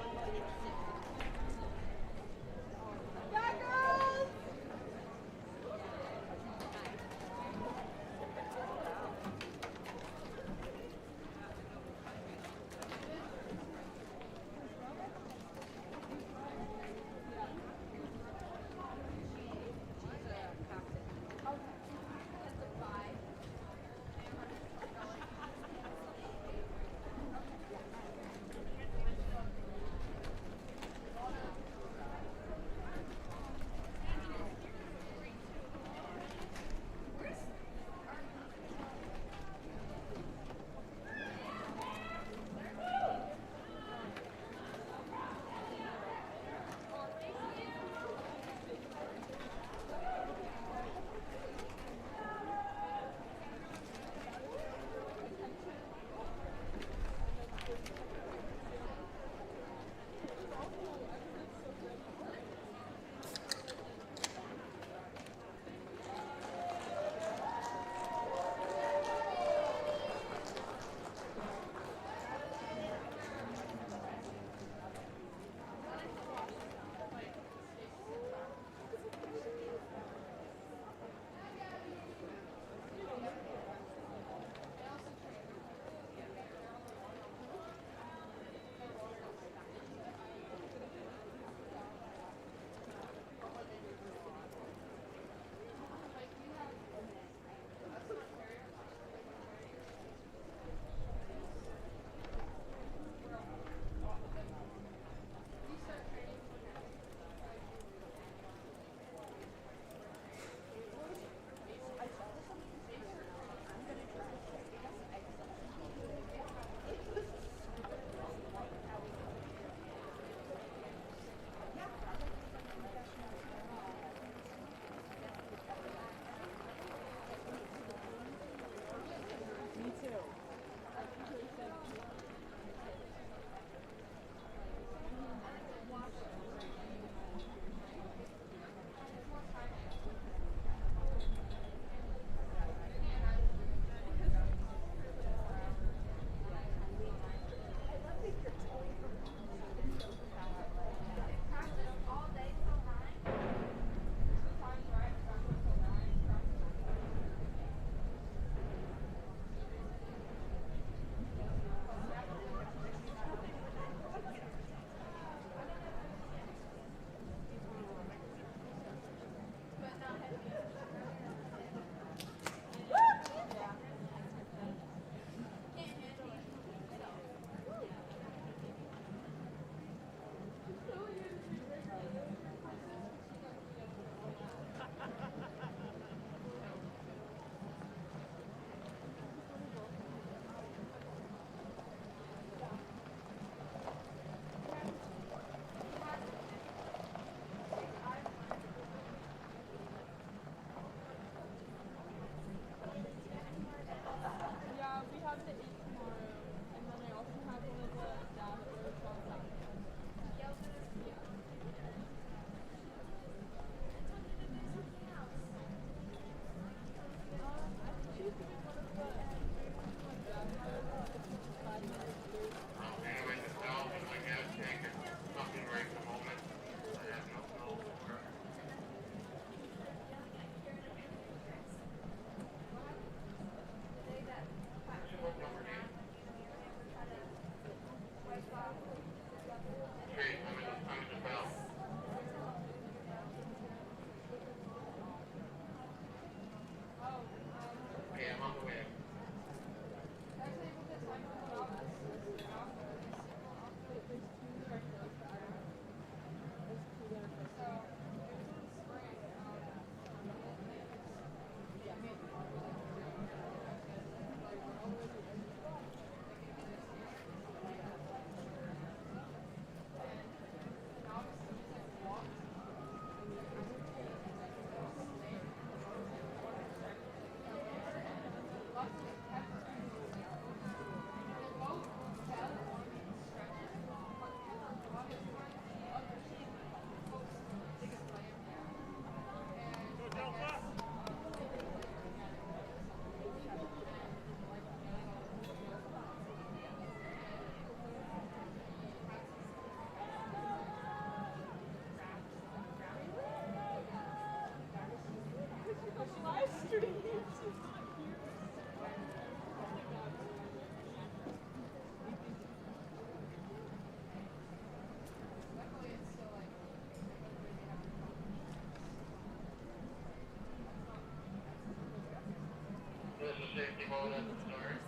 boat at the start.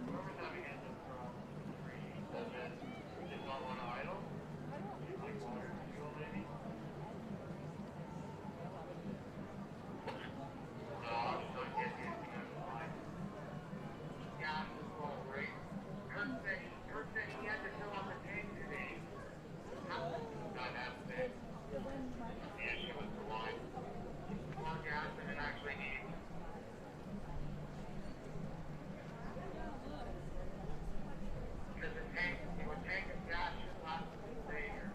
Whoever's having engine from 3 does not want to idle. Like water and fuel, maybe? No, I'm still getting anything out of the line. Gas is full, right? Kurt said he had to fill up the tank today. Not that big. The issue was the line. More gas than it actually needs. Because the tank of gas should last a year.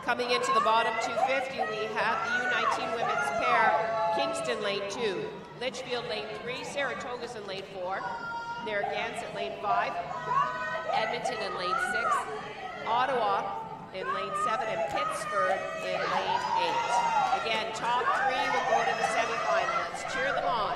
Coming into the bottom 250, we have the U19 women's pair, Kingston lane 2, Litchfield lane 3, Saratoga's in lane 4, Narragansett lane 5, Edmonton in lane 6, Ottawa in lane 7, and Pittsburgh in lane 8. Again, top 3 will go to the semifinal. Let's cheer them on.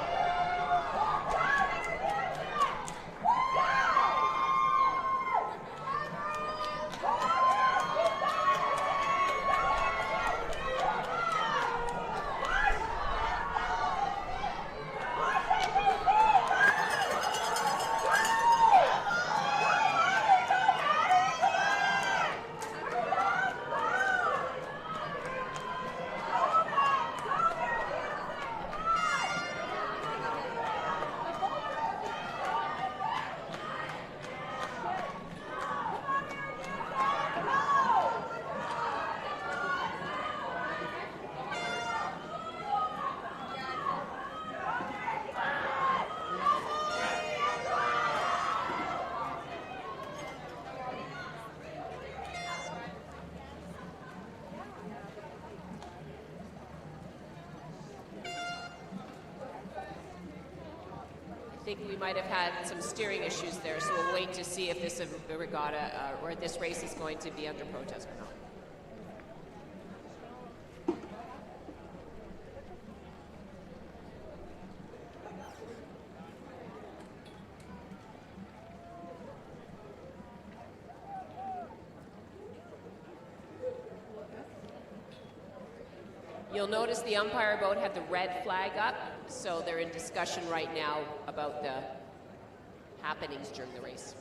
I think we might have had some steering issues there, so we'll wait to see if this regatta or this race is going to be under protest or not. You'll notice the umpire boat had the red flag up, so they're in discussion right now about the happenings during the race.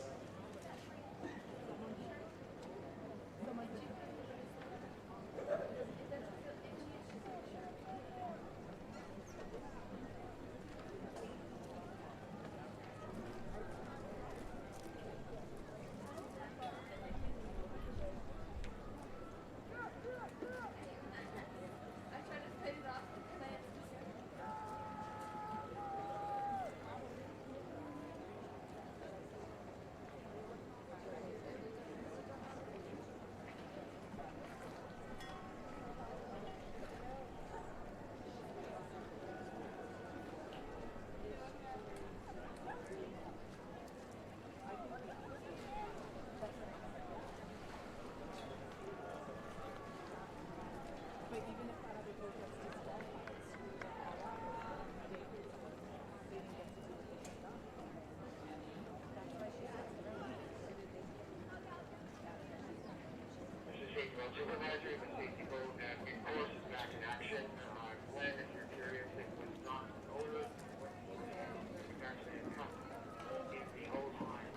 Supervisor of the safety boat, of course, is back in action. blend, if you're curious, it was not an odor, it's actually a cup in the hose line.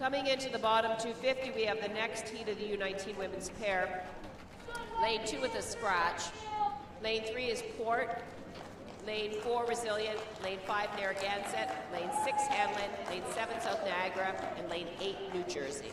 Coming into the bottom 250, we have the next heat of the U19 women's pair. Lane 2 with a scratch. Lane 3 is Port. Lane 4 Resilient. Lane 5 Narragansett. Lane 6 Henley. Lane 7 South Niagara. And Lane 8 New Jersey.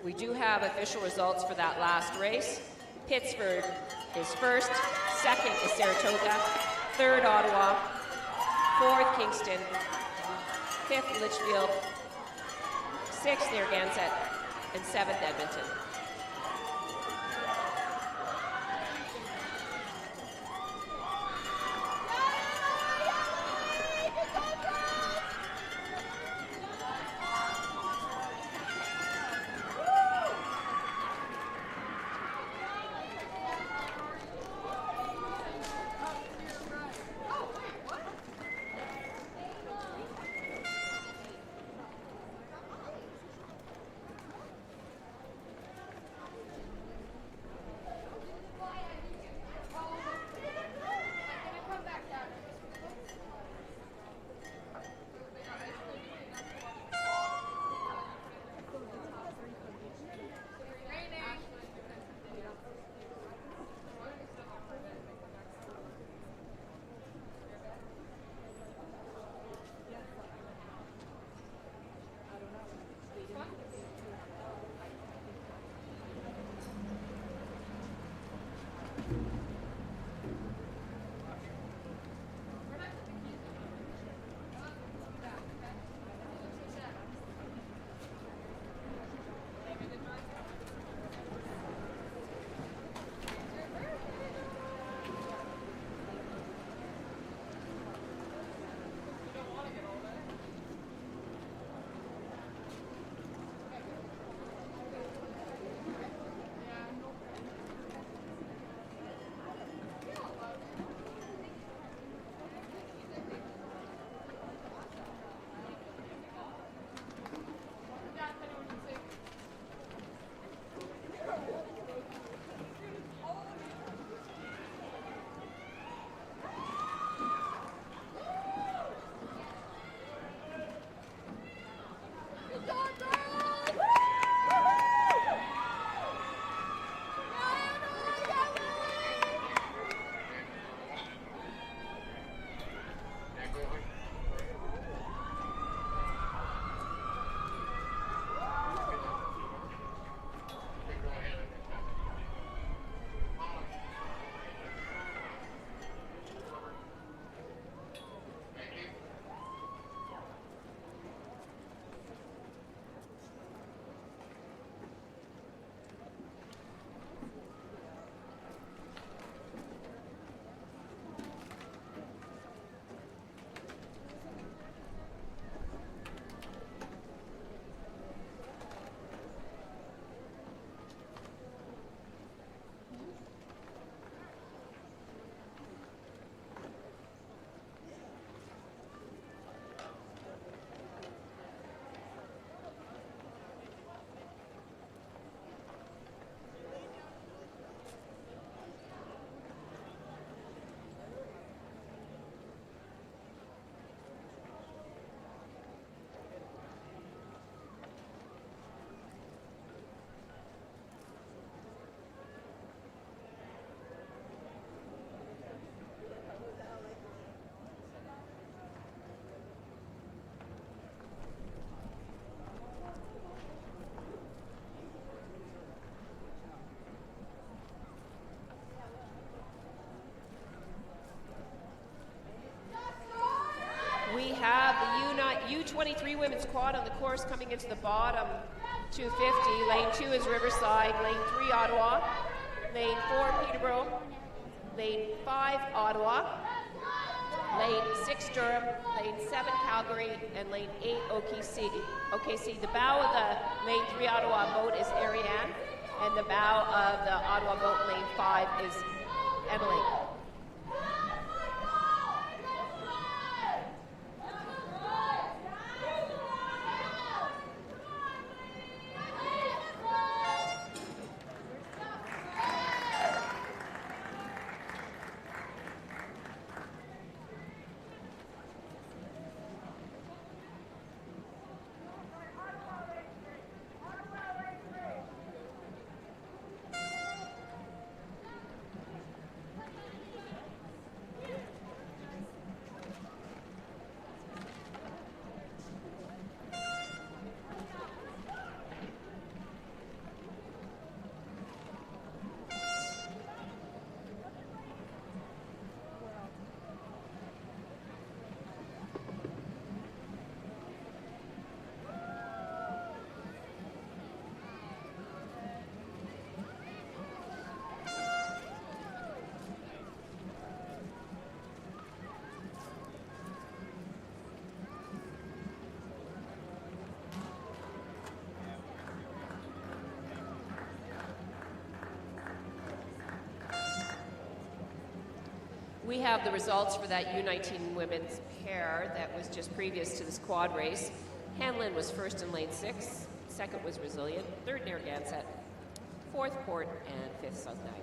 We do have official results for that last race. Pittsburgh is first, second is Saratoga, third Ottawa, fourth Kingston, fifth Litchfield, sixth Narragansett, and seventh Edmonton. have the U23 women's quad on the course coming into the bottom 250. Lane 2 is Riverside, lane 3 Ottawa, lane 4 Peterborough, lane 5 Ottawa, lane 6 Durham, lane 7 Calgary, and lane 8 OKC. The bow of the lane 3 Ottawa boat is Ariane, and the bow of the Ottawa boat lane 5 is Emily. We have the results for that U19 women's pair that was just previous to this quad race. Hanlon was first in lane 6, second was Resilient, third Narragansett, fourth Port, and fifth South Niagara.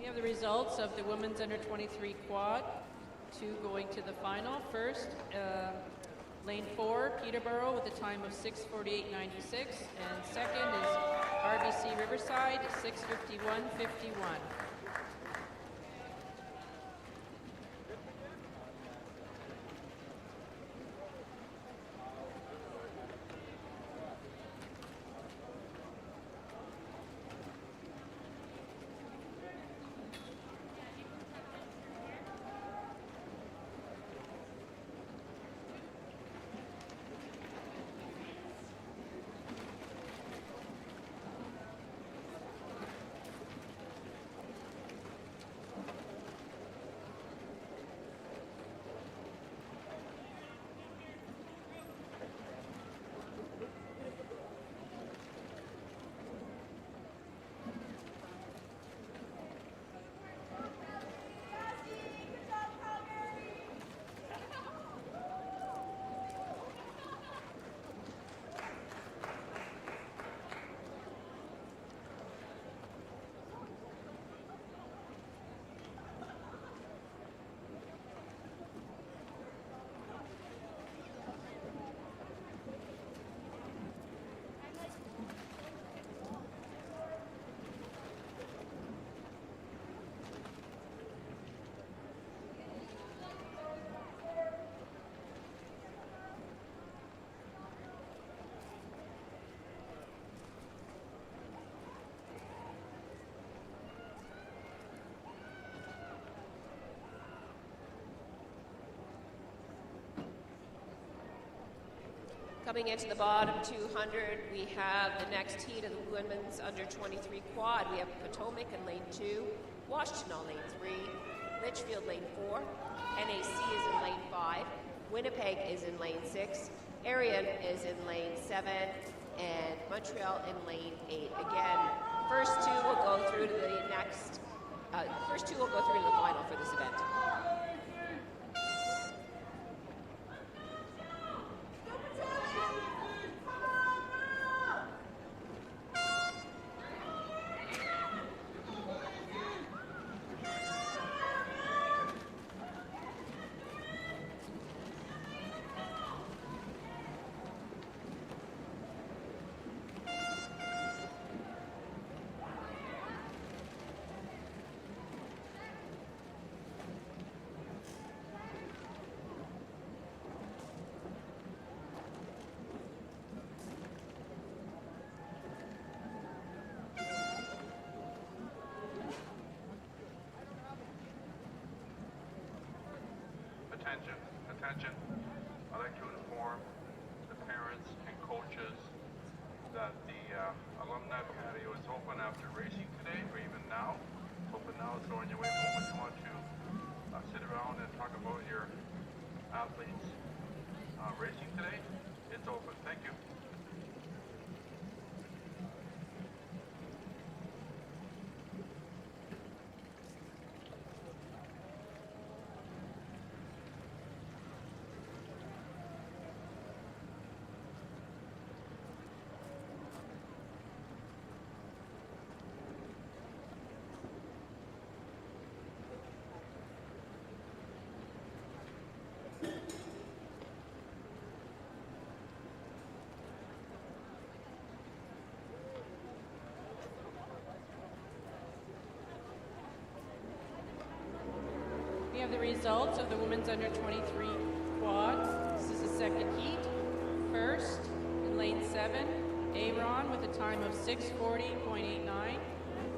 We have the results of the women's under 23 quad, 2 going to the final. First, lane 4, Peterborough with a time of 6:48.96, and second is RBC Riverside, 6:51.51. Coming into the bottom 200, we have the next heat of the women's under 23 quad. We have Potomac in lane 2, Washington lane 3, Litchfield lane 4, NAC is in lane 5, Winnipeg is in lane 6, Arion is in lane 7, and Montreal in lane 8. Again, first two will go through to the next, first two will go through to the final for this event. Attention. I'd like to inform the parents and coaches that the alumni patio is open after racing today, or even now. It's open now, so on your way home if you want to sit around and talk about your athletes racing today, it's open. Thank you. We have the results of the women's under 23 quad. This is the second heat. First, in lane 7, Aaron with a time of 6:40.89.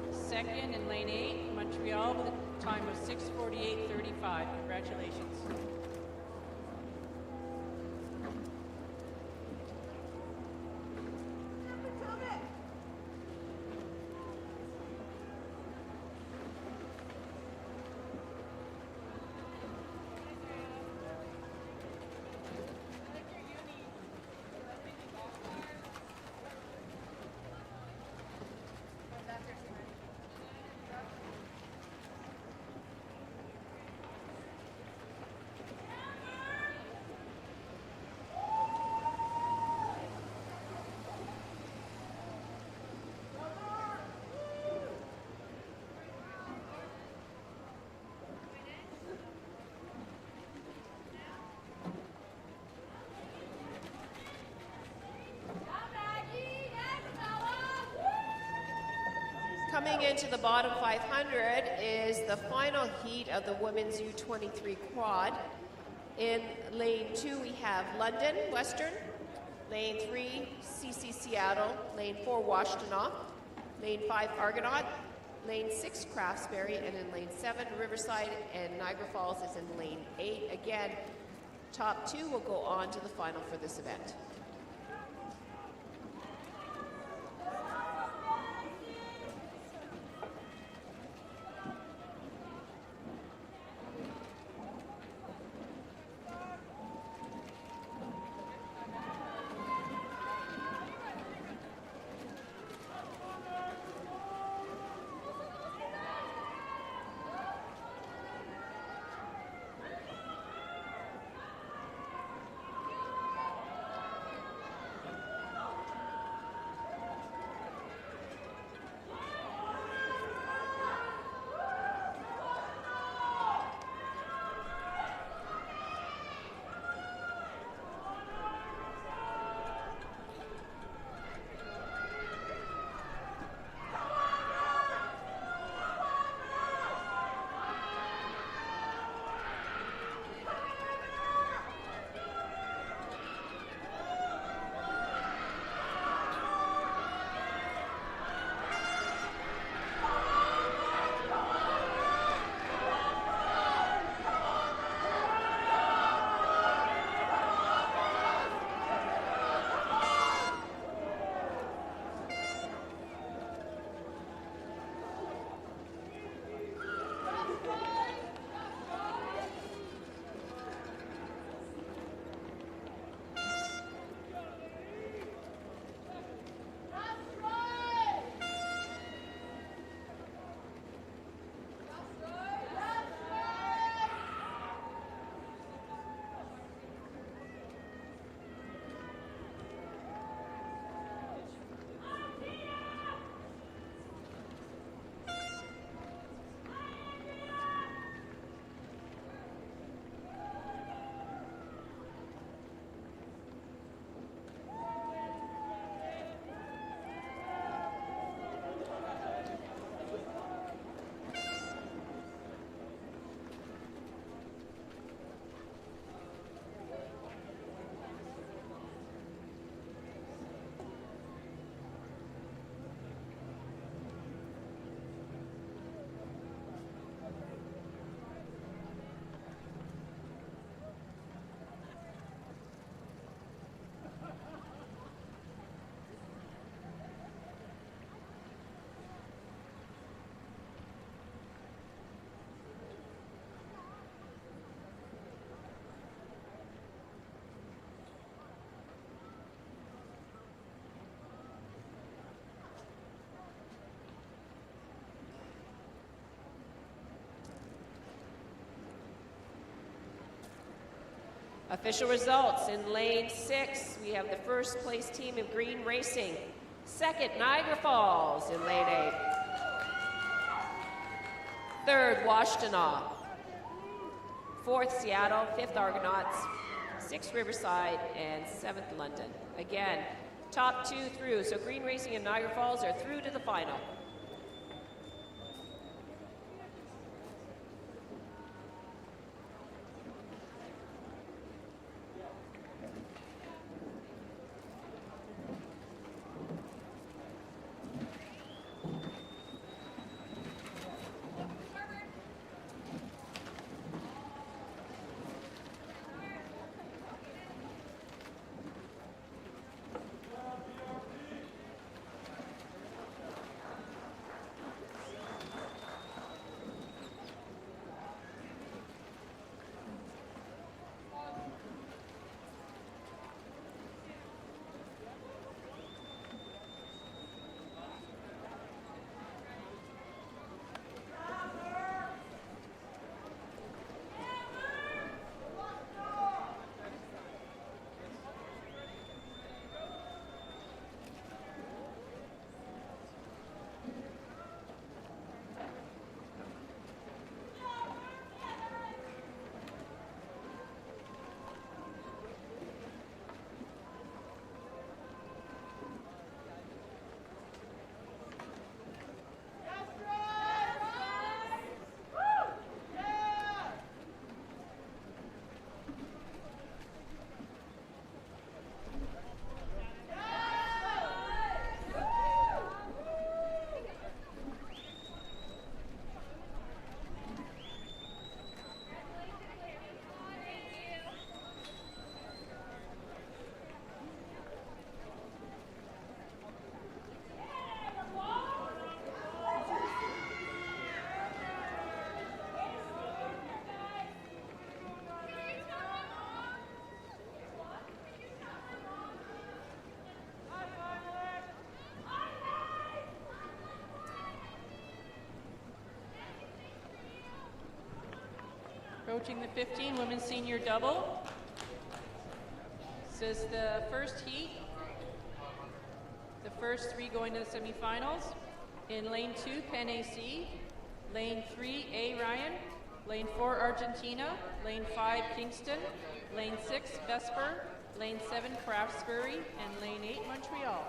Second, in lane 8, Montreal with a time of 6:48.35. Congratulations. Coming into the bottom 500 is the final heat of the women's U23 quad. In lane 2, we have London Western, lane 3, CC Seattle, lane 4, Washtenaw, lane 5, Argonaut, lane 6, Craftsbury, and in lane 7, Riverside, and Niagara Falls is in lane 8. Again, top 2 will go on to the final for this event. Official results in lane 6, we have the first place team of Green Racing. Second, Niagara Falls in lane 8. Third, Washtenaw. Fourth, Seattle. Fifth, Argonauts. Sixth, Riverside. And seventh, London. Again, top 2 through. So Green Racing and Niagara Falls are through to the final. Approaching the 15 women's senior double. This is the first heat. The first 3 going to the semifinals. In lane 2, Penn AC. Lane 3, A Ryan. Lane 4, Argentina. Lane 5, Kingston. Lane 6, Vesper. Lane 7, Craftsbury. And lane 8, Montreal.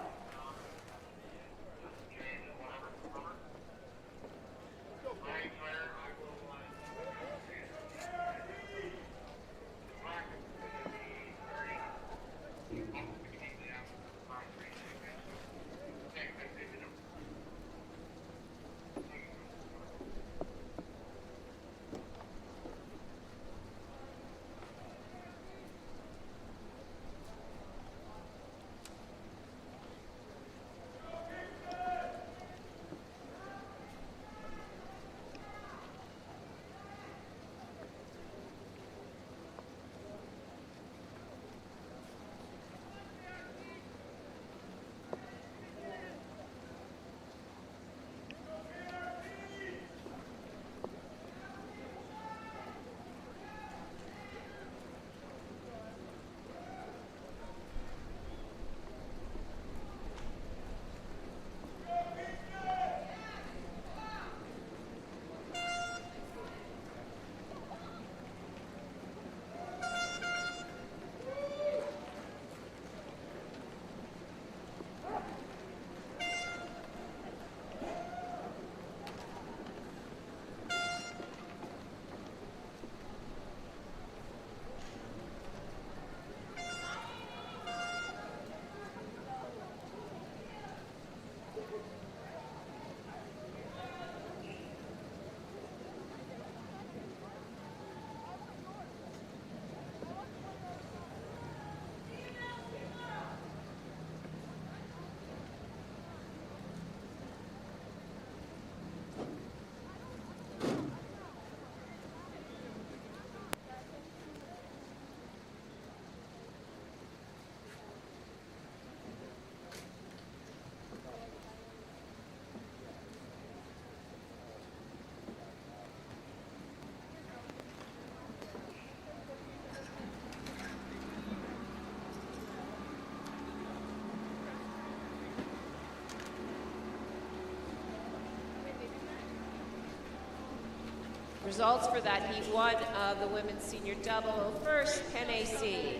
Results for that Heat 1 of the women's senior double. First, NAC.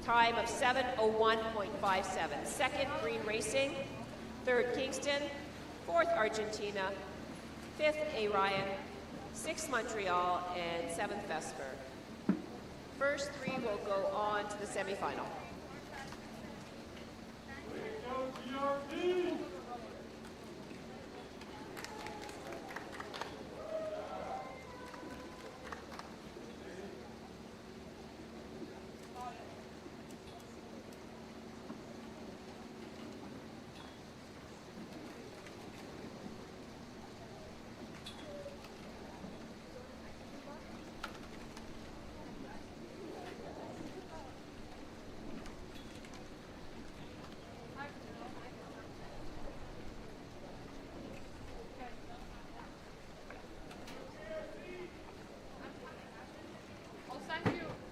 Time of 7:01.57. Second, Green Racing. Third, Kingston. Fourth, Argentina. Fifth, A. Ryan. Sixth, Montreal. And seventh, Vesper. First three will go on to the semifinal.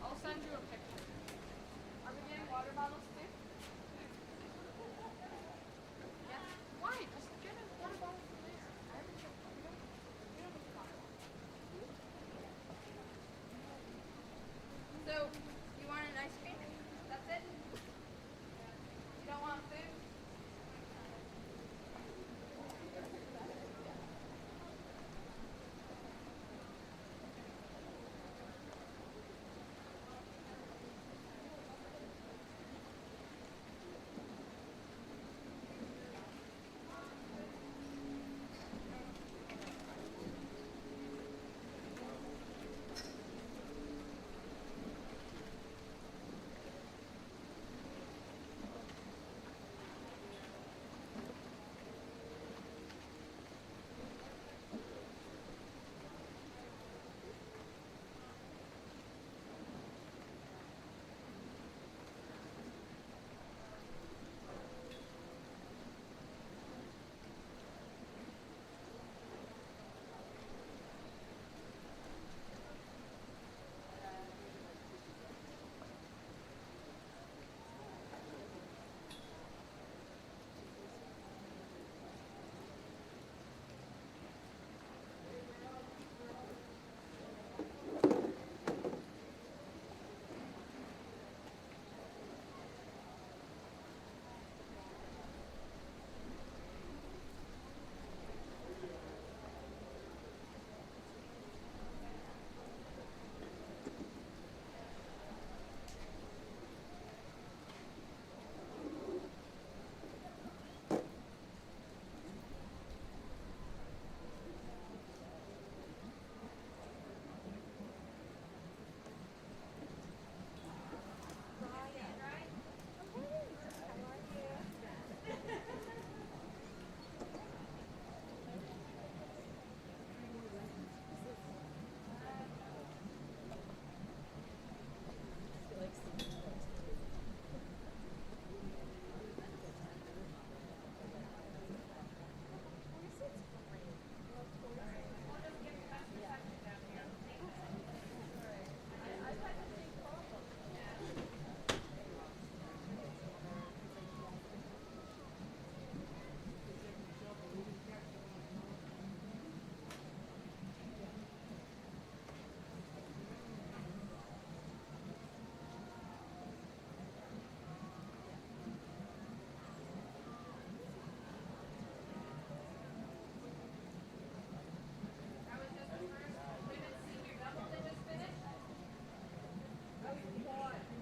I'll send you a picture. Are we getting water bottles too? Yeah. Why? Just get a water bottle from there. I haven't checked. We don't need water bottles. So, you want an ice cream? That's it? You don't want food?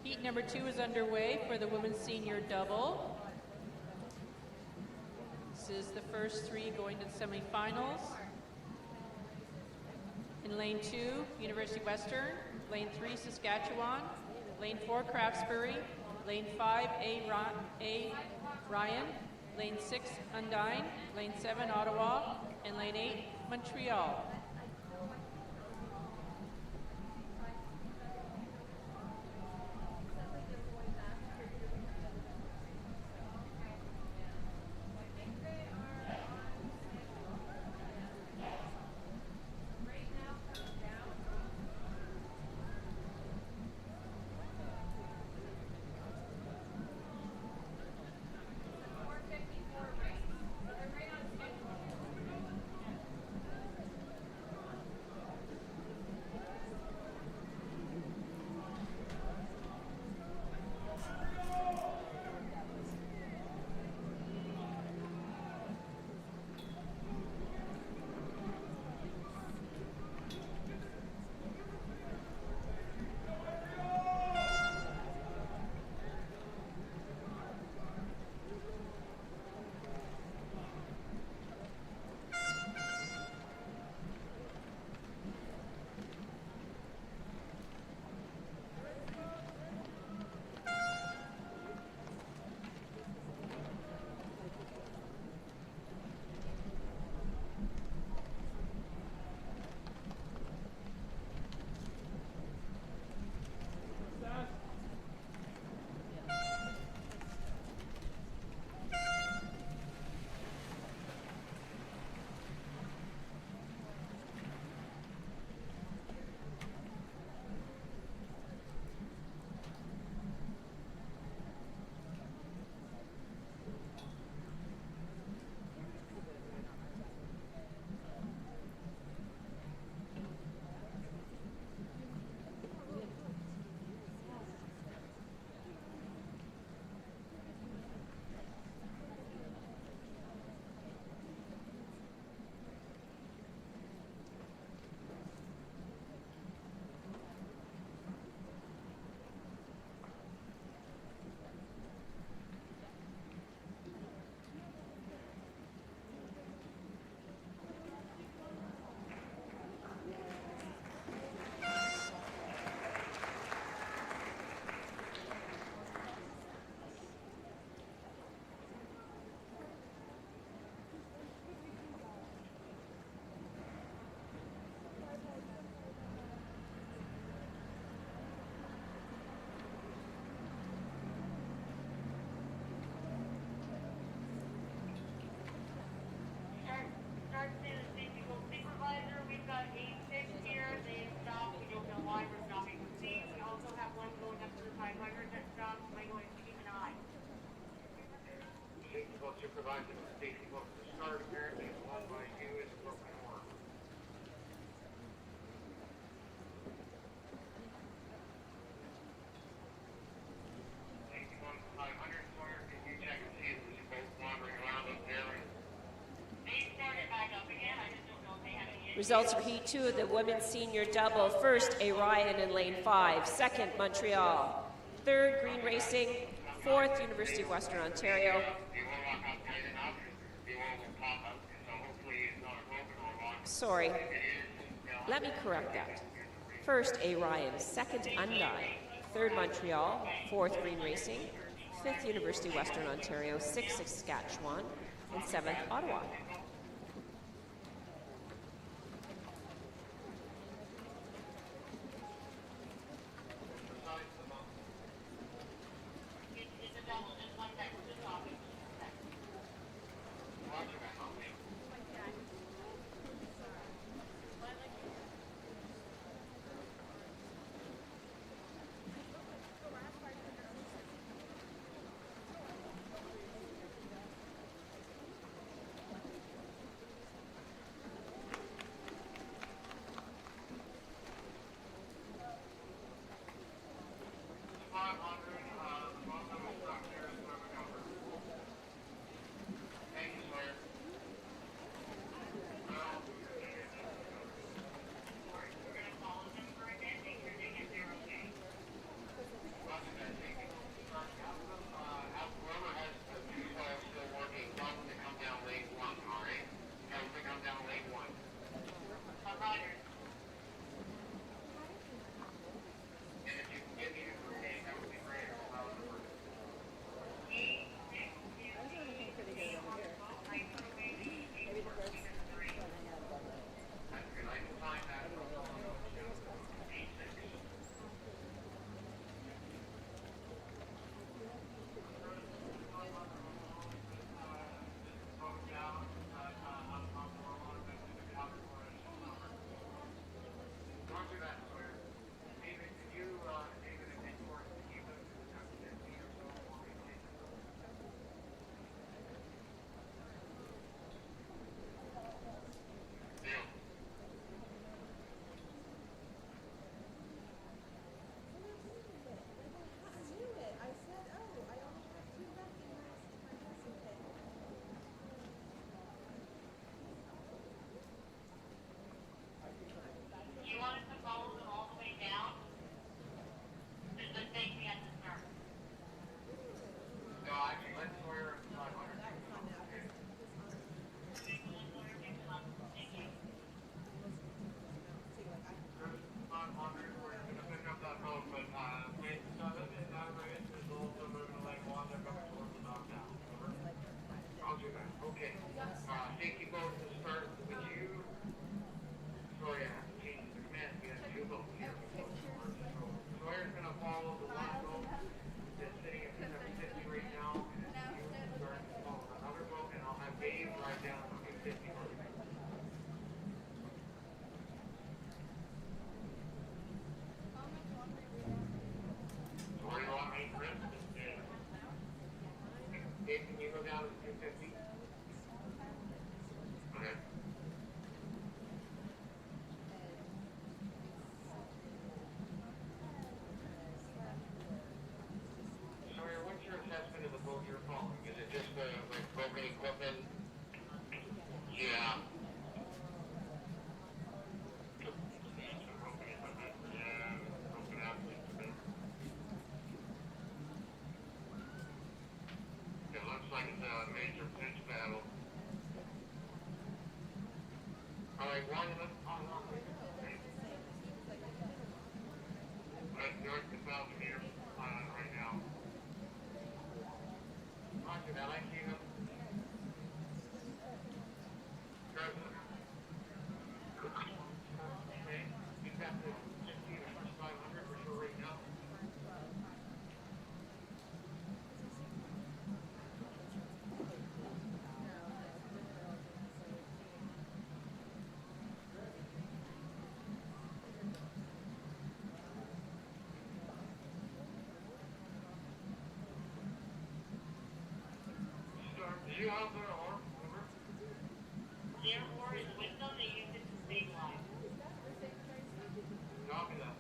Heat number 2 is underway for the women's senior double. This is the first three going to the semifinals. In lane 2, University Western. Lane 3, Saskatchewan. Lane 4, Craftsbury. Lane 5, A. Ryan. Lane 6, Undine. Lane 7, Ottawa. And lane 8, Montreal. Supervisor Stacy Wilson to start. Apparently, it's won by you is a broken arm. Stacy Wilson 500. Sawyer, can you check and see if you're both wandering around up there? They started back up again. I just don't know if they had any. Results for Heat 2 of the women's senior double. First, A. Ryan in lane 5. Second, Montreal. Third, Green Racing. Fourth, University of Western Ontario. Sorry. Let me correct that. First, A. Ryan. Second, Undine. Third, Montreal. Fourth, Green Racing. Fifth, University of Western Ontario. Sixth, Saskatchewan. And seventh, Ottawa. Therefore, is window they use it to stabilize. Copy that.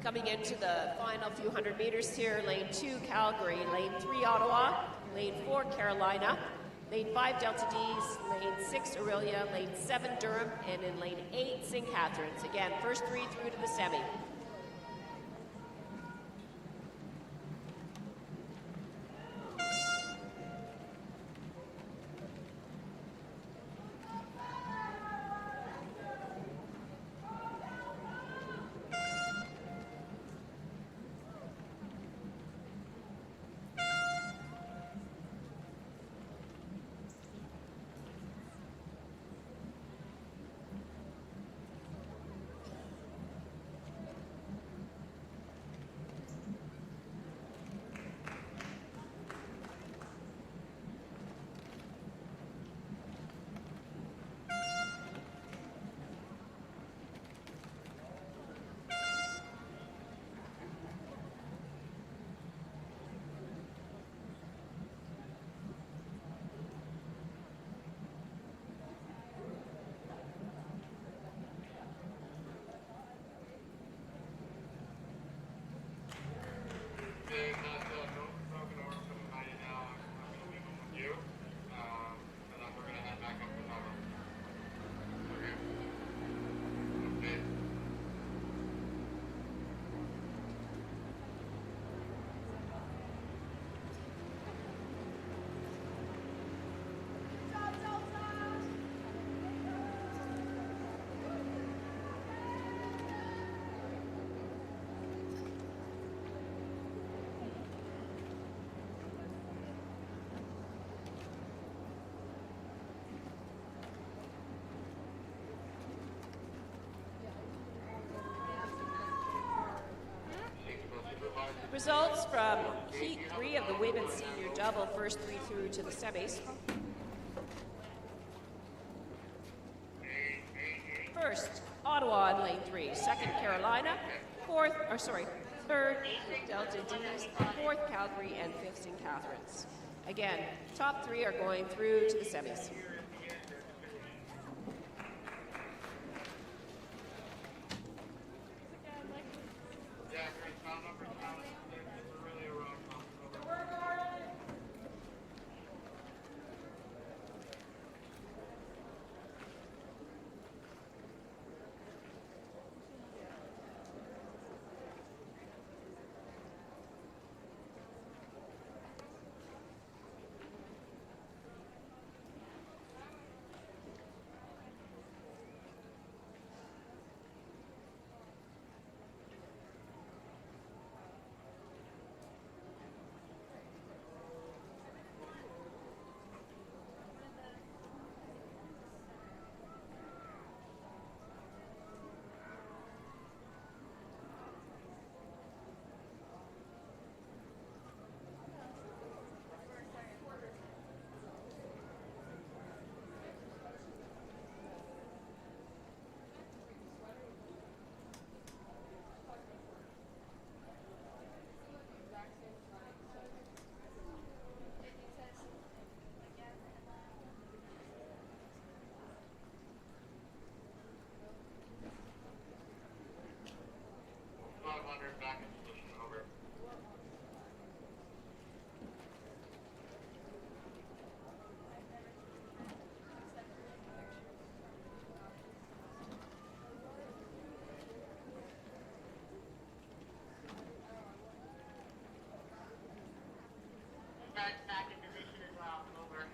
Coming into the final few hundred meters here, lane 2, Calgary, lane 3, Ottawa, lane 4, Carolina, lane 5, Delta D's, lane 6, Aurelia, lane 7, Durham, and in lane 8, St. Catharines. Again, first 3 through to the semi. Results from Heat 3 of the women's senior double, first 3 through to the semis. First, Ottawa in lane 3. Second, Carolina. Third, Delta D's. Fourth, Calgary. And fifth, St. Catharines. Again, top 3 are going through to the semis. Back in position as well. Over.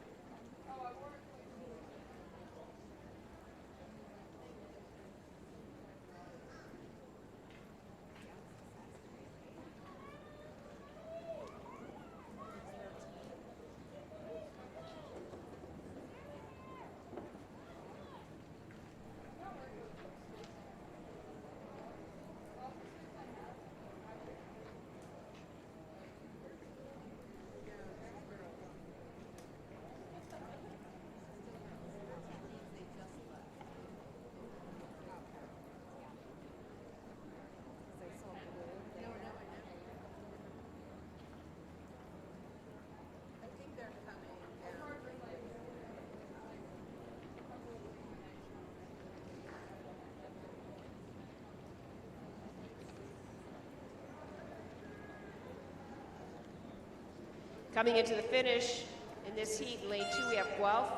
Coming into the finish in this heat, in lane 2 we have Guelph,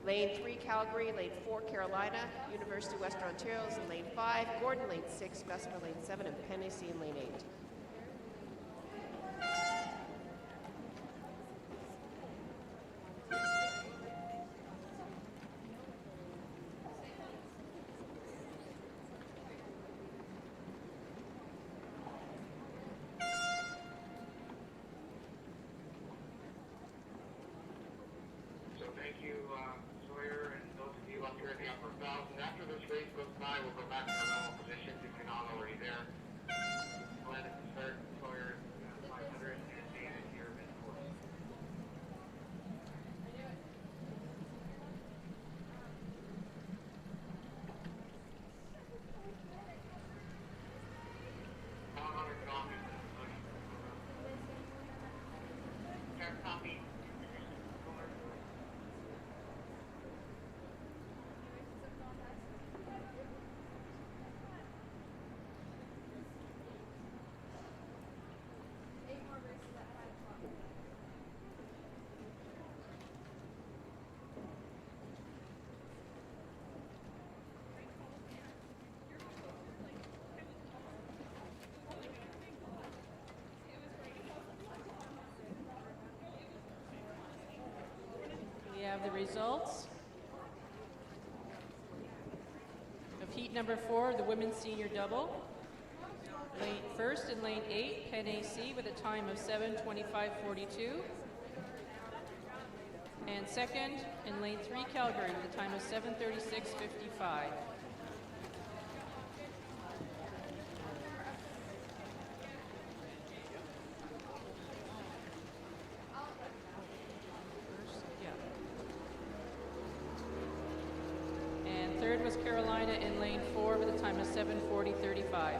lane 3 Calgary, lane 4 Carolina, University of Western Ontario is in lane 5, Gordon lane 6, Vespa lane 7, and Tennessee in lane 8. So thank you, Sawyer, and those of you up here in the upper belt. And after this race goes by, we'll go back to our normal positions if you're not already there. Go ahead and start, Sawyer, 500, and David here in course. Copy. We have the results of heat number 4, the women's senior double. First in lane 8, Penn AC with a time of 7:25:42. And second in lane 3, Calgary with a time of 7:36:55. And third was Carolina in lane 4 with a time of 7:40:35.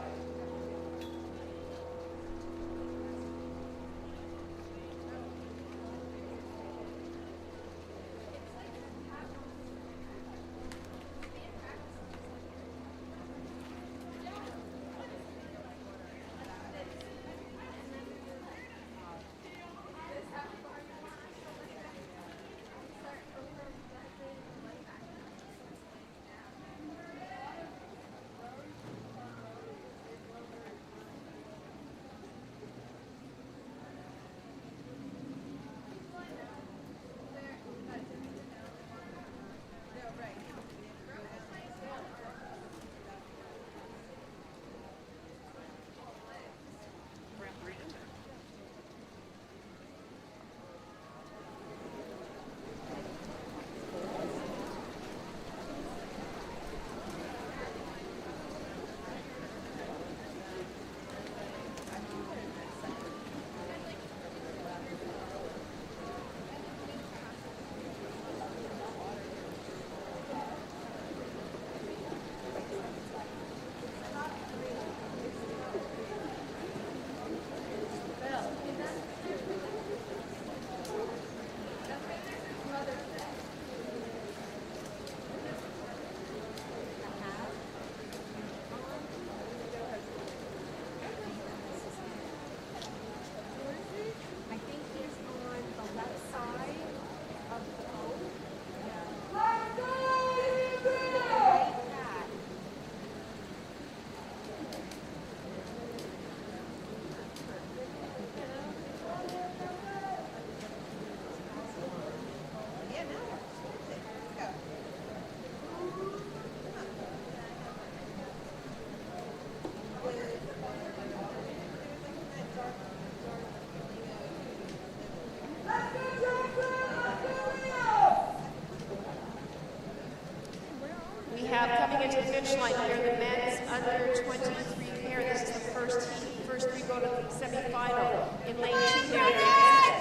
We have coming into the finish line here the men's under 23 pair. This is the first heat. First three go to the semifinal. In lane 2 there,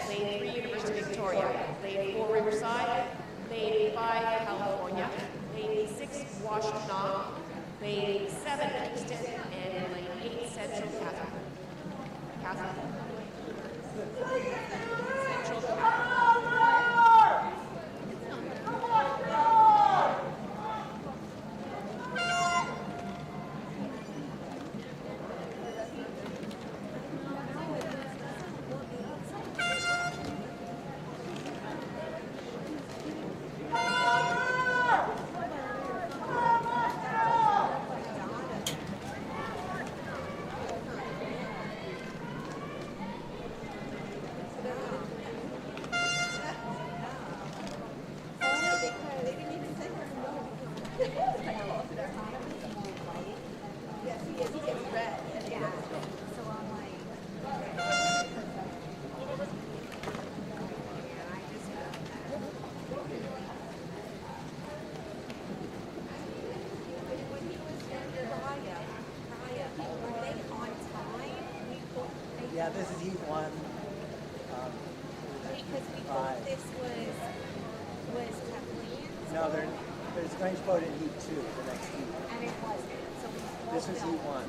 lane 3 University of Victoria, lane 4 Riverside, lane 5 California, lane 6 Washtenaw, lane 7 Kingston, and lane 8 Central Catholic. Yeah, this is heat one. Because we thought this was Kathleen's. No, there's range boat in heat two, the next heat. And it wasn't. So we This was heat one.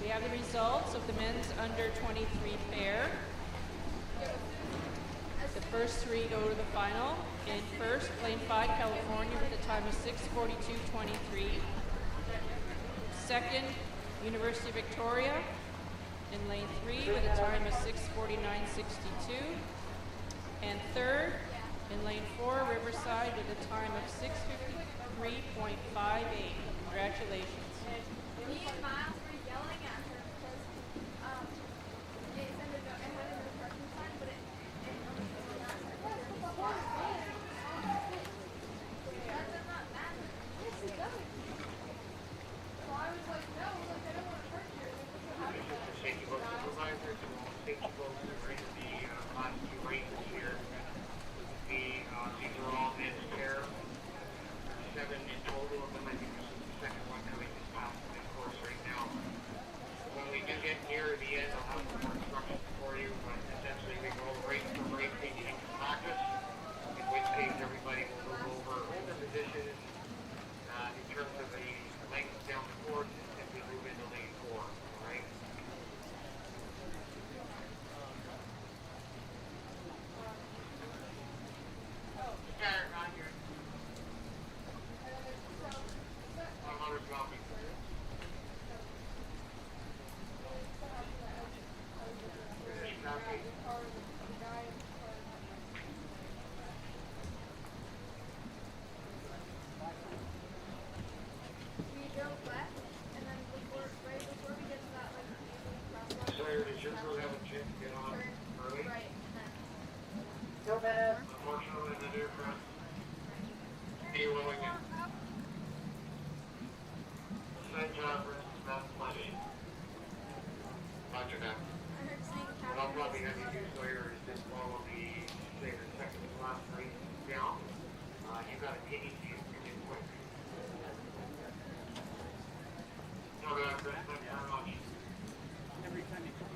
We have the results of the men's under 23 pair. The first three go to the final. In first, lane 5, California with a time of 6:42.23. Second, University of Victoria in lane 3 with a time of 6:49.62. And third, in lane 4, Riverside with a time of 6:53.58. Congratulations. Me and Miles were yelling at her because it ended up, it had a no parking sign, but it only goes on that side. That does not matter. Yes, it does. So I was like, no, like, I don't want to park here. Safety boat supervisors, safety boats are in the last few races here. These are all men's pair. 7 in total of them. I think this is the second one coming this past the course right now. When we do get near the end, I'll have some more instructions for you, but essentially we go race for race, taking into practice, in which case everybody will move over the positions in terms of the length down the course as we move into lane 4, all right? Yeah, on here. 100 copies. We drove left, and then right before we get to that, like, crosswalk. Sawyer, did yours really have a chance to get on early? Right, and then. Unfortunately, the difference. Be willing to. St. John versus Beth Money. Roger that. What I'll probably have you do, Sawyer, is just follow say the second to last race down. You got a piggy to you pretty quick. No, that's very much. Every time you come.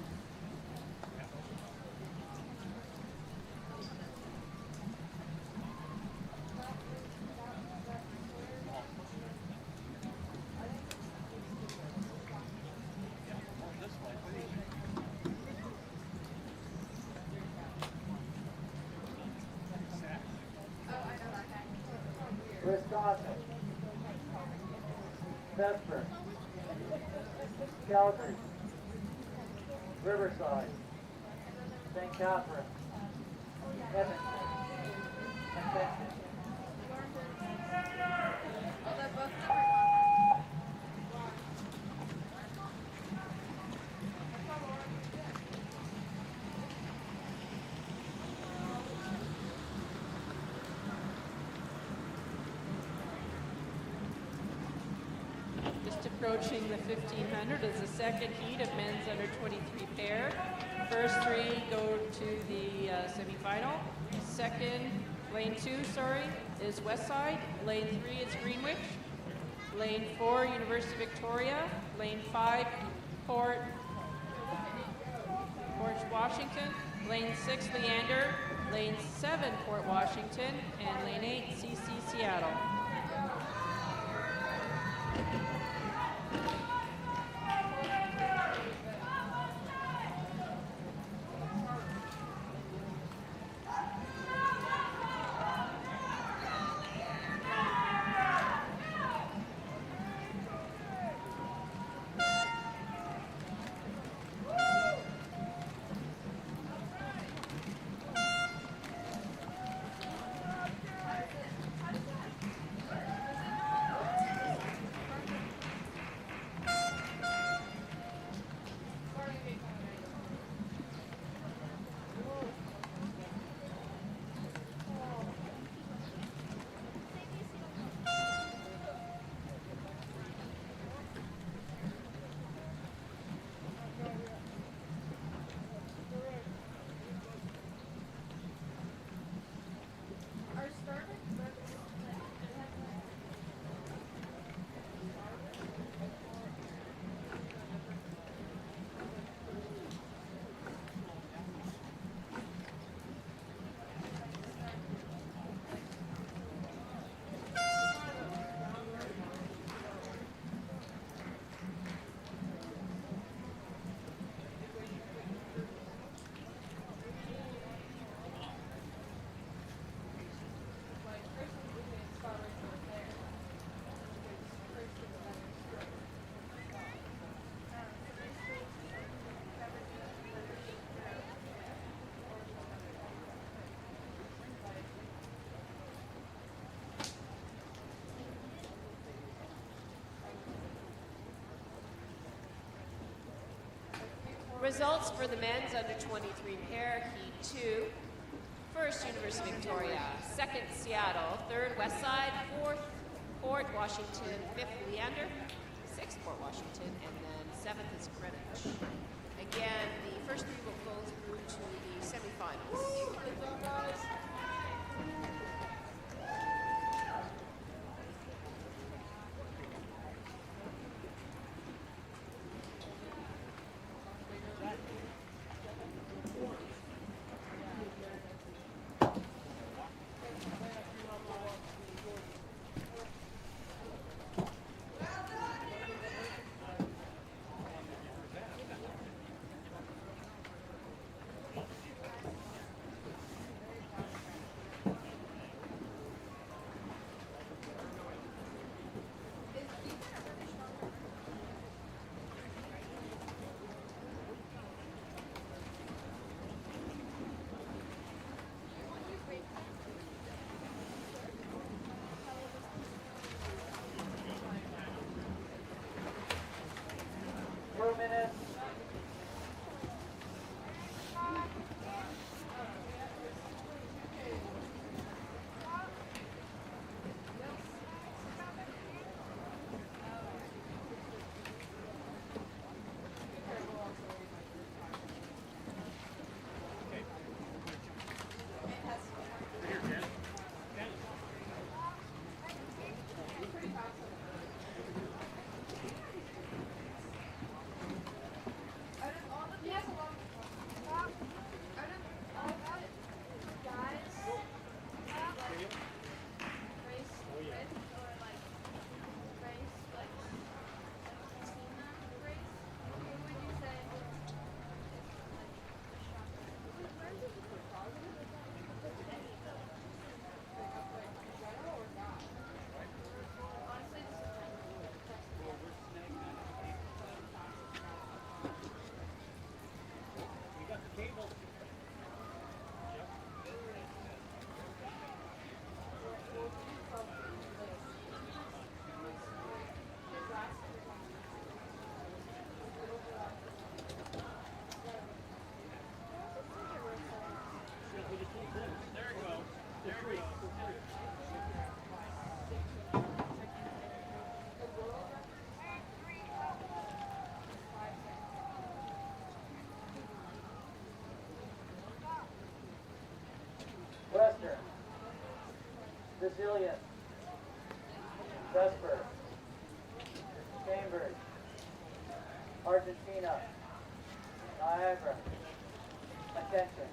Wisconsin, Bedford, Calgary, Riverside, St. Catharines, Edmonton, and Benton. Oh, they're both different. Just approaching the 1500 is the second heat of men's under 23 pair. First three go to the semifinal. Second, lane 2, is Westside. Lane 3 is Greenwich. Lane 4, University of Victoria. Lane 5, Port Washington. Lane 6, Leander. Lane 7, Port Washington. And lane 8, CC Seattle. Results for the men's under 23 pair, Heat 2. First, University of Victoria. Second, Seattle. Third, Westside. Fourth, Port Washington. Fifth, Leander. Sixth, Port Washington. And then seventh is Greenwich. Again, the first three will go through to the semifinals. Western, Brazilian, Vesper, Cambridge, Argentina, Niagara. Attention.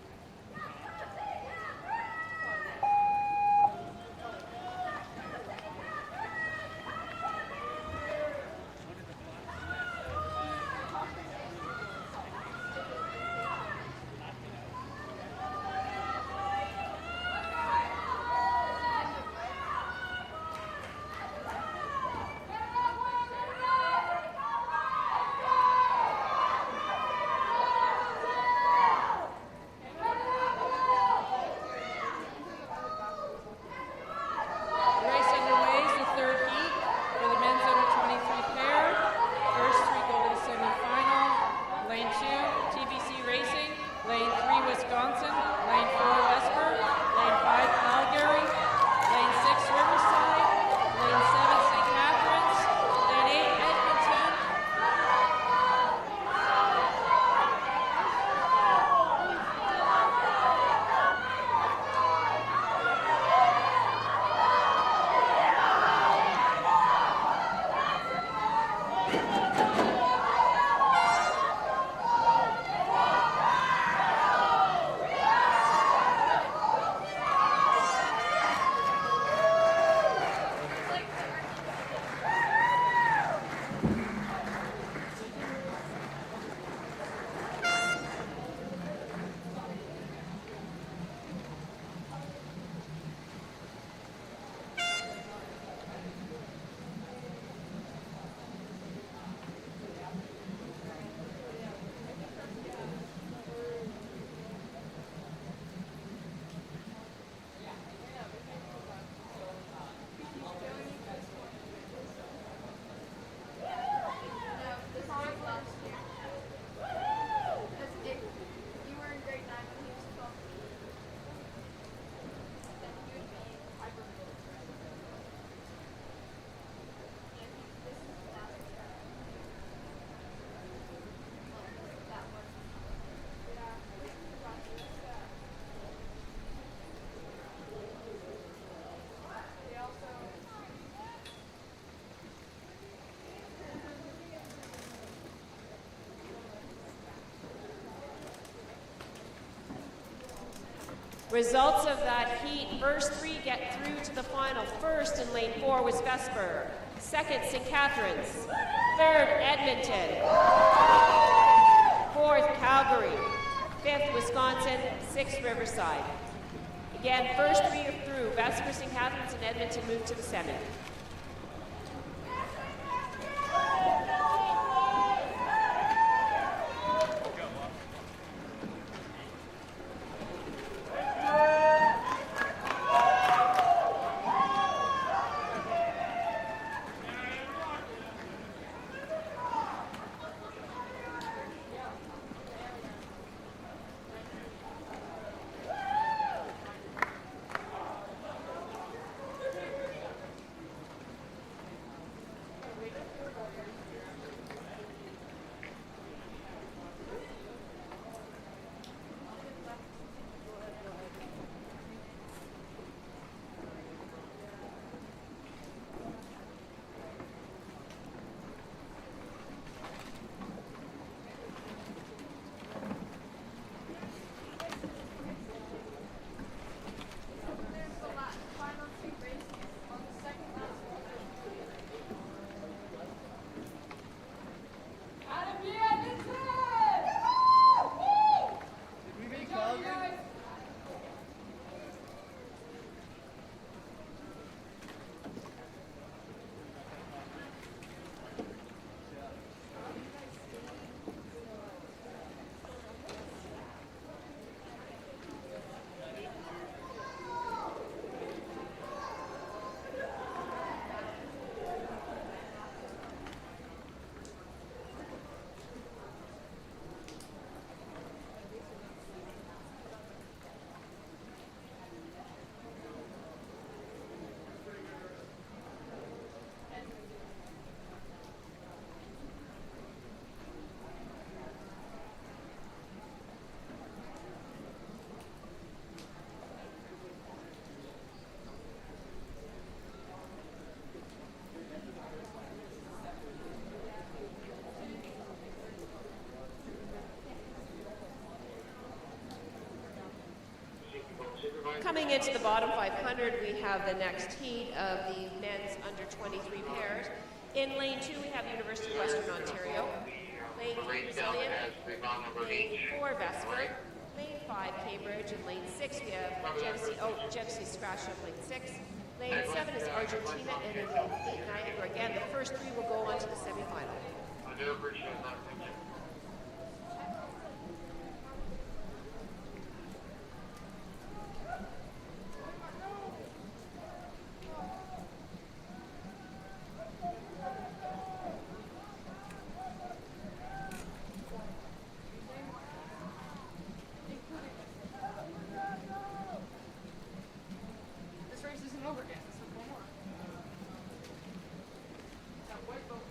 Results of that heat, first three get through to the final. First in lane 4 was Vesper. Second, St. Catharines. Third, Edmonton. Fourth, Calgary. Fifth, Wisconsin. Sixth, Riverside. Again, first three are through. Vesper, St. Catharines, and Edmonton move to the semi. Coming into the bottom 500, we have the next heat of the men's under 23 pairs. In lane 2, we have University of Western Ontario. Lane 3, Brazilian. Lane 4, Vesper. Lane 5, Cambridge. And lane 6, we have Genesee Scratch up lane 6. Lane 7 is Argentina, and in lane 8, Niagara. Again, the first three will go on to the semifinal. I do appreciate that. Thank you. This race isn't over yet. This is one more. That white boat.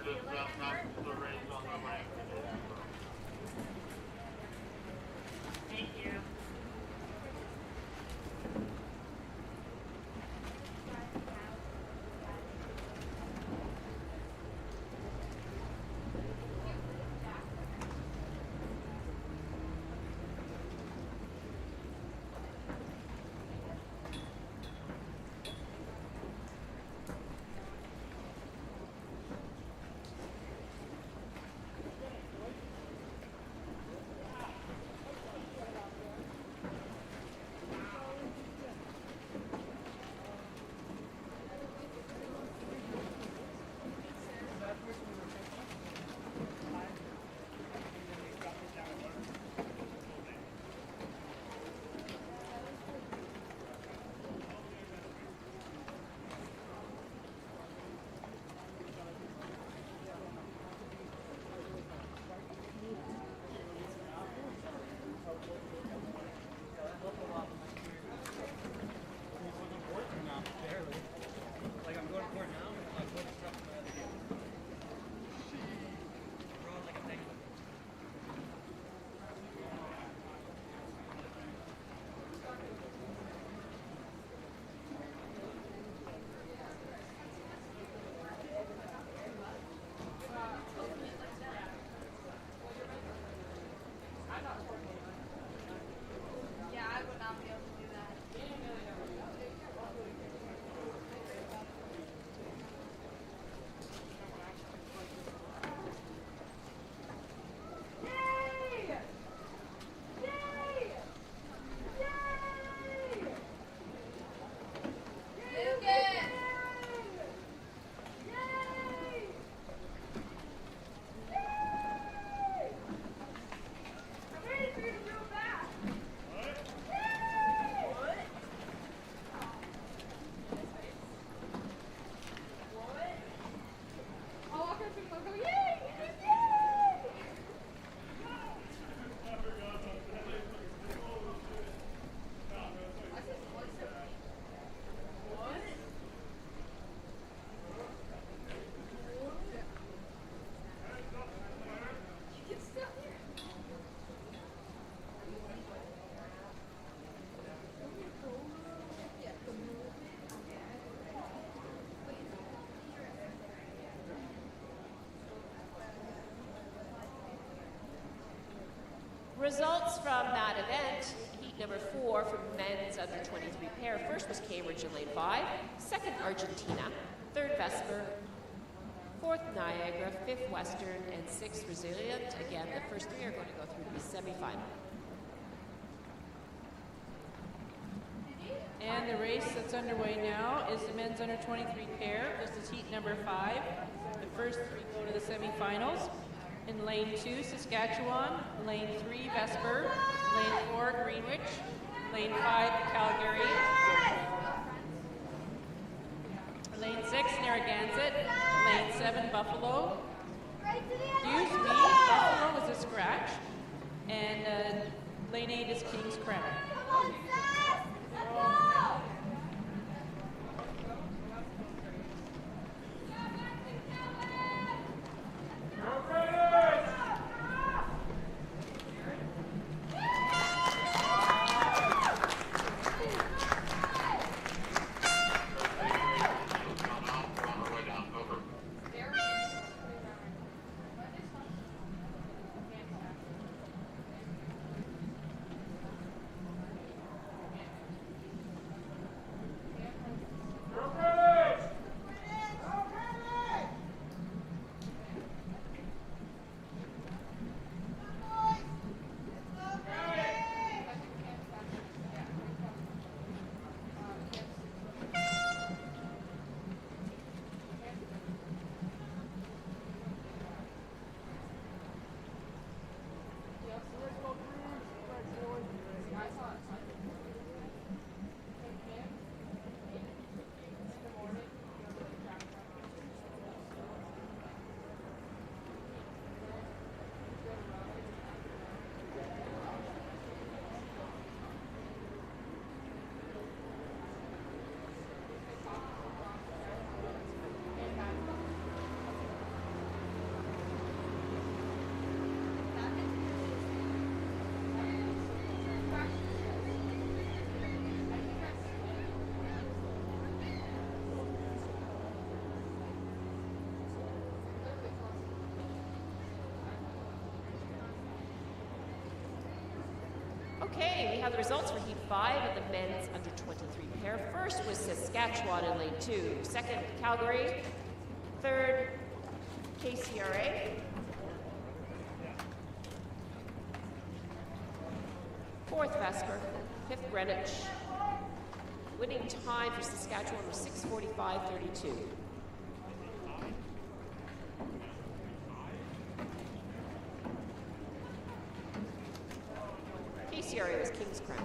just that's the race on the lane today. Thank you. Results from that event, heat number 4 for men's under 23 pair. First was Cambridge in lane 5, second Argentina, third Vesper, fourth Niagara, fifth Western, and sixth Resilient. Again, the first 3 are going to go through to the semifinal. And the race that's underway now is the men's under 23 pair. This is heat number 5. The first 3 go to the semifinals. In lane 2, Saskatchewan. Lane 3, Vesper. Lane 4, Greenwich. Lane 5, Calgary. Lane 6, Narragansett. Lane 7, Buffalo. Excuse me, Buffalo was a scratch. And lane 8 is King's Crown. Okay, we have the results for Heat 5 of the men's under 23 pair. First was Saskatchewan in lane 2. Second, Calgary. Third, KCRA. Fourth, Vesper. Fifth, Greenwich. Winning time for Saskatchewan was 6:45.32. KCRA was King's Crown.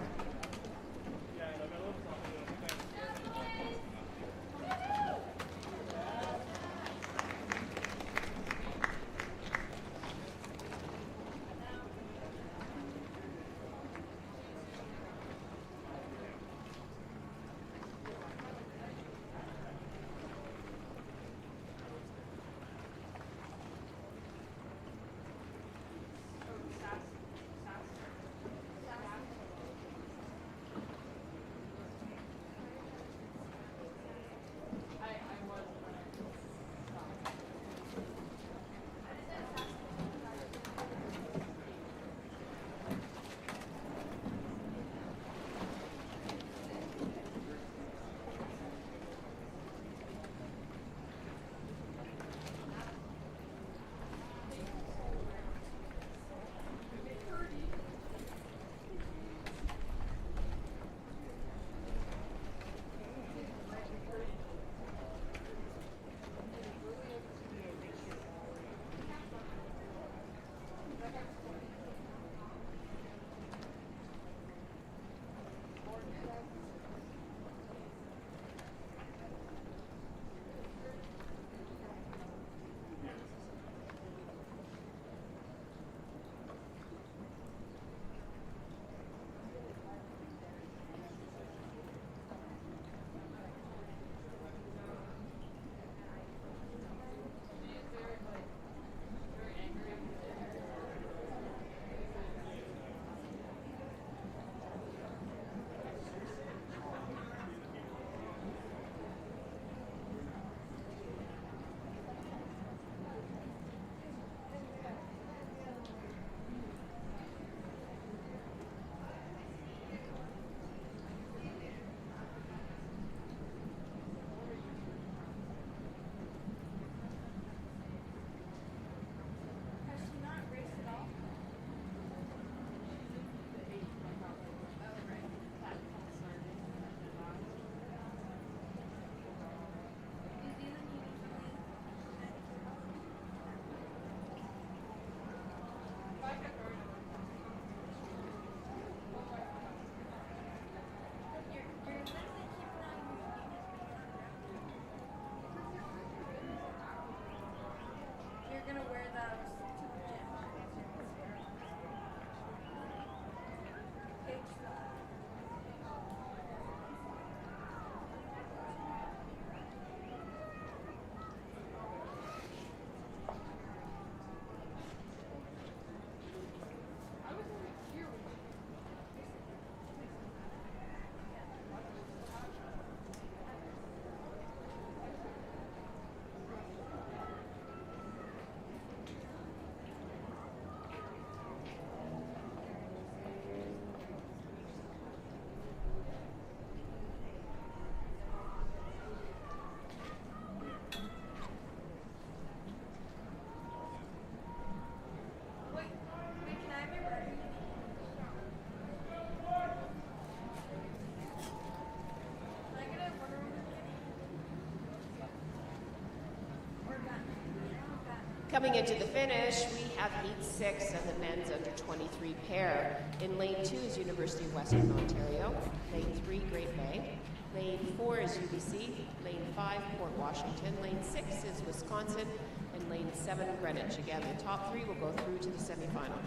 Coming into the finish, we have Heat 6 of the men's under 23 pair. In lane 2 is University of Western Ontario. Lane 3, Great Bay. Lane 4 is UBC. Lane 5, Port Washington. Lane 6 is Wisconsin. And lane 7, Greenwich. Again, the top 3 will go through to the semifinal.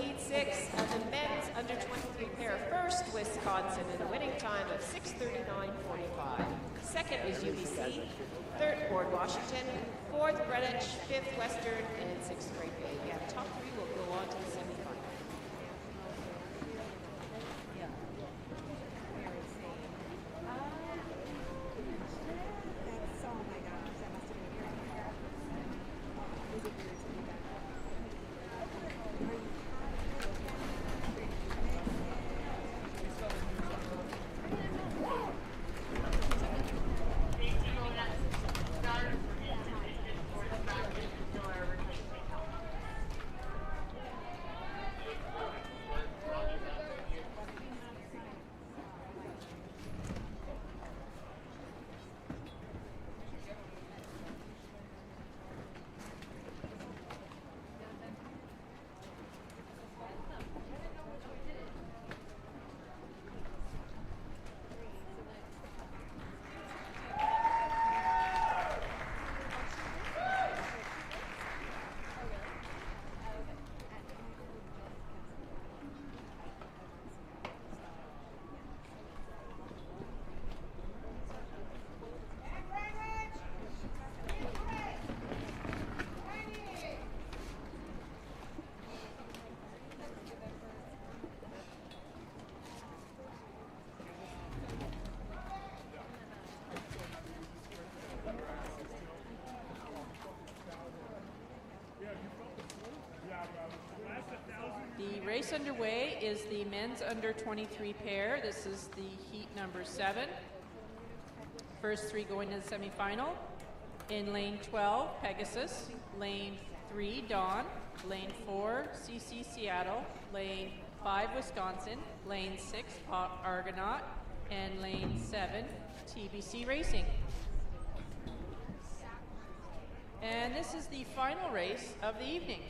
Heat 6 of the men's under 23 pair. First, Wisconsin in a winning time of 6:39.45. Second was UBC. Third, Port Washington. Fourth, Greenwich. Fifth, Western. And sixth, Great Bay. Again, top three will go on to the semifinal. The race underway is the men's under 23 pair. This is the heat number 7. First three going to the semifinal. In lane 12, Pegasus. Lane 3, Dawn. Lane 4, CC Seattle. Lane 5, Wisconsin. Lane 6, Argonaut. And lane 7, TBC Racing. And this is the final race of the evening.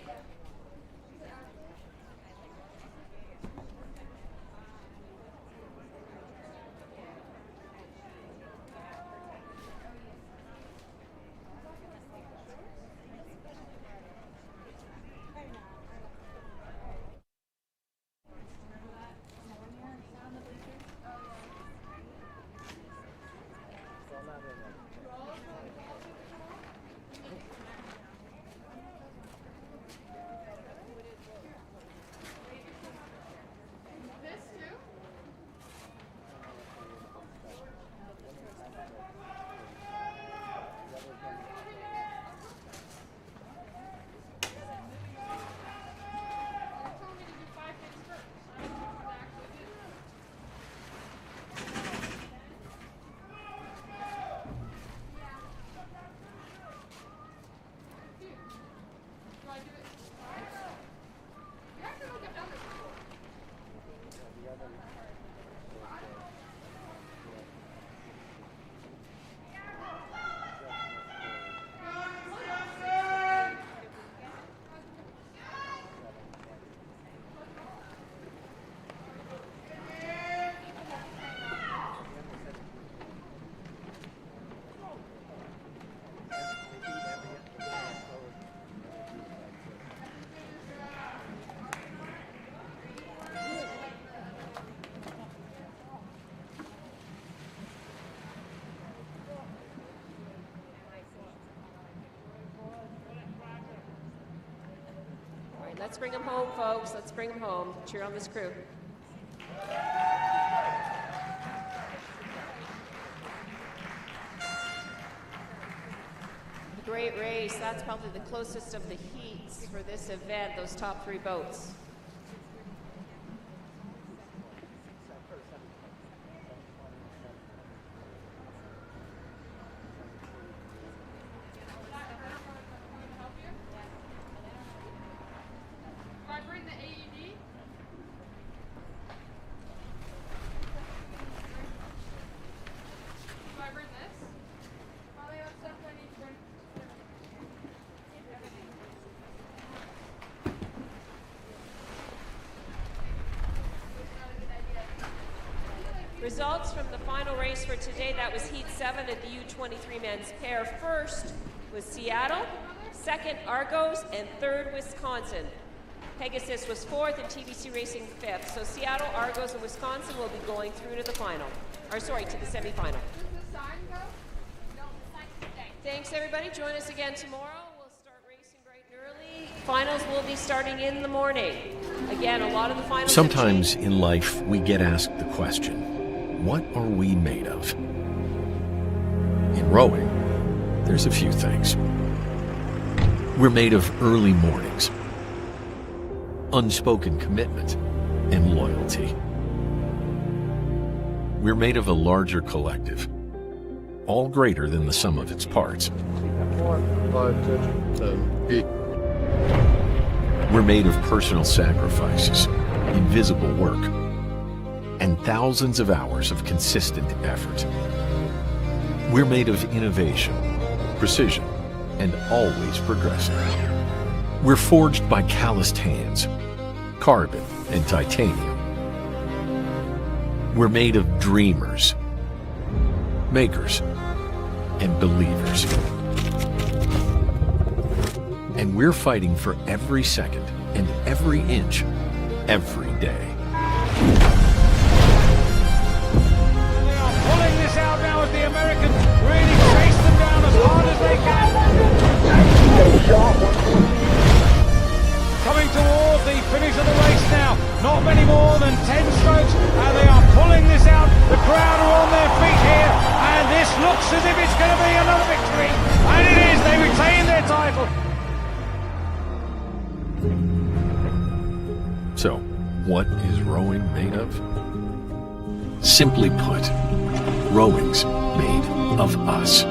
Let's bring them home, folks. Let's bring them home. Cheer on this crew. Great race. That's probably the closest of the heats for this event, those top three boats. Results from the final race for today, that was Heat 7 of the U23 men's pair. First was Seattle, second Argos, and third Wisconsin. Pegasus was 4th and TBC Racing 5th. So Seattle, Argos, and Wisconsin will be going through to the final. Or sorry, to the semifinal. Thanks everybody. Join us again tomorrow. We'll start racing bright and early. Finals will be starting in the morning. Again, a lot of the finals. Sometimes in life we get asked the question, what are we made of? In rowing, there's a few things. We're made of early mornings, unspoken commitment, and loyalty. We're made of a larger collective, all greater than the sum of its parts. We're made of personal sacrifices, invisible work, and thousands of hours of consistent effort. We're made of innovation, precision, and always progressing. We're forged by calloused hands, carbon and titanium. We're made of dreamers, makers, and believers. And we're fighting for every second and every inch, every day. They are pulling this out now as the Americans really chase them down as hard as they can. Coming toward the finish of the race now. Not many more than 10 strokes, and they are pulling this out. The crowd are on their feet here, and this looks as if it's going to be another victory. And it is. They retain their title. So, what is rowing made of? Simply put, rowing's made of us.